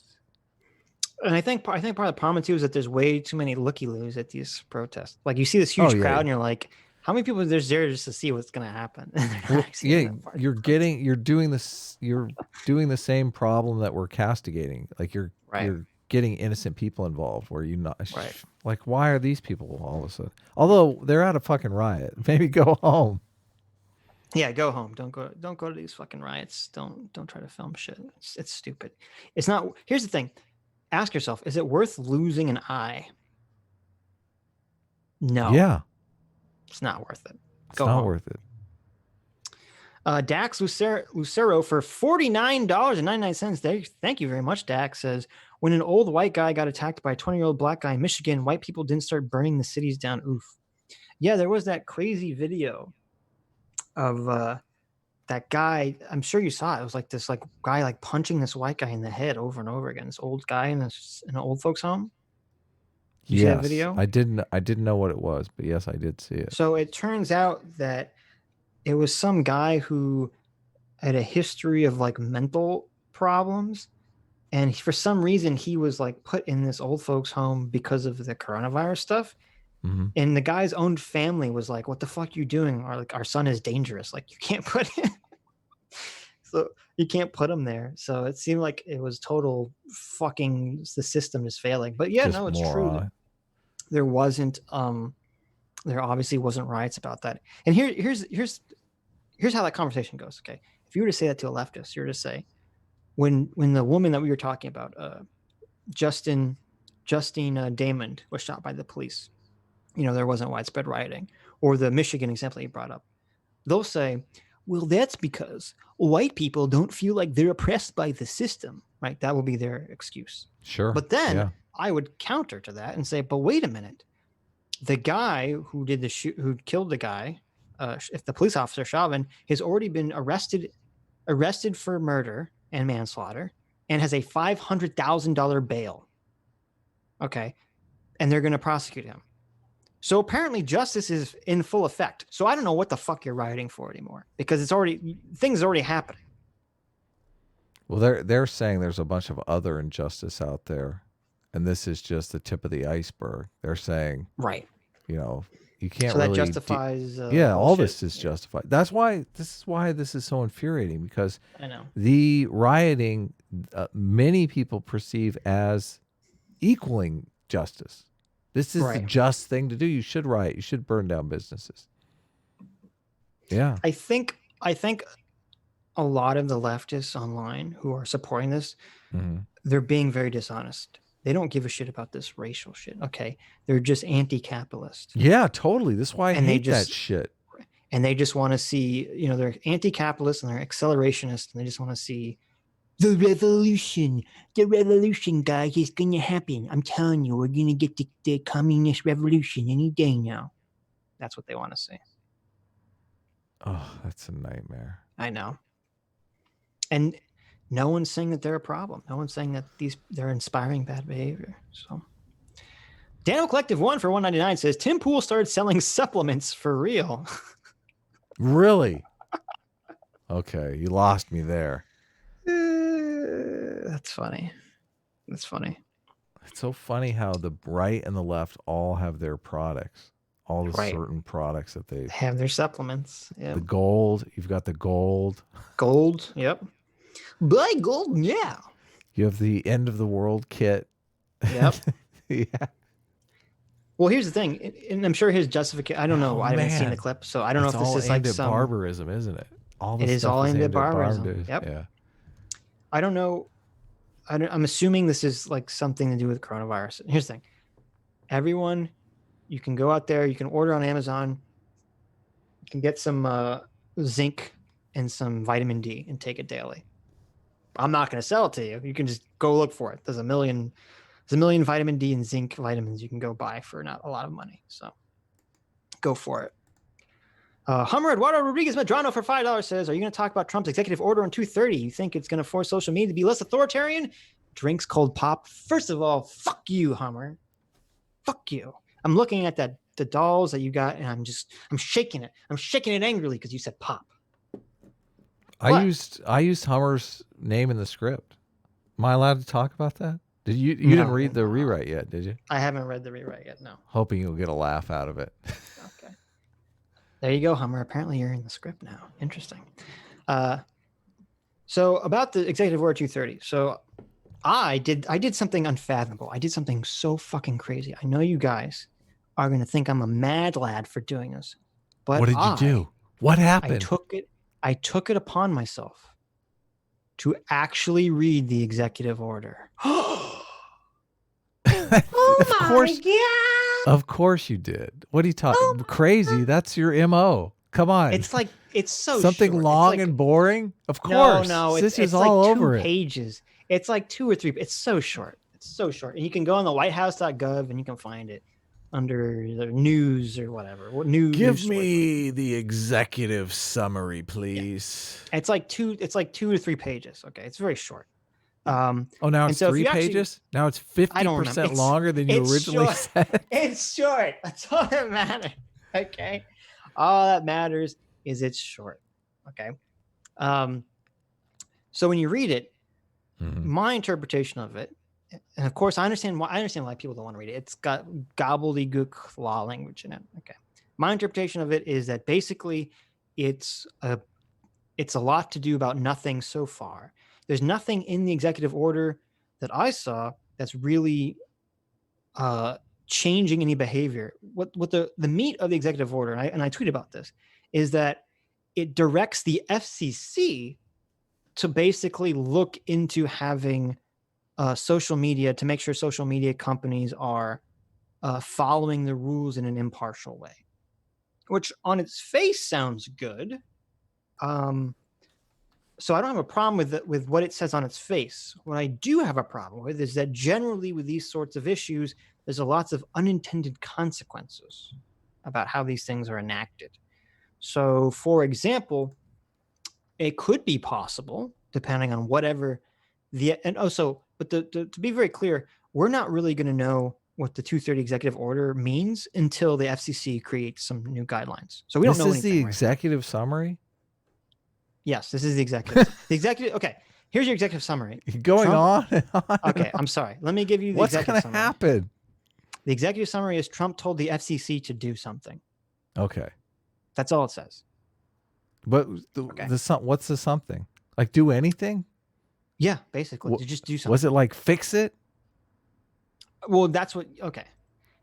And I think part of the problem too is that there's way too many looky-loos at these protests. Like you see this Oh huge yeah. crowd, and you're like, how many people are there just to see what's going to happen? And they're not Well, actually yeah, that part of you're the protest. you're doing the same problem that we're castigating. Like Right. you're getting innocent people involved where you not Right. like why are these people all of a sudden? Although they're at a fucking riot. Maybe go home. Yeah, go home. Don't go to these fucking riots. Don't try to film shit. It's stupid. It's not. Here's the thing. Ask yourself, is it worth losing an eye? No, Yeah, it's not worth it. it's Go not home. worth it. Dax Lucero for $49.99. Thank you very much, Dax. Says, when an old white guy got attacked by a 20-year-old black guy in Michigan, white people didn't start burning the cities down. Oof. Yeah, there was that crazy video of that guy. I'm sure you saw it. It was like this guy like punching this white guy in the head over and over again. This old guy in an old folks home. Did you see that Yes, video? I didn't know what it was, but yes, I did see it. So it turns out that it was some guy who had a history of like mental problems, and for some reason he was like put in this old folks home because of the coronavirus stuff. Mm-hmm. And the guy's own family was like, what the fuck you doing? Or like, our son is dangerous, like you can't put him. So you can't put him there. So it seemed like it was total fucking, the system is failing. But yeah, Just no, it's true that moron. there wasn't there obviously wasn't riots about that. And here's how that conversation goes. Okay, if you were to say that to a leftist, you're to say, when the woman that we were talking about, Justine Damond, was shot by the police, there wasn't widespread rioting. Or the Michigan example you brought up, they'll say, well, that's because white people don't feel like they're oppressed by the system, right? That will be their excuse. Sure. But then Yeah. I would counter to that and say, but wait a minute, the guy who did who killed the guy, if the police officer Chauvin, has already been arrested for murder and manslaughter, and has a $500,000 bail. Okay, and they're going to prosecute him. So apparently justice is in full effect. So I don't know what the fuck you're rioting for anymore, because things are already happening. Well, they're saying there's a bunch of other injustice out there, and this is just the tip of the iceberg. They're saying, Right. You can't So that really justifies yeah, all bullshit. this is justified. That's why this is so infuriating, because I know. the rioting, many people perceive as equaling justice. This is the Right. just thing to do. You should riot. You should burn down businesses. Yeah. I think a lot of the leftists online who are supporting this, they're being very dishonest. They don't give a shit about this racial shit. Okay, they're just anti-capitalist. Yeah, totally. This is why I hate that shit. And they just want to see, they're anti-capitalist and they're accelerationist, and they just want to see the revolution. The revolution, guys, is going to happen. I'm telling you, we're going to get the communist revolution any day now. That's what they want to see. Oh, that's a nightmare. I know. And no one's saying that they're a problem. No one's saying that they're inspiring bad behavior. So, Daniel Collective 1 for $1.99 says Tim Pool started selling supplements for real. Really? Okay, you lost me there. That's funny. That's funny. It's so funny how the right and the left all have their products, all the certain products that they have their supplements. Yeah. The gold, you've got the gold. Gold, yep. Buy gold now. You have the end of the world kit. Yep. Yeah. Well, here's the thing, and I'm sure his justification. I don't know. I haven't seen the clip, so I don't know if this is like some barbarism, isn't it? It is all aimed at barbarism. Yep. Yeah. I don't know. I'm assuming this is like something to do with coronavirus. Here's the thing. Everyone, you can go out there. You can order on Amazon. You can get some zinc and some vitamin D and take it daily. I'm not going to sell it to you. You can just go look for it. There's a million vitamin D and zinc vitamins you can go buy for not a lot of money. So go for it. Hummer Eduardo Rodriguez Medrano for $5 says, are you going to talk about Trump's executive order on 230? You think it's going to force social media to be less authoritarian? Drinks cold pop. First of all, fuck you, Hummer. Fuck you. I'm looking at the dolls that you got, and I'm shaking it. I'm shaking it angrily because you said pop. I used Hummer's name in the script. Am I allowed to talk about that? Did you didn't read the rewrite yet, did you? I haven't read the rewrite yet, no. Hoping you'll get a laugh out of it. Okay. There you go, Hummer. Apparently you're in the script now. Interesting. So about the executive order 230. So I did something unfathomable. I did something so fucking crazy. I know you guys are going to think I'm a mad lad for doing this. But what did you do? What happened? I took it upon myself to actually read the executive order. Oh my God. Of course you did. What are you talking? Crazy. That's your MO. Come on. It's like, it's so something short. long and boring. Of course. No, it's all like over 2 pages. It's like 2 or 3. It's so short. It's so short. And you can go on the whitehouse.gov and you can find it under the news or whatever. Give me the executive summary, please. Yeah. It's like 2 to 3 pages. Okay. It's very short. Now it's 3 pages? Now it's 50% longer than you originally said? It's short. That's all that matters. Okay. All that matters is it's short. Okay. So when you read it, my interpretation of it, and of course I understand why people don't want to read it. It's got gobbledygook law language in it. Okay. My interpretation of it is that basically it's a lot to do about nothing so far. There's nothing in the executive order that I saw that's really changing any behavior. What the meat of the executive order, and I tweet about this, is that it directs the FCC to basically look into having social media, to make sure social media companies are following the rules in an impartial way, which on its face sounds good. So I don't have a problem with what it says on its face. What I do have a problem with is that generally with these sorts of issues, there's lots of unintended consequences about how these things are enacted. So, for example, it could be possible, depending on whatever to be very clear, we're not really going to know what the 230 executive order means until the FCC creates some new guidelines. So we don't know anything. This is the executive summary? Yes, this is the executive. Okay, here's your executive summary. Going on and on. Okay, I'm sorry. Let me give you the executive summary. What's going to happen? The executive summary is Trump told the FCC to do something. Okay. That's all it says. But what's the something? Like do anything? Yeah, basically. To just do something. Was it like fix it? Well, that's what, okay.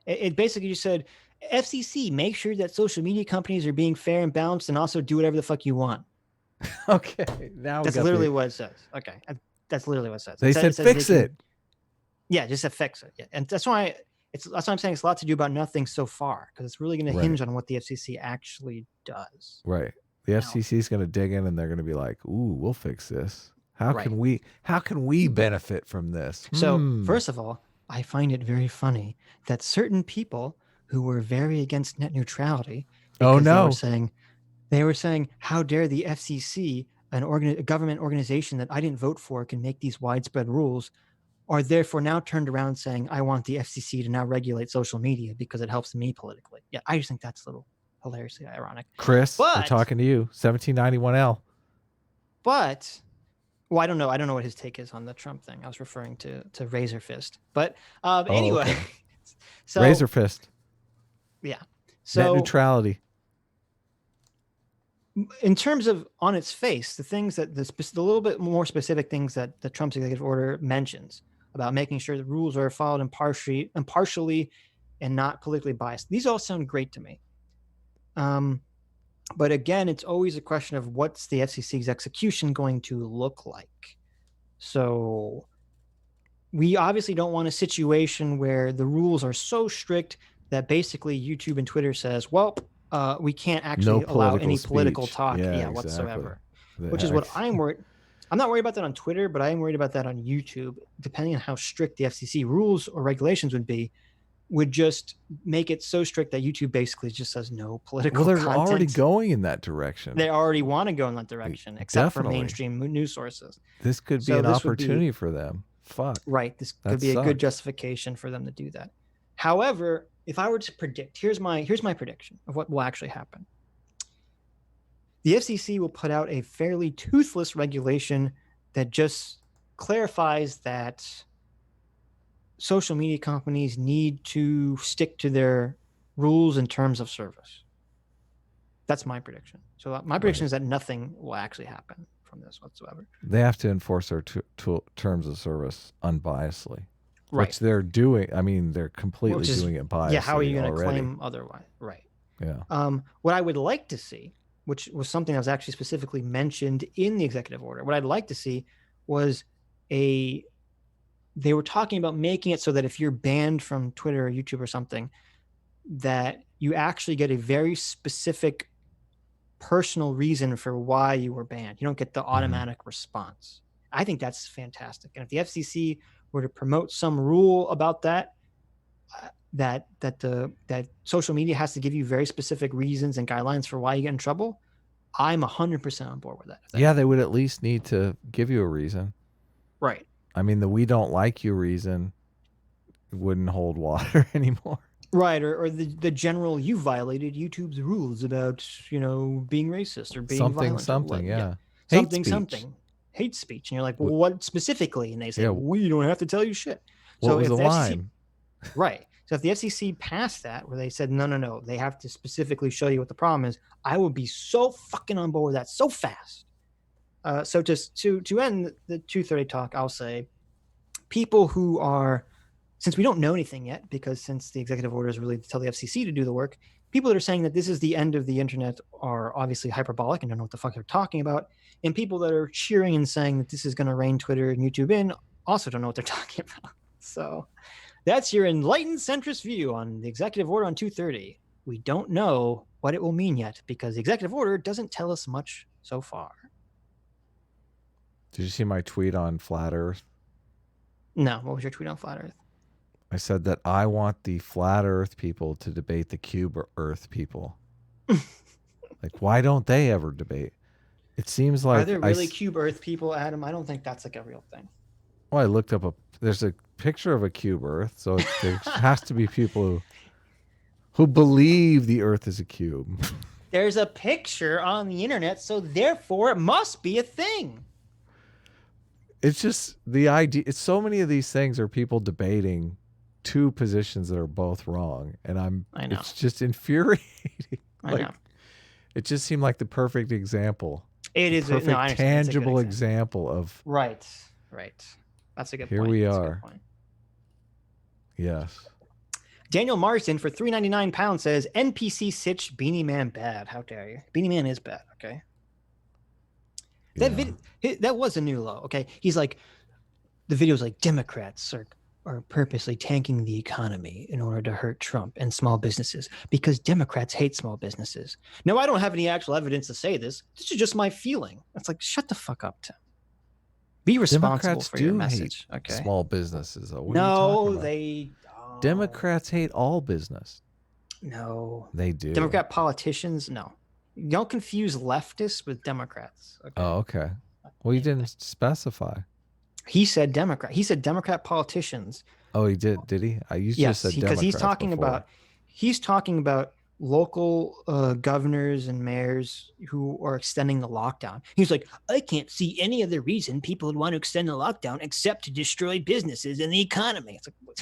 It basically just said, FCC, make sure that social media companies are being fair and balanced and also do whatever the fuck you want. Okay. Now that's literally what it says. Okay. That's literally what it says. They said fix it. Yeah, just said fix it. Yeah. And that's why I'm saying it's a lot to do about nothing so far, because it's really going to hinge on what the FCC actually does. Right. The FCC is going to dig in and they're going to be like, "Ooh, we'll fix this. How can we benefit from this?" So, first of all, I find it very funny that certain people who were very against net neutrality, they were saying, how dare the FCC, a government organization that I didn't vote for, can make these widespread rules, are therefore now turned around saying, I want the FCC to now regulate social media because it helps me politically. Yeah, I just think that's a little hilariously ironic. Chris, we're talking to you, 1791L. But, well, I don't know. I don't know what his take is on the Trump thing. I was referring to Razor Fist. But anyway. Okay. So, Razor Fist. Yeah. So net neutrality. In terms of on its face, the things that the little bit more specific things that the Trump's executive order mentions about making sure the rules are followed impartially and not politically biased, these all sound great to me. But again, it's always a question of what's the FCC's execution going to look like. So we obviously don't want a situation where the rules are so strict that basically YouTube and Twitter says, well, we can't actually allow any political talk whatsoever, which is what I'm worried. I'm not worried about that on Twitter, but I am worried about that on YouTube. Depending on how strict the FCC rules or regulations would be, would just make it so strict that YouTube basically just says no political Well, they're already content. going in that direction. They already want to go in that direction, except for Definitely. mainstream news sources. This could be So an this would be opportunity for them. Fuck. right. This That could be a good sucks. justification for them to do that. However, if I were to predict, here's my prediction of what will actually happen. The FCC will put out a fairly toothless regulation that just clarifies that social media companies need to stick to their rules and terms of service. That's my prediction. So my prediction is that nothing will actually happen from this whatsoever. They have to enforce their terms of service unbiasedly, Right. which they're doing. I mean, they're completely doing it biasly. Yeah, how are you going to already. claim otherwise? Right. Yeah. What I would like to see, which was something that was actually specifically mentioned in the executive order, what I'd like to see was they were talking about making it so that if you're banned from Twitter or YouTube or something, that you actually get a very specific personal reason for why you were banned. You don't get the automatic response. I think that's fantastic. And if the FCC were to promote some rule about that, that social media has to give you very specific reasons and guidelines for why you get in trouble, I'm 100% on board with that. Yeah, they would at least need to give you a reason. Right. I mean, the "we don't like you" reason wouldn't hold water anymore. Right, or the general, you violated YouTube's rules about, being racist or being violent. Something, yeah. Something. Hate speech. And you're like, well, what specifically? And they say, we don't have to tell you shit. What was the line? Right. So if the FCC passed that, where they said, no, they have to specifically show you what the problem is, I would be so fucking on board with that so fast. So just to end the 230 talk, I'll say people who are, since we don't know anything yet, because since the executive order is really to tell the FCC to do the work, people that are saying that this is the end of the internet are obviously hyperbolic and don't know what the fuck they're talking about. And people that are cheering and saying that this is going to rein Twitter and YouTube in also don't know what they're talking about. So that's your enlightened centrist view on the executive order on 230. We don't know what it will mean yet because the executive order doesn't tell us much so far. Did you see my tweet on Flat Earth? No. What was your tweet on Flat Earth? I said that I want the Flat Earth people to debate the Cube Earth people. Like, why don't they ever debate? It seems like... Are there really Cube Earth people, Adam? I don't think that's like a real thing. Well, I looked up there's a picture of a Cube Earth, so there has to be people who believe the Earth is a cube. There's a picture on the internet, so therefore it must be a thing. It's just the idea. It's so many of these things are people debating two positions that are both wrong, and I know. It's just infuriating. I know. It just seemed like the perfect example. It is a perfect, tangible example of right. That's a good here point. we are. Yes. Daniel Marsden for £3.99 says NPC Sitch Beanie Man bad. How dare you? Beanie Man is bad. Okay. That was a new low. Okay. He's like, the video's like Democrats are purposely tanking the economy in order to hurt Trump and small businesses because Democrats hate small businesses. No, I don't have any actual evidence to say this. This is just my feeling. It's like, shut the fuck up, Tim. Be responsible Democrats for your message. Hate okay. Small businesses, though. No, they don't. Democrats hate all business. No. They do. Democrat politicians, no. Don't confuse leftists with Democrats. Okay? Oh, okay. Well, you didn't specify. He said Democrat. He said Democrat politicians. Oh, he did. Did he? Yes, just said because he's Democrats talking about local governors and mayors who are extending the lockdown. He's like, I can't see any other reason people would want to extend the lockdown except to destroy businesses and the economy. It's like, what?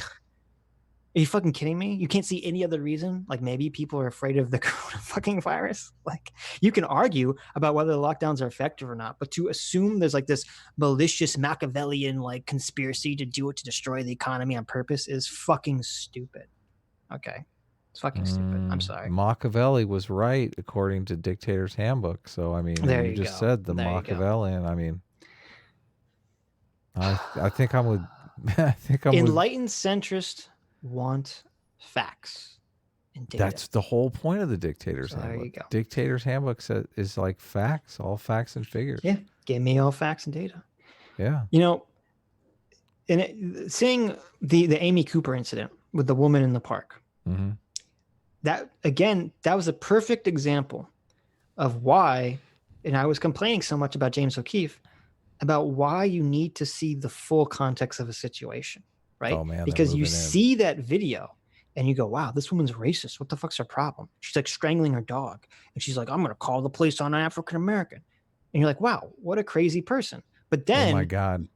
Are you fucking kidding me? You can't see any other reason? Like maybe people are afraid of the corona fucking virus? Like you can argue about whether the lockdowns are effective or not, but to assume there's like this malicious Machiavellian like conspiracy to do it to destroy the economy on purpose is fucking stupid. Okay. It's fucking stupid. I'm sorry. Machiavelli was right according to Dictator's Handbook. So, I mean, there you just said the Machiavellian. I mean, I think I'm with... Enlightened centrist want facts and data. That's the whole point of the Dictator's Handbook. There you go. Dictator's Handbook is like facts, all facts and figures. Yeah, give me all facts and data. Yeah. Seeing the Amy Cooper incident with the woman in the park. Mm-hmm. That again, that was a perfect example of why, and I was complaining so much about James O'Keefe, about why you need to see the full context of a situation, right? Oh man, they're Because you moving in. see that video and you go, wow, this woman's racist. What the fuck's her problem? She's like strangling her dog. And she's like, I'm going to call the police on an African American. And you're like, wow, what a crazy person. But Oh my then, God,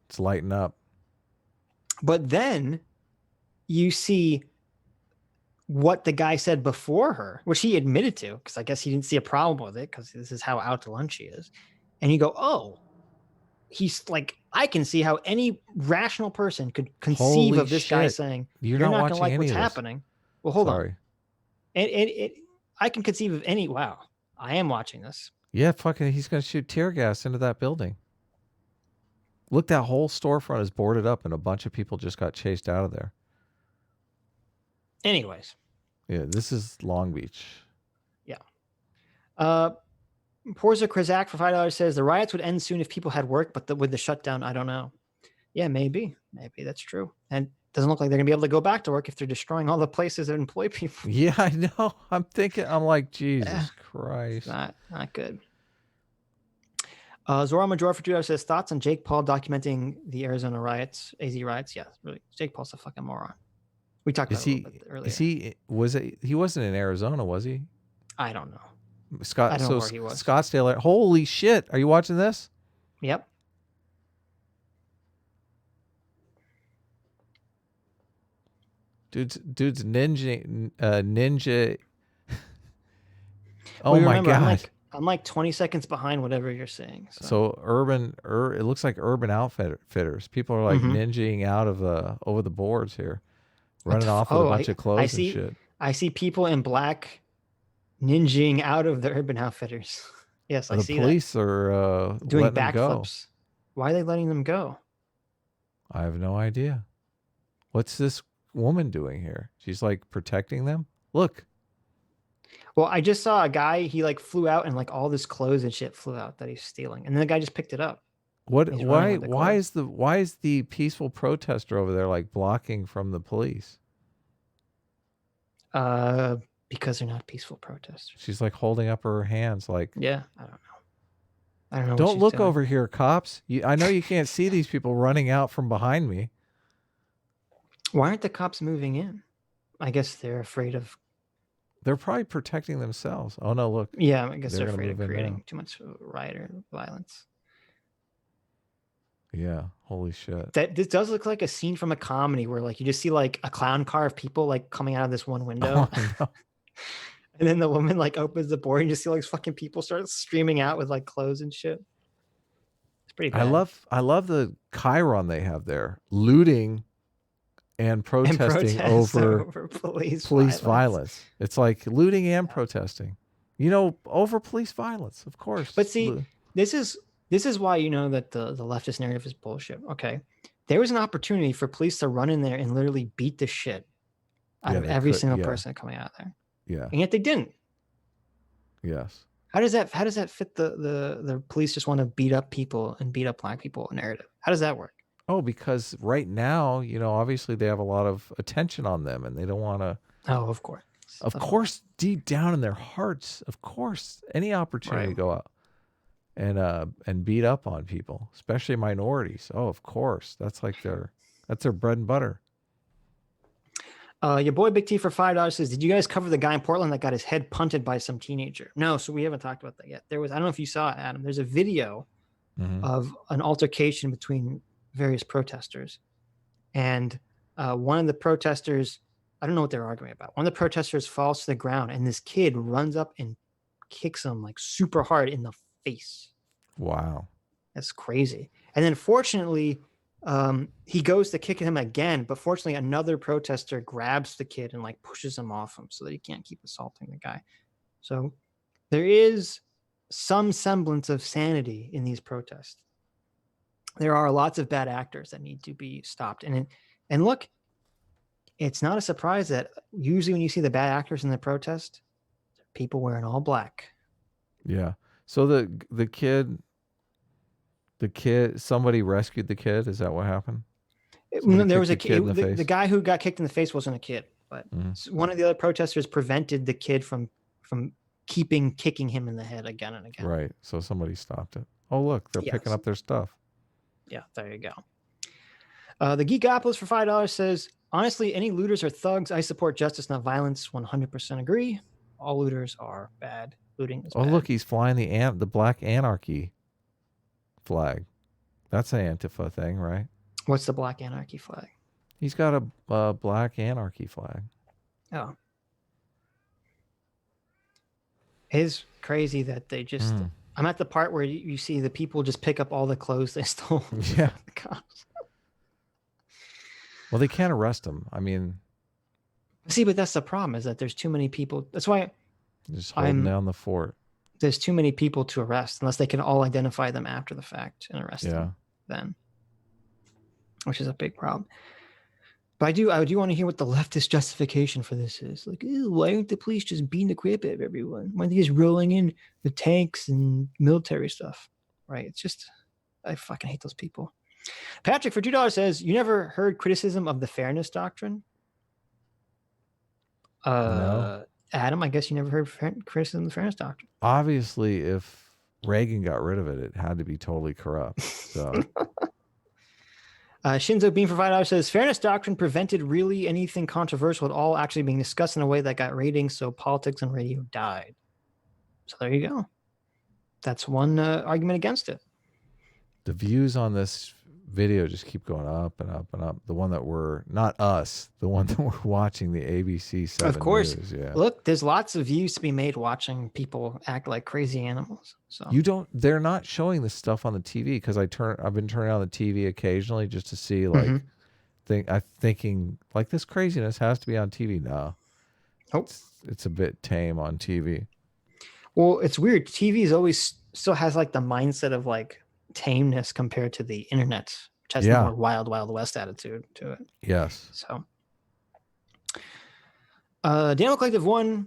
it's lighting up. but then you see what the guy said before her, which he admitted to, because I guess he didn't see a problem with it because this is how out to lunch he is. And you go, oh, he's like, I can see how any rational person could conceive Holy of this guy shit. saying, You're you're not not going to watching like any what's of this. happening. Well, hold on. Sorry. I can conceive of any, wow, I am watching this. Yeah, fucking, he's going to shoot tear gas into that building. Look, that whole storefront is boarded up and a bunch of people just got chased out of there. Anyways. Yeah, this is Long Beach. Yeah. Porza Krizak for $5 says the riots would end soon if people had work, but with the shutdown, I don't know. Yeah, maybe that's true. And doesn't look like they're gonna be able to go back to work if they're destroying all the places that employ people. Yeah, I know. I'm like, Jesus Christ. Not good. Zora Major for $2 says thoughts on Jake Paul documenting the Arizona riots, AZ riots. Yeah, really, Jake Paul's a fucking moron. We talked about it a little bit earlier. He wasn't in Arizona, was he? I don't know. I don't know where he was. Scottsdale. Holy shit. Are you watching this? Yep. Dude's ninja. Oh well, my remember, God. I'm like 20 seconds behind whatever you're saying. So it looks like Urban Outfitters. People are like ninjaing out of over the boards here, running off with a bunch of clothes and shit. I see people in black ninjaing out of the Urban Outfitters. Yes, I see that. The police are doing backflips. Why are they letting them go? I have no idea. What's this woman doing here? She's like protecting them. Look. Well, I just saw a guy. He like flew out and like all this clothes and shit flew out that he's stealing, and then the guy just picked it up. Why is the peaceful protester over there like blocking from the police? Because they're not peaceful protesters. She's like holding up her hands like, yeah, I don't know. Don't look over here, cops. I know you can't see these people running out from behind me. Why aren't the cops moving in? I guess they're afraid of. They're probably protecting themselves. Oh no, look. Yeah, I guess they're afraid of creating too much riot or violence. Yeah, holy shit. This does look like a scene from a comedy where like you just see like a clown car of people like coming out of this one window. Oh, no. And then the woman like opens the door and you just see like fucking people start streaming out with like clothes and shit. It's pretty bad. I love the chyron they have there. Looting and protesting over police violence. It's like looting and protesting. You know, over police violence, of course. But see, this is why you know that the leftist narrative is bullshit. Okay. There was an opportunity for police to run in there and literally beat the shit out of every single person coming out there. Yeah. And yet they didn't. Yes. How does that fit the police just want to beat up people and beat up black people narrative? How does that work? Oh, because right now, you know, obviously they have a lot of attention on them and they don't want to. Oh, of course. Of course, deep down in their hearts, of course, any opportunity to go out and beat up on people, especially minorities. Oh, of course. That's their bread and butter. Your boy Big T for $5 says, did you guys cover the guy in Portland that got his head punted by some teenager? No, so we haven't talked about that yet. I don't know if you saw it, Adam. There's a video of an altercation between various protesters. And one of the protesters, I don't know what they're arguing about. One of the protesters falls to the ground and this kid runs up and kicks him like super hard in the face. Wow. That's crazy. And then fortunately, he goes to kick him again, but fortunately another protester grabs the kid and like pushes him off him so that he can't keep assaulting the guy. So there is some semblance of sanity in these protests. There are lots of bad actors that need to be stopped. And look, it's not a surprise that usually when you see the bad actors in the protest, people wearing all black. Yeah. So the kid, somebody rescued the kid. Is that what happened? Somebody There kicked was the kid in the the face. guy who got kicked in the face wasn't a kid, but one of the other protesters prevented the kid from kicking him in the head again and again. Right. So somebody stopped it. Oh, look, they're picking Yes. up their stuff. Yeah, there you go. The Geekopolis for $5 says, honestly, any looters are thugs. I support justice, not violence. 100% agree. All looters are bad. Looting is Oh, bad. look, he's flying the Black Anarchy flag. That's an Antifa thing, right? What's the Black Anarchy flag? He's got a Black Anarchy flag. Oh. It's crazy that they just... I'm at the part where you see the people just pick up all the clothes they stole. Yeah. The cops. Well, they can't arrest him. I mean... See, but that's the problem, is that there's too many people. That's why just holding down the fort. There's too many people to arrest unless they can all identify them after the fact and arrest them then, which is a big problem. But I do want to hear what the leftist justification for this is. Like, why aren't the police just beating the crap out of everyone? Why aren't they just rolling in the tanks and military stuff? Right? It's just, I fucking hate those people. Patrick for $2 says, you never heard criticism of the fairness doctrine? No. Adam, I guess you never heard criticism of the fairness doctrine. Obviously, if Reagan got rid of it, it had to be totally corrupt. So... Shinzo Bean for $5 says, fairness doctrine prevented really anything controversial at all actually being discussed in a way that got ratings, so politics and radio died. So there you go. That's one argument against it. The views on this video just keep going up and up and up. The one that we're, not us, the one that we're watching, the ABC 7 Of course. News, yeah. Look, there's lots of views to be made watching people act like crazy animals. So they're not showing this stuff on the TV because I've been turning on the TV occasionally just to see, like, thinking like this craziness has to be on TV. No, it's a bit tame on TV. Well, it's weird. TV is always still has like the mindset of like tameness compared to the internet, which has the more wild west attitude to it. Yes. So Daniel Collective 1.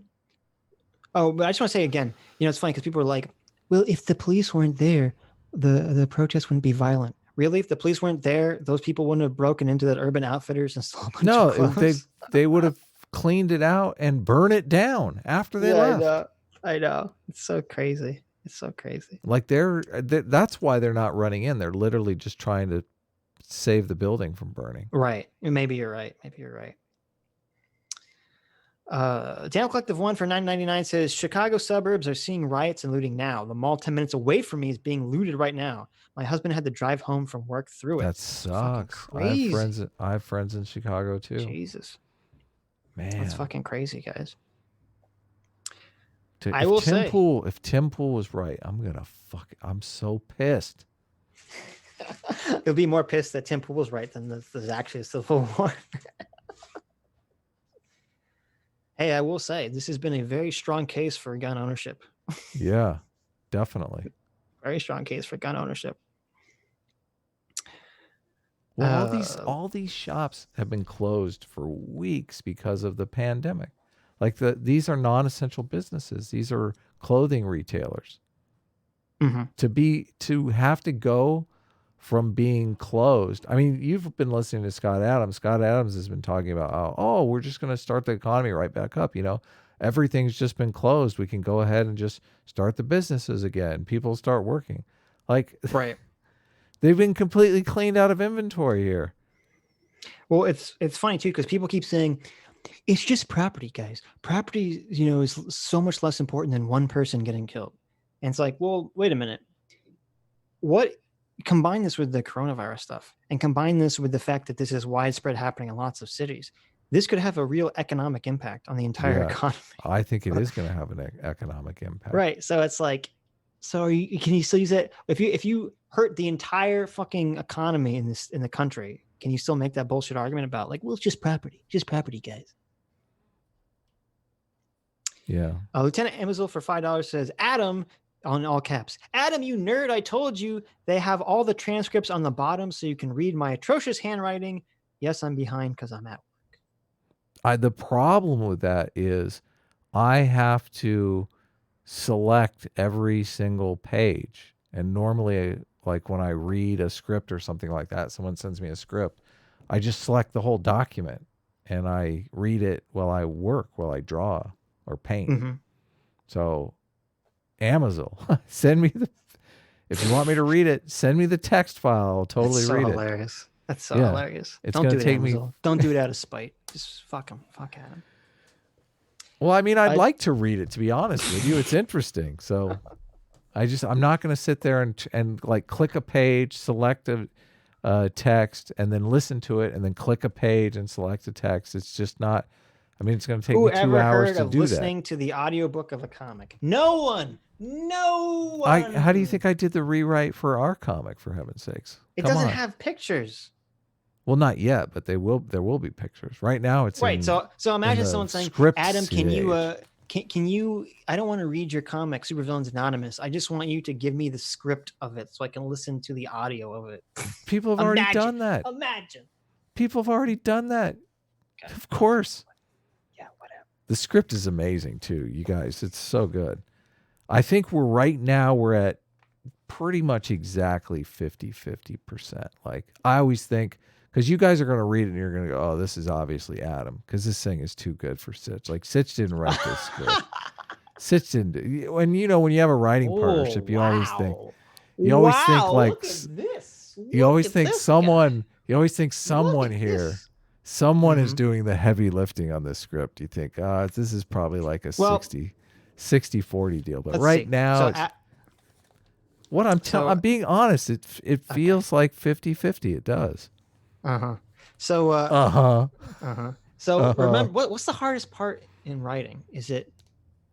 Oh, but I just want to say again, it's funny because people are like, well, if the police weren't there, the protest wouldn't be violent. Really? If the police weren't there, those people wouldn't have broken into that Urban Outfitters and stole a bunch of clothes? they would have cleaned it out and burned it down after they left. I know. It's so crazy. It's so crazy. Like that's why they're not running in. They're literally just trying to save the building from burning. Right. Maybe you're right. Daniel Collective 1 for $9.99 says, Chicago suburbs are seeing riots and looting now. The mall 10 minutes away from me is being looted right now. My husband had to drive home from work through it. That sucks. Crazy. I have friends in Chicago too. Jesus. Man. That's fucking crazy, guys. If Tim Pool was right, I'm so pissed. You'll be more pissed that Tim Pool was right than there's actually a civil war. Hey, I will say, this has been a very strong case for gun ownership. Yeah, definitely. Very strong case for gun ownership. Well, all these shops have been closed for weeks because of the pandemic. Like these are non-essential businesses. These are clothing retailers. To have to go from being closed. I mean, you've been listening to Scott Adams. Scott Adams has been talking about, oh, we're just going to start the economy right back up. Everything's just been closed. We can go ahead and just start the businesses again. People start working. Like, right. They've been completely cleaned out of inventory here. Well, it's funny too, because people keep saying, it's just property, guys. Property, is so much less important than one person getting killed. And it's like, well, wait a minute. Combine this with the coronavirus stuff and combine this with the fact that this is widespread happening in lots of cities. This could have a real economic impact on the entire economy. I think it is going to have an economic impact. Right. So it's like, can you still use it? If you hurt the entire fucking economy in the country, can you still make that bullshit argument about like, well, it's just property, guys? Yeah. Lieutenant Amazil for $5 says, Adam, on all caps, Adam, you nerd, I told you they have all the transcripts on the bottom so you can read my atrocious handwriting. Yes, I'm behind because I'm at work. The problem with that is I have to select every single page. And normally, like when I read a script or something like that, someone sends me a script, I just select the whole document and I read it while I work, while I draw or paint. Mm-hmm. So Amazon, send me the, if you want me to read it, send me the text file. I'll That's totally so read it. hilarious. That's so Yeah. hilarious. It's Don't going do to it, take me. Amazon. Don't do it out of spite. Just fuck him. Fuck Adam. Well, I mean, I'd I, like to read it, to be honest with you. It's interesting. So I'm not going to sit there and like click a page, select a text, and then listen to it, and then click a page and select a text. It's just not. I mean, it's going to take me 2 whoever hours heard to of do that. listening to the audiobook of a comic? No one. No How do you one. think I did the rewrite for our comic? For heaven's sakes, It come doesn't on. have pictures. Well, not yet, but they will. There will be pictures. Right now, it's Right. in So in imagine the someone saying, script Adam, can you stage. can you I don't want to read your comic, Supervillains Anonymous. I just want you to give me the script of it so I can listen to the audio of it. People have already Imagine. done that. Imagine. People have already done that. Okay. Of course. Yeah, whatever. The script is amazing too, you guys. It's so good. I think we're at pretty much exactly 50-50%. Like I always think, because you guys are going to read it and you're going to go, oh, this is obviously Adam, because this thing is too good for Sitch. Like Sitch didn't write this script. Sitch didn't. When when you have a writing partnership, you always think like Look at this. you always think Guy. someone Look at here. this. Someone is doing the heavy lifting on this script. You think, this is probably like a 60-40 deal. But right See. now, I'm being honest. It feels like 50-50. It does. Uh-huh. So remember, what's the hardest part in writing? Is it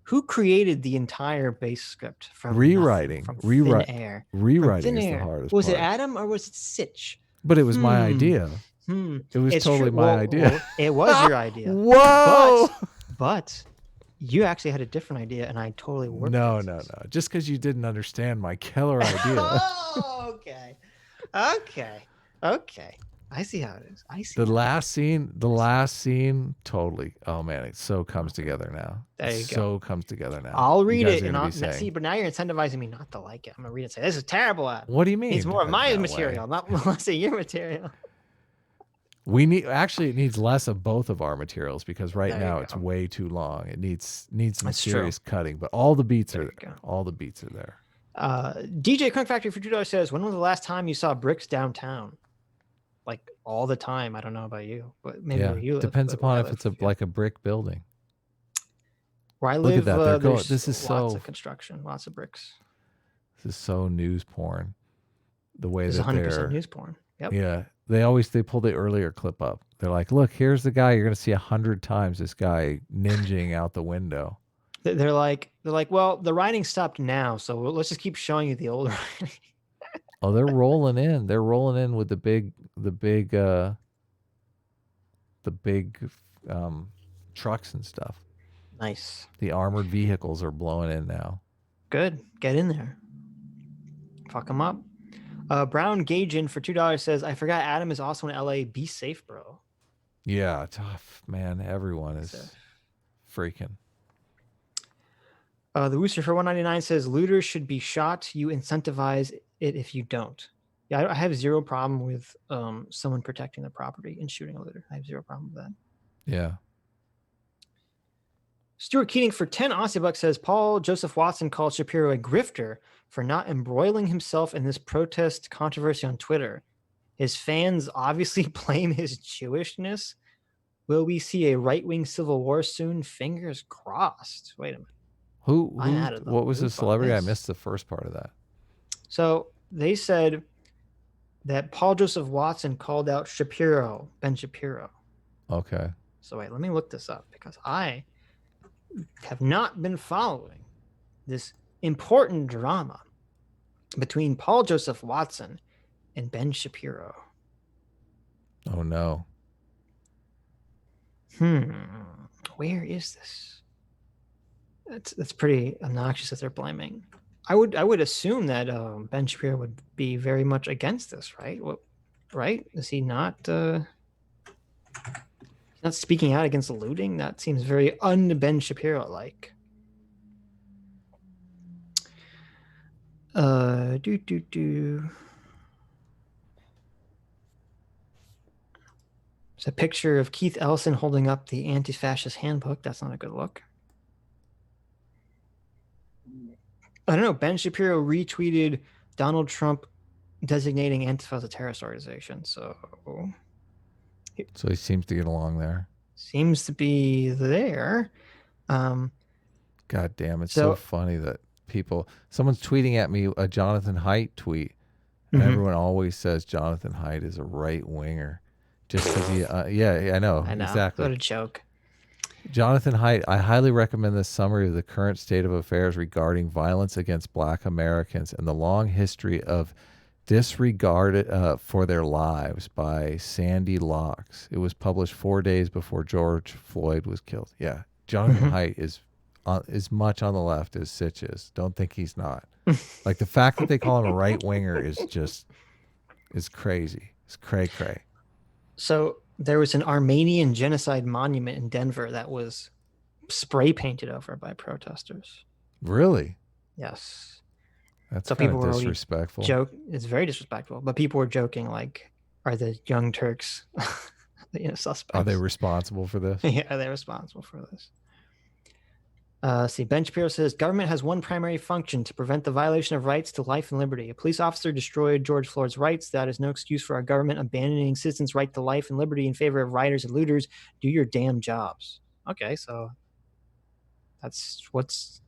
who created the entire base script from rewriting? From thin air. Rewriting is the hardest was part. it Adam or was it Sitch? But it was my idea. It was totally my idea. Well, it was your idea. Whoa! But you actually had a different idea, and I totally worked. No. Just because you didn't understand my killer idea. Oh, okay. I see how it is. The last scene, totally. Oh man, it so comes together now. There you go. So comes together now. I'll read it and I'll see, but now you're incentivizing me not to like it. I'm gonna read it and say, this is terrible, Adam. What do you mean? It's more of my material, not less of your material. It needs less of both of our materials, because right now it's way too long. It needs some serious cutting, but all the beats are there. All the beats are there. DJ Crunk Factory for $2 says, when was the last time you saw bricks downtown? Like all the time. I don't know about you, but maybe where you live. Depends upon if it's like a brick building. Where I live, look at that. This is lots of construction, lots of bricks. This is so news porn. The way this that is 100% news porn. Yep. Yeah. They pull the earlier clip up. They're like, look, here's the guy. You're going to see 100 times this guy ninjing out the window. They're like, well, the writing stopped now, so let's just keep showing you the old writing. Oh, they're rolling in. They're rolling in with the big trucks and stuff. Nice. The armored vehicles are blowing in now. Good. Get in there. Fuck them up. Brown Gaijin for $2 says, I forgot Adam is also in LA. Be safe, bro. Yeah, tough, man. Everyone is freaking. The Wooster for $1.99 says, looters should be shot. You incentivize it if you don't. Yeah, I have zero problem with someone protecting their property and shooting a looter. I have zero problem with that. Yeah. Stuart Keating for 10 Aussie bucks says, Paul Joseph Watson called Shapiro a grifter for not embroiling himself in this protest controversy on Twitter. His fans obviously blame his Jewishness. Will we see a right-wing civil war soon? Fingers crossed. Wait a minute. What was the celebrity? I missed the first part of that. So they said that Paul Joseph Watson called out Ben Shapiro. Okay. So wait, let me look this up, because I have not been following this important drama between Paul Joseph Watson and Ben Shapiro. Oh no. Where is this? That's pretty obnoxious that they're blaming. I would assume that Ben Shapiro would be very much against this, right? Right? Is he not not speaking out against looting? That seems very un-Ben Shapiro-like. There's a picture of Keith Ellison holding up the anti-fascist handbook. That's not a good look. I don't know. Ben Shapiro retweeted Donald Trump designating Antifa as a terrorist organization. So he seems to get along there. seems to be there. God damn, it's so So funny that someone's tweeting at me a Jonathan Haidt tweet, and mhm. everyone always says Jonathan Haidt is a right winger, just because he. Yeah, I know I know. exactly. What a joke. Jonathan Haidt, I highly recommend this summary of the current state of affairs regarding violence against Black Americans and the long history of disregard for their lives by Sandy Locks. It was published 4 days before George Floyd was killed. Yeah, Jonathan Mhm. Haidt is as much on the left as Sitch is. Don't think he's not. Like the fact that they call him a right winger is crazy. It's cray cray. So there was an Armenian genocide monument in Denver that was spray painted over by protesters. Really? Yes. That's So kind people of were already disrespectful. it's very disrespectful, but people were joking like, are the Young Turks Are they suspects? responsible for this? Yeah, they're responsible for this. See, Ben Shapiro says government has one primary function to prevent the violation of rights to life and liberty. A police officer destroyed George Floyd's rights. That is no excuse for our government abandoning citizens' right to life and liberty in favor of rioters and looters. Do your damn jobs. Okay, so that's what's.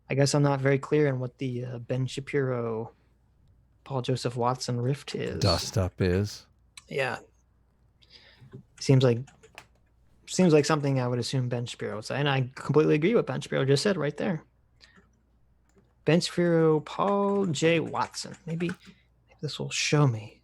I guess I'm not very clear on what the Ben Shapiro, Paul Joseph Watson rift is. Dust up is. Yeah, seems like something I would assume Ben Shapiro would say, and I completely agree with Ben Shapiro just said right there. Ben Shapiro, Paul J. Watson. Maybe this will show me.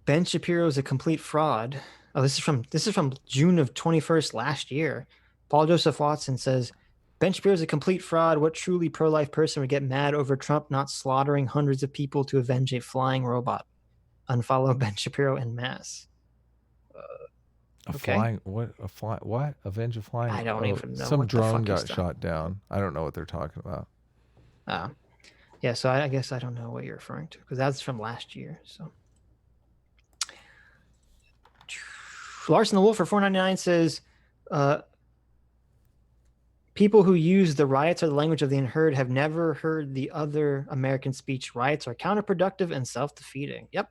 Ben Shapiro is a complete fraud. Oh, this is from June of 21st last year. Paul Joseph Watson says, Ben Shapiro is a complete fraud. What truly pro-life person would get mad over Trump not slaughtering hundreds of people to avenge a flying robot? Unfollow Ben Shapiro en masse. Okay. What? Avenge a flying? I don't even know Some what the drone fuck got is that. shot down. I don't know what they're talking about. Yeah, so I guess I don't know what you're referring to because that's from last year. So Larson the Wolf for 4.99 says, people who use the riots or the language of the unheard have never heard the other American speech. Riots are counterproductive and self-defeating. Yep.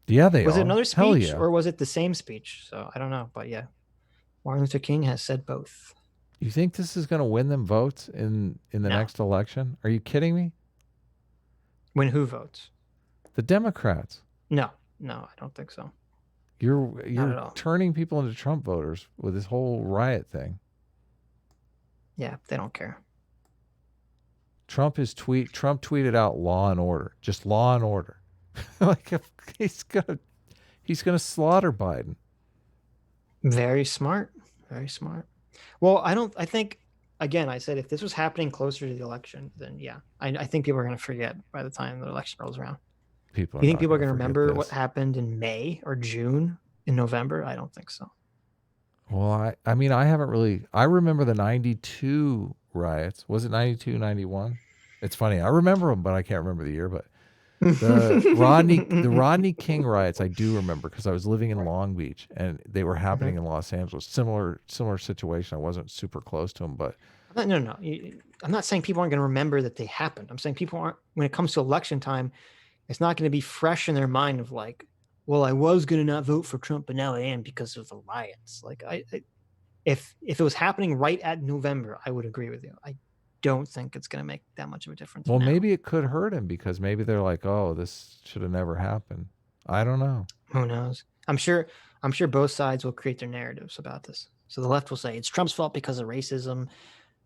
Yeah, they Was are. it another Hell speech yeah. or was it the same speech? So I don't know, but yeah, Martin Luther King has said both. You think this is going to win them votes in the No. next election? Are you kidding me? When who votes? The Democrats. No, I don't think so. You're turning people into Trump voters with this whole riot thing. Yeah, they don't care. Trump tweeted out law and order, just law and order. Like he's gonna slaughter Biden. Very smart. Very smart. Well, I think, again, I said if this was happening closer to the election, then yeah, I think people are going to forget by the time the election rolls around. You think people are going to remember what happened in May or June, in November? I don't think so. Well, I mean, I haven't really. I remember the 92 riots. Was it 92, 91? It's funny. I remember them, but I can't remember the year. But the Rodney King riots, I do remember because I was living in Long Beach and they were happening in Los Angeles. Similar situation. I wasn't super close to them, but no. I'm not saying people aren't going to remember that they happened. I'm saying people aren't. When it comes to election time, it's not going to be fresh in their mind of like, well, I was going to not vote for Trump, but now I am because of the riots. Like if it was happening right at November, I would agree with you. I don't think it's going to make that much of a difference. Well, now. Maybe it could hurt him because maybe they're like, oh, this should have never happened. I don't know. Who knows? I'm sure both sides will create their narratives about this. So the left will say it's Trump's fault because of racism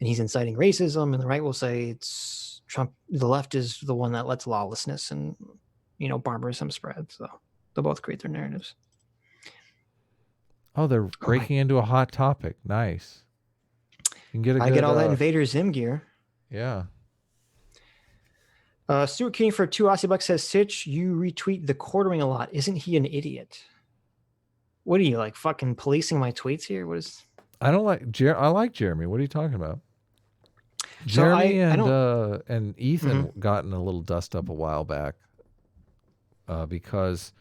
and he's inciting racism. And the right will say it's Trump. The left is the one that lets lawlessness and, barbarism spread. So they'll both create their narratives. Oh, they're breaking into a hot topic. Nice. You can get get all that Invader Zim gear. Yeah. Stuart King for 2 Aussie bucks says, Sitch, you retweet the quartering a lot. Isn't he an idiot? What are you, like, fucking policing my tweets here? What is... I don't like... I like Jeremy. What are you talking about? Jeremy and Ethan got in a little dust up a while back because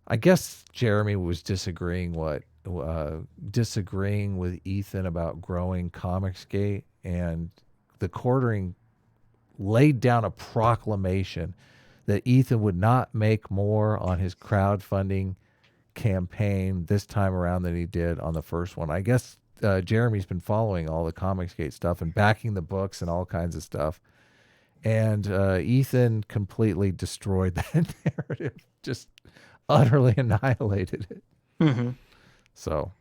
I guess Jeremy was disagreeing with Ethan about growing Comicsgate, and the quartering laid down a proclamation that Ethan would not make more on his crowdfunding campaign this time around than he did on the first one. I guess Jeremy's been following all the Comicsgate stuff and backing the books and all kinds of stuff. And Ethan completely destroyed that narrative, just utterly annihilated it. Mm-hmm. So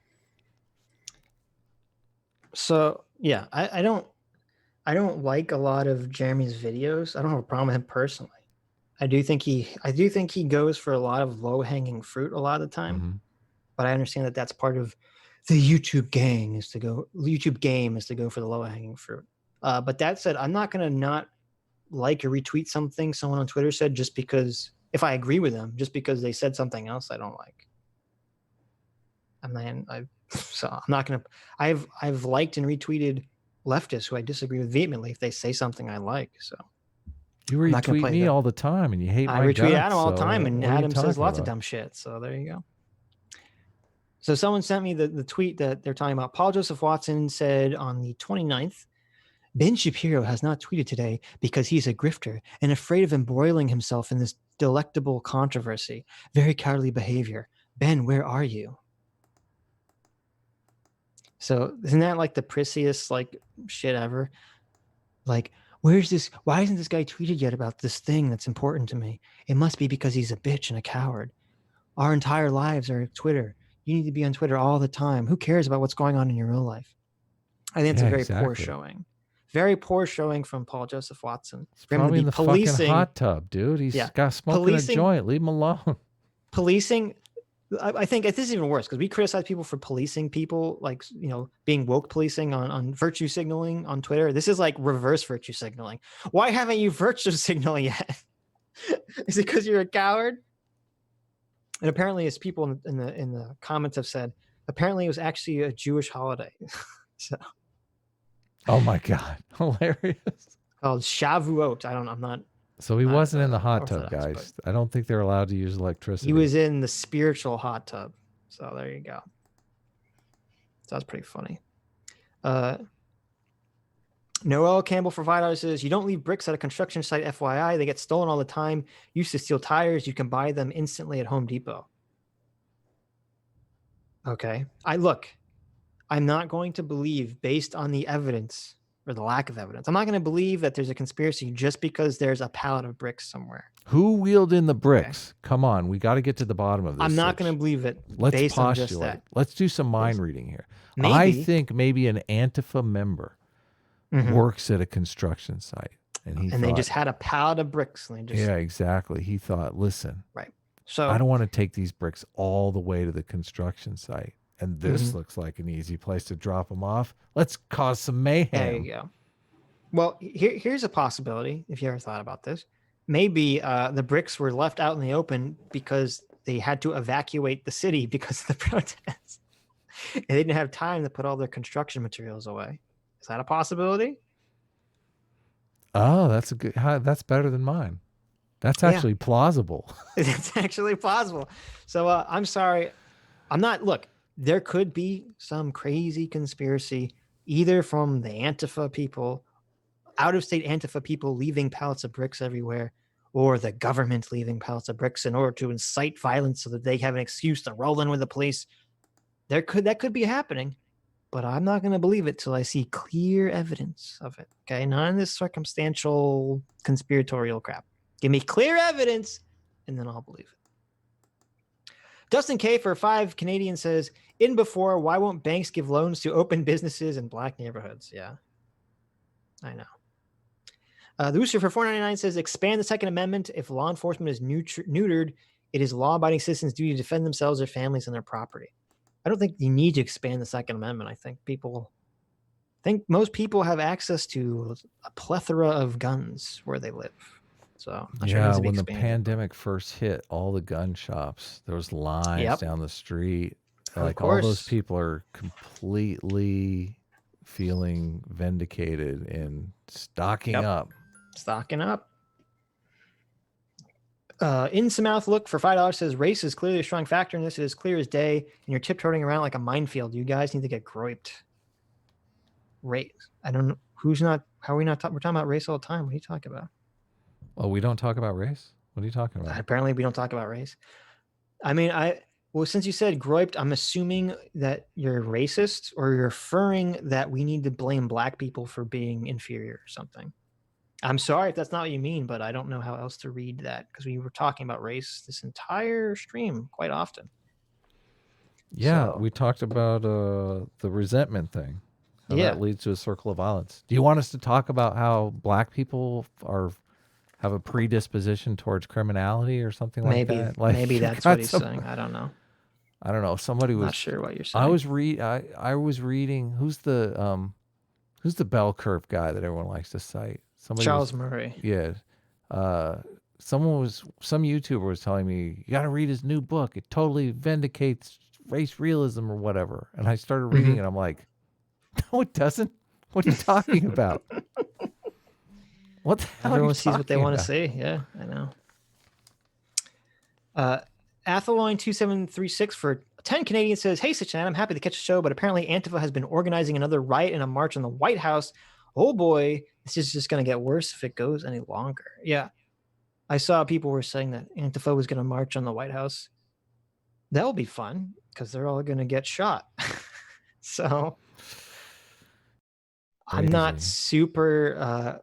yeah, I don't like a lot of Jeremy's videos. I don't have a problem with him personally. I do think he goes for a lot of low hanging fruit a lot of the time. Mm-hmm. But I understand that that's part of the YouTube game is to go for the low hanging fruit. But that said, I'm not gonna not like or retweet something someone on Twitter said just because if I agree with them, just because they said something else I don't like. So I'm not gonna. I've liked and retweeted leftists who I disagree with vehemently if they say something I like. So You I'm not gonna retweet play me the. all the time, and you hate I my retweet guts. Adam all the time, and what are you Adam says talking lots of about? dumb shit. So there you go. So someone sent me the tweet that they're talking about. Paul Joseph Watson said on the 29th, Ben Shapiro has not tweeted today because he's a grifter and afraid of embroiling himself in this delectable controversy. Very cowardly behavior. Ben, where are you? So isn't that like the prissiest like shit ever? Like, where's this? Why isn't this guy tweeted yet about this thing that's important to me? It must be because he's a bitch and a coward. Our entire lives are Twitter. You need to be on Twitter all the time. Who cares about what's going on in your real life? I think it's a very poor showing. Very poor showing from Paul Joseph Watson. It's For him to probably be in the fucking hot tub, dude. He's got smoking a joint. Leave him alone. Policing. I think this is even worse because we criticize people for policing people, like, you know, being woke policing on virtue signaling on Twitter. This is like reverse virtue signaling. Why haven't you virtue signaled yet? Is it because you're a coward? And apparently, as people in the comments have said, apparently it was actually a Jewish holiday. So, oh my god, hilarious! Called Shavuot. I'm not. So he wasn't in the hot tub, guys. I don't think they're allowed to use electricity. He was in the spiritual hot tub. So there you go. So that's pretty funny. Noel Campbell for $5 says, you don't leave bricks at a construction site, FYI. They get stolen all the time. Used to steal tires. You can buy them instantly at Home Depot. Okay. I'm not going to believe based on the evidence or the lack of evidence. I'm not going to believe that there's a conspiracy just because there's a pallet of bricks somewhere. Who wheeled in the bricks? Okay. Come on. We got to get to the bottom of this. I'm not going to believe it. Let's based postulate. On just that. Let's do some mind reading here. I think maybe an Antifa member works at a construction site. And they just had a pallet of bricks. And yeah, exactly. He thought, listen, right. So I don't want to take these bricks all the way to the construction site. And this looks like an easy place to drop them off. Let's cause some mayhem. There you go. Well, here's a possibility, if you ever thought about this. Maybe the bricks were left out in the open because they had to evacuate the city because of the protests. And they didn't have time to put all their construction materials away. Is that a possibility? Oh, that's better than mine. That's actually plausible. It's actually plausible. So I'm sorry. Look, there could be some crazy conspiracy either from the Antifa people, out-of-state Antifa people leaving pallets of bricks everywhere, or the government leaving pallets of bricks in order to incite violence so that they have an excuse to roll in with the police. That could be happening, but I'm not going to believe it till I see clear evidence of it. Okay, not in this circumstantial conspiratorial crap. Give me clear evidence, and then I'll believe it. Dustin K for $5 Canadian says, in before, why won't banks give loans to open businesses in black neighborhoods? Yeah, I know. The Rooster for $4.99 says, expand the Second Amendment. If law enforcement is neutered, it is law-abiding citizens' duty to defend themselves, their families, and their property. I don't think you need to expand the Second Amendment. I think most people have access to a plethora of guns where they live. So yeah, when the pandemic first hit, all the gun shops, there was lines down the street. Like all those people are completely feeling vindicated and stocking up. Stocking up. Insamouth look for $5 says race is clearly a strong factor in this. It is clear as day, and you're tiptoeing around like a minefield. You guys need to get griped. Race. I don't know who's not. How are we not? We're talking about race all the time. What are you talking about? Oh, we don't talk about race? What are you talking about? Apparently, we don't talk about race. I mean, well, since you said griped, I'm assuming that you're racist or you're referring that we need to blame black people for being inferior or something. I'm sorry if that's not what you mean, but I don't know how else to read that because we were talking about race this entire stream quite often. Yeah, So, we talked about the resentment thing. How yeah, that leads to a circle of violence. Do you want us to talk about how black people have a predisposition towards criminality or something like maybe that? Like you've that's what got he's some, saying. I don't know. I don't know. Somebody I'm not was. sure what you're I saying. was I was reading. Who's the bell curve guy that everyone likes to cite? Somebody was. Charles Murray. Yeah. Uh, some YouTuber was telling me you got to read his new book. It totally vindicates race realism or whatever. And I started reading Mm-hmm. it. I'm like, no, it doesn't. What are you talking about? What the hell are you Everyone sees what they talking want to about? see. Yeah, I know. Athelline2736 for 10 Canadian says, "Hey, Sachin, I'm happy to catch the show, but apparently Antifa has been organizing another riot and a march on the White House. Oh boy, this is just going to get worse if it goes any longer." Yeah, I saw people were saying that Antifa was going to march on the White House. That'll be fun because they're all going to get shot. So I'm not Crazy. super.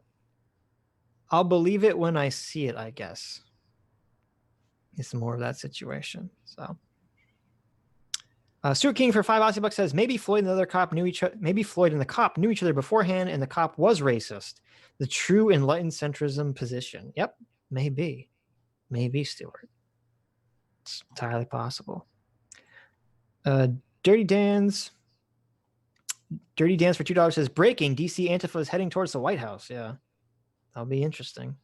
I'll believe it when I see it, I guess. It's more of that situation. So. Stuart King for $5 says maybe Floyd and the other cop knew each other. Maybe Floyd and the cop knew each other beforehand, and the cop was racist. The true enlightened centrism position. Yep, maybe, Stuart. It's entirely possible. Uh, Dirty Dan's for $2 says breaking: DC Antifa is heading towards the White House. Yeah, that'll be interesting.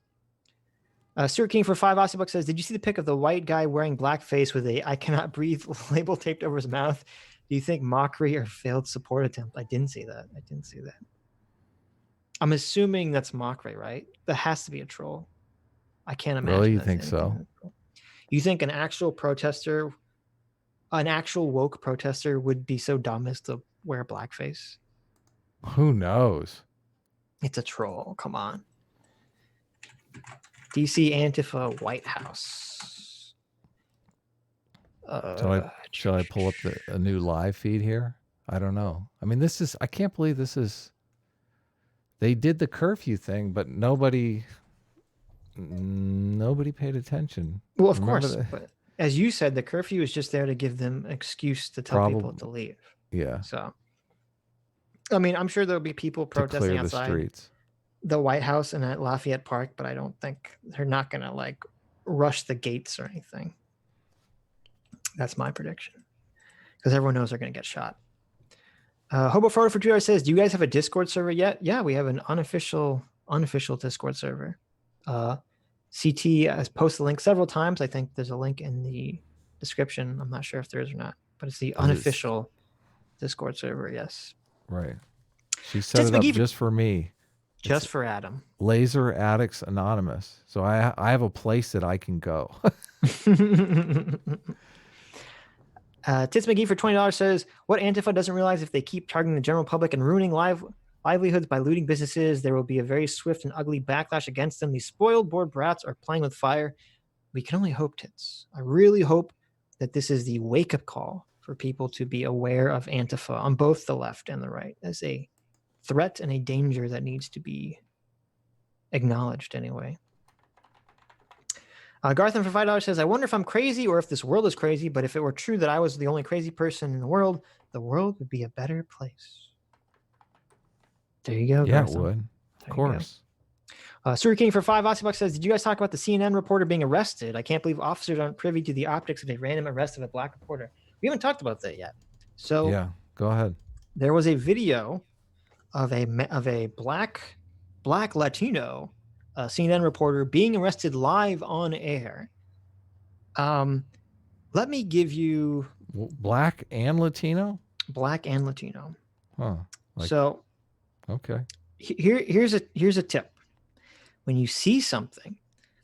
Stuart King for $5 says, "Did you see the pic of the white guy wearing blackface with a 'I cannot breathe' label taped over his mouth? Do you think mockery or failed support attempt?" I didn't see that. I'm assuming that's mockery, right? That has to be a troll. I can't Really? imagine You that's think anything. so? You think an actual protester, an actual woke protester, would be so dumb as to wear blackface? Who knows? It's a troll. Come on. DC Antifa White House. Shall I pull up a new live feed here? I don't know. I mean, I can't believe this is, they did the curfew thing, but nobody paid attention. Well, of Remember course, that? but as you said, the curfew is just there to give them an excuse to tell people Probably, to leave. yeah, So, I mean, I'm sure there'll be people to protesting clear the outside streets. the White House and at Lafayette Park, but I don't think they're not going to like rush the gates or anything. That's my prediction because everyone knows they're going to get shot. Hobo Photo for 2 hours says, "Do you guys have a Discord server yet?" Yeah, we have an unofficial Discord server. CT has posted the link several times. I think there's a link in the description. I'm not sure if there is or not, but it's the unofficial Discord server. Yes. Right. She set Tits it up McGee just for me. just for Adam. Laser Addicts Anonymous. So I have a place that I can go. Tits McGee for $20 says, "What Antifa doesn't realize if they keep targeting the general public and ruining livelihoods by looting businesses, there will be a very swift and ugly backlash against them. These spoiled, bored brats are playing with fire. We can only hope, Tits. I really hope that this is the wake-up call for people to be aware of Antifa on both the left and the right as a threat and a danger that needs to be acknowledged anyway." Garthan for $5 says, "I wonder if I'm crazy or if this world is crazy, but if it were true that I was the only crazy person in the world would be a better place." There you go, Yeah, Garthan. it would. Of course. Suri King for $5 says, "Did you guys talk about the CNN reporter being arrested? I can't believe officers aren't privy to the optics of a random arrest of a black reporter." We haven't talked about that yet. So yeah, go ahead. there was a video of a black Latino CNN reporter being arrested live on air. Let me give you Black and Latino? black and Latino. Huh. So okay. here's a tip. When you see something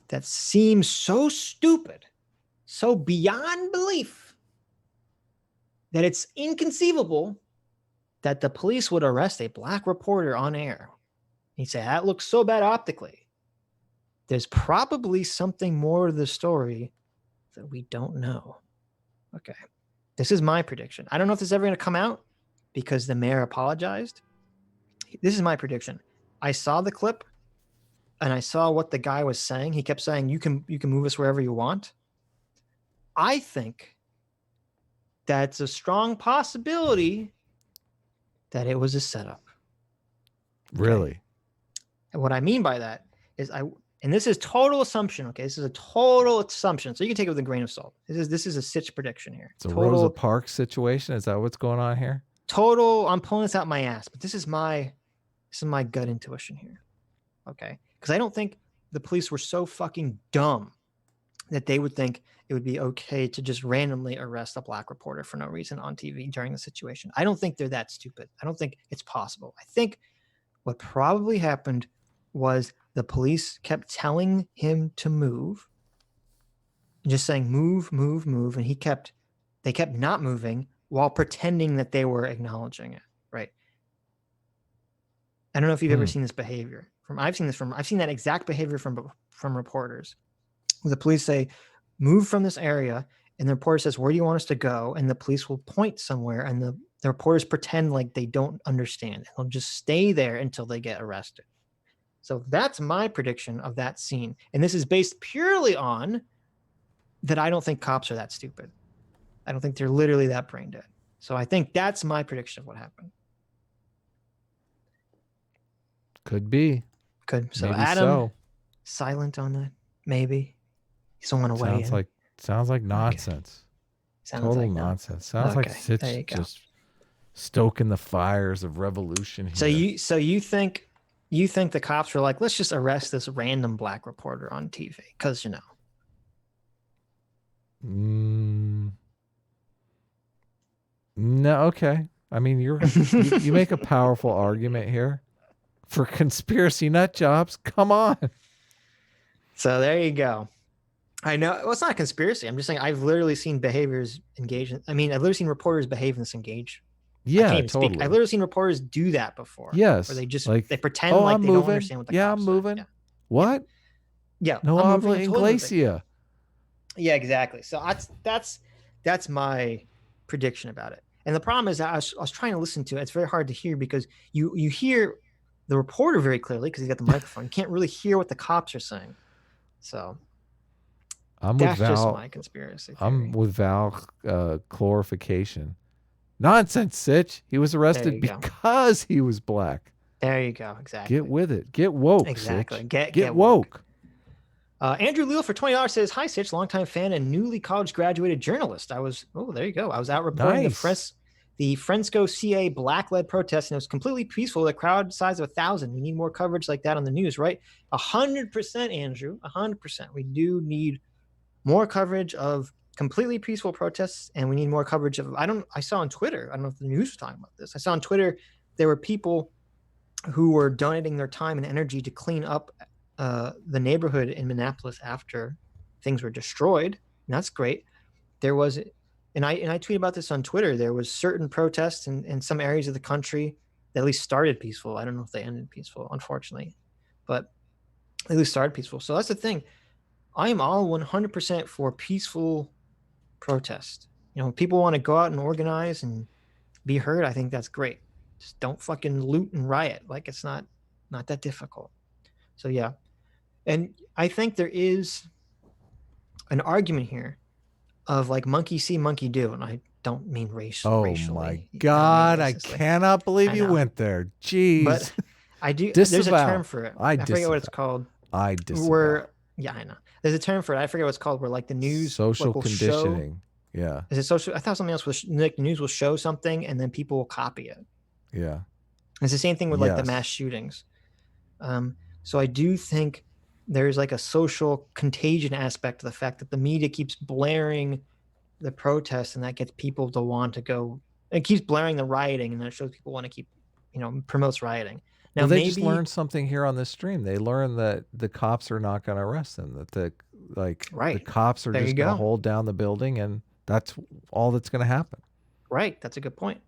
that seems so stupid, so beyond belief, that it's inconceivable that the police would arrest a black reporter on air. He'd say, that looks so bad optically. There's probably something more to the story that we don't know. Okay. This is my prediction. I don't know if this is ever going to come out because the mayor apologized. This is my prediction. I saw the clip and I saw what the guy was saying. He kept saying, you can move us wherever you want. I think that's a strong possibility that it was a setup. Really? Okay? And what I mean by that is and this is total assumption. Okay, this is a total assumption, so you can take it with a grain of salt. This is a Sitch prediction here. It's a Rosa Parks situation. Is that what's going on here? Total. I'm pulling this out my ass, but this is my gut intuition here. Okay, because I don't think the police were so fucking dumb that they would think it would be okay to just randomly arrest a black reporter for no reason on TV during the situation. I don't think they're that stupid. I don't think it's possible. I think what probably happened was the police kept telling him to move, just saying move, move, move, and they kept not moving while pretending that they were acknowledging it, right? I don't know if you've ever seen this behavior. I've seen that exact behavior from reporters. The police say, move from this area, and the reporter says, where do you want us to go? And the police will point somewhere, and the reporters pretend like they don't understand. They'll just stay there until they get arrested. So that's my prediction of that scene. And this is based purely on that I don't think cops are that stupid. I don't think they're literally that brain dead. So I think that's my prediction of what happened. Could be. Could. So maybe Adam, silent on that. Maybe. You don't want to weigh in. Sounds like nonsense. Okay. Total nonsense. Sounds like Sitch just stoking the fires of revolution here. So you think the cops were like, let's just arrest this random black reporter on TV because No, okay. I mean, you make a powerful argument here for conspiracy nut jobs. Come on. So there you go. I know. Well, it's not a conspiracy. I'm just saying I've literally seen behaviors engage in. I mean, I've literally seen reporters behave in this engage. Yeah, I can't even totally. speak. I've literally seen reporters do that before. Yes. Where they just they pretend like they don't understand what the cops I'm moving. Yeah. What? Yeah. No habla Inglesia. Yeah, exactly. So that's my prediction about it. And the problem is that I was trying to listen to it. It's very hard to hear because you hear the reporter very clearly because he's got the microphone. You can't really hear what the cops are saying. So that's just my conspiracy theory. I'm with Val clarification. Nonsense, Sitch. He was arrested because he was black. There you go. Exactly. Get with it. Get woke. Exactly. Sitch. Get woke. Andrew Leal for $20 says, hi, Sitch, longtime fan and newly college graduated journalist. There you go. I was out reporting the Fresco CA black-led protest, and it was completely peaceful. The crowd size of 1,000. We need more coverage like that on the news, right? 100%, Andrew. 100%. We do need more coverage of completely peaceful protests, and we need more coverage of. I saw on Twitter. I don't know if the news was talking about this. I saw on Twitter there were people who were donating their time and energy to clean up the neighborhood in Minneapolis after things were destroyed. And that's great. There was, and I tweeted about this on Twitter. There was certain protests in some areas of the country that at least started peaceful. I don't know if they ended peaceful, unfortunately, but at least started peaceful. So that's the thing. I am all 100% for peaceful protest. People want to go out and organize and be heard. I think that's great. Just don't fucking loot and riot. Like it's not that difficult. So yeah. And I think there is an argument here of like monkey see, monkey do. And I don't mean racially. Oh my God. I cannot believe you went there. Jeez. But I do. Disavow. There's a term for it. I forget what it's called. I disavow. Yeah, I know. There's a term for it. I forget what it's called. Where like the news, social conditioning. Yeah. Is it social? I thought something else was like the news will show something and then people will copy it. Yeah. It's the same thing with like the mass shootings. So I do think there's like a social contagion aspect to the fact that the media keeps blaring the protests and that gets people to want to go. It keeps blaring the rioting and that shows people want to keep, promotes rioting. Now Well, they just maybe learned something here on this stream. They learned that the cops are not going to arrest them. That the right. cops are There you just going to go. hold down the building, and that's all that's going to happen. Right. That's a good point.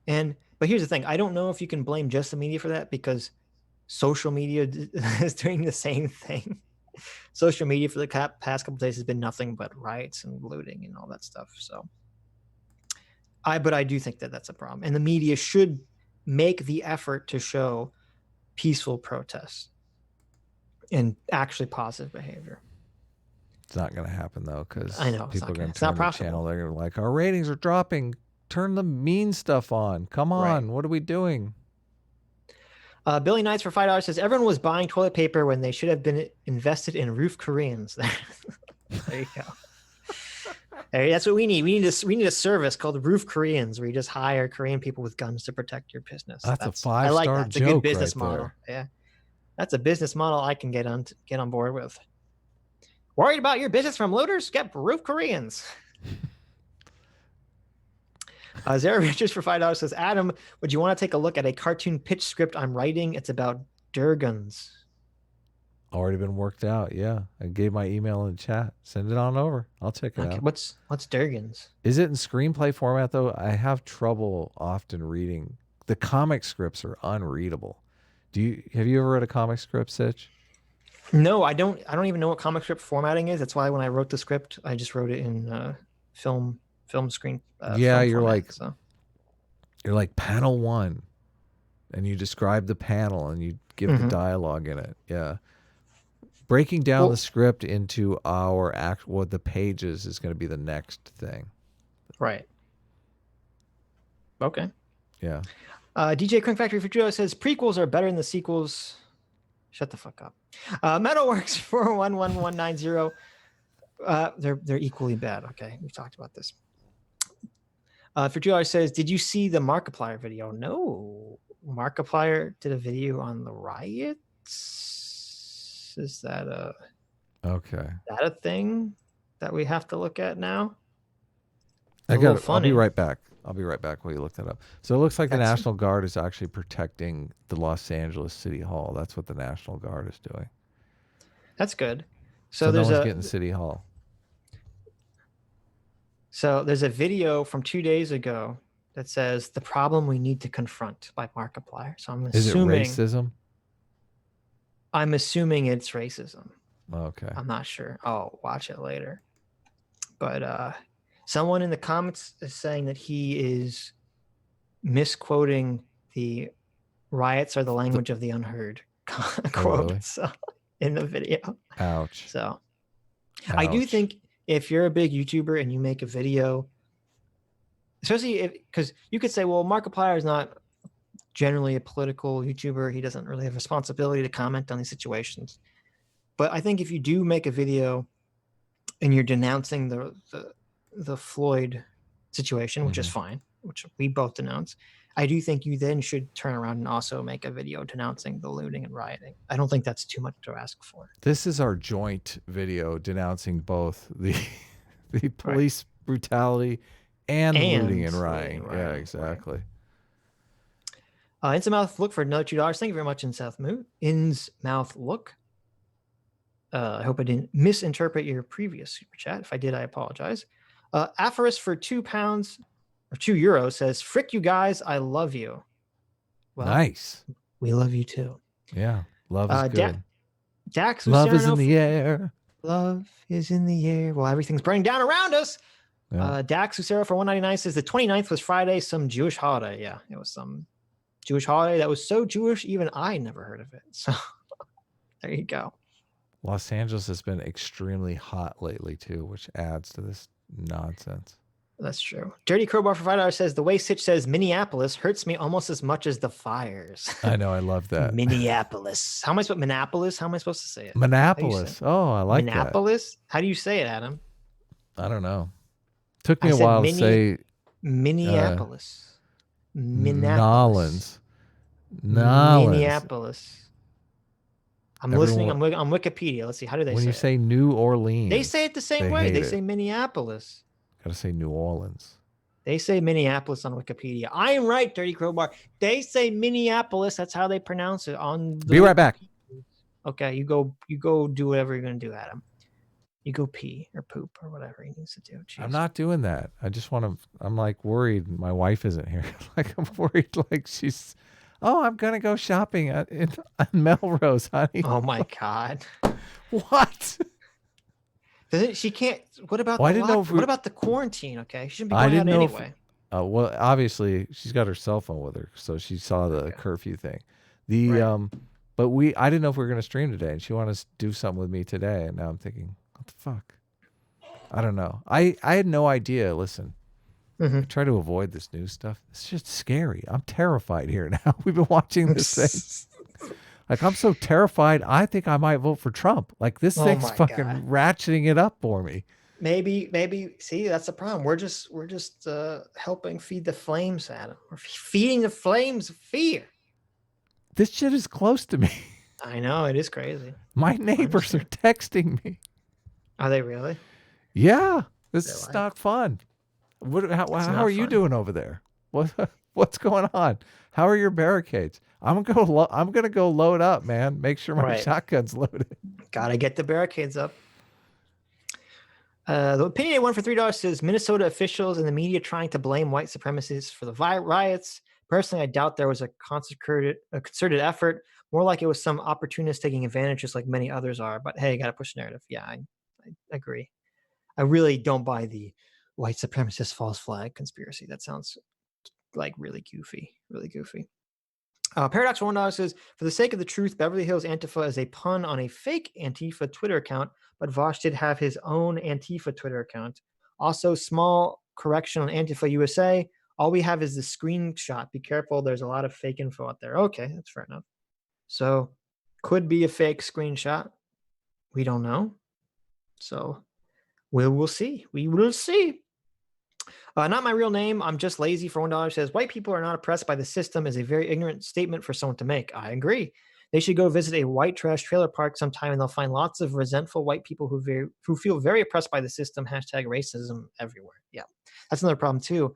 But here's the thing. I don't know if you can blame just the media for that because social media is doing the same thing. Social media for the past couple days has been nothing but riots and looting and all that stuff. So but I do think that that's a problem. And the media should make the effort to show peaceful protests and actually positive behavior. It's not going to happen though, I because know people are going to it's not turn the profitable. channel. They're going to be like, our ratings are dropping. Turn the mean stuff on. Come on. Right. What are we doing? Billy Knights for $5 says everyone was buying toilet paper when they should have been invested in roof Koreans. There you go. Hey, that's what we need. We need a service called Roof Koreans, where you just hire Korean people with guns to protect your business. That's a I like 5-star that. It's a joke good business right model. there. Yeah, that's a business model I can get on board with. Worried about your business from looters? Get Roof Koreans. Zara Richards for $5 says, Adam, would you want to take a look at a cartoon pitch script I'm writing? It's about Durgans. Already been worked out. Yeah, I gave my email in the chat. Send it on over. I'll check it out. What's Durgans? Is it in screenplay format though? I have trouble often reading. The comic scripts are unreadable. Have you ever read a comic script, Sitch? No, I don't even know what comic script formatting is. That's why when I wrote the script, I just wrote it in film screen. Yeah, film you're format, you're like panel 1, and you describe the panel and you give the dialogue in it. Yeah. Breaking down the script into what the pages is going to be the next thing. Right. Okay. Yeah. DJ Crank Factory for Joe says prequels are better than the sequels. Shut the fuck up. Metalworks 411190. They're equally bad. Okay, we've talked about this. For Joe says, did you see the Markiplier video? No. Markiplier did a video on the riots. Is that a thing that we have to look at now? I'll be right back. I'll be right back while you look that up. So it looks like the National Guard is actually protecting the Los Angeles City Hall. That's what the National Guard is doing. That's good. So no one's getting City Hall. So there's a video from 2 days ago that says the problem we need to confront by Markiplier. So I'm assuming. Is it racism? I'm assuming it's racism. Okay. I'm not sure. I'll watch it later. But someone in the comments is saying that he is misquoting the riots are the language of the unheard quote in the video. Ouch. So I do think if you're a big YouTuber and you make a video, especially because you could say, well, Markiplier is not generally a political YouTuber. He doesn't really have responsibility to comment on these situations. But I think if you do make a video and you're denouncing the Floyd situation, which is fine, which we both denounce, I do think you then should turn around and also make a video denouncing the looting and rioting. I don't think that's too much to ask for. This is our joint video denouncing both the police brutality and looting and rioting. Yeah, exactly. Right. Innsmouth Look for another $2. Thank you very much, Innsmouth Look. I hope I didn't misinterpret your previous super chat. If I did, I apologize. Aphoris for £2 or €2 says, frick you guys, I love you. Well, nice. We love you too. Yeah. Love is good. Dax love is in the air. Love is in the air. Well, everything's burning down around us. Yeah. Dax Lucero for $1.99 says the 29th was Friday, some Jewish holiday. Yeah, it was some Jewish holiday that was so Jewish, even I never heard of it. So there you go. Los Angeles has been extremely hot lately too, which adds to this nonsense. That's true. Dirty Crowbar for $5 says the way Sitch says Minneapolis hurts me almost as much as the fires. I know, I love that. Minneapolis. How am I supposed Minneapolis? How am I supposed to say it? Minneapolis. Oh, I like Minneapolis? How do you say it, Adam? I don't know. Took me a while to say Minneapolis. Minneapolis. Minneapolis. I'm listening. I'm Wikipedia. Let's see. How do they say it? When you say New Orleans. They say it the same way. They say Minneapolis. Gotta say New Orleans. They say Minneapolis on Wikipedia. I am right, Dirty Crowbar. They say Minneapolis. That's how they pronounce it on the Be right back. Okay, you go do whatever you're gonna do, Adam. You go pee or poop or whatever he needs to do. Jeez. I'm not doing that. I just want to. I'm like worried. My wife isn't here. Like I'm worried. Like she's. Oh, I'm gonna go shopping at Melrose, honey. Oh my God. What? She can't. What about Well, I the didn't know if what about the quarantine? Okay, she shouldn't be I going out didn't know anyway. well, obviously she's got her cell phone with her, so she saw the curfew thing. The Right. but I didn't know if we were gonna stream today, and she wanted to do something with me today, and now I'm thinking, what the fuck? I don't know. I had no idea. Listen, I try to avoid this news stuff. It's just scary. I'm terrified here now. We've been watching this thing. Like I'm so terrified. I think I might vote for Trump. Like this thing's my fucking God. ratcheting it up for me. Maybe. See, that's the problem. We're just helping feed the flames, Adam. We're feeding the flames of fear. This shit is close to me. I know, it is crazy. My neighbors are texting me. Are they really? Yeah, this is not fun. How are you doing over there? What's going on? How are your barricades? I'm gonna go load up, man. Make sure my shotgun's loaded. Gotta get the barricades up. The opinion one for $3 says Minnesota officials and the media trying to blame white supremacists for the riots. Personally, I doubt there was a concerted effort. More like it was some opportunist taking advantage, just like many others are. But hey, gotta push the narrative. Yeah, I agree. I really don't buy the white supremacist false flag conspiracy. That sounds like really goofy. Paradox $1 says, for the sake of the truth, Beverly Hills Antifa is a pun on a fake Antifa Twitter account, but Vosh did have his own Antifa Twitter account. Also, small correction on Antifa USA. All we have is the screenshot. Be careful. There's a lot of fake info out there. Okay, that's fair enough. So, could be a fake screenshot. We don't know. So, we'll see. We will see. Not my real name. I'm just lazy for $1 says white people are not oppressed by the system is a very ignorant statement for someone to make. I agree. They should go visit a white trash trailer park sometime and they'll find lots of resentful white people who feel very oppressed by the system. Hashtag racism everywhere. Yeah. That's another problem too,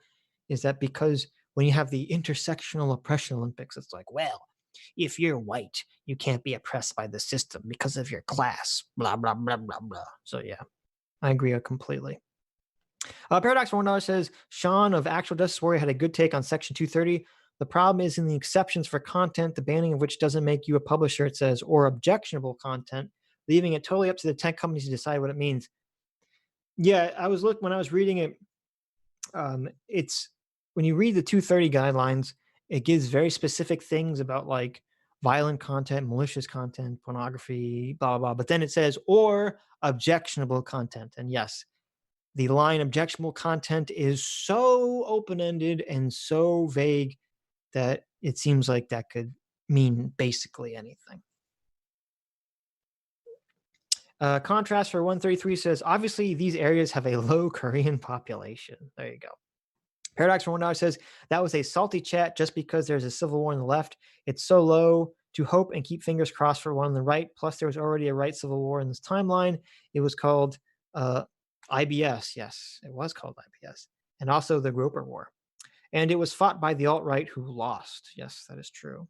is that because when you have the intersectional oppression Olympics, it's like, well, if you're white, you can't be oppressed by the system because of your class, blah, blah, blah, blah, blah. So yeah, I agree completely. Paradox for $1 says Sean of Actual Justice Warrior had a good take on Section 230. The problem is in the exceptions for content, the banning of which doesn't make you a publisher, it says, or objectionable content, leaving it totally up to the tech companies to decide what it means. Yeah, when I was reading it, it's when you read the 230 guidelines, it gives very specific things about like violent content, malicious content, pornography, blah, blah, blah. But then it says, or objectionable content. And yes, the line objectionable content is so open-ended and so vague that it seems like that could mean basically anything. Contrast for 133 says, obviously these areas have a low Korean population. There you go. Paradox for $1 says, that was a salty chat just because there's a civil war on the left. It's so low to hope and keep fingers crossed for one on the right. Plus there was already a right civil war in this timeline. It was called IBS. Yes, it was called IBS. And also the Groper War. And it was fought by the alt-right who lost. Yes, that is true.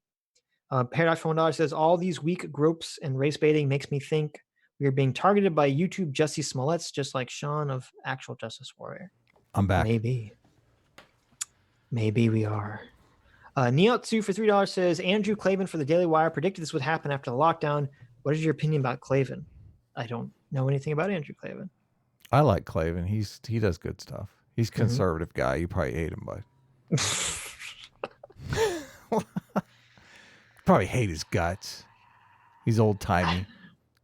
Paradox for $1 says, all these weak gropes and race baiting makes me think we are being targeted by YouTube Jussie Smollett's, just like Sean of Actual Justice Warrior. I'm back. Maybe we are. Neotsu for $3 says, Andrew Klavan for the Daily Wire predicted this would happen after the lockdown. What is your opinion about Klavan? I don't know anything about Andrew Klavan. I like Klavan. He does good stuff. He's a conservative guy. You probably hate him, but probably hate his guts. He's old timey.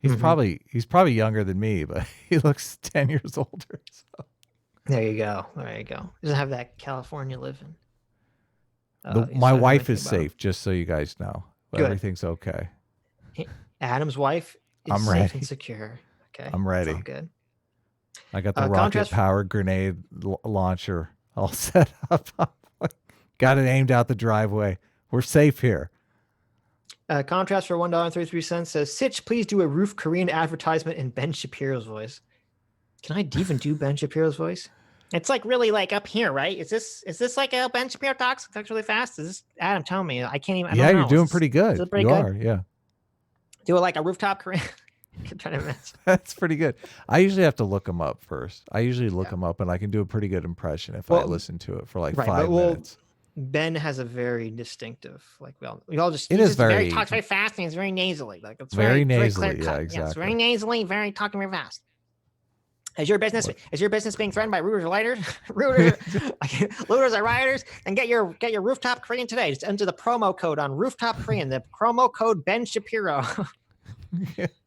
He's probably younger than me, but he looks 10 years older. So. There you go. He doesn't have that California living. My wife is safe, just so you guys know. Everything's okay. Adam's wife is safe and secure. Okay. I'm ready. It's all good. I got the rocket-powered grenade launcher all set up. Got it aimed out the driveway. We're safe here. Contrast for $1.33 says, Sitch, please do a roof Korean advertisement in Ben Shapiro's voice. Can I even do Ben Shapiro's voice? It's like really like up here, right? Is this like a Ben Shapiro talks really fast? Is this Adam? Tell me. I can't even. I Yeah, don't you're know. doing pretty Is good. it pretty You good? are, yeah. Do it like a rooftop Korean. I'm trying to imagine. That's pretty good. I usually have to look them up first. I usually look Yeah. them up, and I can do a pretty good impression if I Well, listen to it for like right, but 5 minutes. Ben has a very distinctive, like we all just It he's is just very very, talks very fast and he's very nasally. Like it's very very clear nasally. Yeah, cut. Yeah, it's very exactly. nasally, very talking very fast. Is your business What? being threatened by rooters or lighters? Looters or rioters? And get your rooftop Korean today. Just enter the promo code on rooftop Korean. The promo code Ben Shapiro.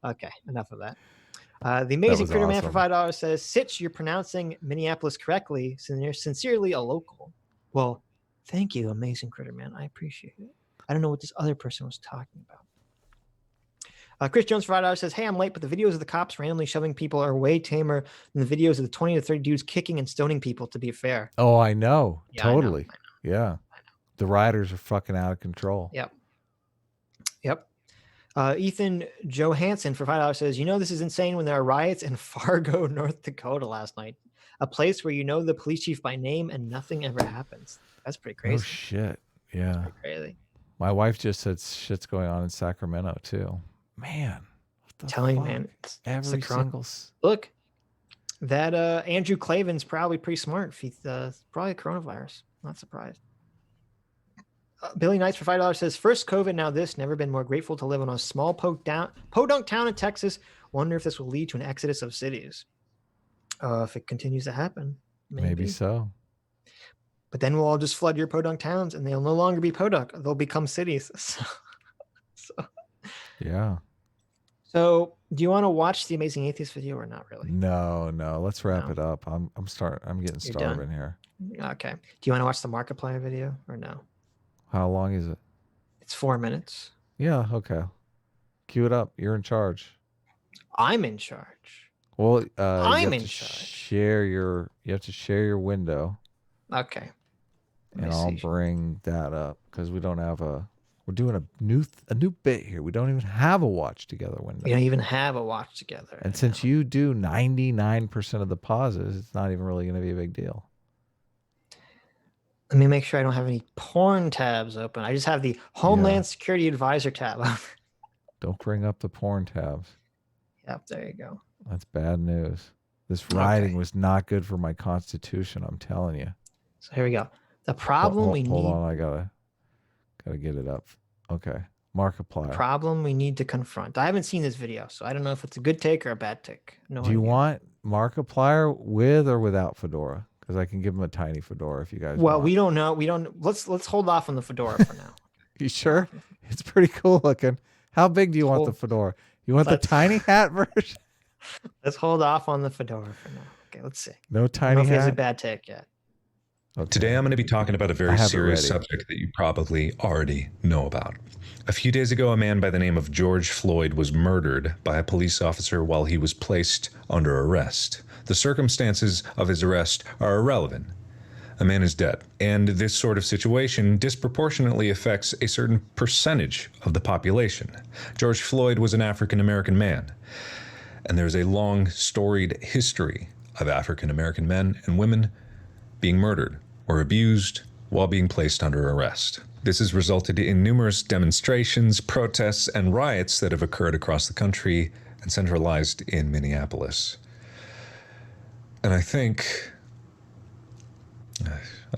Okay, enough of that. The amazing Critter Man for $5 says, "Sitch, you're pronouncing Minneapolis correctly. Sincerely, a local." Well, thank you, amazing Critter Man. I appreciate it. I don't know what this other person was talking about. Chris Jones for $5 says, "Hey, I'm late, but the videos of the cops randomly shoving people are way tamer than the videos of the 20 to 30 dudes kicking and stoning people, to be fair." Oh, I know. Yeah, Totally. I know. Yeah. The rioters are fucking out of control. Yep. Ethan Johansson for $5 says, "This is insane when there are riots in Fargo, North Dakota last night. A place where the police chief by name and nothing ever happens." That's pretty crazy. Oh, shit. Yeah. That's pretty crazy. My wife just said shit's going on in Sacramento, too. Man. Telling you, man. Every single... Look, that Andrew Clavin's probably pretty smart. Probably coronavirus. Not surprised. Billy Knights for $5 says, "First COVID, now this. Never been more grateful to live in a small podunk town in Texas. Wonder if this will lead to an exodus of cities." If it continues to happen, maybe so. But then we'll all just flood your podunk towns, and they'll no longer be podunk; they'll become cities. Yeah. So, do you want to watch the Amazing Atheist video or not really? No. Let's wrap it up. I'm getting starving here. Okay. Do you want to watch the Markiplier video or no? How long is it? It's 4 minutes. Yeah, okay. Cue it up. You're in charge. I'm in charge. Well, I'm in charge. You have to share your window. Okay. And I'll bring that up because we don't have we're doing a new bit here. We don't even have a watch together window. We don't even have a watch together. And since you do 99% of the pauses, it's not even really going to be a big deal. Let me make sure I don't have any porn tabs open. I just have the Homeland Security Advisor tab open. Don't bring up the porn tabs. Yep, there you go. That's bad news. This writing was not good for my constitution, I'm telling you. So here we go. The problem hold on, I gotta get it up. Okay. Markiplier. The problem we need to confront. I haven't seen this video, so I don't know if it's a good take or a bad take. Do you want Markiplier with or without fedora? Because I can give him a tiny fedora if you guys want. We don't know. We don't. Let's hold off on the fedora for now. You sure? It's pretty cool looking. How big do you want the fedora? You want the tiny hat version? Let's hold off on the fedora for now. Okay, let's see. No tiny hat? He has a bad take yet. Okay. Today I'm going to be talking about a very serious subject that you probably already know about. A few days ago, a man by the name of George Floyd was murdered by a police officer while he was placed under arrest. The circumstances of his arrest are irrelevant. A man is dead, and this sort of situation disproportionately affects a certain percentage of the population. George Floyd was an African-American man, and there's a long, storied history of African-American men and women being murdered or abused while being placed under arrest. This has resulted in numerous demonstrations, protests, and riots that have occurred across the country and centralized in Minneapolis. And I think,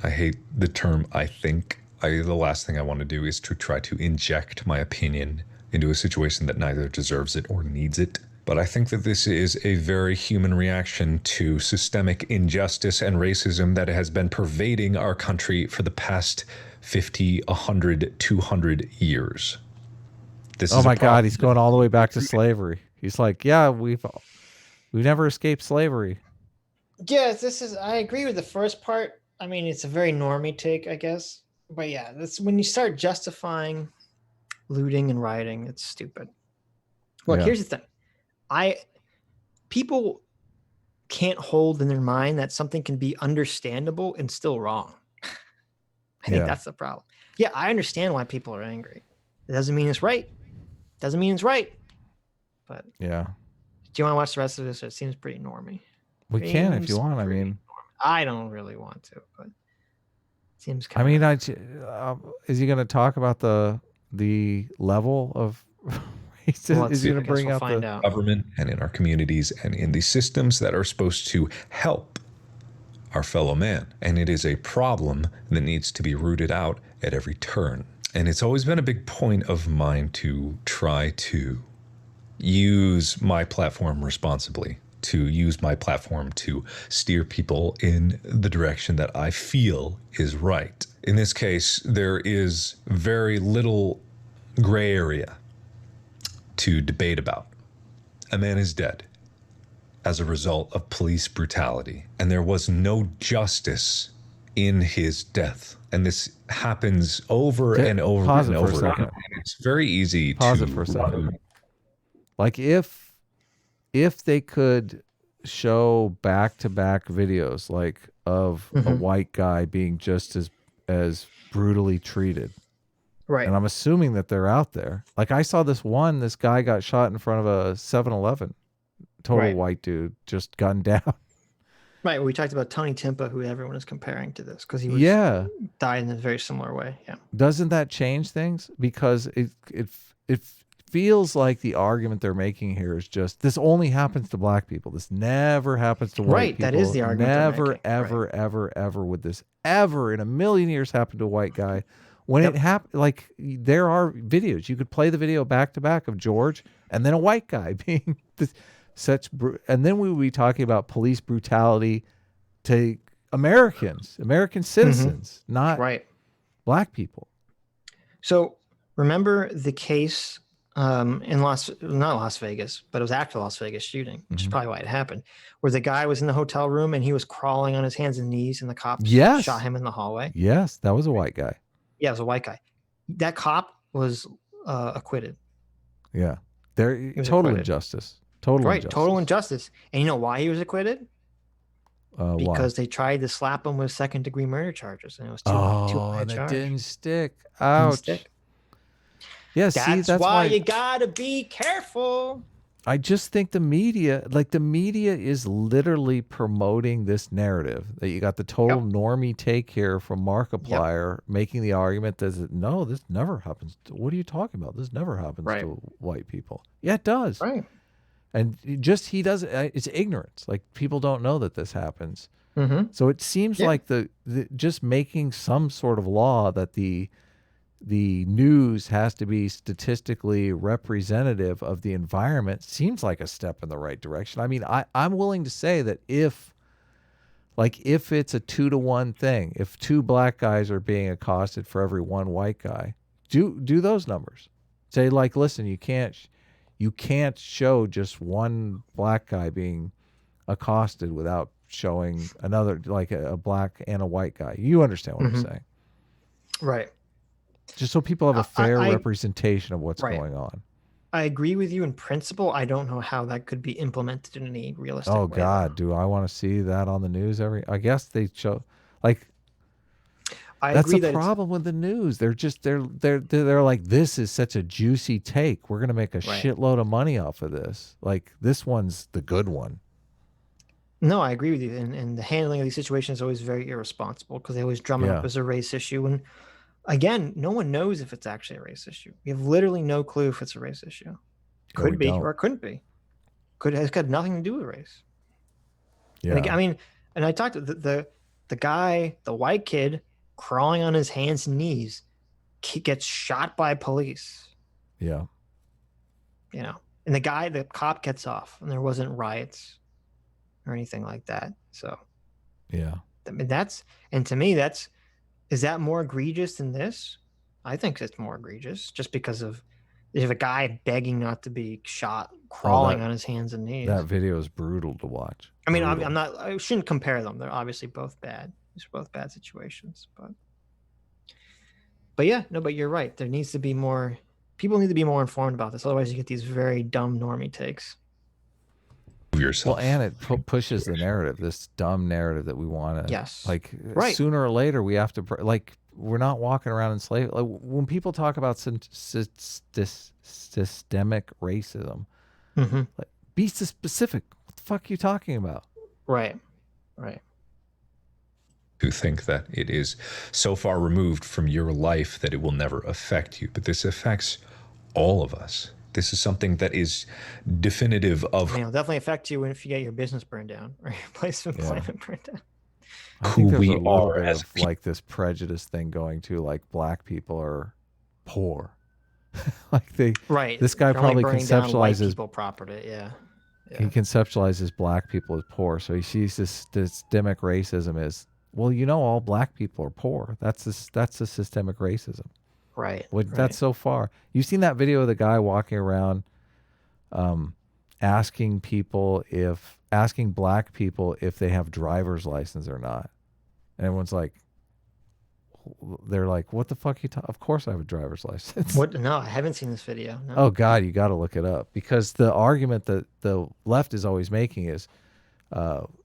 I hate the term I think. The last thing I want to do is to try to inject my opinion into a situation that neither deserves it or needs it. But I think that this is a very human reaction to systemic injustice and racism that has been pervading our country for the past 50, 100, 200 years. Oh my God, he's going all the way back to slavery. He's like, yeah, we've never escaped slavery. Yes, I agree with the first part. I mean, it's a very normie take, I guess. But yeah, that's when you start justifying looting and rioting, it's stupid. Look, here's the thing. People can't hold in their mind that something can be understandable and still wrong. I think that's the problem. Yeah, I understand why people are angry. It doesn't mean it's right. Doesn't mean it's right. But yeah. Do you want to watch the rest of this? It seems pretty normie. We can if you want. I mean, I don't really want to, but it seems I kind mean, of. is he going to talk about the level of Well, racism? Is he I going to guess bring we'll out find the out. Government and in our communities and in the systems that are supposed to help our fellow man. And it is a problem that needs to be rooted out at every turn. And it's always been a big point of mine to try to use my platform responsibly, to use my platform to steer people in the direction that I feel is right. In this case, there is very little gray area to debate about. A man is dead as a result of police brutality, and there was no justice in his death. And this happens over and over Pause and it for a over second. again. It's very easy Pause to it for a second. Like if they could show back-to-back videos like of a white guy being just as brutally treated. Right. And I'm assuming that they're out there. Like I saw this guy got shot in front of a 7-Eleven. Total Right. white dude just gunned down. Right. We talked about Tony Timpa, who everyone is comparing to this because he was died in a very similar way. Yeah. Doesn't that change things? Because it feels like the argument they're making here is just this only happens to black people. This never happens to white people. That is the argument they're Never, making. ever would this ever in a million years happen to a white guy. When it happened, like there are videos. You could play the video back to back of George and then a white guy being and then we would be talking about police brutality to American citizens, not black people. So remember the case in not Las Vegas, but it was actually Las Vegas shooting, which is probably why it happened, where the guy was in the hotel room and he was crawling on his hands and knees and the cops shot him in the hallway. Yes, that was a white guy. Yeah, it was a white guy. That cop was acquitted. Yeah. Total injustice. Total injustice. And you know why he was acquitted? Because why? they tried to slap him with second-degree murder charges, and it was too high and charge. it didn't stick. Ouch. Yeah, that's why you gotta be careful. I just think the media is literally promoting this narrative that you got the total normie take here from Markiplier making the argument that no, this never happens. What are you talking about? This never happens to white people. Yeah, it does. Right. And he does it's ignorance. Like people don't know that this happens. So it seems like the just making some sort of law that the news has to be statistically representative of the environment seems like a step in the right direction. I mean, I'm willing to say that if it's a 2-to-1 thing, if 2 black guys are being accosted for every 1 white guy, do those numbers. Say like, listen, you can't show just 1 black guy being accosted without showing another, like a black and a white guy. You understand what I'm saying? Right. Just so people have a fair representation of what's going on. I agree with you in principle. I don't know how that could be implemented in any realistic way. Oh God, do I want to see that on the news I guess they show like that's the problem with the news. They're just they're like, this is such a juicy take. We're gonna make a shitload of money off of this. Like this one's the good one. No, I agree with you. And the handling of these situations is always very irresponsible because they always drum it up as a race issue. And again, no one knows if it's actually a race issue. We have literally no clue if it's a race issue. Could be or it couldn't be. It's got nothing to do with race. Yeah. And I mean, and I talked to the guy, the white kid, crawling on his hands and knees, gets shot by police. Yeah. You know, and the cop gets off, and there wasn't riots or anything like that. So, yeah. I mean, to me, is that more egregious than this? I think it's more egregious just because of a guy begging not to be shot, crawling on his hands and knees. That video is brutal to watch. I mean, I shouldn't compare them. They're obviously both bad. These are both bad situations, but yeah, no, but you're right. There needs to be more. People need to be more informed about this. Otherwise, you get these very dumb normie takes. Yourself. Well, and it pushes the narrative, this dumb narrative that we want to. Yes. Like sooner or later, we have to we're not walking around in slave. Like when people talk about systemic racism, like, be specific. What the fuck are you talking about? Right. Right. who think that it is so far removed from your life that it will never affect you. But this affects all of us. This is something that is definitive of it'll definitely affect you if you get your business burned down or your place of employment burned down. I think there's we a little are bit as of like this prejudice thing going too, like black people are poor. Like Right. This guy They're only probably burning down white conceptualizes people property. Yeah. he conceptualizes black people as poor, so he sees this systemic racism as, well, all black people are poor. That's the systemic racism. Right. That's so far. You've seen that video of the guy walking around, asking black people if they have driver's license or not, and everyone's like, they're like, what the fuck you talking? Of course I have a driver's license. What? No, I haven't seen this video. No. Oh God, you got to look it up, because the argument that the left is always making is,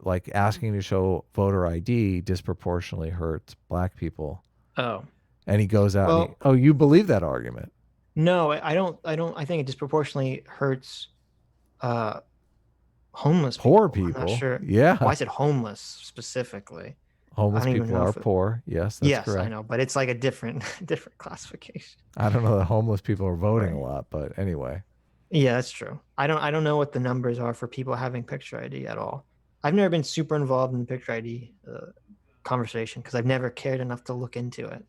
like asking to show voter ID disproportionately hurts black people. Oh. And he goes out. And you believe that argument? No, I don't. I think it disproportionately hurts homeless poor people. people. I'm not sure. Yeah. Why is it homeless specifically? Homeless people are poor. Yes, that's correct. I know, but it's like a different classification. I don't know that homeless people are voting a lot, but anyway. Yeah, that's true. I don't know what the numbers are for people having picture ID at all. I've never been super involved in the picture ID conversation because I've never cared enough to look into it.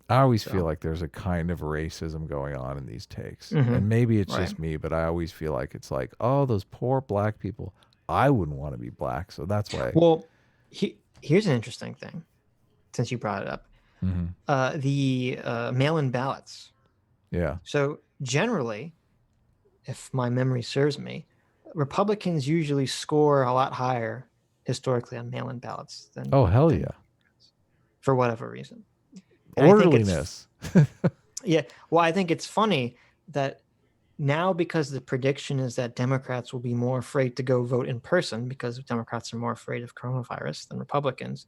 I always feel like there's a kind of racism going on in these takes. And maybe it's just me, but I always feel like it's like, oh, those poor black people. I wouldn't want to be black, so that's why. Well, here's an interesting thing, since you brought it up. The mail-in ballots. Yeah. So generally, if my memory serves me, Republicans usually score a lot higher historically on mail-in ballots than for whatever reason. And orderliness. Yeah. Well, I think it's funny that now, because the prediction is that Democrats will be more afraid to go vote in person because Democrats are more afraid of coronavirus than Republicans,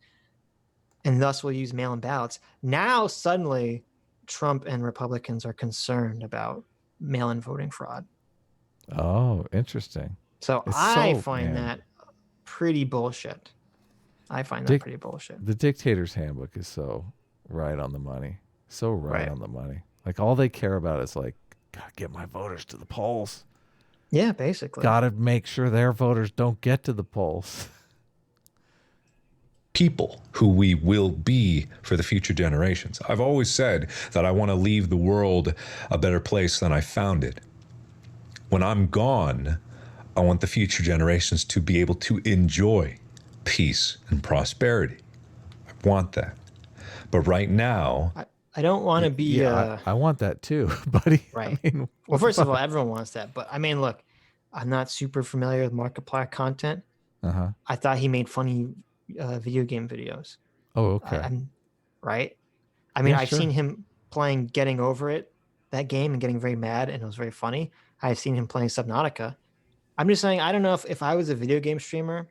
and thus will use mail-in ballots. Now, suddenly, Trump and Republicans are concerned about mail-in voting fraud. Oh, interesting. So I find that pretty bullshit. I find that pretty bullshit. The Dictator's Handbook is so right on the money. So right on the money. Like, all they care about is like, gotta get my voters to the polls. Yeah, basically. Gotta make sure their voters don't get to the polls. People who we will be for the future generations. I've always said that I want to leave the world a better place than I found it. When I'm gone, I want the future generations to be able to enjoy peace and prosperity. I want that. But right now, I don't want to be. Yeah, I want that too, buddy. Right. I mean, well, first of all, everyone wants that. But I mean, look, I'm not super familiar with Markiplier content. I thought he made funny video game videos. Oh, okay. Right. I mean, I've seen him playing Getting Over It, that game, and getting very mad, and it was very funny. I've seen him playing Subnautica. I'm just saying, I don't know if I was a video game streamer,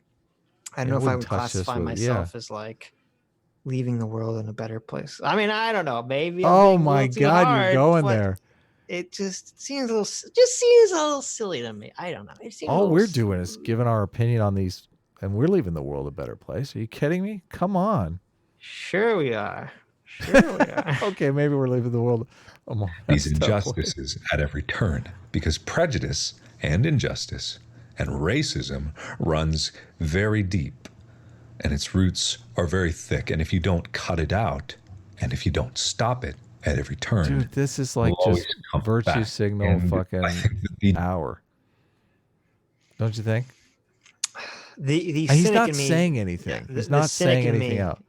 I don't know if I would classify myself as like leaving the world in a better place. I mean, I don't know. Maybe. Oh my God, you're going there. It just seems a little silly to me. I don't know. All we're doing is giving our opinion on these, and we're leaving the world a better place. Are you kidding me? Come on. Sure we are. Sure we are. Okay, maybe we're leaving the world. These injustices at every turn, because prejudice and injustice and racism runs very deep, and its roots are very thick. And if you don't cut it out, and if you don't stop it at every turn, dude, this is like just virtue signal fucking hour. Don't you think? He's not saying anything. He's not saying anything out.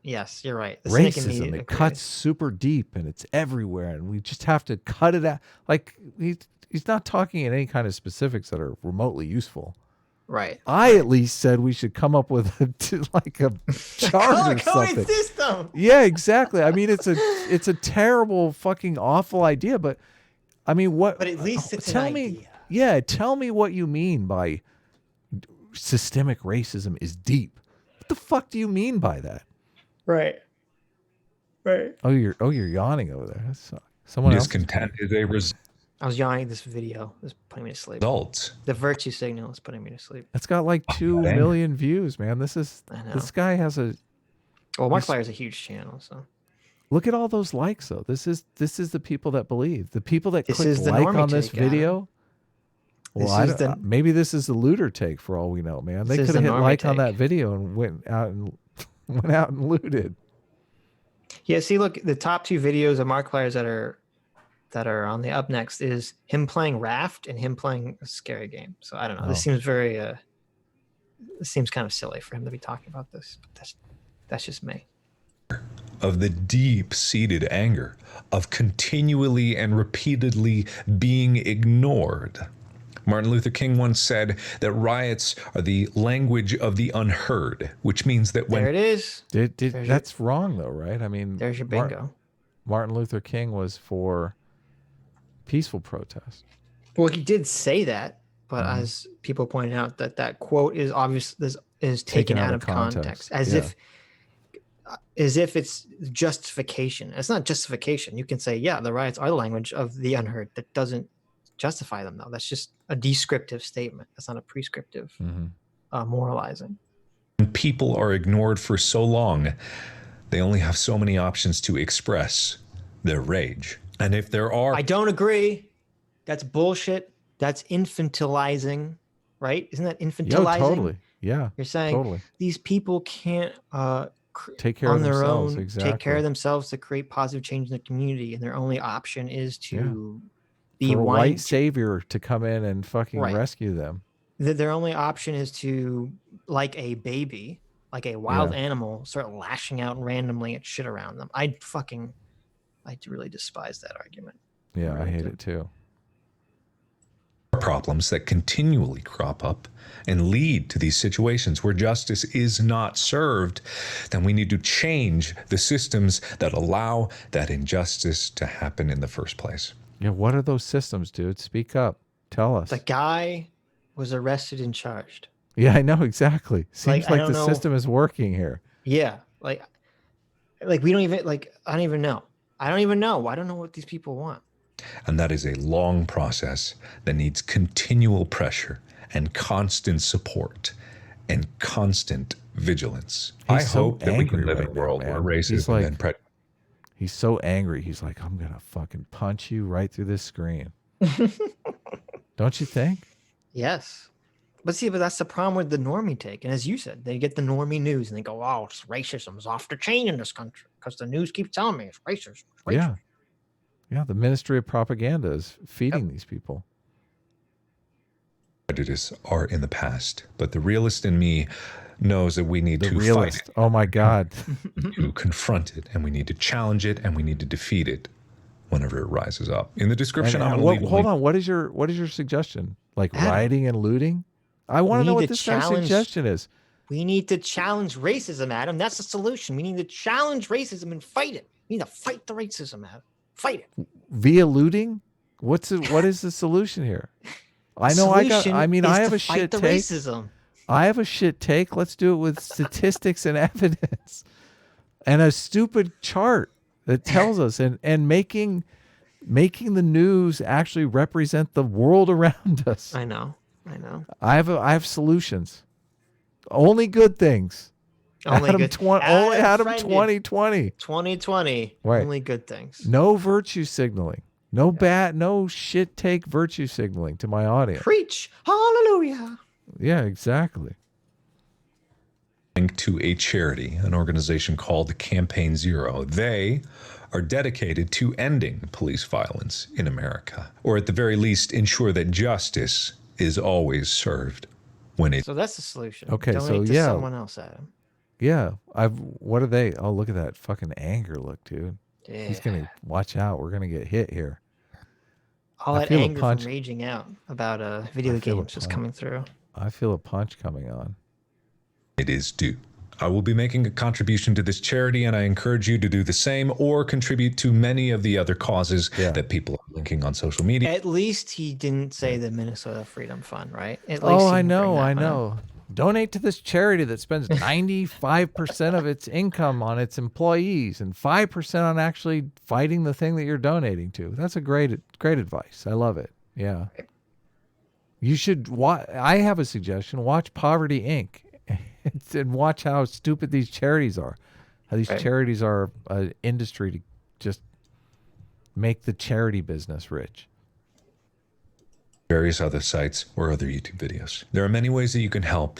Yes, you're right. Racism, it cuts super deep and it's everywhere, and we just have to cut it out. Like, he's not talking in any kind of specifics that are remotely useful. Right. I at least said we should come up with a chart or something. System. Yeah, exactly. I mean, it's a terrible, fucking awful idea, but I mean, what? But at least it's an idea. Yeah, tell me what you mean by systemic racism is deep. What the fuck do you mean by that? Right. Oh, you're yawning over there. That's someone else. Discontent is a result. I was yawning. This video is putting me to sleep. The virtue signal is putting me to sleep. It's got like 2 million views, man. This guy has a Well, Markiplier's a huge channel, so Look at all those likes, though. This is the people that believe. The people that this clicked is the like normie on this take, Adam. video. Well, This I is don't, maybe this is the looter take for all we know, man. They This is could have the hit normie like on take. that video and went out and looted. Yeah, see, look, the top 2 videos of Markipliers that are on the up next is him playing Raft and him playing a scary game. So I don't know. Oh. This seems very this seems kind of silly for him to be talking about this, but that's just me. Of the deep-seated anger of continually and repeatedly being ignored. Martin Luther King once said that riots are the language of the unheard, which means that when... There it is. That's wrong, though, right? I mean... There's your bingo. Martin Luther King was for peaceful protest. Well, he did say that, but as people pointed out, that quote is obvious is taken out of context, as if it's justification. It's not justification. You can say, yeah, the riots are the language of the unheard. That doesn't justify them, though. That's just a descriptive statement. That's not a prescriptive moralizing. When people are ignored for so long, they only have so many options to express their rage. And if there are... I don't agree. That's bullshit. That's infantilizing, right? Isn't that infantilizing? Yo, totally. Yeah. You're saying these people can't take care on of their themselves, own, take care of themselves to create positive change in the community, and their only option is to be for a white savior to come in and fucking rescue them. Their only option is to, like a baby, like a wild animal, start lashing out randomly at shit around them. I really despise that argument. Yeah, I hate it too. Problems that continually crop up and lead to these situations where justice is not served, then we need to change the systems that allow that injustice to happen in the first place. Yeah, what are those systems, dude? Speak up. Tell us. The guy was arrested and charged. Yeah, I know, exactly. Seems like the system is working here. Yeah, like we don't even, I don't even know. I don't know what these people want. And that is a long process that needs continual pressure and constant support and constant vigilance. I hope that we can live in a world where racism and prejudice. He's so angry. He's like, I'm going to fucking punch you right through this screen. Don't you think? Yes. But that's the problem with the normie take. And as you said, they get the normie news and they go, oh, it's racism's off the chain in this country because the news keeps telling me it's racism. It's racism. Yeah. Yeah, the Ministry of Propaganda is feeding these people. Prejudice are in the past, but the realist in me knows that we need to fight it. Oh my God. To confront it, and we need to challenge it, and we need to defeat it whenever it rises up. In the description, I'm going to leave. Hold on. What is your suggestion? Like rioting and looting? I want to know what this guy's suggestion is. We need to challenge racism, Adam. That's the solution. We need to challenge racism and fight it. We need to fight the racism, Adam. Fight it. Via looting? What is the solution here? I know I have a shit take. Racism. I have a shit take. Let's do it with statistics and evidence and a stupid chart that tells us and making the news actually represent the world around us. I know. I have solutions. Only good things. Adam 2020. 2020. Right. Only good things. No virtue signaling. No shit take virtue signaling to my audience. Preach. Hallelujah. Yeah, exactly. To a charity, an organization called Campaign Zero. They are dedicated to ending police violence in America, or at the very least, ensure that justice is always served when it. So that's the solution. Okay, Donate to someone else, Adam. Yeah, what are they? Oh, look at that fucking anger look, dude. Yeah. He's gonna watch out. We're gonna get hit here. All that anger from raging out about video games just coming through. I feel a punch coming on. It is due. I will be making a contribution to this charity, and I encourage you to do the same or contribute to many of the other causes that people are linking on social media. At least he didn't say the Minnesota Freedom Fund, right? At least I know. Donate to this charity that spends 95% of its income on its employees and 5% on actually fighting the thing that you're donating to. That's a great advice. I love it. Yeah. You should I have a suggestion. Watch Poverty Inc. and watch how stupid these charities are. How these Right. charities are an industry to just make the charity business rich. Various other sites or other YouTube videos. There are many ways that you can help,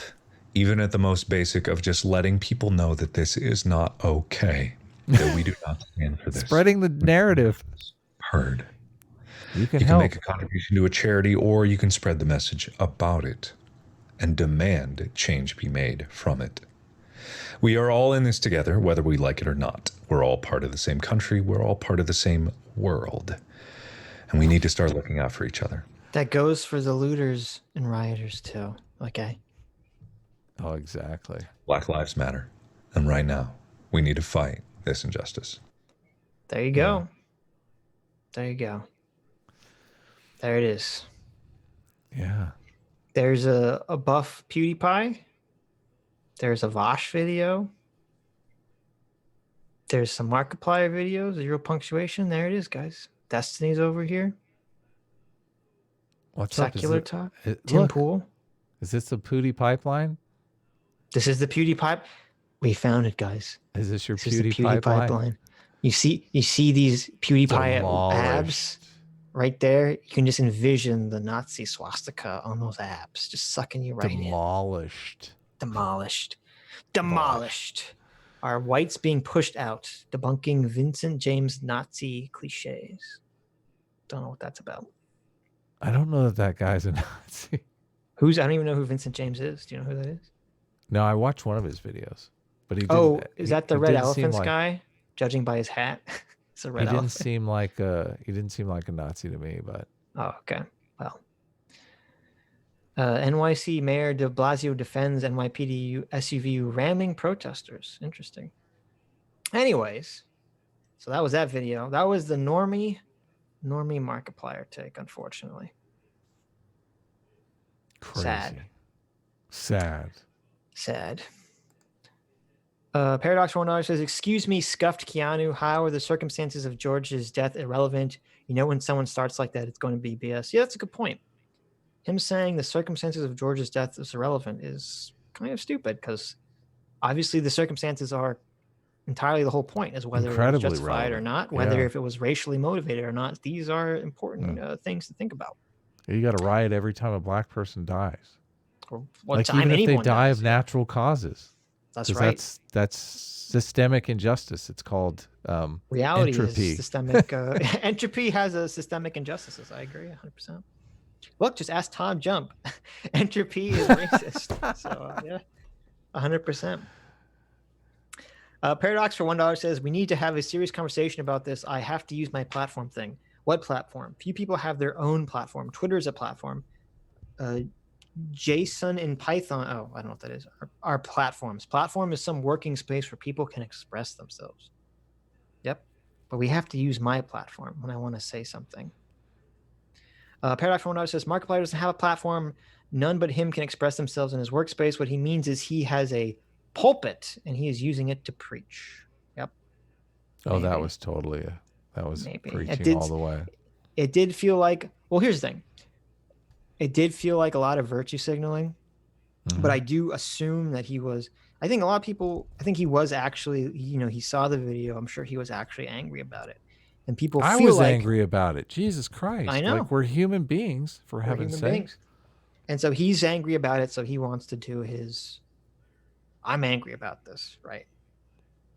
even at the most basic of just letting people know that this is not okay, that we do not stand for this. Spreading the narrative. Heard. You can You can help. make a contribution to a charity, or you can spread the message about it and demand change be made from it. We are all in this together, whether we like it or not. We're all part of the same country. We're all part of the same world. And we need to start looking out for each other. That goes for the looters and rioters too. Okay. Oh, exactly. Black Lives Matter. And right now, we need to fight this injustice. There you go. There you go. There it is. Yeah. There's a buff PewDiePie. There's a Vosh video. There's some Markiplier videos, 0 punctuation. There it is, guys. Destiny's over here. What's Secular up? Talk. Tim Pool. Is this the Pootie pipeline? This is the PewDiePie. We found it, guys. Is this your This is the PewDiePie pipeline? You see these PewDiePie abs right there? You can just envision the Nazi swastika on those abs, just sucking you right in. Demolished. Are whites being pushed out, debunking Vincent James Nazi cliches? Don't know what that's about. I don't know that guy's a Nazi. I don't even know who Vincent James is. Do you know who that is? No, I watched one of his videos, but he didn't. Is that the red elephants guy? Judging by his hat, it's a red elephant. He didn't seem like a Nazi to me, but. Oh, okay. Well, NYC Mayor de Blasio defends NYPD SUV ramming protesters. Interesting. Anyways, so that was that video. That was the normie Markiplier take, unfortunately. Crazy. Sad. Paradox for $1 says, "Excuse me, scuffed Keanu. How are the circumstances of George's death irrelevant? You know, when someone starts like that, it's going to be BS." Yeah, that's a good point. Him saying the circumstances of George's death is irrelevant is kind of stupid, because obviously the circumstances are entirely the whole point, is whether it was justified or not, whether if it was racially motivated or not. These are important things to think about. You got to riot every time a black person dies. Or even if they die of natural causes. That's right. That's systemic injustice. It's called reality entropy. Is systemic. Entropy has a systemic injustices. I agree 100%. Look, just ask Tom Jump. Entropy is racist. So yeah, 100%. Paradox for $1 says, "We need to have a serious conversation about this. I have to use my platform thing." What platform? Few people have their own platform. Twitter is a platform. JSON and Python. Oh, I don't know what that is. Are platforms. Platform is some working space where people can express themselves. Yep. But we have to use my platform when I want to say something. Paradox for $1 says, "Markiplier doesn't have a platform. None but him can express themselves in his workspace. What he means is he has a pulpit and he is using it to preach." Yep. Oh, maybe. That was preaching all the way. It did feel like, well, here's the thing. It did feel like a lot of virtue signaling, but I do assume that he was, I think he was actually, he saw the video. I'm sure he was actually angry about it. And people I was angry about it. Jesus Christ. I know. Like, we're human beings, for heaven's sake. And so he's angry about it. So he wants to do I'm angry about this. Right.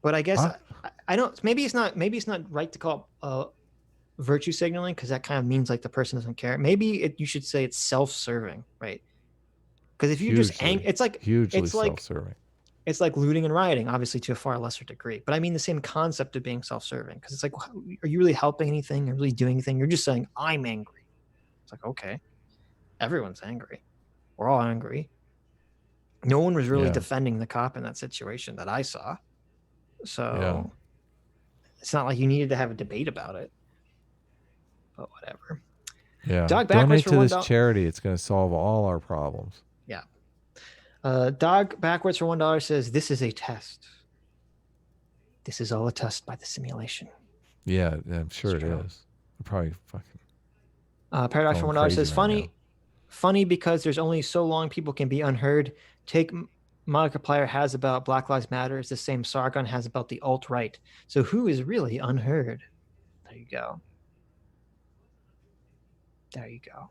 But I guess I don't, maybe it's not right to call virtue signaling, because that kind of means like the person doesn't care. Maybe you should say it's self-serving, right? Because if you're just angry, it's like self-serving. It's like looting and rioting, obviously to a far lesser degree. But I mean the same concept of being self-serving, because it's like, are you really helping anything? Are you really doing anything? You're just saying, I'm angry. It's like, okay, everyone's angry. We're all angry. No one was really defending the cop in that situation that I saw. So it's not like you needed to have a debate about it. But whatever. Yeah. Dog backwards Donate to this charity. It's going to solve all our problems. Yeah. Dog backwards for $1 says, "This is a test. This is all a test by the simulation." Yeah, I'm sure it is. Probably fucking. Paradox for $1 says, funny because there's only so long people can be unheard. Take Markiplier has about Black Lives Matter is the same Sargon has about the alt-right. So who is really unheard? There you go. There you go.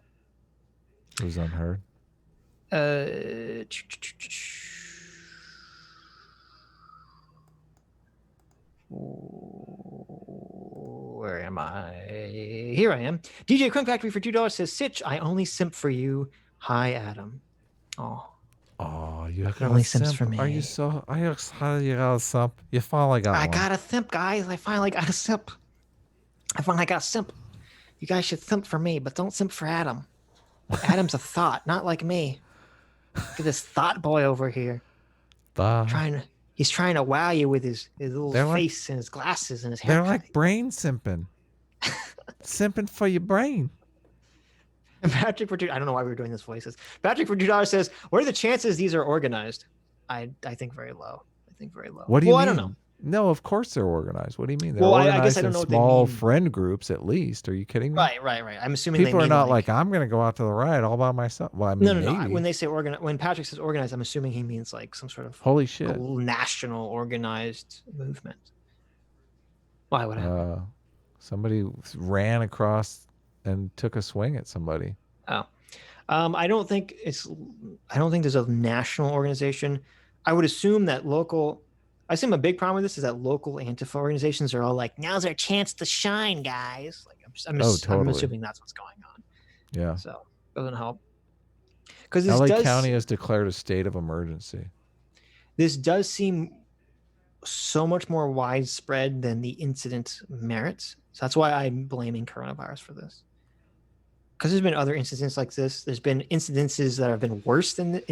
Who's unheard? Where am I? Here I am. DJ Crunk Factory for $2 says, Sitch, I only simp for you. Hi, Adam. Oh, you can only simps for me. Are you so? Are you excited? You got a simp? You finally got I one. got a simp, guys. I finally got a simp. You guys should simp for me, but don't simp for Adam. Adam's a thought, not like me. Look at this thought boy over here. He's trying to wow you with his little face and his glasses and his haircut. They're like brain simping. Simping for your brain. Patrick for $2. I don't know why we were doing this voices. Patrick for $2 says, "What are the chances these are organized?" I think very low. What do you mean? I don't know. No, of course they're organized. What do you mean? They're I organized guess I don't in know what they small mean. friend groups, at least. Are you kidding me? Right. I'm assuming people they are mean not like I'm going to go out to the riot all by myself. Well, I mean, no. maybe. When they say organized, when Patrick says organized, I'm assuming he means like some sort of holy shit national organized movement. Why would I? Somebody ran across and took a swing at somebody. Oh. I don't think there's a national organization. I would assume that I assume a big problem with this is that local Antifa organizations are all like, now's our chance to shine, guys. Like I'm assuming that's what's going on. Yeah. So it doesn't help. Because LA County has declared a state of emergency. This does seem so much more widespread than the incident merits. So that's why I'm blaming coronavirus for this. Because there's been other incidents like this. There's been incidents that have been worse than this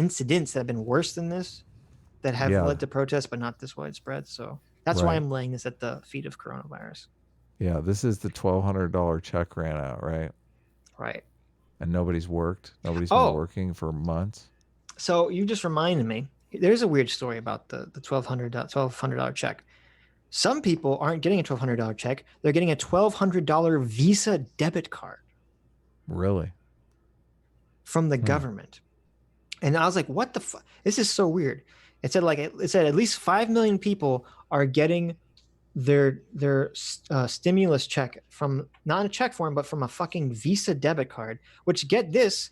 that have led to protests, but not this widespread. So that's why I'm laying this at the feet of coronavirus. Yeah, this is the $1,200 check ran out, right? Right. And nobody's worked. Nobody's been working for months. So you just reminded me. There's a weird story about the $1,200 check. Some people aren't getting a $1,200 check. They're getting a $1,200 Visa debit card. Really? From the government. And I was like, what the fuck? This is so weird. It said at least 5 million people are getting their stimulus check from not a check form, but from a fucking Visa debit card, which, get this,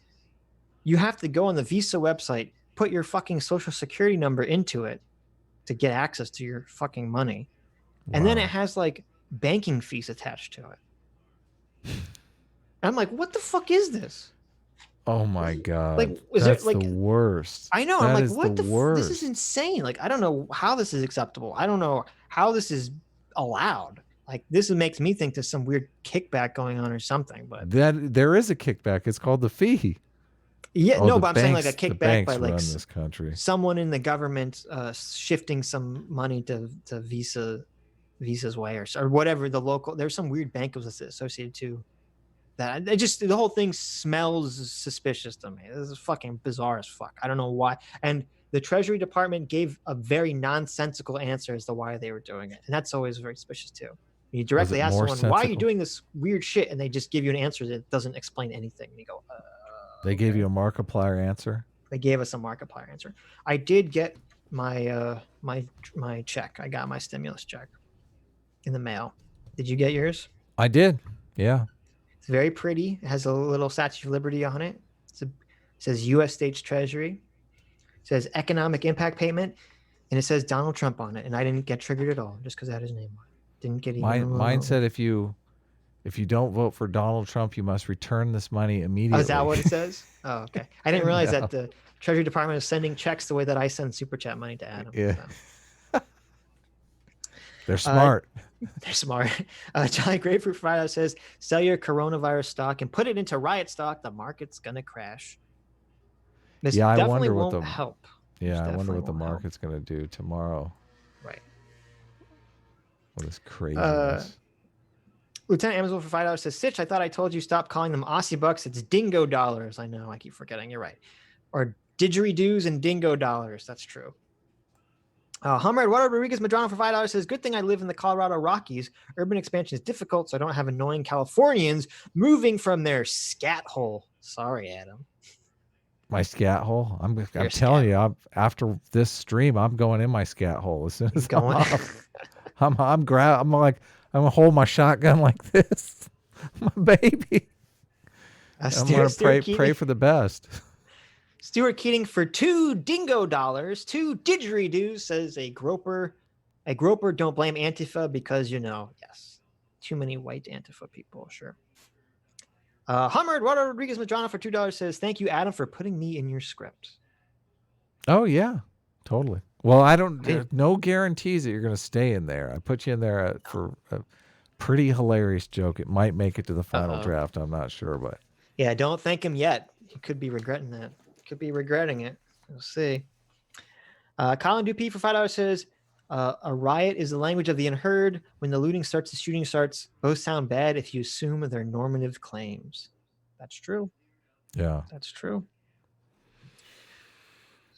you have to go on the Visa website, put your fucking social security number into it to get access to your fucking money. Wow. And then it has like banking fees attached to it. I'm like, what the fuck is this? Oh my god! Like, that's the worst. I know. I'm like, what the worst? This is insane. Like, I don't know how this is acceptable. I don't know how this is allowed. Like, this makes me think there's some weird kickback going on or something. But there is a kickback. It's called the fee. Yeah, no, but I'm saying like a kickback by like this country. Someone in the government shifting some money to Visa's way or whatever. The local, there's some weird bank was associated to. That the whole thing smells suspicious to me. This is fucking bizarre as fuck. I don't know why. And the Treasury Department gave a very nonsensical answer as to why they were doing it, and that's always very suspicious too. You directly ask someone, "Why are you doing this weird shit?" and they just give you an answer that doesn't explain anything. And you go, They gave you a Markiplier answer. They gave us a Markiplier answer. I did get my my check. I got my stimulus check in the mail. Did you get yours? I did. Yeah. It's very pretty. It has a little Statue of Liberty on it. It says U.S. States Treasury. It says economic impact payment, and it says Donald Trump on it. And I didn't get triggered at all just because it had his name on it. Didn't get even. Mine said if you don't vote for Donald Trump, you must return this money immediately. Oh, is that what it says? Oh, okay. I didn't realize that the Treasury Department is sending checks the way that I send Super Chat money to Adam. Yeah. So. They're smart. They're smart. Jolly Grapefruit Friday says, sell your coronavirus stock and put it into Riot stock. The market's going to crash. This definitely won't help. Yeah, I wonder what the market's going to do tomorrow. Right. What is craziness? Lieutenant Amazon for $5 says, Sitch, I thought I told you stop calling them Aussie bucks. It's dingo dollars. I know. I keep forgetting. You're right. Or didgeridoos and dingo dollars. That's true. Hummer Eduardo Rodriguez Madrano for $5 says, good thing I live in the Colorado Rockies. Urban expansion is difficult, so I don't have annoying Californians moving from their scat hole. Sorry, Adam. My scat hole. I'm Your telling scat you, after this stream, I'm going in my scat hole as soon as I'm going. off. I'm like, I'm gonna hold my shotgun like this, my baby. I'm gonna pray for the best. Stuart Keating for $2 dingo dollars, 2 didgeridoos, says a groper don't blame Antifa because, yes, too many white Antifa people, sure. Hummer Eduardo Rodriguez Madrano for $2 says, thank you, Adam, for putting me in your script. Oh, yeah, totally. Well, I don't, no guarantees that you're going to stay in there. I put you in there for a pretty hilarious joke. It might make it to the final draft. I'm not sure, but. Yeah, don't thank him yet. He could be regretting that. Could be regretting it. We'll see. Colin Dupuy for $5 says, a riot is the language of the unheard. When the looting starts, the shooting starts. Both sound bad if you assume they're normative claims. That's true. Yeah. That's true.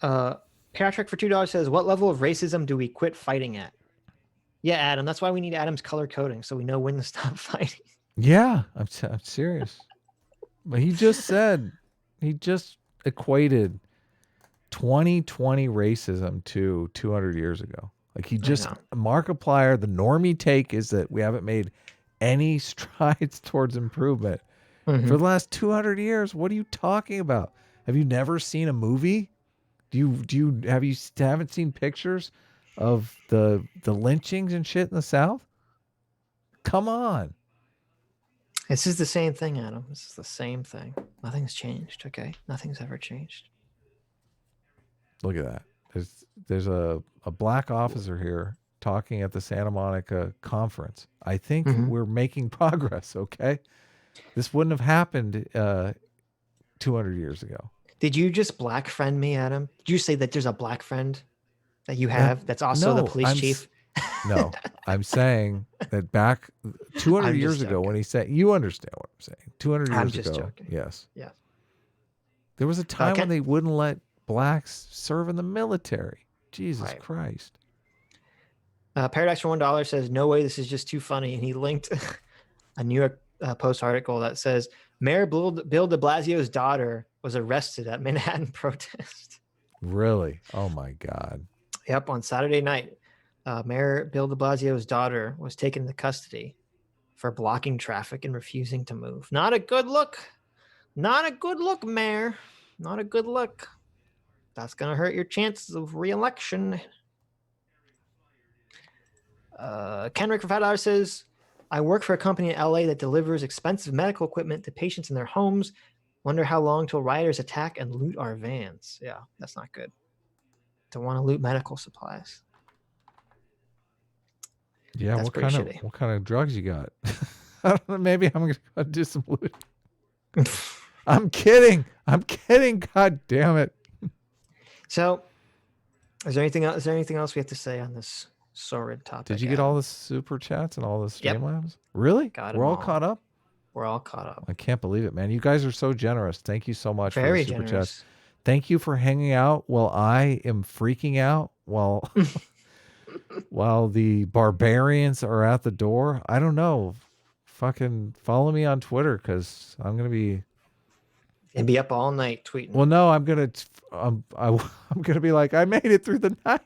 Patrick for $2 says, what level of racism do we quit fighting at? Yeah, Adam. That's why we need Adam's color coding, so we know when to stop fighting. Yeah, I'm serious. But he just equated 2020 racism to 200 years ago. Like Markiplier, the normie take is that we haven't made any strides towards improvement for the last 200 years. What are you talking about? Have you never seen a movie? Haven't seen pictures of the lynchings and shit in the South? Come on. This is the same thing, Adam. This is the same thing. Nothing's changed, okay? Nothing's ever changed. Look at that. There's a black officer here talking at the Santa Monica conference. I think we're making progress, okay? This wouldn't have happened 200 years ago. Did you just black friend me, Adam? Did you say that there's a black friend that you have that's also the police chief? No, I'm saying that back 200 years ago when he said, you understand what I'm saying. 200 years ago. Joking. Yes. Yeah. There was a time when they wouldn't let blacks serve in the military. Jesus Christ. Paradox for $1 says, no way, this is just too funny. And he linked a New York Post article that says, Mayor Bill de Blasio's daughter was arrested at Manhattan protest. Really? Oh, my God. Yep, on Saturday night. Mayor Bill de Blasio's daughter was taken into custody for blocking traffic and refusing to move. Not a good look. Not a good look, Mayor. Not a good look. That's going to hurt your chances of re-election. Kenrick for $5 says, I work for a company in LA that delivers expensive medical equipment to patients in their homes. Wonder how long till rioters attack and loot our vans. Yeah, that's not good. Don't want to loot medical supplies. Yeah, what kind of drugs you got? I don't know, maybe I'm going to do some looting. I'm kidding. God damn it. So, is there anything else we have to say on this sordid topic? Did you get all the super chats and all the Streamlabs? Really? We're all caught up? We're all caught up. I can't believe it, man. You guys are so generous. Thank you so much for the super chats. Thank you for hanging out while I am freaking out while the barbarians are at the door. I don't know. Fucking follow me on Twitter because I'm going to be... And be up all night tweeting. Well, no, I'm gonna be like, I made it through the night.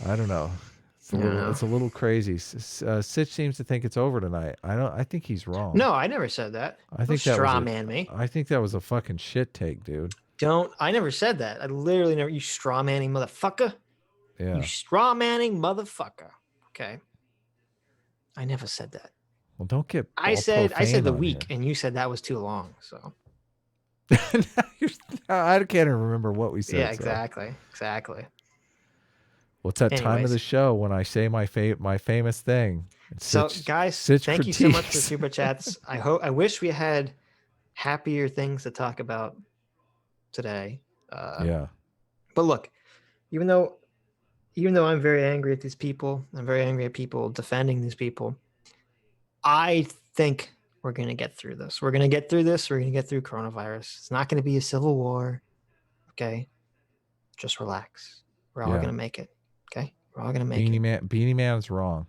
I don't know. It's a little crazy. Sitch seems to think it's over tonight. I think he's wrong. No, I never said that. I think that straw man me. I think that was a fucking shit take, dude. I never said that. I literally never. You straw manning motherfucker. Yeah. You straw manning motherfucker. Okay. I never said that. Well, don't get. I said the week, and you said that was too long. So I can't even remember what we said. Yeah, exactly. What's that time of the show when I say my famous thing? Guys, thank you so much for the super chats. I wish we had happier things to talk about today. Yeah. But look, even though I'm very angry at these people, I'm very angry at people defending these people. I think we're going to get through this. We're going to get through this. We're going to get through coronavirus. It's not going to be a civil war. Okay. Just relax. We're all going to make it. Okay. We're all going to make it. Beanie Man is wrong.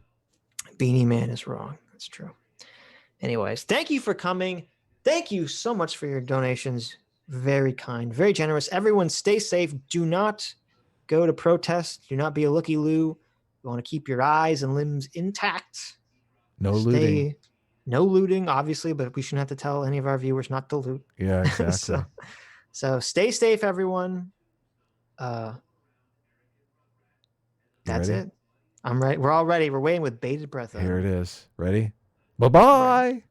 Beanie Man is wrong. That's true. Anyways, thank you for coming. Thank you so much for your donations. Very kind, very generous. Everyone stay safe. Do not go to protest. Do not be a looky-loo. You want to keep your eyes and limbs intact. No looting. No looting, obviously, but we shouldn't have to tell any of our viewers not to loot. Yeah, exactly. so stay safe, everyone. That's ready? it. I'm ready. We're all ready. We're waiting with bated breath. Here it is. Ready? Bye-bye.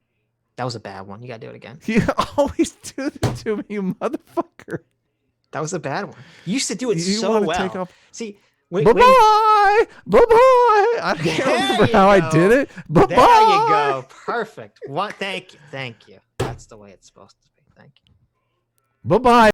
That was a bad one. You got to do it again. You always do that to me, you motherfucker. That was a bad one. You used to do it You so well. Take off... See, bye-bye. Bye-bye. I can't remember how I did it. Bye-bye. There you go. Perfect. Thank you. Thank you. That's the way it's supposed to be. Thank you. Bye-bye.